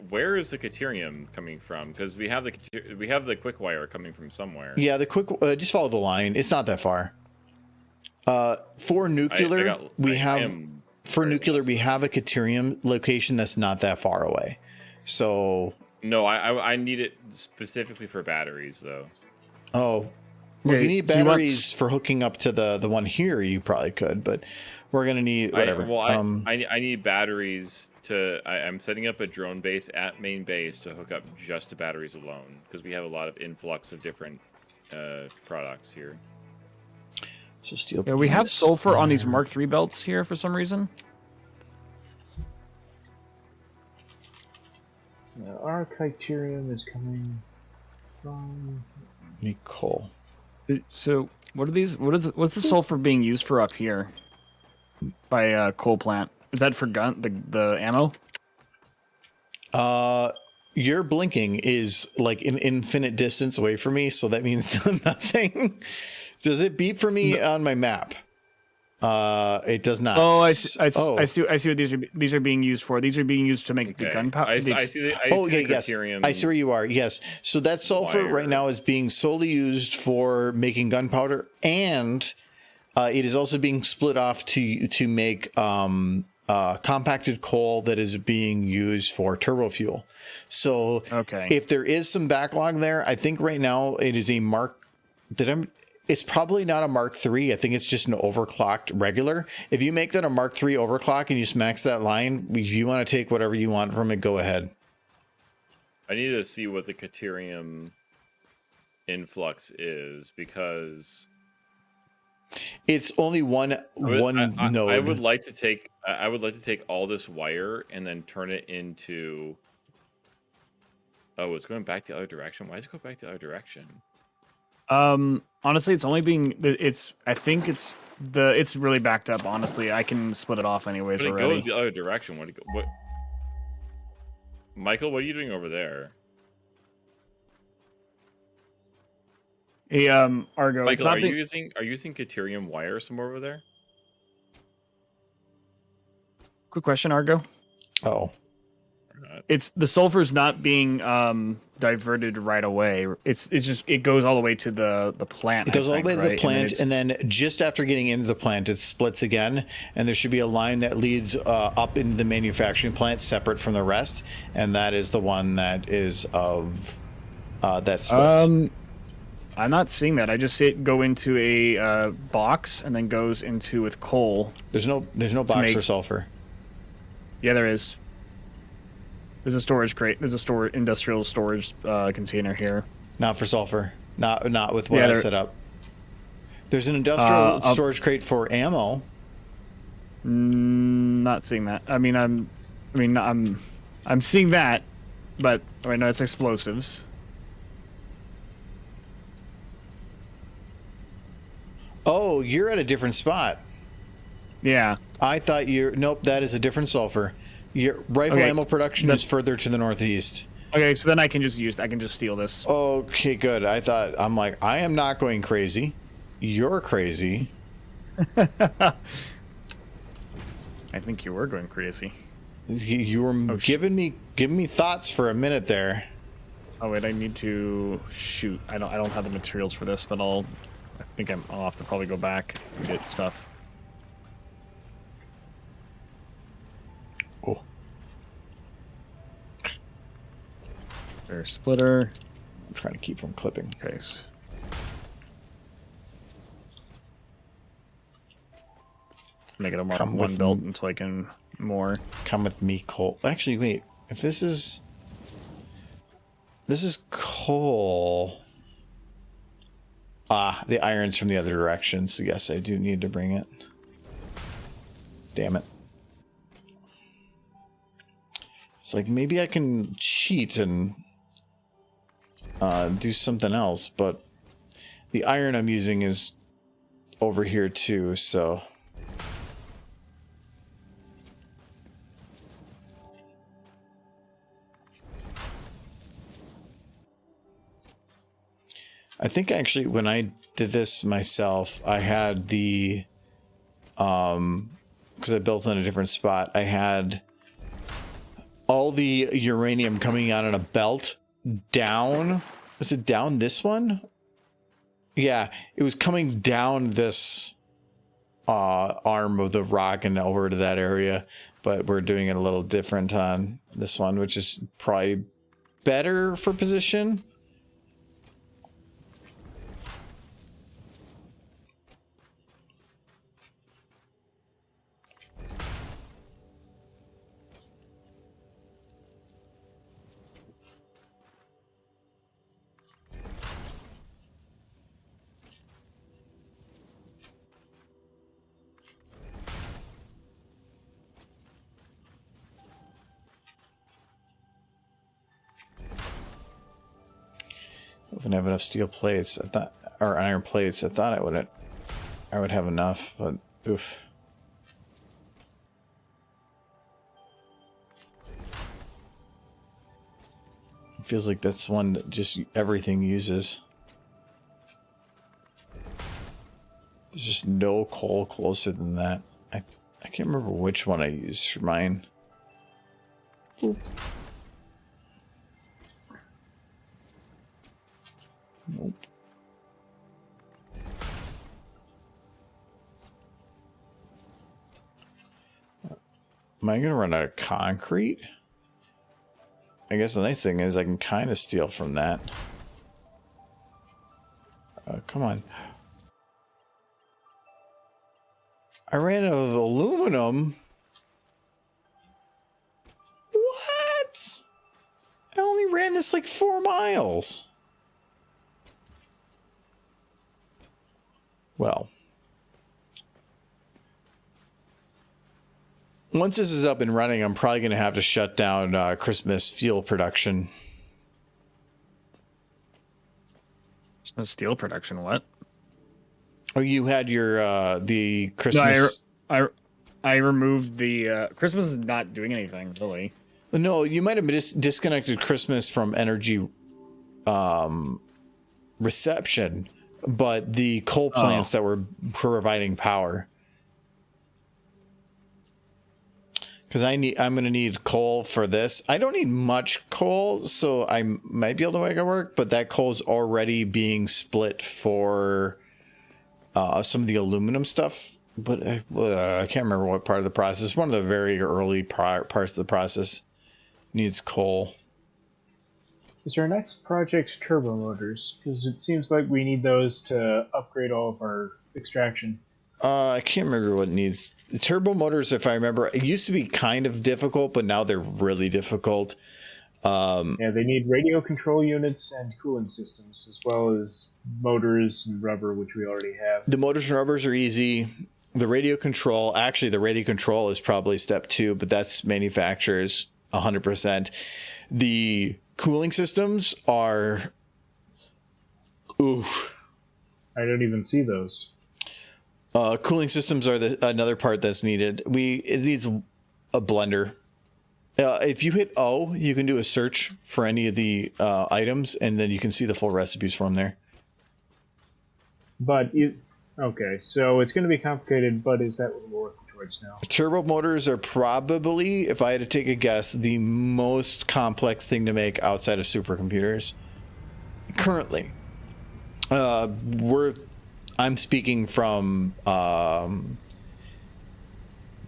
F: where is the Caterium coming from? Because we have the quick wire coming from somewhere.
A: Yeah, the quick. Just follow the line. It's not that far. For nuclear, we have a Caterium location that's not that far away. So.
F: No, I need it specifically for batteries, though.
A: Oh, well, if you need batteries for hooking up to the one here, you probably could, but we're gonna need whatever.
F: I need batteries to. I'm setting up a drone base at main base to hook up just to batteries alone because we have a lot of influx of different products here.
A: So steel.
D: Yeah, we have sulfur on these Mark III belts here for some reason.
C: Our criterion is coming from.
A: Need coal.
D: So what are these? What's the sulfur being used for up here? By coal plant. Is that for the ammo?
A: Your blinking is like an infinite distance away from me, so that means nothing. Does it beep for me on my map? It does not.
D: Oh, I see what these are being used for. These are being used to make the gunpowder.
F: I see the
A: Yes.
F: criterium.
A: I see where you are. Yes. So that sulfur
F: wire.
A: right now is being solely used for making gunpowder, and it is also being split off to make compacted coal that is being used for turbo fuel. So
D: Okay.
A: if there is some backlog there, I think right now it is a Mark. It's probably not a Mark III. I think it's just an overclocked regular. If you make that a Mark III overclock and you just max that line, if you want to take whatever you want from it, go ahead.
F: I need to see what the Caterium influx is because
A: it's only one node.
F: I would like to take all this wire and then turn it into. Oh, it's going back the other direction. Why does it go back the other direction?
D: Honestly, it's only being. I think it's really backed up. Honestly, I can split it off anyways.
F: But it
D: already.
F: goes the other direction. What? Michael, what are you doing over there?
D: Hey, Argo.
F: Michael, are you using Caterium wire somewhere over there?
D: Quick question, Argo.
A: Oh.
D: It's the sulfur's not being diverted right away. It's just it goes all the way to the plant.
A: It goes all the way to the plant,
D: and
A: then just after getting into the plant, it splits again, and there should be a line that leads up into the manufacturing plant, separate from the rest, and that is the one that is of that splits.
D: I'm not seeing that. I just see it go into a box and then goes into with coal.
A: There's no box for sulfur.
D: Yeah, there is. There's a storage crate. There's a industrial storage container here.
A: Not for sulfur. Not with what I set up. There's an industrial storage crate for ammo.
D: Not seeing that. I'm seeing that, but right now it's explosives.
A: Oh, you're at a different spot.
D: Yeah.
A: I thought nope, that is a different sulfur. Your rifle ammo production is further to the northeast.
D: Okay, so then I can just steal this.
A: Okay, good. I'm like, I am not going crazy. You're crazy.
D: I think you were going crazy.
A: You were giving me thoughts for a minute there.
D: Oh wait, I need to shoot. I don't have the materials for this, but I'll have to probably go back and get stuff.
A: Oh.
D: There's splitter.
A: I'm trying to keep from clipping.
D: Okay. Make it a Mark 1 build until I can more.
A: Come with me, coal. Actually, wait. If this is coal. The iron's from the other direction, so yes, I do need to bring it. Damn it. It's like maybe I can cheat and do something else, but the iron I'm using is over here too, so. I think actually when I did this myself, I had the, because I built on a different spot, I had all the uranium coming out on a belt down. Was it down this one? Yeah, it was coming down this arm of the rock and over to that area, but we're doing it a little different on this one, which is probably better for position. If I have enough steel plates, I thought, or iron plates, I thought I would have enough, but oof. It feels like that's one that just everything uses. There's just no coal closer than that. I can't remember which one I used for mine. Oop. Nope. Am I gonna run out of concrete? I guess the nice thing is I can kind of steal from that. Come on. I ran out of aluminum. What? I only ran this like 4 miles. Well, once this is up and running, I'm probably going to have to shut down Christmas fuel production.
D: There's no steel production. What?
A: Oh, you had your the Christmas.
D: No, I removed the Christmas is not doing anything really.
A: No, you might have disconnected Christmas from energy reception, but the coal plants that were providing power. Because I'm going to need coal for this. I don't need much coal, so I might be able to make it work, but that coal is already being split for some of the aluminum stuff. But I can't remember what part of the process. One of the very early parts of the process needs coal.
C: Is our next project turbo motors? Because it seems like we need those to upgrade all of our extraction.
A: I can't remember what it needs. The turbo motors, if I remember, it used to be kind of difficult, but now they're really difficult.
C: Yeah, they need radio control units and cooling systems, as well as motors and rubber, which we already have.
A: The motors and rubbers are easy. The radio control, actually, the radio control is probably step 2, but that's manufacturers 100%. The cooling systems are, oof.
C: I don't even see those.
A: Cooling systems are another part that's needed. It needs a blender. If you hit O, you can do a search for any of the items, and then you can see the full recipes from there.
C: But okay, so it's going to be complicated. But is that what we're working towards now?
A: Turbo motors are probably, if I had to take a guess, the most complex thing to make outside of supercomputers currently. I'm speaking from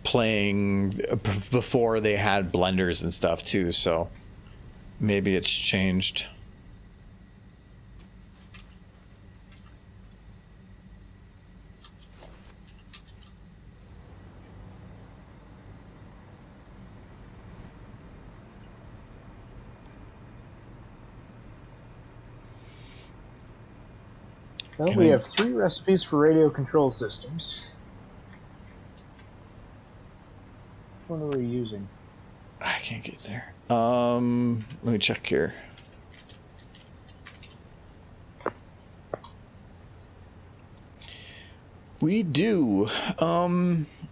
A: playing before they had blenders and stuff too, so maybe it's changed.
C: Well, we have 3 recipes for radio control systems. Which one are we using?
A: I can't get there. Let me check here. We do.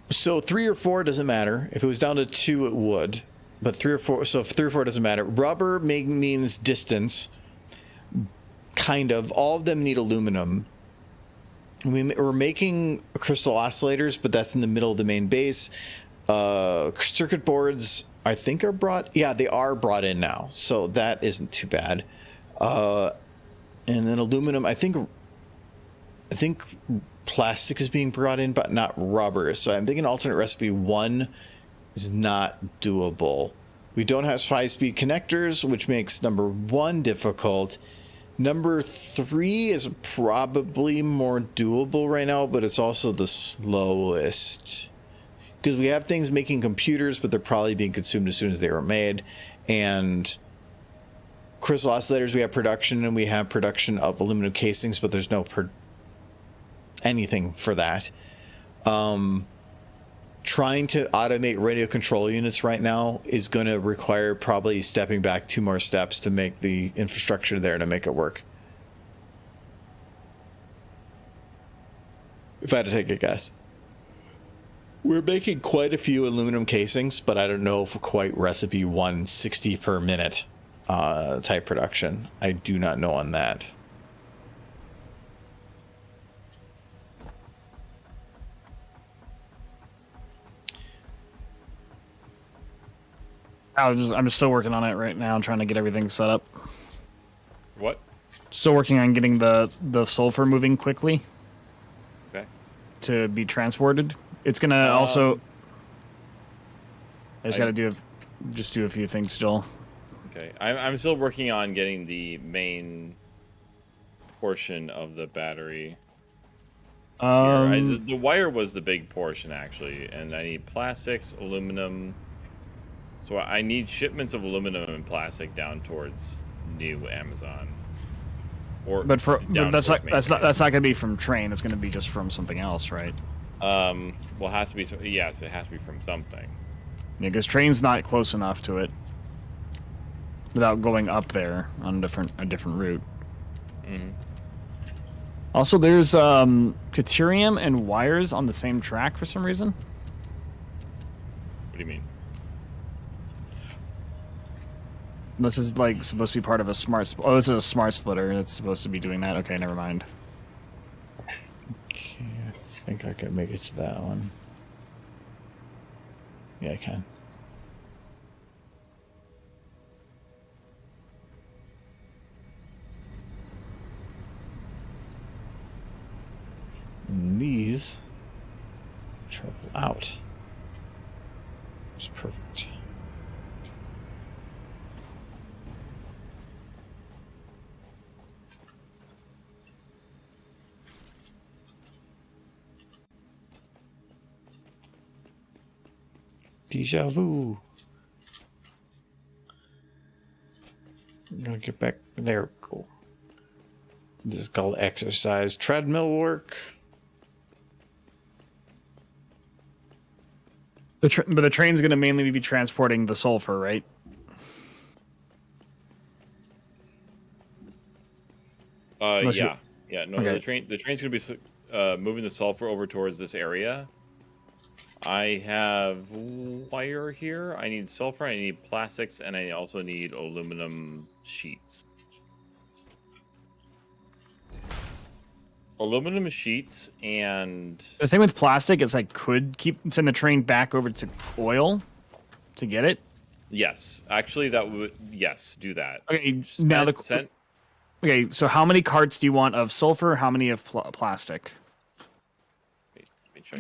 A: So 3 or 4 doesn't matter. If it was down to 2, it would. But 3 or 4. So if 3 or 4 doesn't matter. Rubber means distance. Kind of. All of them need aluminum. We're making crystal oscillators, but that's in the middle of the main base. Circuit boards, I think, are brought. Yeah, they are brought in now, so that isn't too bad. And then aluminum, I think plastic is being brought in, but not rubber. So I'm thinking alternate recipe 1 is not doable. We don't have high-speed connectors, which makes number 1 difficult. Number 3 is probably more doable right now, but it's also the slowest. Because we have things making computers, but they're probably being consumed as soon as they were made. And crystal oscillators, we have production, and we have production of aluminum casings, but there's no anything for that. Trying to automate radio control units right now is going to require probably stepping back 2 more steps to make the infrastructure there to make it work. if I had to take a guess. We're making quite a few aluminum casings, but I don't know if quite recipe 160 per minute type production. I do not know on that.
D: I'm still working on it right now, trying to get everything set up.
F: What?
D: Still working on getting the sulfur moving quickly.
F: Okay.
D: To be transported. It's gonna also. I just gotta do a few things still.
F: Okay, I'm still working on getting the main portion of the battery. The wire was the big portion actually, and I need plastics, aluminum. So I need shipments of aluminum and plastic down towards New Amazon. But
D: that's not gonna be from train. It's gonna be just from something else, right?
F: Well, it has to be. Yes, it has to be from something.
D: Yeah, because train's not close enough to it without going up there on a different route.
F: Mm-hmm.
D: Also, there's deuterium and wires on the same track for some reason.
F: What do you mean?
D: This is like supposed to be part of a smart. Oh, this is a smart splitter. It's supposed to be doing that. Okay, never mind.
A: Okay, I think I can make it to that one. Yeah, I can. And these travel out. It's perfect. Deja vu. I'm gonna get back there. Cool. This is called exercise treadmill work.
D: But the train's going to mainly be transporting the sulfur, right?
F: Yeah. No,
D: okay.
F: the train's gonna be moving the sulfur over towards this area. I have wire here. I need sulfur. I need plastics, and I also need aluminum sheets. Aluminum sheets and
D: The thing with plastic is I could send the train back over to oil to get it.
F: yes, actually, do that.
D: Okay,
F: Send.
D: Okay, so how many carts do you want of sulfur? How many of plastic?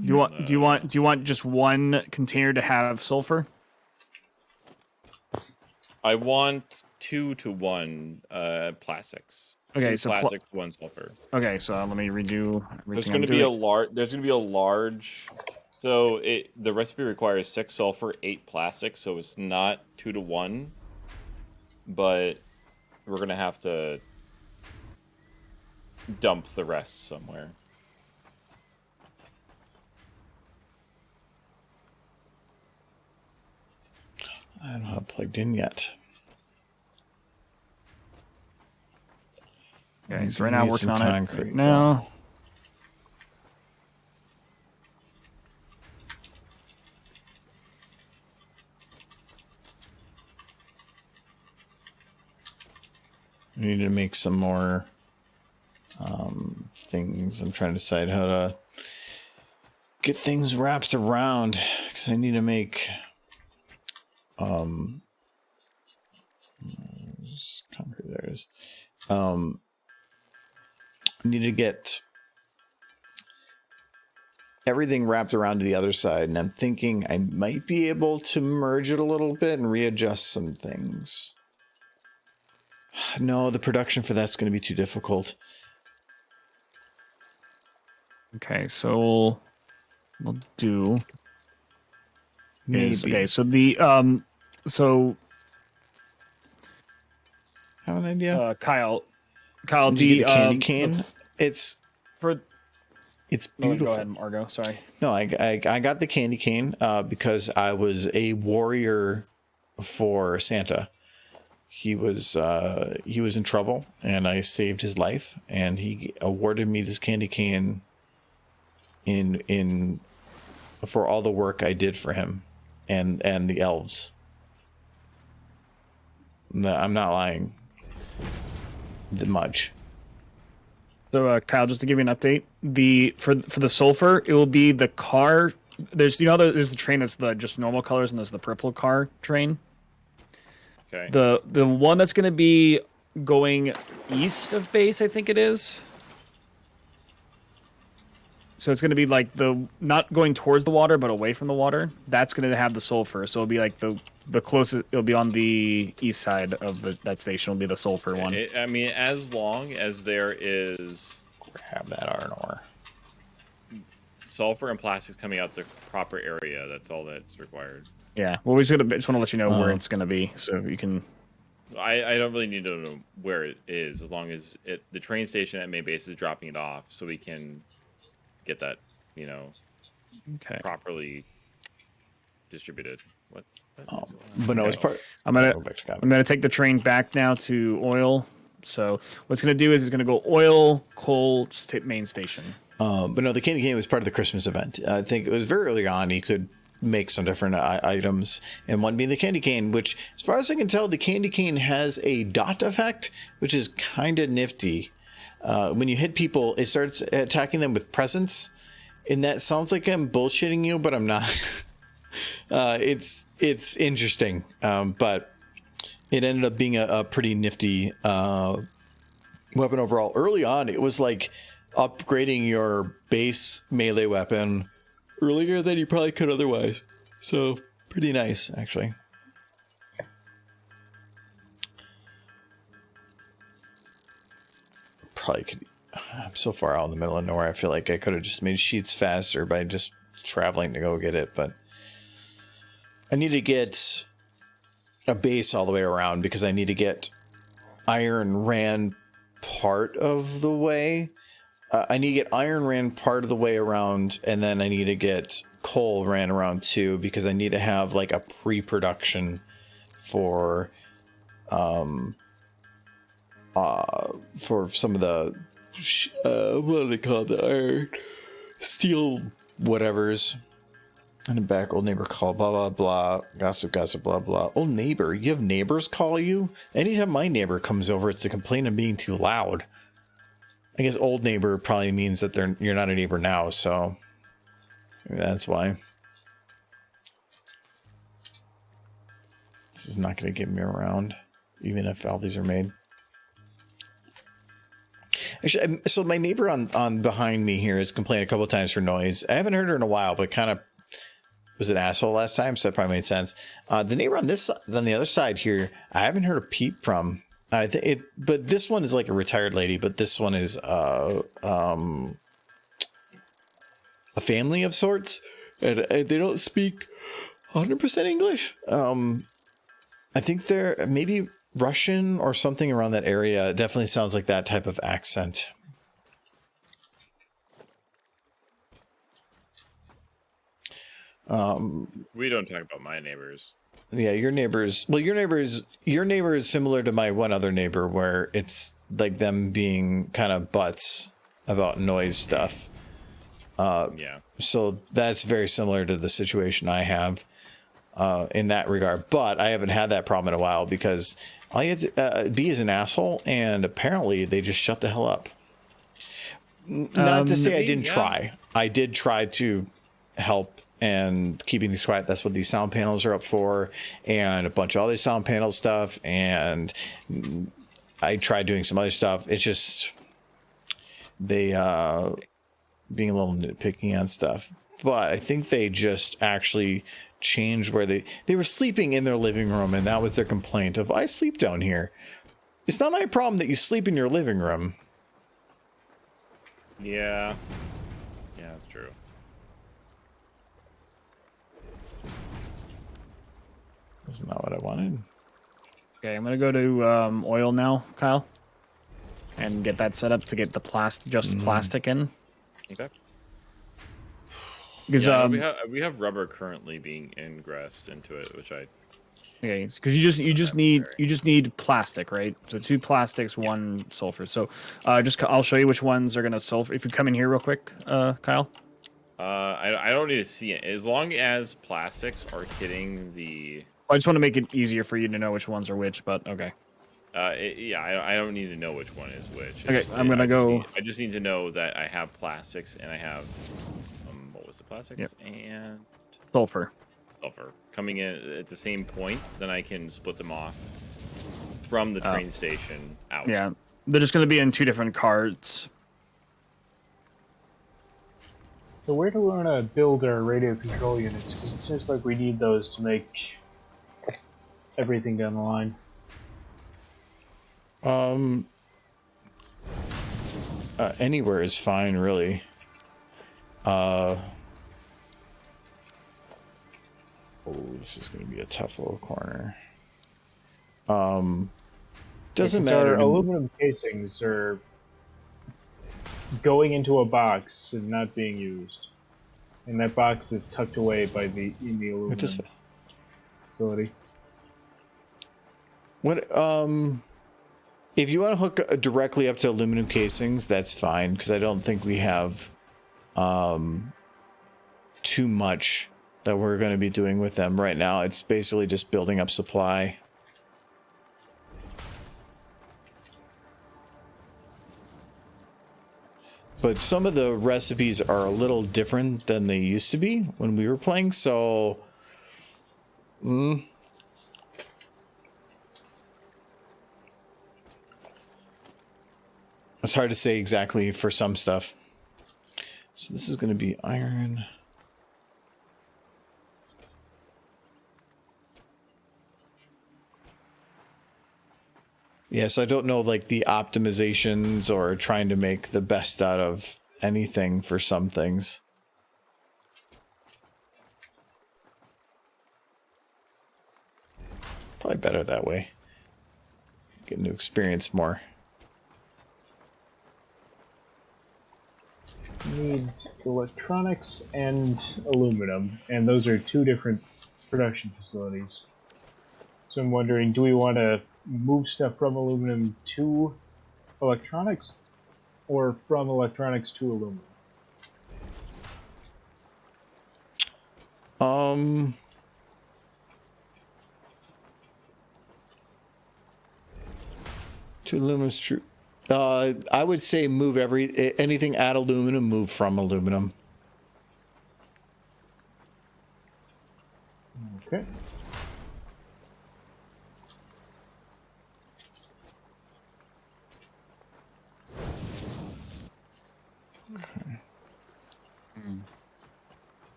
D: Do you want just one container to have sulfur?
F: I want 2 to 1 plastics.
D: Okay,
F: 2
D: so
F: plastics, 1 sulfur.
D: Okay, so let me redo everything.
F: There's going to be a large. So the recipe requires 6 sulfur, 8 plastics, so it's not 2 to 1. But we're going to have to dump the rest somewhere.
A: I don't have it plugged in yet.
D: Okay, so right now working on it right now.
A: I need to make some more things. I'm trying to decide how to get things wrapped around because I need to make concrete. There it is. I need to get everything wrapped around to the other side, and I'm thinking I might be able to merge it a little bit and readjust some things. No, the production for that's going to be too difficult.
D: Okay, so we'll do.
A: Maybe.
D: Okay, so the
A: Have an idea?
D: Kyle,
A: Did you get the candy cane? It's beautiful.
D: Go ahead, Margo. Sorry.
A: No, I got the candy cane because I was a warrior for Santa. He was in trouble, and I saved his life, and he awarded me this candy cane in for all the work I did for him and the elves. No, I'm not lying. Much.
D: So Kyle, just to give you an update, for the sulfur, it will be the car. There's there's the train that's the just normal colors, and there's the purple car train.
F: Okay.
D: The one that's going to be going east of base, I think it is. So it's going to be like not going towards the water, but away from the water. That's going to have the sulfur. So it'll be like the closest. It'll be on the east side of that station. Will be the sulfur one.
F: I mean, as long as there is
A: Grab that iron ore.
F: sulfur and plastics coming out the proper area, that's all that's required.
D: Yeah. Well, we just want to let you know where it's going to be, so you can.
F: I don't really need to know where it is, as long as the train station at main base is dropping it off, so we can get that,
D: Okay.
F: properly distributed. What?
A: But no, it's part.
D: I'm gonna take the train back now to oil. So what's gonna do is it's gonna go oil, coal, main station.
A: But no, the candy cane was part of the Christmas event. I think it was very early on. You could make some different items, and one being the candy cane, which, as far as I can tell, the candy cane has a dot effect, which is kind of nifty. When you hit people, it starts attacking them with presents, and that sounds like I'm bullshitting you, but I'm not. It's interesting, but it ended up being a pretty nifty weapon overall. Early on, it was like upgrading your base melee weapon earlier than you probably could otherwise. So pretty nice, actually. Probably could. I'm so far out in the middle of nowhere. I feel like I could have just made sheets faster by just traveling to go get it, but I need to get a base all the way around because I need to get Iron Rand part of the way. I need to get Iron Rand part of the way around, and then I need to get Coal ran around too, because I need to have like a pre-production for some of the what do they call it? The iron steel whatevers. And a back, old neighbor call, blah blah blah, gossip blah blah. Old neighbor, you have neighbors call you? Anytime my neighbor comes over, it's to complain of being too loud. I guess old neighbor probably means that you're not a neighbor now, so maybe that's why. This is not going to get me around, even if all these are made. Actually, so my neighbor on behind me here has complained a couple of times for noise. I haven't heard her in a while, but kind of was an asshole last time, so that probably made sense. The neighbor on the other side here, I haven't heard a peep from. But this one is like a retired lady, but this one is a family of sorts, and they don't speak 100% English. I think they're maybe Russian or something around that area. It definitely sounds like that type of accent.
F: We don't talk about my neighbors.
A: Yeah, your neighbors. Well, your neighbor is similar to my one other neighbor, where it's like them being kind of butts about noise stuff.
F: Yeah. So
A: that's very similar to the situation I have in that regard. But I haven't had that problem in a while because all you had to, B is an asshole, and apparently they just shut the hell up. Not to say I didn't try. I did try to help and keeping these quiet. That's what these sound panels are up for, and a bunch of other sound panel stuff. And I tried doing some other stuff. It's just they being a little nitpicky on stuff. But I think they just actually changed where they were sleeping in their living room, and that was their complaint of, I sleep down here. It's not my problem that you sleep in your living room.
F: Yeah. Yeah, that's true.
A: That's not what I wanted.
D: Okay, I'm gonna go to oil now, Kyle, and get that set up to get the plastic in.
F: Okay.
D: Because
F: we have rubber currently being ingressed into it, which I.
D: Okay, because you just need plastic, right? So 2 plastics, 1 sulfur. So I'll show you which ones are gonna sulfur. If you come in here real quick, Kyle.
F: I don't need to see it as long as plastics are hitting the.
D: I just want to make it easier for you to know which ones are which, but okay.
F: I don't need to know which one is which.
D: Okay, I'm gonna go.
F: I just need to know that I have plastics and I have what was the plastics and
D: Sulfur.
F: sulfur coming in at the same point. Then I can split them off from the train station out.
D: Yeah, they're just gonna be in 2 different carts.
C: So where do we want to build our radio control units? Because it seems like we need those to make everything down the line.
A: Anywhere is fine, really. Oh, this is going to be a tough little corner. Doesn't matter.
C: Our aluminum casings are going into a box and not being used, and that box is tucked away by the aluminum facility.
A: What? If you want to hook directly up to aluminum casings, that's fine, because I don't think we have too much that we're going to be doing with them right now. It's basically just building up supply. But some of the recipes are a little different than they used to be when we were playing, so... It's hard to say exactly for some stuff. So this is going to be iron. Yeah, so I don't know, like, the optimizations or trying to make the best out of anything for some things. Probably better that way. Getting to experience more.
C: Need electronics and aluminum, and those are 2 different production facilities. So I'm wondering, do we want to move stuff from aluminum to electronics, or from electronics to aluminum?
A: To aluminum is true. I would say move anything at aluminum, move from aluminum.
C: Okay.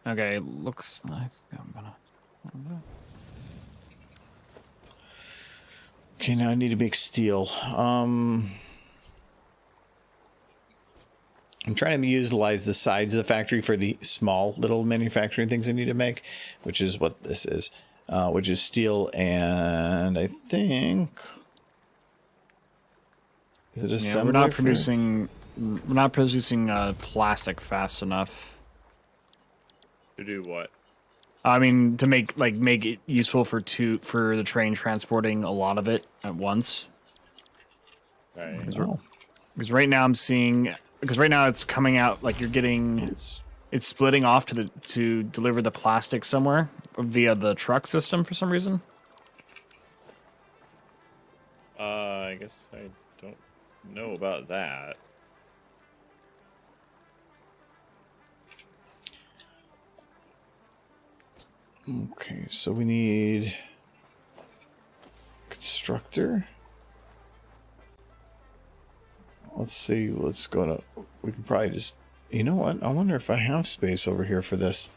D: Okay, looks like I'm gonna.
A: Okay, now I need to make steel. I'm trying to utilize the sides of the factory for the small little manufacturing things I need to make, which is what this is, which is steel, and I think is it assembly?
D: Yeah, we're not producing plastic fast enough.
F: To do what?
D: I mean, to make it useful for the train transporting a lot of it at once.
F: Right.
D: Because right now I'm seeing, because right now it's coming out like you're getting, it's splitting off to deliver the plastic somewhere via the truck system for some reason.
F: I guess I don't know about that.
A: Okay, so we need constructor. Let's see what's going to. We can probably just. You know what? I wonder if I have space over here for this.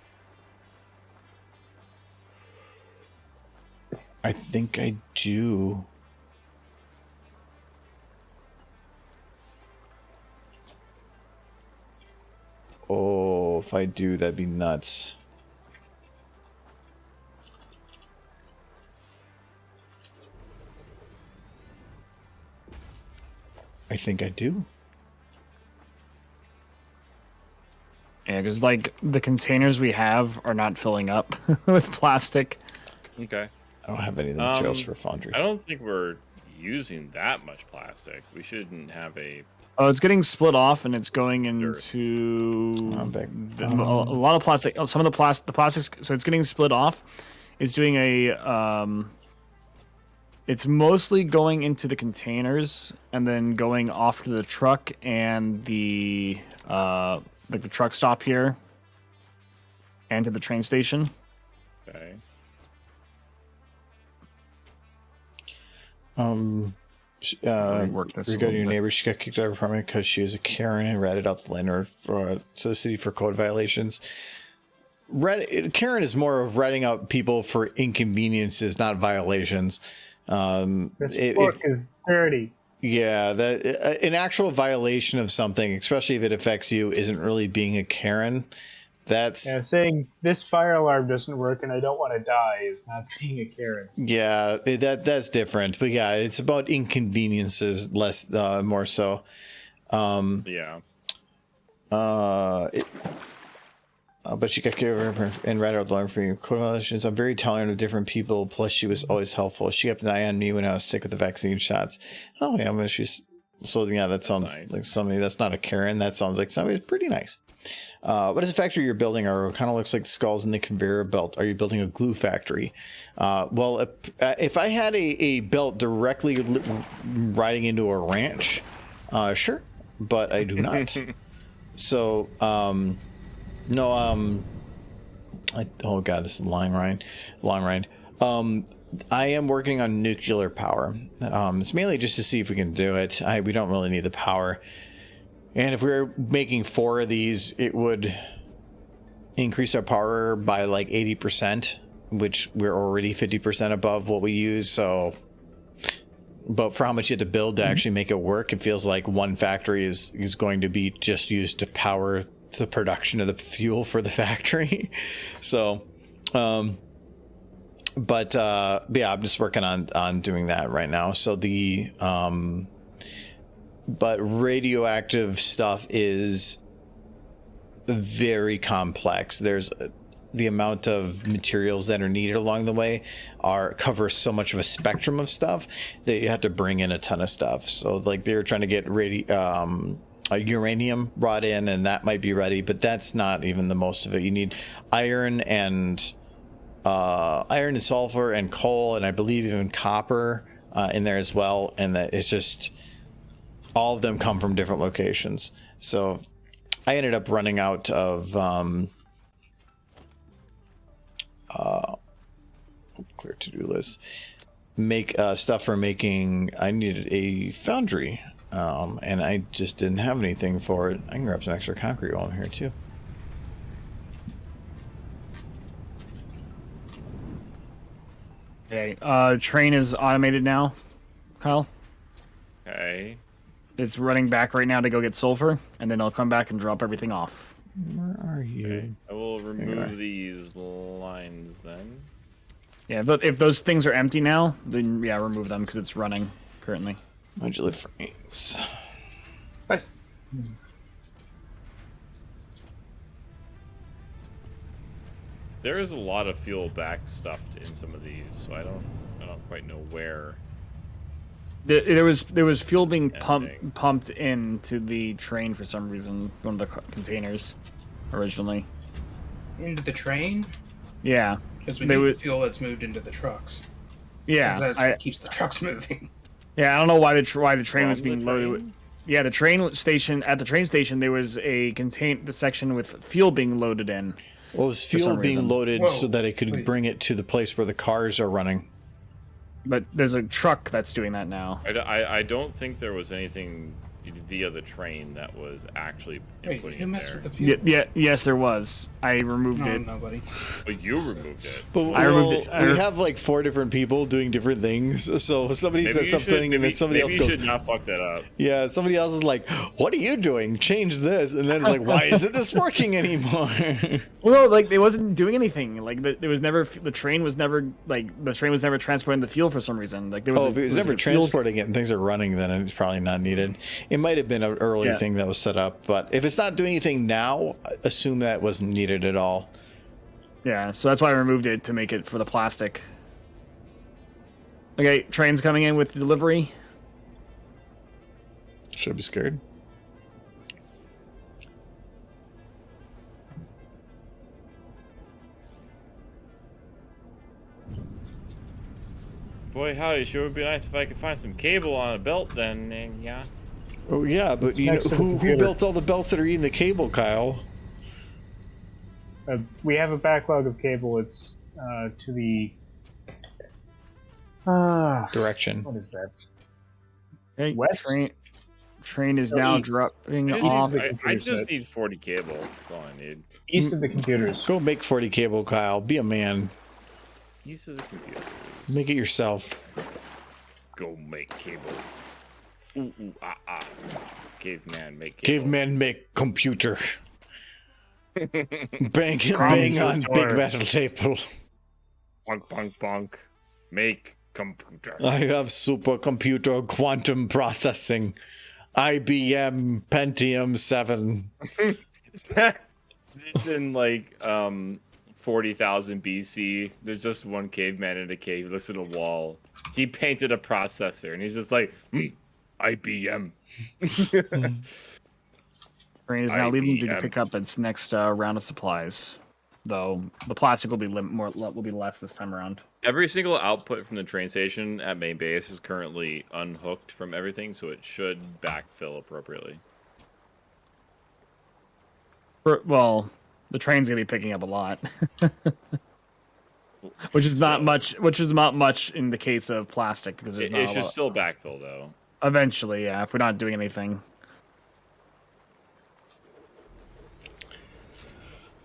A: I think I do. Oh, if I do, that'd be nuts. I think I do.
D: Yeah, because like the containers we have are not filling up with plastic.
F: Okay.
A: I don't have any of the materials for foundry.
F: I don't think we're using that much plastic. We shouldn't have a
D: Oh, it's getting split off, and it's going into a lot of plastic. Some of the plastics. So it's getting split off. It's doing a. It's mostly going into the containers, and then going off to the truck and the like the truck stop here, and to the train station.
F: Okay.
A: Regarding your neighbor, she got kicked out of her apartment because she was a Karen and ratted out the landlord to the city for code violations. Karen is more of ratting out people for inconveniences, not violations.
C: This book is dirty.
A: Yeah, an actual violation of something, especially if it affects you, isn't really being a Karen. That's
C: saying this fire alarm doesn't work and I don't want to die is not being a Karen.
A: Yeah, that's different. But yeah, it's about inconveniences, less more so.
F: Yeah.
A: But she got kicked and ratted out the alarm for being code violations. I'm very tolerant of different people. Plus, she was always helpful. She kept an eye on me when I was sick with the vaccine shots. Oh yeah, she's so yeah. That sounds
F: nice.
A: like somebody that's not a Karen. That sounds like somebody pretty nice. What is the factory you're building? Or kind of looks like skulls in the conveyor belt. Are you building a glue factory? Well, if I had a belt directly riding into a ranch, sure, but I do not. So, no, oh god, this is long ride. I am working on nuclear power. It's mainly just to see if we can do it. We don't really need the power. And if we were making 4 of these, it would increase our power by like 80%, which we're already 50% above what we use. So, but for how much you have to build to actually make it work, it feels like one factory is going to be just used to power the production of the fuel for the factory. So, yeah, I'm just working on doing that right now. So but radioactive stuff is very complex. There's the amount of materials that are needed along the way cover so much of a spectrum of stuff that you have to bring in a ton of stuff. So like they were trying to get uranium brought in, and that might be ready, but that's not even the most of it. You need iron and sulfur and coal, and I believe even copper in there as well. And that it's just all of them come from different locations. So I ended up running out of clear to-do list. Make stuff for making. I needed a foundry, and I just didn't have anything for it. I can grab some extra concrete while I'm here too.
D: Okay. Train is automated now, Kyle.
F: Okay.
D: It's running back right now to go get sulfur, and then I'll come back and drop everything off.
A: Where are you?
F: Okay. I will remove these lines then.
D: Yeah, but if those things are empty now, then yeah, remove them because it's running currently.
A: Modular frames.
C: Bye.
F: There is a lot of fuel back stuffed in some of these, so I don't quite know where.
D: There was fuel being pumped into the train for some reason, one of the containers, originally.
B: Into the train?
D: Yeah.
B: Because we need fuel that's moved into the trucks.
D: Yeah.
B: That's what keeps the trucks moving.
D: Yeah, I don't know why the train was being loaded. Yeah, the train station, at the train station, there was the section with fuel being loaded in.
A: Well, it was fuel being loaded so that it could bring it to the place where the cars are running.
D: But there's a truck that's doing that now.
F: I don't think there was anything via the train that was actually inputting
B: who messed
F: there.
B: with the fuel?
D: Yes, there was. I removed it.
B: Nobody.
F: But you removed it.
A: But
D: I removed it.
A: We have like 4 different people doing different things. So somebody said something, and then somebody else goes,
F: "You should not fuck that up."
A: Yeah, somebody else is like, "What are you doing? Change this," and then it's like, "Why isn't this working anymore?"
D: Well, no, like it wasn't doing anything. Like the train was never transporting the fuel for some reason. Like there was.
A: If it was never transporting it and things are running, then it's probably not needed. It might have been an early thing that was set up, but if it's not doing anything now, assume that wasn't needed at all.
D: Yeah, so that's why I removed it to make it for the plastic. Okay, train's coming in with delivery.
A: Should I be scared?
F: Boy, howdy, sure would be nice if I could find some cable on a belt then, and yeah.
A: Oh yeah, but
C: It's
A: you know
C: next to the
A: who
C: computer.
A: built all the belts that are eating the cable, Kyle?
C: We have a backlog of cable. It's to the.
A: Direction.
C: What is that?
D: Hey,
C: West?
D: train is
C: No,
D: now
C: east.
D: dropping
F: I
D: off.
F: just need 40 cable. That's all I need.
C: East of the computers.
A: Go make 40 cable, Kyle. Be a man.
F: Use of the computer.
A: Make it yourself.
F: Go make cable. Ooh, ooh, ah, ah. Caveman, make cable.
A: Caveman make computer. Bang
D: Promise
A: on
D: your
A: big
D: toy.
A: metal table.
F: Bonk, bonk, bonk. Make computer.
A: I have supercomputer quantum processing. IBM Pentium 7.
F: It's in like 40,000 BC. There's just one caveman in a cave. He looks at a wall. He painted a processor, and he's just like, IBM.
D: Train is now leaving to
F: IBM.
D: pick up its next round of supplies. Though the plastic will be will be less this time around.
F: Every single output from the train station at main base is currently unhooked from everything, so it should backfill appropriately.
D: Well, the train's gonna be picking up a lot, which is not much. Which is not much in the case of plastic because there's not
F: It
D: a
F: should
D: lot.
F: still backfill though.
D: Eventually, yeah. If we're not doing anything,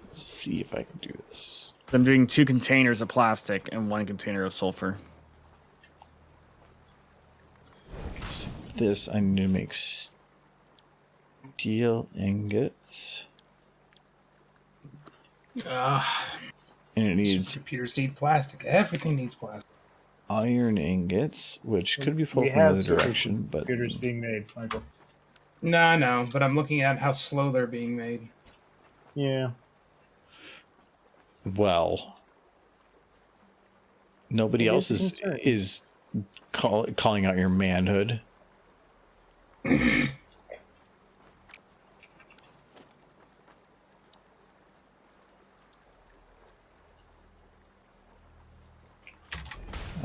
A: Let's see if I can do this.
D: I'm doing 2 containers of plastic and 1 container of sulfur.
A: So this I need to make steel ingots. And it needs
B: Computers need plastic. Everything needs plastic.
A: iron ingots, which could be pulled
C: We
A: from the
C: have
A: other
C: certain
A: direction, but
C: computers being made, Michael.
B: No, I know, but I'm looking at how slow they're being made.
C: Yeah.
A: well, nobody
C: It
A: else
C: is a
A: is calling out your manhood. I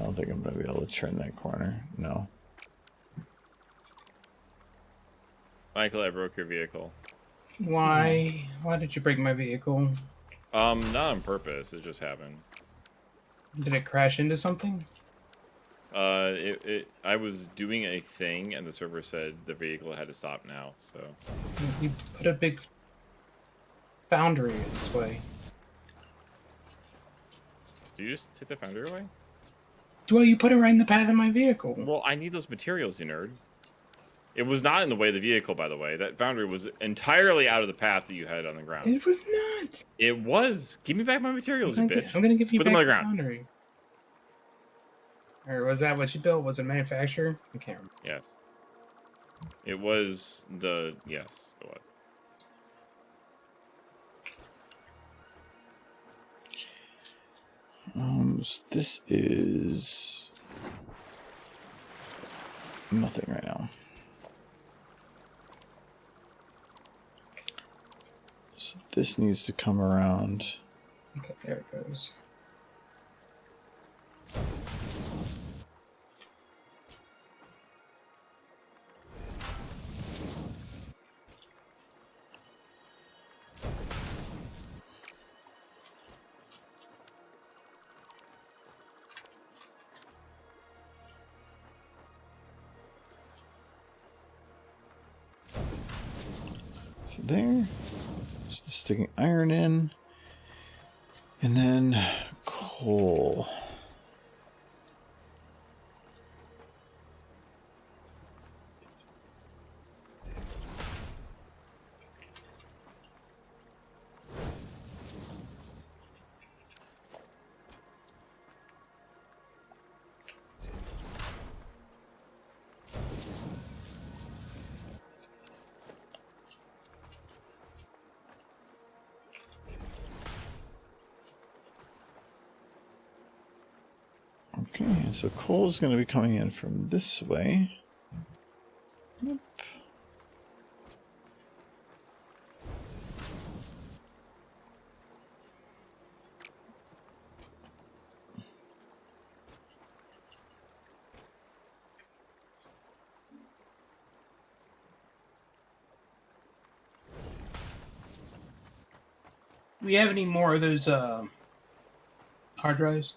A: don't think I'm going to be able to turn that corner. No.
F: Michael, I broke your vehicle.
B: Why? Why did you break my vehicle?
F: Not on purpose. It just happened.
B: Did it crash into something?
F: I was doing a thing, and the server said the vehicle had to stop now. So
B: You put a big foundry in its way.
F: do you just take the foundry away?
B: Well, you put it right in the path of my vehicle.
F: Well, I need those materials, you nerd. It was not in the way of the vehicle, by the way. That foundry was entirely out of the path that you had on the ground.
B: It was not.
F: It was. Give me back my materials, you bitch.
B: I'm gonna give you
F: Put them
B: back
F: on the
B: the
F: ground.
B: foundry. Or was that what you built? Was it manufacturer? I can't remember.
F: Yes. It was the... Yes, it was.
A: So this is nothing right now. So this needs to come around.
B: Okay, there it goes.
A: So there. Just sticking iron in. And then coal. Okay, so coal is going to be coming in from this way. Yep.
B: we have any more of those hard drives?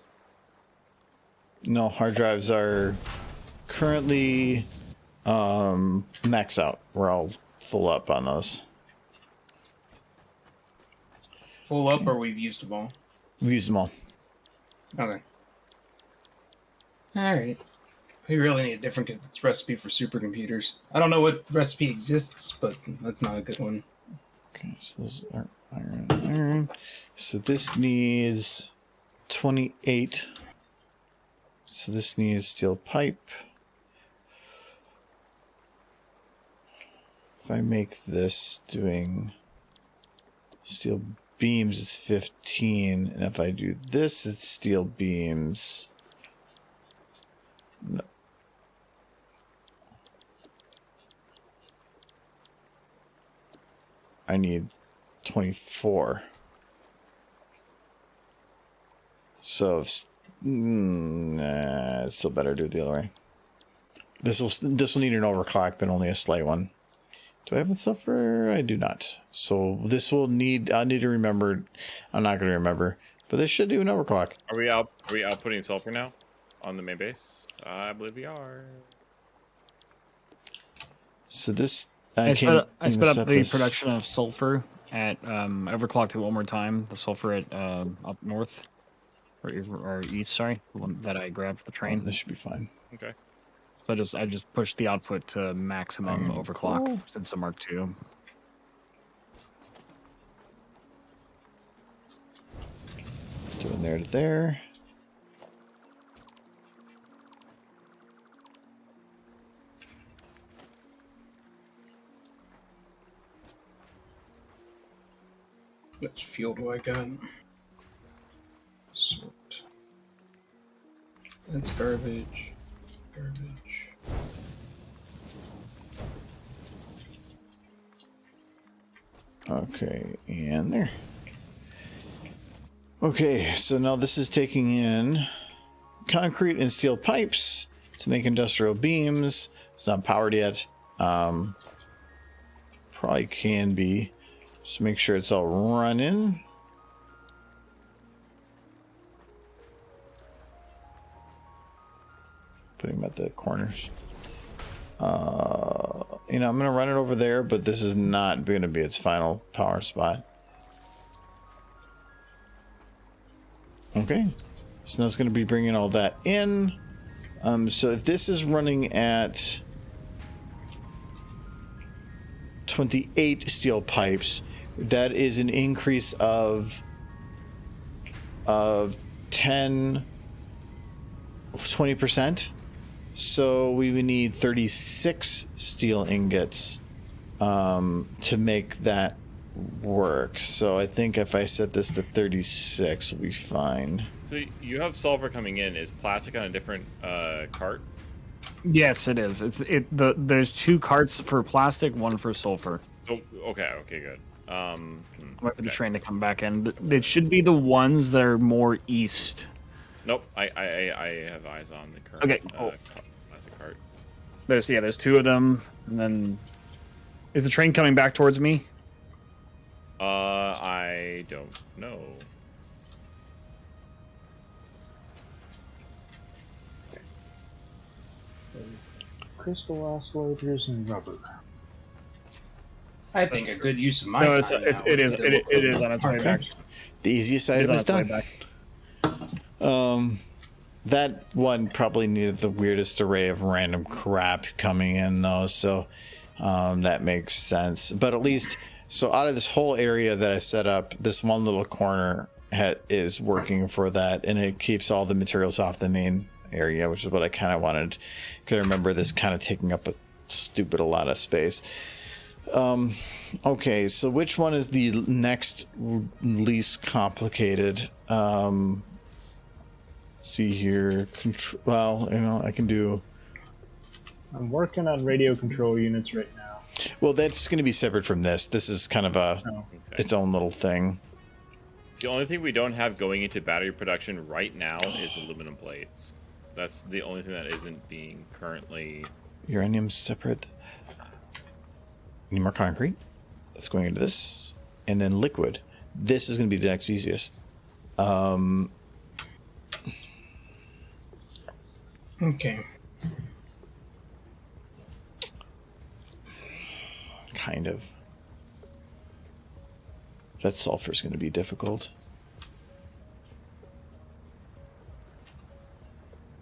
A: No, hard drives are currently max out. We're all full up on those.
B: Full up, or we've used them all?
A: We've used them all.
B: Okay. All right. We really need a different recipe for supercomputers. I don't know what recipe exists, but that's not a good one.
A: Okay, so those are iron. So this needs 28. So this needs steel pipe. If I make this doing steel beams, it's 15. And if I do this, it's steel beams. No. I need 24. So it's still better to do it the other way. This will need an overclock, but only a slight one. Do I have the sulfur? I do not. So this will need. I need to remember. I'm not going to remember, but this should do an overclock.
F: Are we outputting sulfur now on the main base? I believe we are.
A: So this.
D: I sped up the production of sulfur at overclocked it one more time. The sulfur at up north or east, sorry, the one that I grabbed for the train.
A: This should be fine.
F: Okay.
D: So I just pushed the output to maximum overclock since the Mark II.
A: Doing there to there.
B: How much fuel do I got? Sort. That's garbage. Garbage.
A: Okay, and there. Okay, so now this is taking in concrete and steel pipes to make industrial beams. It's not powered yet. Probably can be. Just make sure it's all running. Putting them at the corners. I'm going to run it over there, but this is not going to be its final power spot. Okay. So now it's going to be bringing all that in. So if this is running at 28 steel pipes, that is an increase of 20%. So we would need 36 steel ingots to make that work. So I think if I set this to 36, we'll be fine.
F: So you have sulfur coming in. Is plastic on a different cart?
D: Yes, it is. There's 2 carts for plastic, 1 for sulfur.
F: Oh, okay, good.
D: Wait for the train to come back in. It should be the ones that are more east.
F: Nope, I have eyes on the current.
D: Okay, cool.
F: Plastic cart.
D: There's 2 of them, and then is the train coming back towards me?
F: I don't know.
C: Crystal oscillators and rubber.
B: I think a good use of my
D: No,
B: time
D: it is on its way back.
A: The easiest
D: It is
A: item
D: on
A: is
D: its way
A: done.
D: back.
A: That one probably needed the weirdest array of random crap coming in, though, so that makes sense. But at least, so out of this whole area that I set up, this one little corner is working for that, and it keeps all the materials off the main area, which is what I kind of wanted. Because I remember this kind of taking up a lot of space. Okay, so which one is the next least complicated? See here, well, I can do.
C: I'm working on radio control units right now.
A: Well, that's going to be separate from this. This is kind of its own little thing.
F: The only thing we don't have going into battery production right now is aluminum plates. That's the only thing that isn't being currently.
A: Uranium's separate. Need more concrete. That's going into this, and then liquid. This is going to be the next easiest.
B: Okay.
A: Kind of. That sulfur is going to be difficult.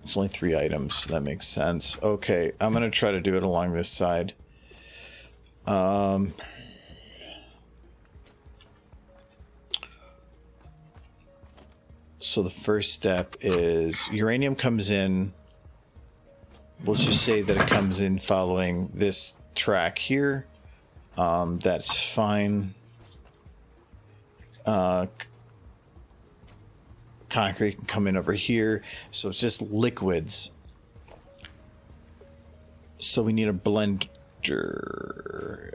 A: It's only 3 items, so that makes sense. Okay, I'm going to try to do it along this side. So the first step is uranium comes in. Let's just say that it comes in following this track here. That's fine. Concrete can come in over here. So it's just liquids. So we need a blender.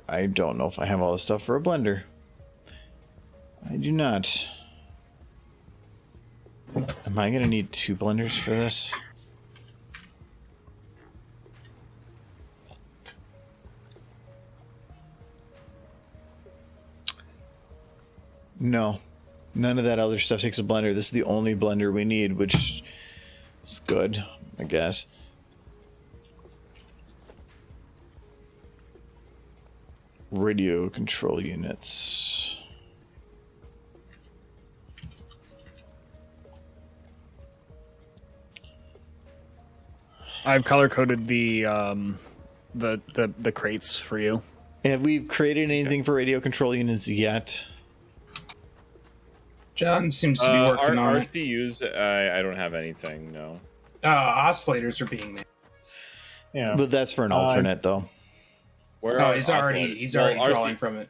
A: I don't know if I have all the stuff for a blender. I do not. Am I going to need 2 blenders for this? No. None of that other stuff takes a blender. This is the only blender we need, which is good, I guess. Radio control units.
D: I've color coded the crates for you.
A: Have we created anything for radio control units yet?
B: John seems to be working on it.
F: RCUs, I don't have anything, no.
B: Oscillators are being made.
C: Yeah.
A: But that's for an alternate, though.
F: Where
B: No,
F: are
B: he's already drawing from it.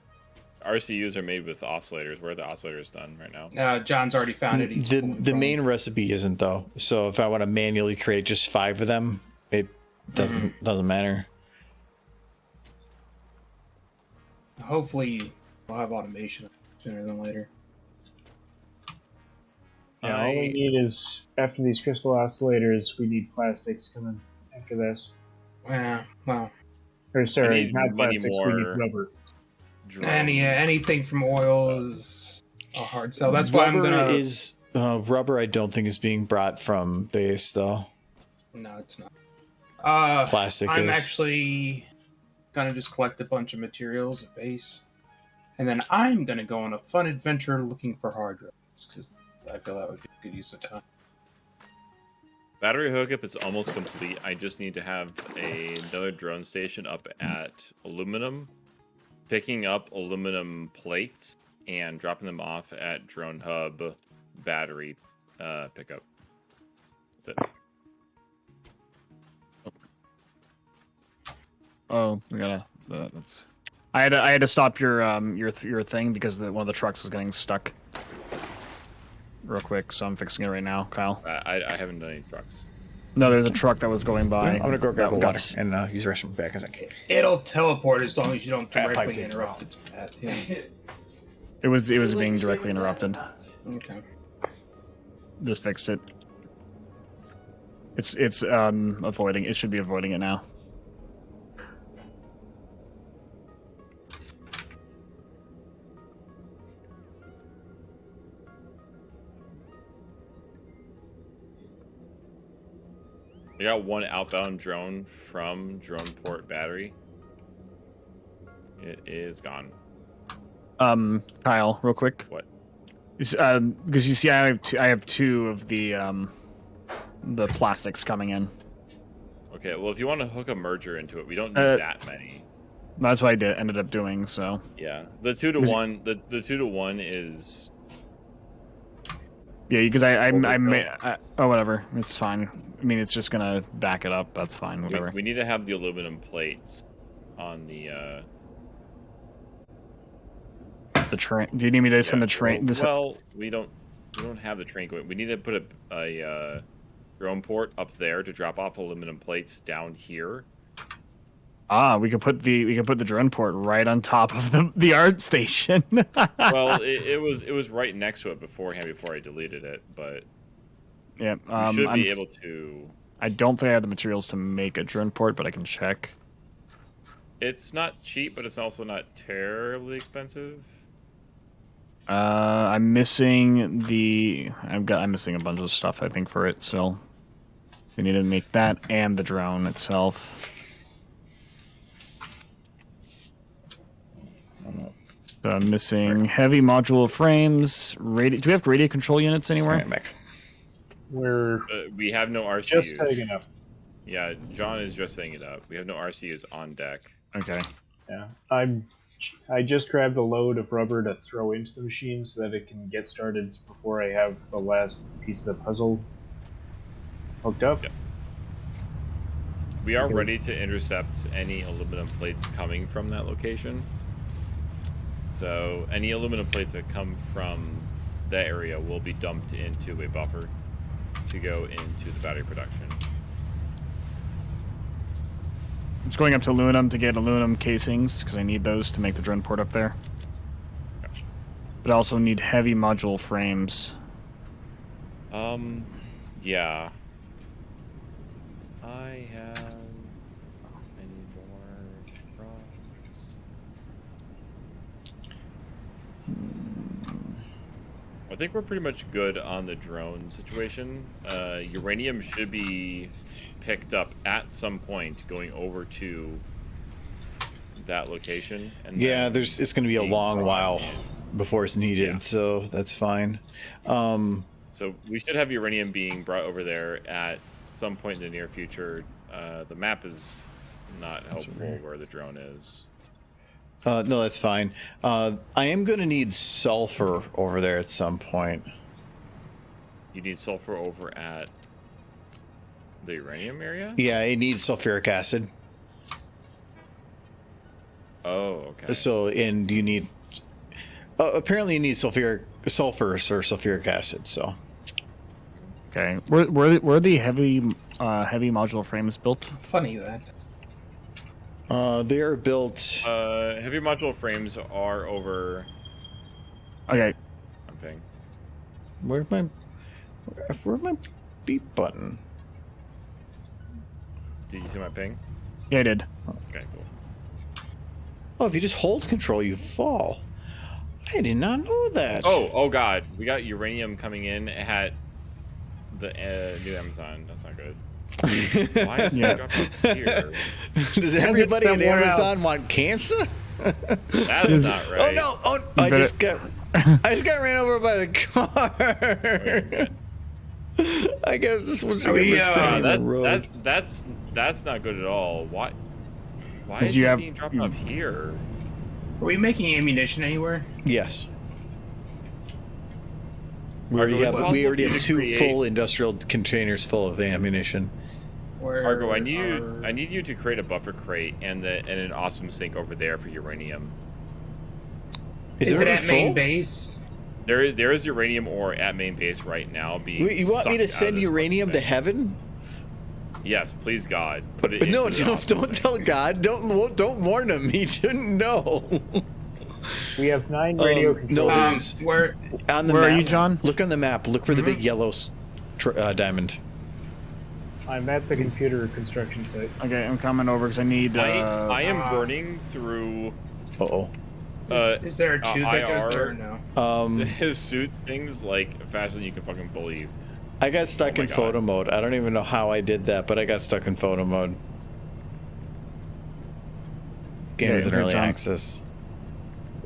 F: RCUs are made with oscillators. Where are the oscillators done right now?
B: John's already found it. He's pulling
A: The
B: from
A: main
B: it.
A: recipe isn't, though. So if I want to manually create just 5 of them, it doesn't matter.
B: Hopefully, we'll have automation sooner than later.
C: Yeah, all we need is, after these crystal oscillators, we need plastics coming after this.
B: Yeah, well,
C: Or sorry,
F: need
C: not
F: many
C: plastics, we need
F: more
C: rubber.
B: anything from oil is a hard sell. That's why I'm gonna.
A: Rubber, I don't think is being brought from base, though.
B: No, it's not.
A: Plastic
B: I'm
A: is.
B: actually gonna just collect a bunch of materials at base, and then I'm gonna go on a fun adventure looking for hard drives because I feel that would be a good use of time.
F: Battery hookup is almost complete. I just need to have another drone station up at aluminum, picking up aluminum plates and dropping them off at drone hub battery pickup. That's it.
D: Oh, we gotta. That's. I had to stop your thing because one of the trucks was getting stuck. Real quick, so I'm fixing it right now, Kyle.
F: I haven't done any trucks.
D: No, there's a truck that was going by.
A: I'm gonna go grab a
D: that
A: water
D: got-
A: and use the restroom back in a second.
B: It'll teleport as long as you don't
A: pipe
B: directly
A: takes
B: interrupt its path. Yeah.
D: It was being directly interrupted.
B: Okay.
D: Just fixed it. It's avoiding. It should be avoiding it now.
F: I got one outbound drone from drone port battery. It is gone.
D: Kyle, real quick.
F: What?
D: Because you see, I have two of the plastics coming in.
F: Okay, well, if you want to hook a merger into it, we don't need that many.
D: That's what I ended up doing. So
F: Yeah, the 2-to-1. The 2-to-1 is.
D: yeah, because oh, whatever, it's fine. I mean, it's just gonna back it up. That's fine. Whatever.
F: We need to have the aluminum plates on the.
D: The train. Do you need me to send the train?
F: Well, we don't have the train going. We need to put a drone port up there to drop off aluminum plates down here.
D: We could put the drone port right on top of the art station.
F: Well, it was right next to it before I deleted it, but
D: yeah,
F: you should be able to.
D: I don't think I have the materials to make a drone port, but I can check.
F: It's not cheap, but it's also not terribly expensive.
D: I'm missing the. I'm missing a bunch of stuff. I think for it. So we need to make that and the drone itself. So I'm missing heavy module frames. Do we have radio control units
A: All
D: anywhere?
A: right, Mick.
C: We're
F: We have no RCUs.
C: just setting it up.
F: Yeah, John is just setting it up. We have no RCUs on deck.
D: Okay.
C: Yeah, I just grabbed a load of rubber to throw into the machine so that it can get started before I have the last piece of the puzzle hooked up.
F: Yep. We are ready to intercept any aluminum plates coming from that location. So any aluminum plates that come from that area will be dumped into a buffer to go into the battery production.
D: It's going up to aluminum to get aluminum casings because I need those to make the drone port up there. But I also need heavy module frames.
F: Yeah. I have any more drones? I think we're pretty much good on the drone situation. Uranium should be picked up at some point going over to that location. And
A: Yeah,
F: then
A: it's going to be a
F: being
A: long
F: brought
A: while
F: in.
A: before it's needed,
F: Yeah.
A: so that's fine.
F: So we should have uranium being brought over there at some point in the near future. The map is not helpful
A: weird.
F: where the drone is.
A: No, that's fine. I am going to need sulfur over there at some point.
F: You need sulfur over at the uranium area?
A: Yeah, it needs sulfuric acid.
F: Oh, okay.
A: So, and you need... apparently you need sulfur or sulfuric acid, so...
D: Okay. Where are the heavy module frames built?
B: Funny that.
A: They are built...
F: Heavy module frames are over...
D: Okay.
F: I'm paying.
A: Where's my beep button?
F: Did you see my ping?
D: Yeah, I did.
F: Okay, cool.
A: Oh, if you just hold control, you fall. I did not know that.
F: Oh god. We got uranium coming in at the new Amazon. That's not good. Why is
D: Yeah.
F: it dropping here?
A: Does everybody at
C: somewhere
A: Amazon want cancer?
F: That's not right.
A: Oh no! Oh, I just got ran over by the car. I guess this was a
B: we,
A: mistake in the road.
F: That's not good at all. Why
D: Because
F: is
D: you
F: it
D: have-
F: being dropped off here?
B: Are we making ammunition anywhere?
A: Yes. We
F: Argo,
A: already
F: is it
A: have
F: possible to
A: two
F: create-
A: full industrial containers full of ammunition.
B: Where
F: Argo, I need you to create a buffer crate and an awesome sink over there for uranium.
B: Is it
A: already
B: at main
A: full?
B: base?
F: There is uranium ore at main base right now being.
A: You want me
F: sucked
A: to
F: out
A: send
F: of this
A: uranium to
F: fucking thing.
A: heaven?
F: Yes, please God, put it.
A: But no,
F: into the awesome
A: don't
F: sink.
A: tell God. Don't warn him. He didn't know.
C: We have 9 radio
A: no,
C: control.
A: there's-
B: Where?
A: On the
D: Where are
A: map,
D: you, John?
A: Look on the map. Look for the big yellow diamond.
C: I'm at the computer construction site.
D: Okay, I'm coming over because I need.
F: I am burning through
A: Uh-oh.
B: Is there a tube that
F: IR.
B: goes there or no?
F: his suit things like faster than you can fucking believe.
A: I got stuck
F: Oh my
A: in
F: God.
A: photo mode. I don't even know how I did that, but I got stuck in photo mode. This game
D: Okay,
A: is in
D: here,
A: early
D: John.
A: access.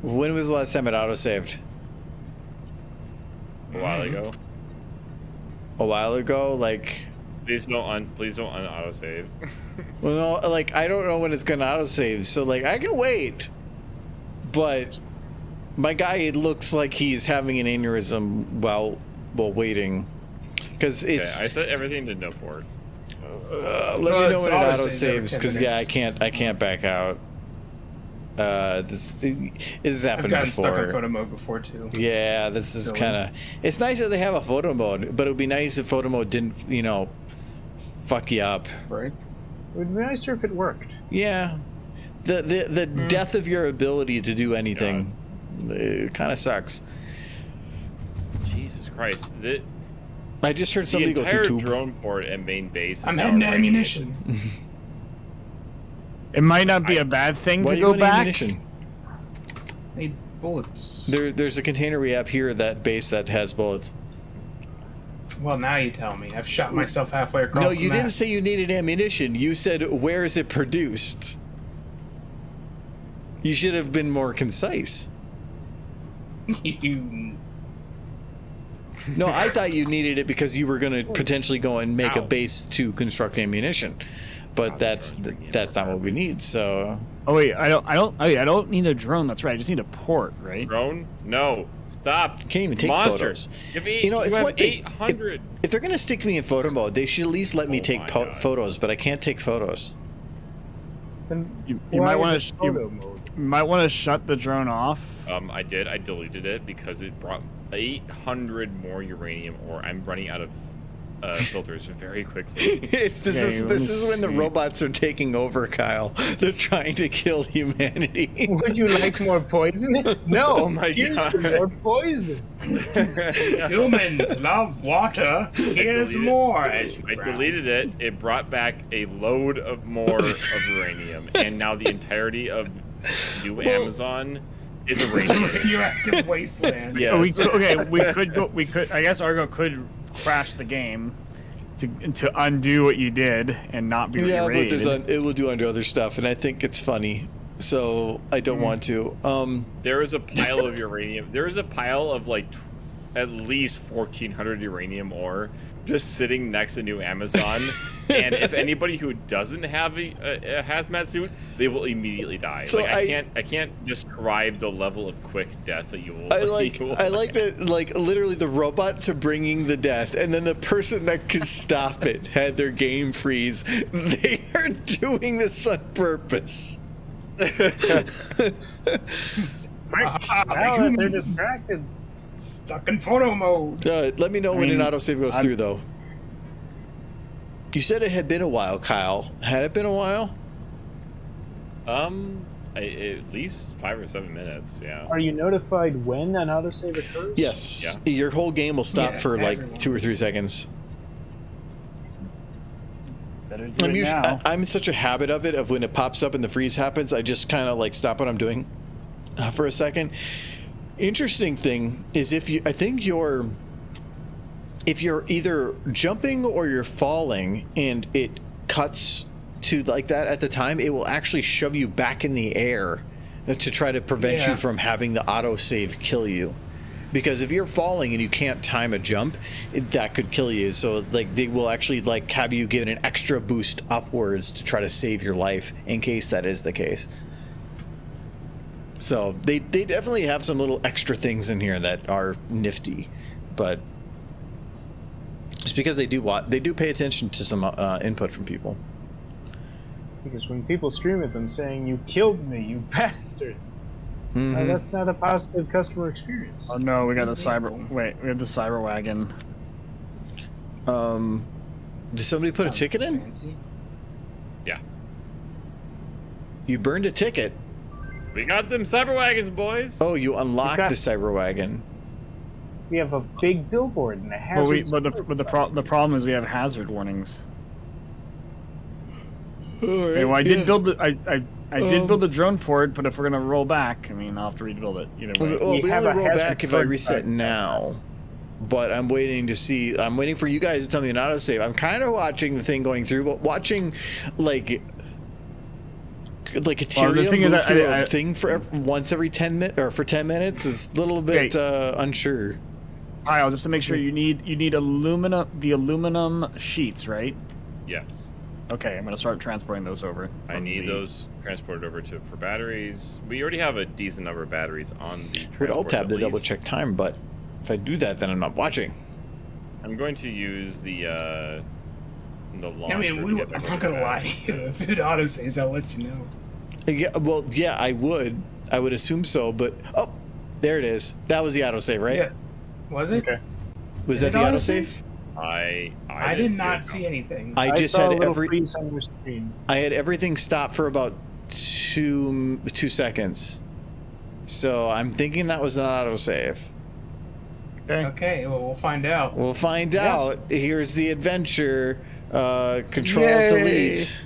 A: When was the last time it autosaved?
F: A while ago.
A: A while ago? Like,
F: Please don't autosave.
A: well, no, like, I don't know when it's going to autosave, so, like, I can wait. But my guy, it looks like he's having an aneurysm while waiting. Because it's...
F: Okay, I set everything to no port.
A: let
B: Well,
A: me know
B: it's
A: when it
B: autosaves every
A: autosaves,
B: 10
A: because, yeah,
B: minutes.
A: I can't back out. This has
B: I've
A: happened
B: gotten stuck in
A: before.
B: photo mode before too.
A: Yeah, this is
B: Silly.
A: kind of... It's nice that they have a photo mode, but it would be nice if photo mode didn't, fuck you up.
B: Right.
C: It would be nicer if it worked.
A: Yeah. The death of your ability to do anything, it kind of sucks.
F: Jesus Christ! The
A: I just heard somebody go
F: entire
A: through two...
F: drone port at main base. Is
B: I'm
F: now
B: heading to
F: irradiated.
B: ammunition.
D: It might not be a bad thing
A: Why
D: to
A: do you
D: go
A: want
D: back.
A: ammunition?
B: Need bullets.
A: There's a container we have here that base that has bullets.
B: Well, now you tell me. I've shot myself halfway across
A: No,
B: the
A: you
B: map.
A: didn't say you needed ammunition. You said, where is it produced? You should have been more concise.
B: You...
A: No, I thought you needed it because you were going to potentially go and make a
F: Ow.
A: base to construct ammunition. But that's not what we need, so...
D: Oh wait, I don't need a drone. That's right. I just need a port, right?
F: Drone? No. Stop.
A: Can't even take
F: Monster.
A: photos.
F: You
A: It's
F: have
A: one thing.
F: 800.
A: If they're going to stick me in photo mode, they should at least let me
F: Oh
A: take
F: my God.
A: photos, but I can't take photos.
C: Then
D: You
C: why
D: might want
C: is
D: to
C: it photo mode?
D: you might want to shut the drone off.
F: I did. I deleted it because it brought 800 more uranium ore. I'm running out of filters very quickly.
A: This is when the robots are taking over, Kyle. They're trying to kill humanity.
C: Would you like more poison? No.
F: Oh my
C: here's
F: God.
C: some more poison.
B: Humans love water. Here's
F: deleted-
B: more. As you
F: I
B: drown.
F: deleted it. It brought back a load of more of uranium, and now the entirety of New Amazon is uranium.
B: Radioactive wasteland.
F: Yes.
D: Oh, we could. I guess Argo could crash the game to undo what you did and not be
A: Yeah,
D: raided.
A: but it will do under other stuff, and I think it's funny, so I don't want to.
F: There is a pile of uranium. There is a pile of like at least 1,400 uranium ore just sitting next to New Amazon. And if anybody who doesn't have a hazmat suit, they will immediately die.
A: So
F: I can't describe the level of quick death that you will.
A: I like that. Like literally, the robots are bringing the death, and then the person that can stop it had their game freeze. They are doing this on purpose.
B: Aha, the
C: Now that they're
B: humans
C: distracted.
B: stuck in photo mode.
A: Let me know when
D: mean,
A: an autosave goes through, though. You said it had been a while, Kyle. Had it been a while?
F: At least 5 or 7 minutes. Yeah.
C: Are you notified when an autosave occurs?
A: Yes.
F: Yeah.
A: Your whole game will stop
B: Yeah,
A: for like
B: everyone.
A: 2 or 3 seconds.
D: Better do it now.
A: I'm in such a habit of it, of when it pops up and the freeze happens, I just kind of like stop what I'm doing for a second. Interesting thing is if you're either jumping or you're falling and it cuts to like that at the time, it will actually shove you back in the air to try to prevent
B: Yeah.
A: you from having the autosave kill you. Because if you're falling and you can't time a jump, that could kill you. So like they will actually like have you give it an extra boost upwards to try to save your life in case that is the case. So they definitely have some little extra things in here that are nifty, but it's because they do pay attention to some input from people.
C: Because when people stream at them saying, "You killed me, you bastards,"
A: Mhm.
C: that's not a positive customer experience.
D: Oh no, we got the we have the cyber wagon.
A: Did somebody put a ticket in?
B: Fancy.
F: Yeah.
A: You burned a ticket.
F: We got them cyber wagons, boys.
A: Oh, you unlocked
C: got-
A: the cyber wagon.
C: We have a big billboard and a hazard.
D: But the problem is we have hazard warnings. Okay, well, I did build the drone port, but if we're gonna roll back, I mean, I'll have to rebuild it either way.
A: Well,
C: We
A: we
C: have
A: only
C: a
A: roll
C: hazard
A: back if I
C: code
A: reset
C: card.
A: now. But I'm waiting to see. I'm waiting for you guys to tell me an autosave. I'm kind of watching the thing going through, but watching like a Ethereum
D: thing is
A: move
D: that
A: through
D: I-
A: a thing for once every 10 minutes or for 10 minutes is a little bit unsure.
D: Kyle, just to make sure, you need the aluminum sheets, right?
F: Yes.
D: Okay, I'm gonna start transporting those over.
F: I
D: from
F: need
D: the-
F: those transported over for batteries. We already have a decent number of batteries on the
A: Would alt
F: transports,
A: tab
F: at
A: to double
F: least.
A: check time, but if I do that, then I'm not watching.
F: I'm going to use the launcher.
B: I mean,
F: to
B: I'm
F: get back
B: not
F: over
B: gonna
F: that.
B: lie to you. If it autosaves, I'll let you know.
A: Yeah, well, yeah, I would assume so, but oh, there it is. That was the autosave, right?
B: Yeah. Was it?
C: Okay.
A: Was
B: Did
A: that the
B: it
A: autosave?
F: I
B: I
F: didn't
B: did not
F: it
B: see
F: come.
B: anything.
A: I just
C: saw
A: had
C: a little
A: every.
C: freeze on your screen.
A: I had everything stopped for about two seconds. So I'm thinking that was an autosave.
D: Okay.
B: Okay, well, we'll find out.
A: We'll find
C: Yeah.
A: out. Here's the adventure. Control
D: Yay.
A: delete.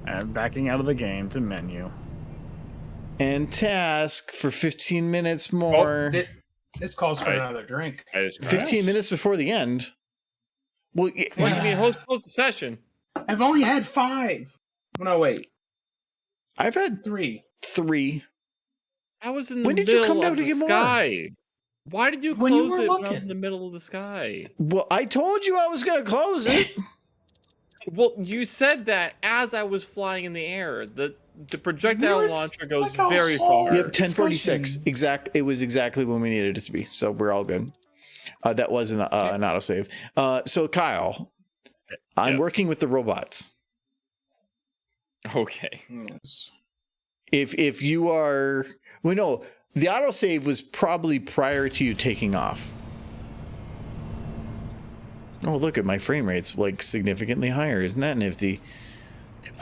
D: And backing out of the game to menu.
A: And task for 15 minutes
B: Oh,
A: more.
B: this calls for
F: Alright.
B: another drink.
F: I just
A: 15 minutes before the end. Well,
F: What do you mean? Close the session.
B: I've only had 5. No, wait,
A: I've had
B: 3.
A: 3.
F: I was in the
A: When did you
F: middle
A: come down
F: of
A: to
F: the
A: get more?
F: sky. Why did you
B: When you
F: close
B: were
F: it when I was
B: looking.
F: in the middle of the sky?
A: Well, I told you I was going to close it.
F: Well, you said that as I was flying in the air. The projectile
B: There was
F: launcher goes
B: like a
F: very
B: whole-
F: far.
A: You have 1046.
B: Discussion.
A: It was exactly when we needed it to be. So we're all good. That was an autosave. So Kyle, I'm
F: Yes.
A: working with the robots.
F: Okay.
B: Yes.
A: If you are, well, no, the autosave was probably prior to you taking off. Oh, look at my frame rate's like significantly higher. Isn't that nifty?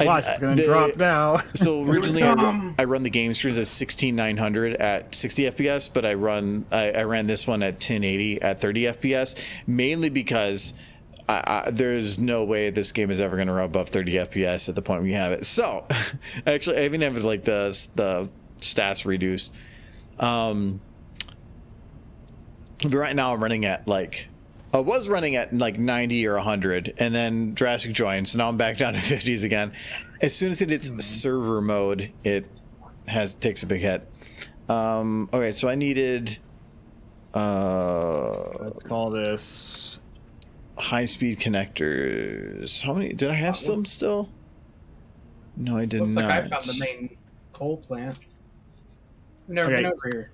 D: Watch, it's gonna drop now.
A: So originally
B: Dumb.
A: I run the game streams at 16900 at 60 FPS, but I ran this one at 1080 at 30 FPS, mainly because there's no way this game is ever going to run above 30 FPS at the point we have it. So actually, I even have like the stats reduced. But right now I'm running at like, I was running at like 90 or 100, and then Jurassic joined, so now I'm back down to 50s again. As soon as it hits server mode, it takes a big hit. Okay, so I needed
D: Let's call this.
A: high-speed connectors. How many did I have some still? No, I did
B: Looks
A: not.
B: like I found the main coal plant. I've never
D: Okay.
B: been over here.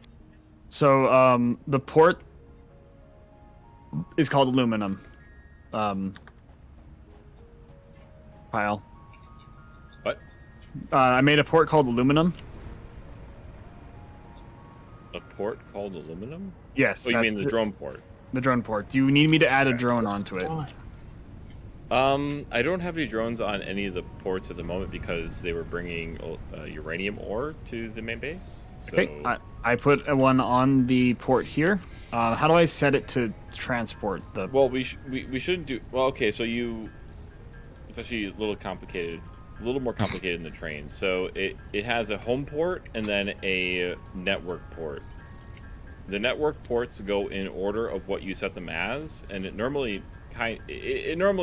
D: So the port is called aluminum. Kyle.
F: What?
D: I made a port called aluminum.
F: A port called aluminum?
D: Yes.
F: Oh, you
D: that's
F: mean the drone port?
D: The drone port. Do you need me to add a drone onto it?
F: I don't have any drones on any of the ports at the moment because they were bringing uranium ore to the main base. So
D: Okay. I put one on the port here. How do I set it to transport the?
F: well, we shouldn't do well. Okay, so it's actually a little complicated, a little more complicated than the train. So it has a home port and then a network port. The network ports go in order of what you set them as, and it normally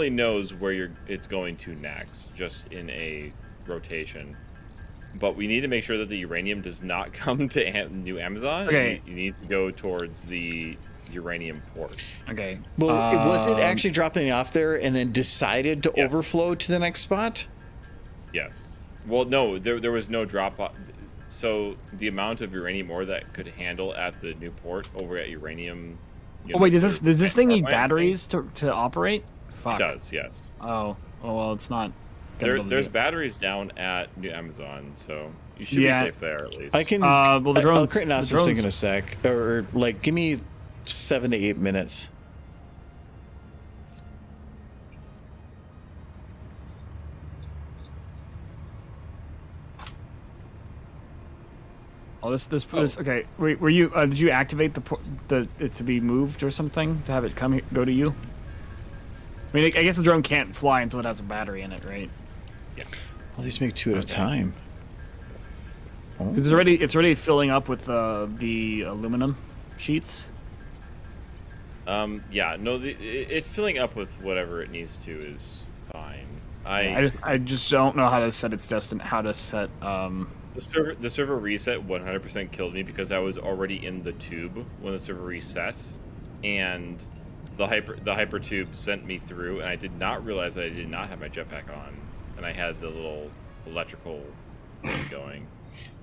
F: knows where it's going to next, just in a rotation. But we need to make sure that the uranium does not come to New Amazon.
D: Okay.
F: It needs to go towards the uranium port.
D: Okay.
A: Well, was it actually dropping off there and then decided to
F: Yes.
A: overflow to the next spot?
F: Yes. Well, no, there was no drop off. So the amount of uranium ore that could handle at the new port over at uranium.
D: Oh wait, does this thing need
F: power plant
D: batteries to operate? Fuck.
F: It does, yes.
D: Oh well, it's not. gonna be able to
F: There's
D: do it.
F: batteries down at New Amazon, so you should
D: Yeah.
F: be safe there at least.
A: I can.
D: Well, the
A: I'll
D: drones.
A: create an
D: the
A: awesome sync in a
D: drones.
A: sec, or like give me 7 to 8 minutes.
D: Oh, this okay. Were you? Did you activate it to be moved or something to have it go to you? I mean, I guess the drone can't fly until it has a battery in it, right?
A: Well, these make 2 at a time. Oh.
D: Because it's already filling up with the aluminum sheets.
F: Yeah, no, it's filling up with whatever it needs to is fine.
D: I just don't know how to set its how to set
F: The server reset 100% killed me because I was already in the tube when the server reset, and the hyper tube sent me through, and I did not realize that I did not have my jetpack on, and I had the little electrical thing going.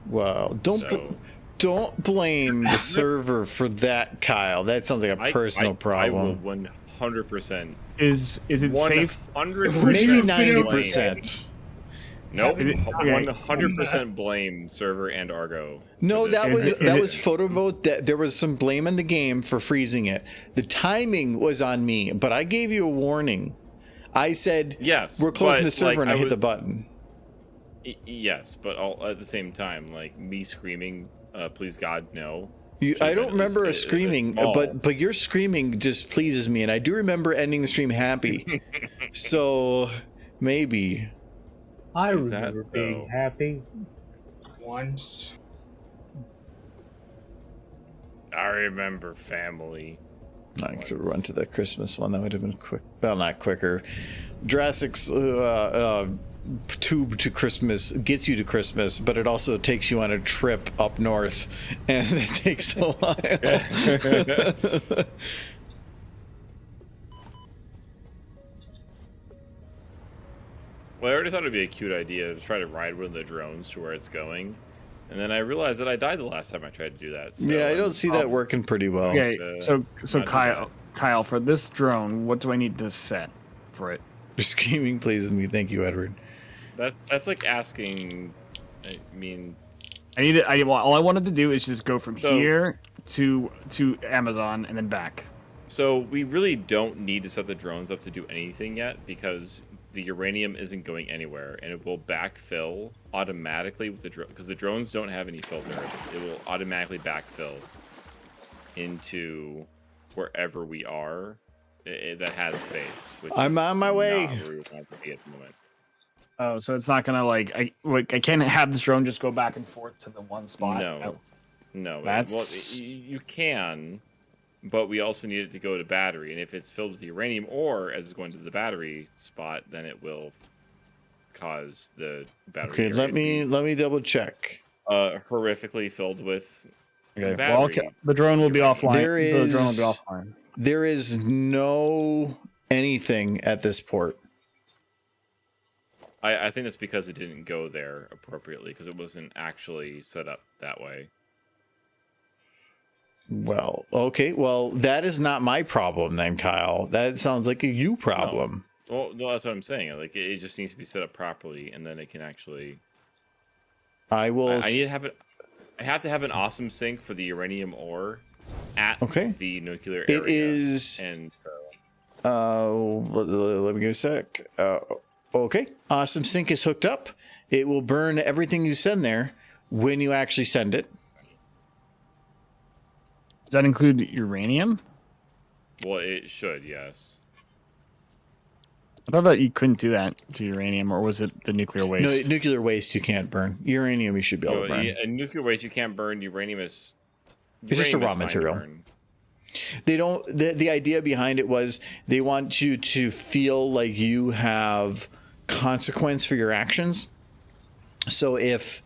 A: Well,
F: So-
A: don't blame the server for that, Kyle. That sounds like a personal problem.
F: I will 100%.
D: is it safe?
F: 100%.
A: Maybe
F: blame.
A: 90%.
F: Nope.
D: Is it- okay.
F: 100% blame server and Argo.
A: No,
F: for this.
A: that was photo mode. That there was some blame in the game for freezing it. The timing was on me, but I gave you a warning. I said,
F: Yes,
A: we're closing
F: but,
A: the server,
F: like,
A: and I hit
F: was-
A: the button.
F: Yes, but all at the same time, like me screaming, "Please God, no!"
A: I don't remember a screaming,
F: small.
A: but your screaming just pleases me, and I do remember ending the stream happy. So maybe.
C: I
F: Is that
C: remember
F: so?
C: being happy.
B: Once.
F: I remember family.
A: I could run to the Christmas one. That would have been quick. Well, not quicker. Jurassic's tube to Christmas gets you to Christmas, but it also takes you on a trip up north, and it takes a while.
F: Well, I already thought it'd be a cute idea to try to ride one of the drones to where it's going, and then I realized that I died the last time I tried to do that. So
A: Yeah, I don't see that working pretty well.
D: Okay, so
F: not
D: Kyle, for this drone, what do I need to set for it?
A: Screaming pleases me. Thank you, Edward.
F: That's like asking. I mean,
D: all I wanted to do is just go from here to Amazon and then back.
F: So we really don't need to set the drones up to do anything yet because the uranium isn't going anywhere, and it will backfill automatically with the drone because the drones don't have any filter. It will automatically backfill into wherever we are that has space. Which
A: I'm on my way.
F: Not where we want to be at the moment.
D: Oh, so it's not gonna I can't have this drone just go back and forth to the one spot.
F: No.
D: That's
F: Well, you can, but we also need it to go to battery, and if it's filled with uranium ore as it's going to the battery spot, then it will cause the battery.
A: Okay, let me double check.
F: Horrifically filled with
D: okay.
F: battery.
D: Well, okay. The drone will be offline.
A: There
D: The drone will
A: is-
D: be offline.
A: There is no anything at this port.
F: I think that's because it didn't go there appropriately because it wasn't actually set up that way.
A: Well, okay. Well, that is not my problem then, Kyle. That sounds like a you problem.
F: Well, no, that's what I'm saying. Like it just needs to be set up properly, and then it can actually.
A: I will.
F: I need to have it. I have to have an awesome sink for the uranium ore at the nuclear area.
A: It is.
F: And
A: let me give a sec. Okay. Awesome Sync is hooked up. It will burn everything you send there when you actually send it.
D: Does that include uranium?
F: well, it should, yes.
D: I thought that you couldn't do that to uranium, or was it the nuclear waste?
A: No, nuclear waste you can't burn. Uranium you should be able to burn.
F: Nuclear waste you can't burn. Uranium is.
A: It's just a raw material. They don't. The idea behind it was they want you to feel like you have consequence for your actions. So if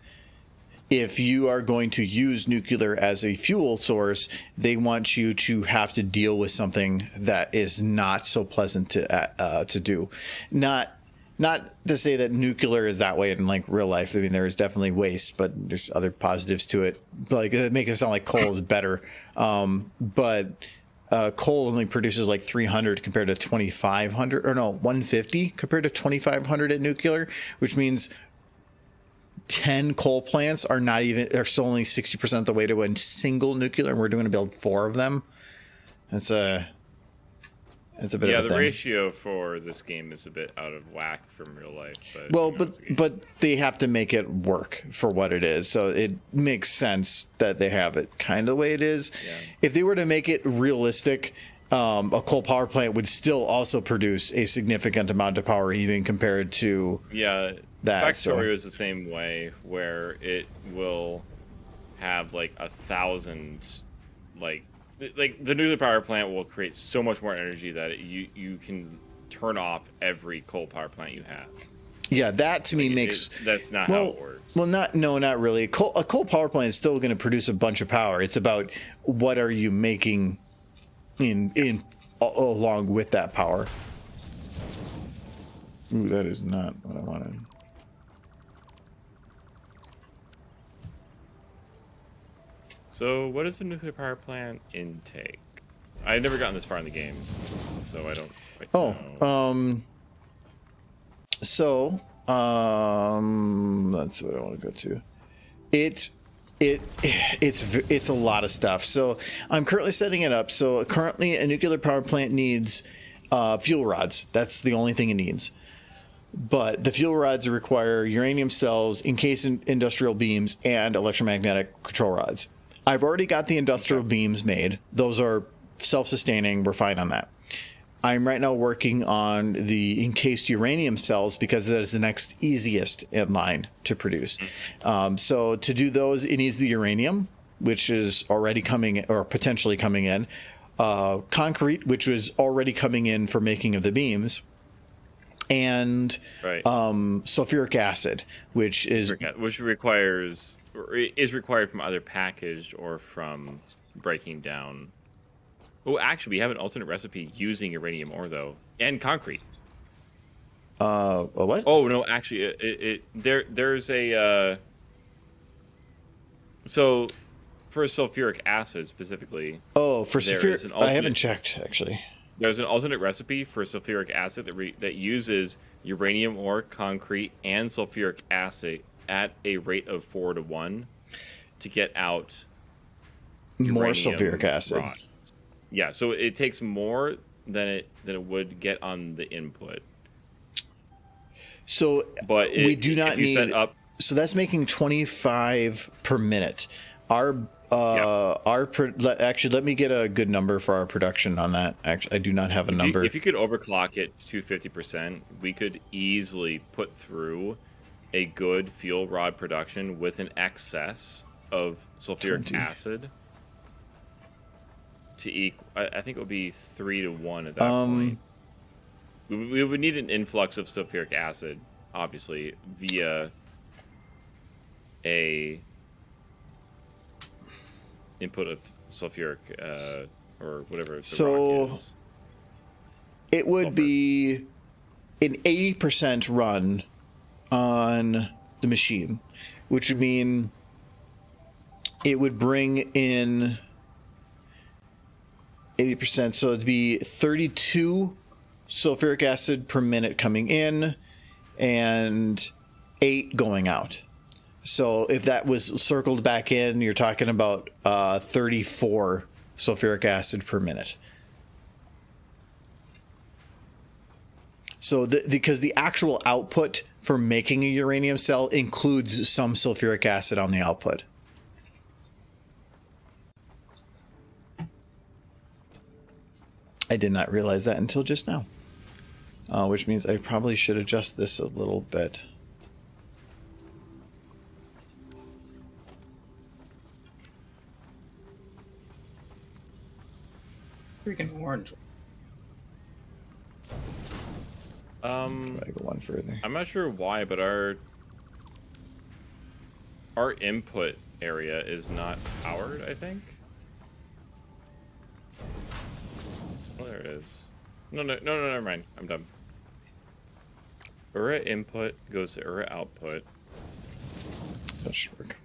A: you are going to use nuclear as a fuel source, they want you to have to deal with something that is not so pleasant to do. Not to say that nuclear is that way in like real life. I mean, there is definitely waste, but there's other positives to it. Like it makes it sound like coal is better. But coal only produces like 300 compared to 2,500, or no, 150 compared to 2,500 at nuclear, which means 10 coal plants are still only 60% of the way to a single nuclear, and we're going to build 4 of them. It's a bit of a thing.
F: Yeah, the ratio for this game is a bit out of whack from real life.
A: But they have to make it work for what it is, so it makes sense that they have it kind of the way it is. Yeah. If they were to make it realistic, a coal power plant would still also produce a significant amount of power, even compared to
F: Factory is the same way, where it will have like 1,000, like the nuclear power plant will create so much more energy that you can turn off every coal power plant you have.
A: Yeah, that to me makes
F: that's not how it works.
A: Well, not really. A coal power plant is still going to produce a bunch of power. It's about what are you making in along with that power. Ooh, that is not what I wanted.
F: So, what is the nuclear power plant intake? I've never gotten this far in the game, so I don't quite know.
A: That's what I want to go to. It's a lot of stuff. So I'm currently setting it up. So currently a nuclear power plant needs fuel rods. That's the only thing it needs. But the fuel rods require uranium cells, encased industrial beams, and electromagnetic control rods. I've already got the industrial beams made. Those are self-sustaining. We're fine on that. I'm right now working on the encased uranium cells because that is the next easiest in line to produce. So to do those, it needs the uranium. which is already coming or potentially coming in, concrete, which was already coming in for making of the beams, and sulfuric acid, which
F: requires or is required from either packaged or from breaking down. Oh, actually, we have an alternate recipe using uranium ore though, and concrete.
A: What?
F: Oh no, actually, there's a so for sulfuric acid specifically.
A: Oh, for sulfuric, I haven't checked actually.
F: There's an alternate recipe for sulfuric acid that uses uranium ore, concrete, and sulfuric acid at a rate of 4-to-1 to get out
A: more sulfuric acid.
F: Rods. Yeah, so it takes more than it would get on the input.
A: So,
F: but
A: we do not need.
F: Set up,
A: so that's making 25 per minute. Actually, let me get a good number for our production on that. Actually, I do not have a number.
F: If you could overclock it to 50%, we could easily put through a good fuel rod production with an excess of sulfuric acid to equal. I think it would be 3-to-1 at that point. We would need an influx of sulfuric acid, obviously, via a input of sulfuric or whatever the rock is.
A: It would be an 80% run on the machine, which would mean it would bring in 80%, so it'd be 32 sulfuric acid per minute coming in and 8 going out. So if that was circled back in, you're talking about 34 sulfuric acid per minute. So because the actual output for making a uranium cell includes some sulfuric acid on the output. I did not realize that until just now, which means I probably should adjust this a little bit.
B: Freaking orange.
A: I go one further.
F: I'm not sure why, but our input area is not powered, I think. Oh, there it is. No, never mind. I'm done. Ura input goes to Ura output.
A: That should work.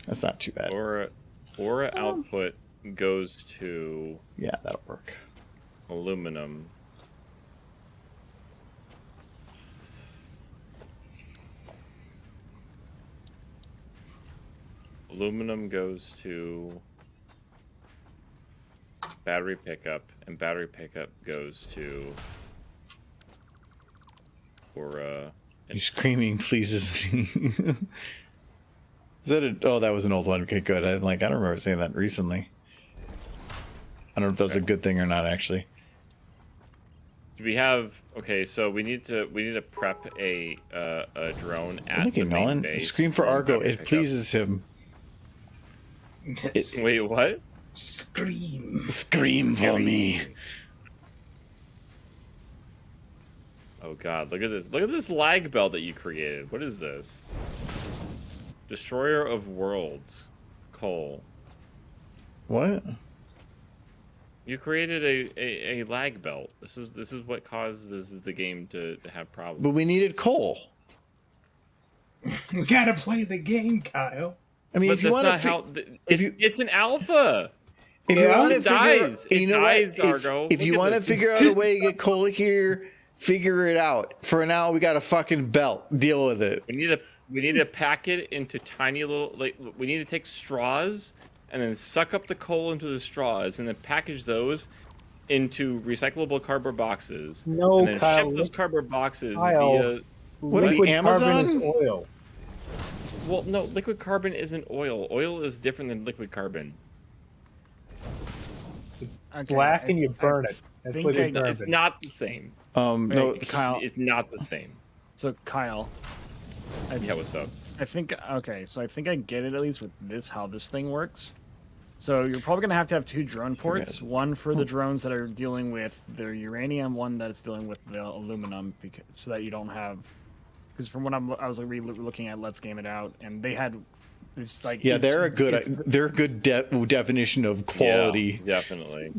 A: That's not too bad.
F: Ura output goes to...
A: Yeah, that'll work.
F: Aluminum. Aluminum goes to battery pickup, and battery pickup goes to Ura.
A: Your screaming pleases me. Is that oh, that was an old one. Okay, good. I don't remember saying that recently. I don't know if that's a good thing or not, actually.
F: Do we have? Okay, so we need to prep a drone at the main
A: Nolan.
F: base.
A: Scream for Argo. It pleases him.
F: Wait, what?
A: Scream for me.
F: Oh God! Look at this! Look at this lag belt that you created. What is this? Destroyer of Worlds, Cole.
A: What?
F: You created a lag belt. This is what causes the game to have problems.
A: But we needed coal.
B: We gotta play the game, Kyle.
A: I mean,
F: but
A: if you want
F: to, it's an alpha.
A: If you want to
F: If
A: you want to figure out a way to get coal here, figure it out. For now, we got a fucking belt. Deal with it.
F: We need to pack it into tiny little. We need to take straws and then suck up the coal into the straws and then package those into recyclable cardboard boxes.
C: No,
F: and then
C: Kyle,
F: ship those cardboard boxes
C: Kyle,
F: via.
A: What would be Amazon?
C: Carbon is oil.
F: Well, no, liquid carbon isn't oil. Oil is different than liquid carbon.
C: It's black and you burn it. That's liquid carbon.
F: It's not the same.
A: No,
D: Kyle.
F: It's not the same.
D: So Kyle,
F: Yeah, what's up?
D: I think okay, so I think I get it at least with this how this thing works. So you're probably gonna have to have 2 drone ports, one for the drones that are dealing with the uranium, one that's dealing with the aluminum, because so that you don't have. Because from what I was looking at Let's Game It Out, and they had it's like
A: they're a good definition of quality.
F: Yeah, definitely.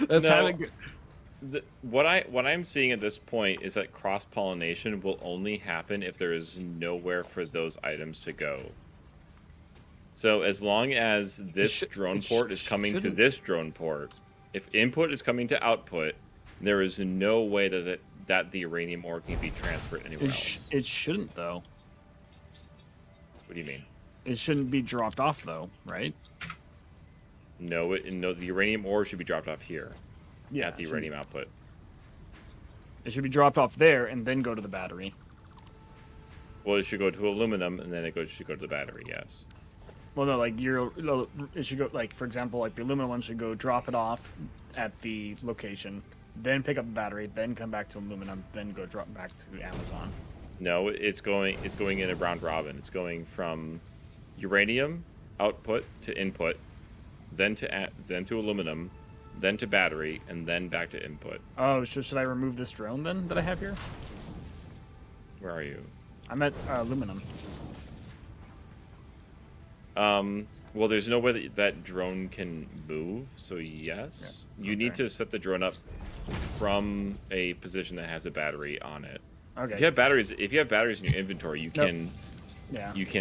D: That's
F: no, what I'm seeing at this point is that cross pollination will only happen if there is nowhere for those items to go. So as long as this drone port is coming to this drone port, if input is coming to output, there is no way that the uranium ore can be transferred anywhere else.
D: It shouldn't, though.
F: What do you mean?
D: It shouldn't be dropped off, though, right?
F: No, the uranium ore should be dropped off here.
D: Yeah,
F: at the uranium output.
D: It should be dropped off there and then go to the battery.
F: Well, it should go to aluminum and then should go to the battery. Yes.
D: Well, no, like it should go like, for example, like the aluminum one should go drop it off at the location, then pick up the battery, then come back to aluminum, then go drop back to Amazon.
F: No, it's going in a round robin. It's going from uranium output to input, then to aluminum, then to battery, and then back to input.
D: Oh, so should I remove this drone then that I have here?
F: Where are you?
D: I'm at aluminum.
F: Well, there's no way that drone can move, so yes. Yeah. You need to set the drone up from a position that has a battery on it.
D: Okay.
F: If you have batteries in your inventory, you can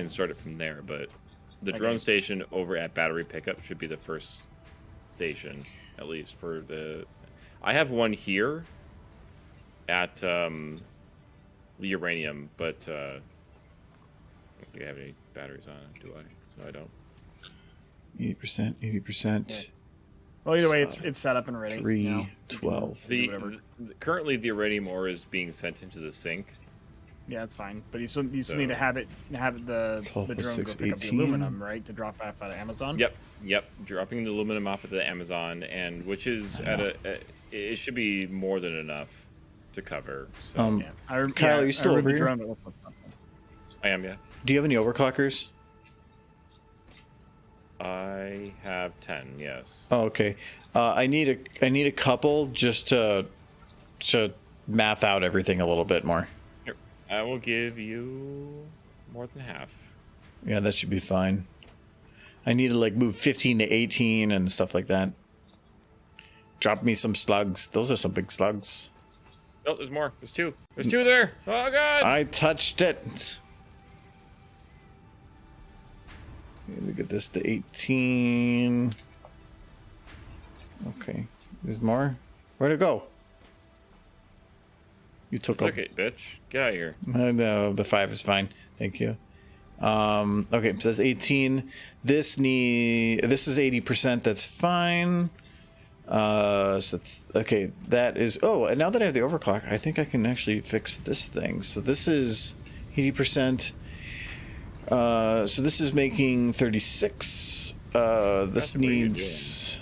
F: start it from there, but the drone station over at battery pickup should be the first station, at least for the... I have one here at the uranium, but I don't think I have any batteries on it, do I? No, I don't.
A: 80%, 80%.
D: Well, either way, it's set up and ready.
A: 312.
F: Currently, the uranium ore is being sent into the sink.
D: Yeah, that's fine. But you still need to have the drone go pick up the aluminum, right, to drop off at Amazon.
F: Yep. Dropping the aluminum off at the Amazon, and which is it should be more than enough to cover. So.
A: Kyle, are you still over here?
F: I am. Yeah.
A: Do you have any overclockers?
F: I have 10. Yes.
A: Oh, okay. I need a couple just to math out everything a little bit more.
F: Here, I will give you more than half.
A: Yeah, that should be fine. I need to like move 15 to 18 and stuff like that. Drop me some slugs. Those are some big slugs.
F: Oh, there's more. There's 2. There's 2 there. Oh god.
A: I touched it. Let me get this to 18. Okay. There's more. Where'd it go? You took
F: it's okay, bitch. Get out of here.
A: No, the 5 is fine. Thank you. Okay, so that's 18. This is 80%. That's fine. So that's, okay, that is... Oh, and now that I have the overclock, I think I can actually fix this thing. So this is 80%. So this is making 36. This needs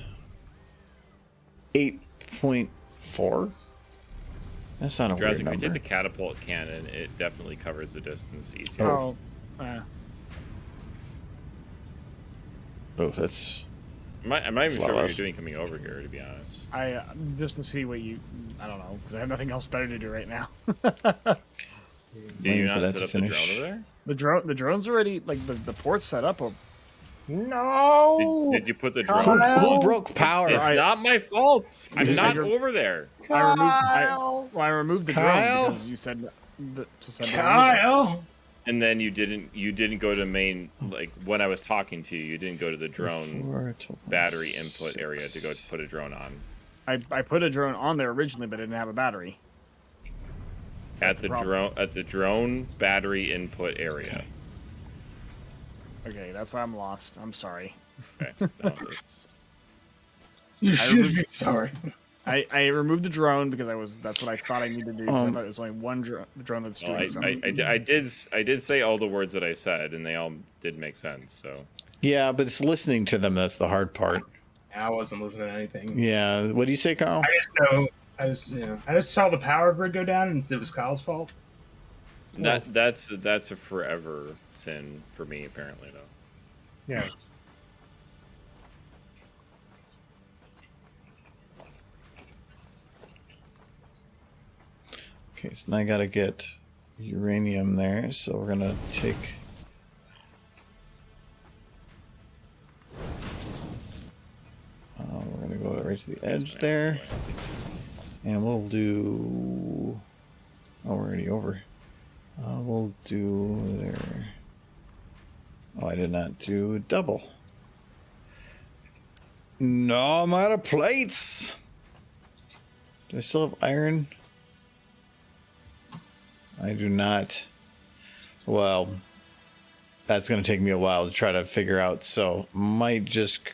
A: 8.4. That's not a weird number.
F: If you take the catapult cannon, it definitely covers the distance easier.
D: Oh,
A: that's...
F: I'm not even sure what you're doing coming over here, to be honest.
D: Just to see what you... I don't know, because I have nothing else better to do right now.
F: Did you not set up the drone over there?
D: The drone's already, like, the port's set up.
E: No!
F: Did you put the drone?
A: Who broke power?
F: It's not my fault. I'm not over there.
D: I removed the drone because you said
B: Kyle!
F: And then you didn't go to main, like, when I was talking to you, you didn't go to the drone battery input area to go put a drone on.
D: I put a drone on there originally, but it didn't have a battery.
F: At the drone battery input area.
D: Okay, that's why I'm lost. I'm sorry.
F: Okay. No,
B: you should be sorry.
D: I removed the drone because that's what I thought I needed to do. I thought it was only one drone that's doing something.
F: I did say all the words that I said, and they all did make sense. So.
A: Yeah, but it's listening to them that's the hard part.
B: I wasn't listening to anything.
A: Yeah. What do you say, Kyle?
B: I just saw the power grid go down, and it was Kyle's fault.
F: That's a forever sin for me, apparently, though.
C: Yes.
A: Okay, so now I gotta get uranium there, so we're gonna take... we're gonna go right to the edge there. And we'll do... Oh, we're already over. We'll do there. Oh, I did not do double. No, I'm out of plates! Do I still have iron? I do not. Well, that's going to take me a while to try to figure out, so might just...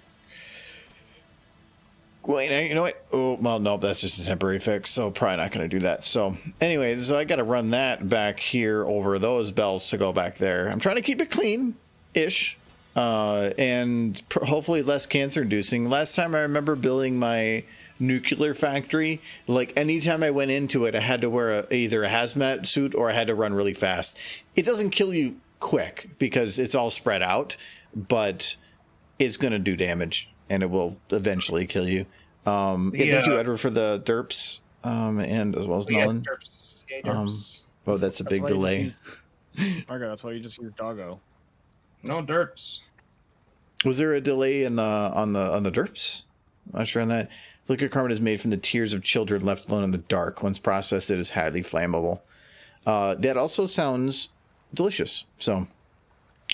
A: Wait, you know what? Oh, well, no, that's just a temporary fix, so probably not going to do that. So, anyways, so I got to run that back here over those bells to go back there. I'm trying to keep it clean-ish, and hopefully less cancer-inducing. Last time I remember building my nuclear factory, like anytime I went into it, I had to wear either a hazmat suit or I had to run really fast. It doesn't kill you quick because it's all spread out, but it's going to do damage. And it will eventually kill you. Thank you, Edward, for the derps, and as well as Nolan.
B: Yes, derps. Yeah, derps.
A: Oh, that's a big delay.
D: Margo, that's why you just use doggo.
B: No derps.
A: Was there a delay in the on the derps? I'm not sure on that. Liquid carbon is made from the tears of children left alone in the dark. Once processed, it is highly flammable. That also sounds delicious. So.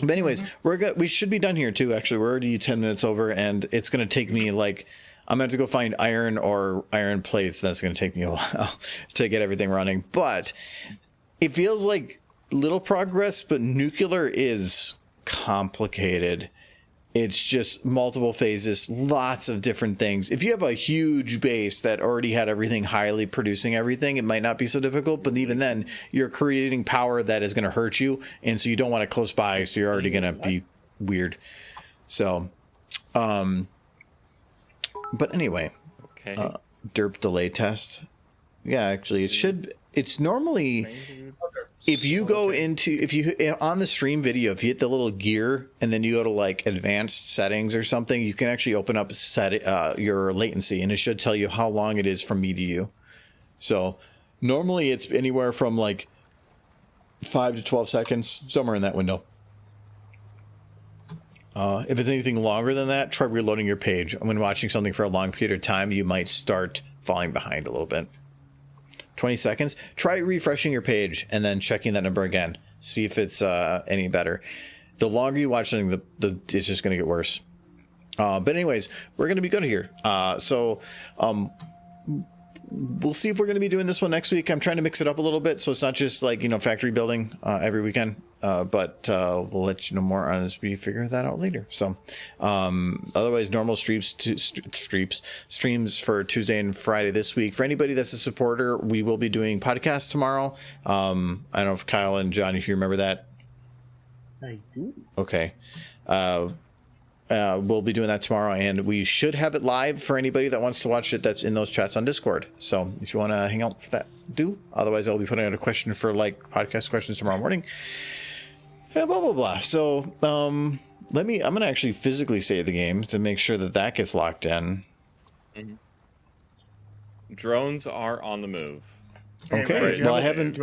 A: But anyways, we should be done here too. Actually, we're already 10 minutes over, and it's going to take me like I'm going to have to go find iron or iron plates. That's going to take me a while to get everything running. But it feels like little progress, but nuclear is complicated. It's just multiple phases, lots of different things. If you have a huge base that already had everything highly producing everything, it might not be so difficult. But even then, you're creating power that is going to hurt you. And so you don't want it close by. So you're already going to be weird. So, but anyway,
F: Okay.
A: derp delay test. Yeah, actually, it's normally... If you go on the stream video, if you hit the little gear and then you go to like advanced settings or something, you can actually open up your latency, and it should tell you how long it is from me to you. So normally it's anywhere from like 5 to 12 seconds, somewhere in that window. If it's anything longer than that, try reloading your page. When watching something for a long period of time, you might start falling behind a little bit. 20 seconds. Try refreshing your page and then checking that number again. See if it's any better. The longer you watch something, it's just going to get worse. But anyways, we're going to be good here. So we'll see if we're going to be doing this one next week. I'm trying to mix it up a little bit, so it's not just like, factory building every weekend. But we'll let you know more on as we figure that out later. So otherwise, normal streams for Tuesday and Friday this week. For anybody that's a supporter, we will be doing podcasts tomorrow. I don't know if Kyle and John, if you remember that.
C: I do.
A: Okay. We'll be doing that tomorrow, and we should have it live for anybody that wants to watch it that's in those chats on Discord. So if you want to hang out for that, do. Otherwise, I'll be putting out a question for like podcast questions tomorrow morning. Yeah, blah, blah, blah. So I'm going to actually physically save the game to make sure that gets locked in.
F: Mm-hmm. Drones are on the move.
A: Okay. Well, I haven't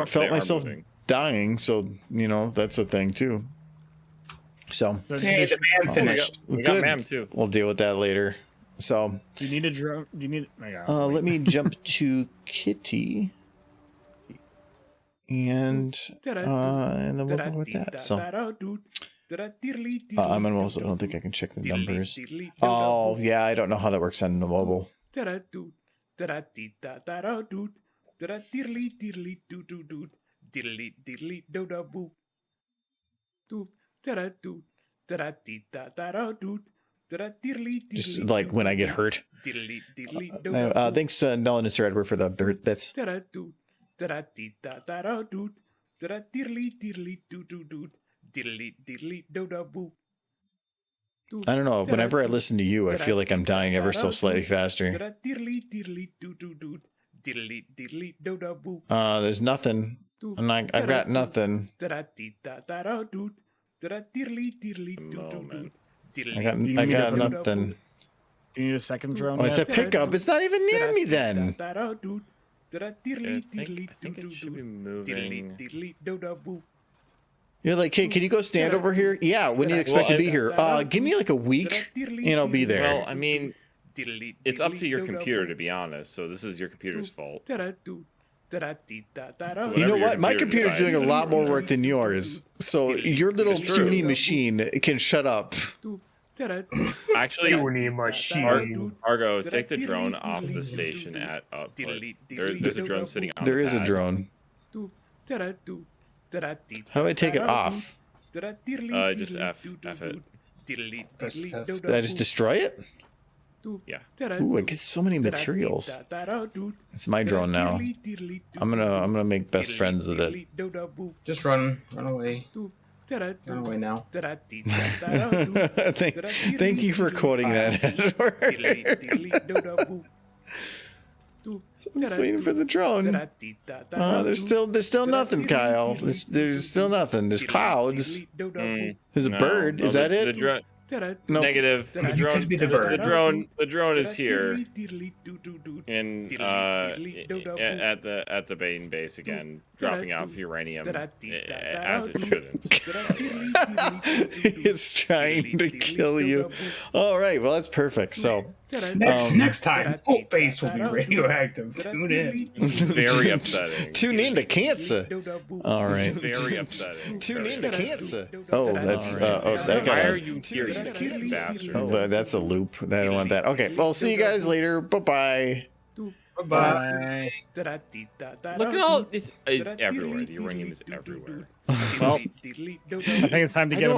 A: felt myself
F: moving.
A: dying, so, that's a thing too. So
B: Hey, the man finished.
F: We got MAM too.
A: We'll deal with that later. So
D: Do you need a drone? Do you need?
A: let me jump to Kitty, and then we'll go with that. So I'm on mobile, so I don't think I can check the numbers. Oh yeah, I don't know how that works on the mobile. Just like when I get hurt. Thanks to Nolan and Sir Edward for the bits. I don't know. Whenever I listen to you, I feel like I'm dying ever so slightly faster. There's nothing. And I've got nothing.
F: Moment.
A: I got nothing.
D: Do you need a second drone?
A: When I
D: yet?
A: said pickup, it's not even near me then.
F: I think it should be moving.
A: You're like, hey, can you go stand over here? Yeah, when do you expect to be here? Give me like a week and I'll be there.
F: Well, I mean, it's up to your computer, to be honest. So this is your computer's fault. So
A: You know
F: whatever your
A: what? My computer's doing a
F: decides-
A: lot more work than yours. So your little
F: It's true.
A: puny machine can shut up.
F: Actually,
C: Puny machine.
F: Argo, take the drone off the station at there's a drone sitting on
A: There
F: the
A: is a
F: pad.
A: drone. How do I take it off?
F: Just F it.
B: Press F.
A: Did I just destroy it?
F: Yeah.
A: Ooh, I get so many materials. It's my drone now. I'm gonna make best friends with it.
B: Just run away. Run away now.
A: Thank you for quoting that, Edward. Someone's waiting for the drone. There's still nothing, Kyle. There's still nothing. There's clouds. There's a bird. Is that it?
F: The drone.
A: No.
F: Negative. The
B: It
F: drone.
B: could be the bird.
F: The drone is here. In at the main base again, dropping off uranium as it shouldn't.
A: It's trying to kill you. All right. Well, that's perfect. So
B: Next time, Hope Base will be radioactive. Tune in.
F: Very upsetting.
A: tune in to cancer. All right.
F: Very upsetting.
A: Tune in to
F: Very
A: cancer. Oh, that's that
F: Why
A: guy.
F: are you here, you cheap bastard?
A: Oh, that's a loop. I don't want that. Okay. Well, see you guys later. Bye bye.
B: Bye.
F: Look at all it's everywhere. The uranium is everywhere.
D: Well, I think it's time to get a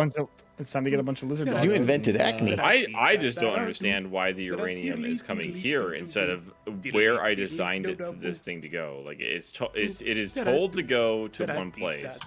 D: bunch of lizard dogs.
A: You invented acne.
F: I just don't understand why the uranium is coming here instead of where I designed this thing to go. Like it is told to go to one place.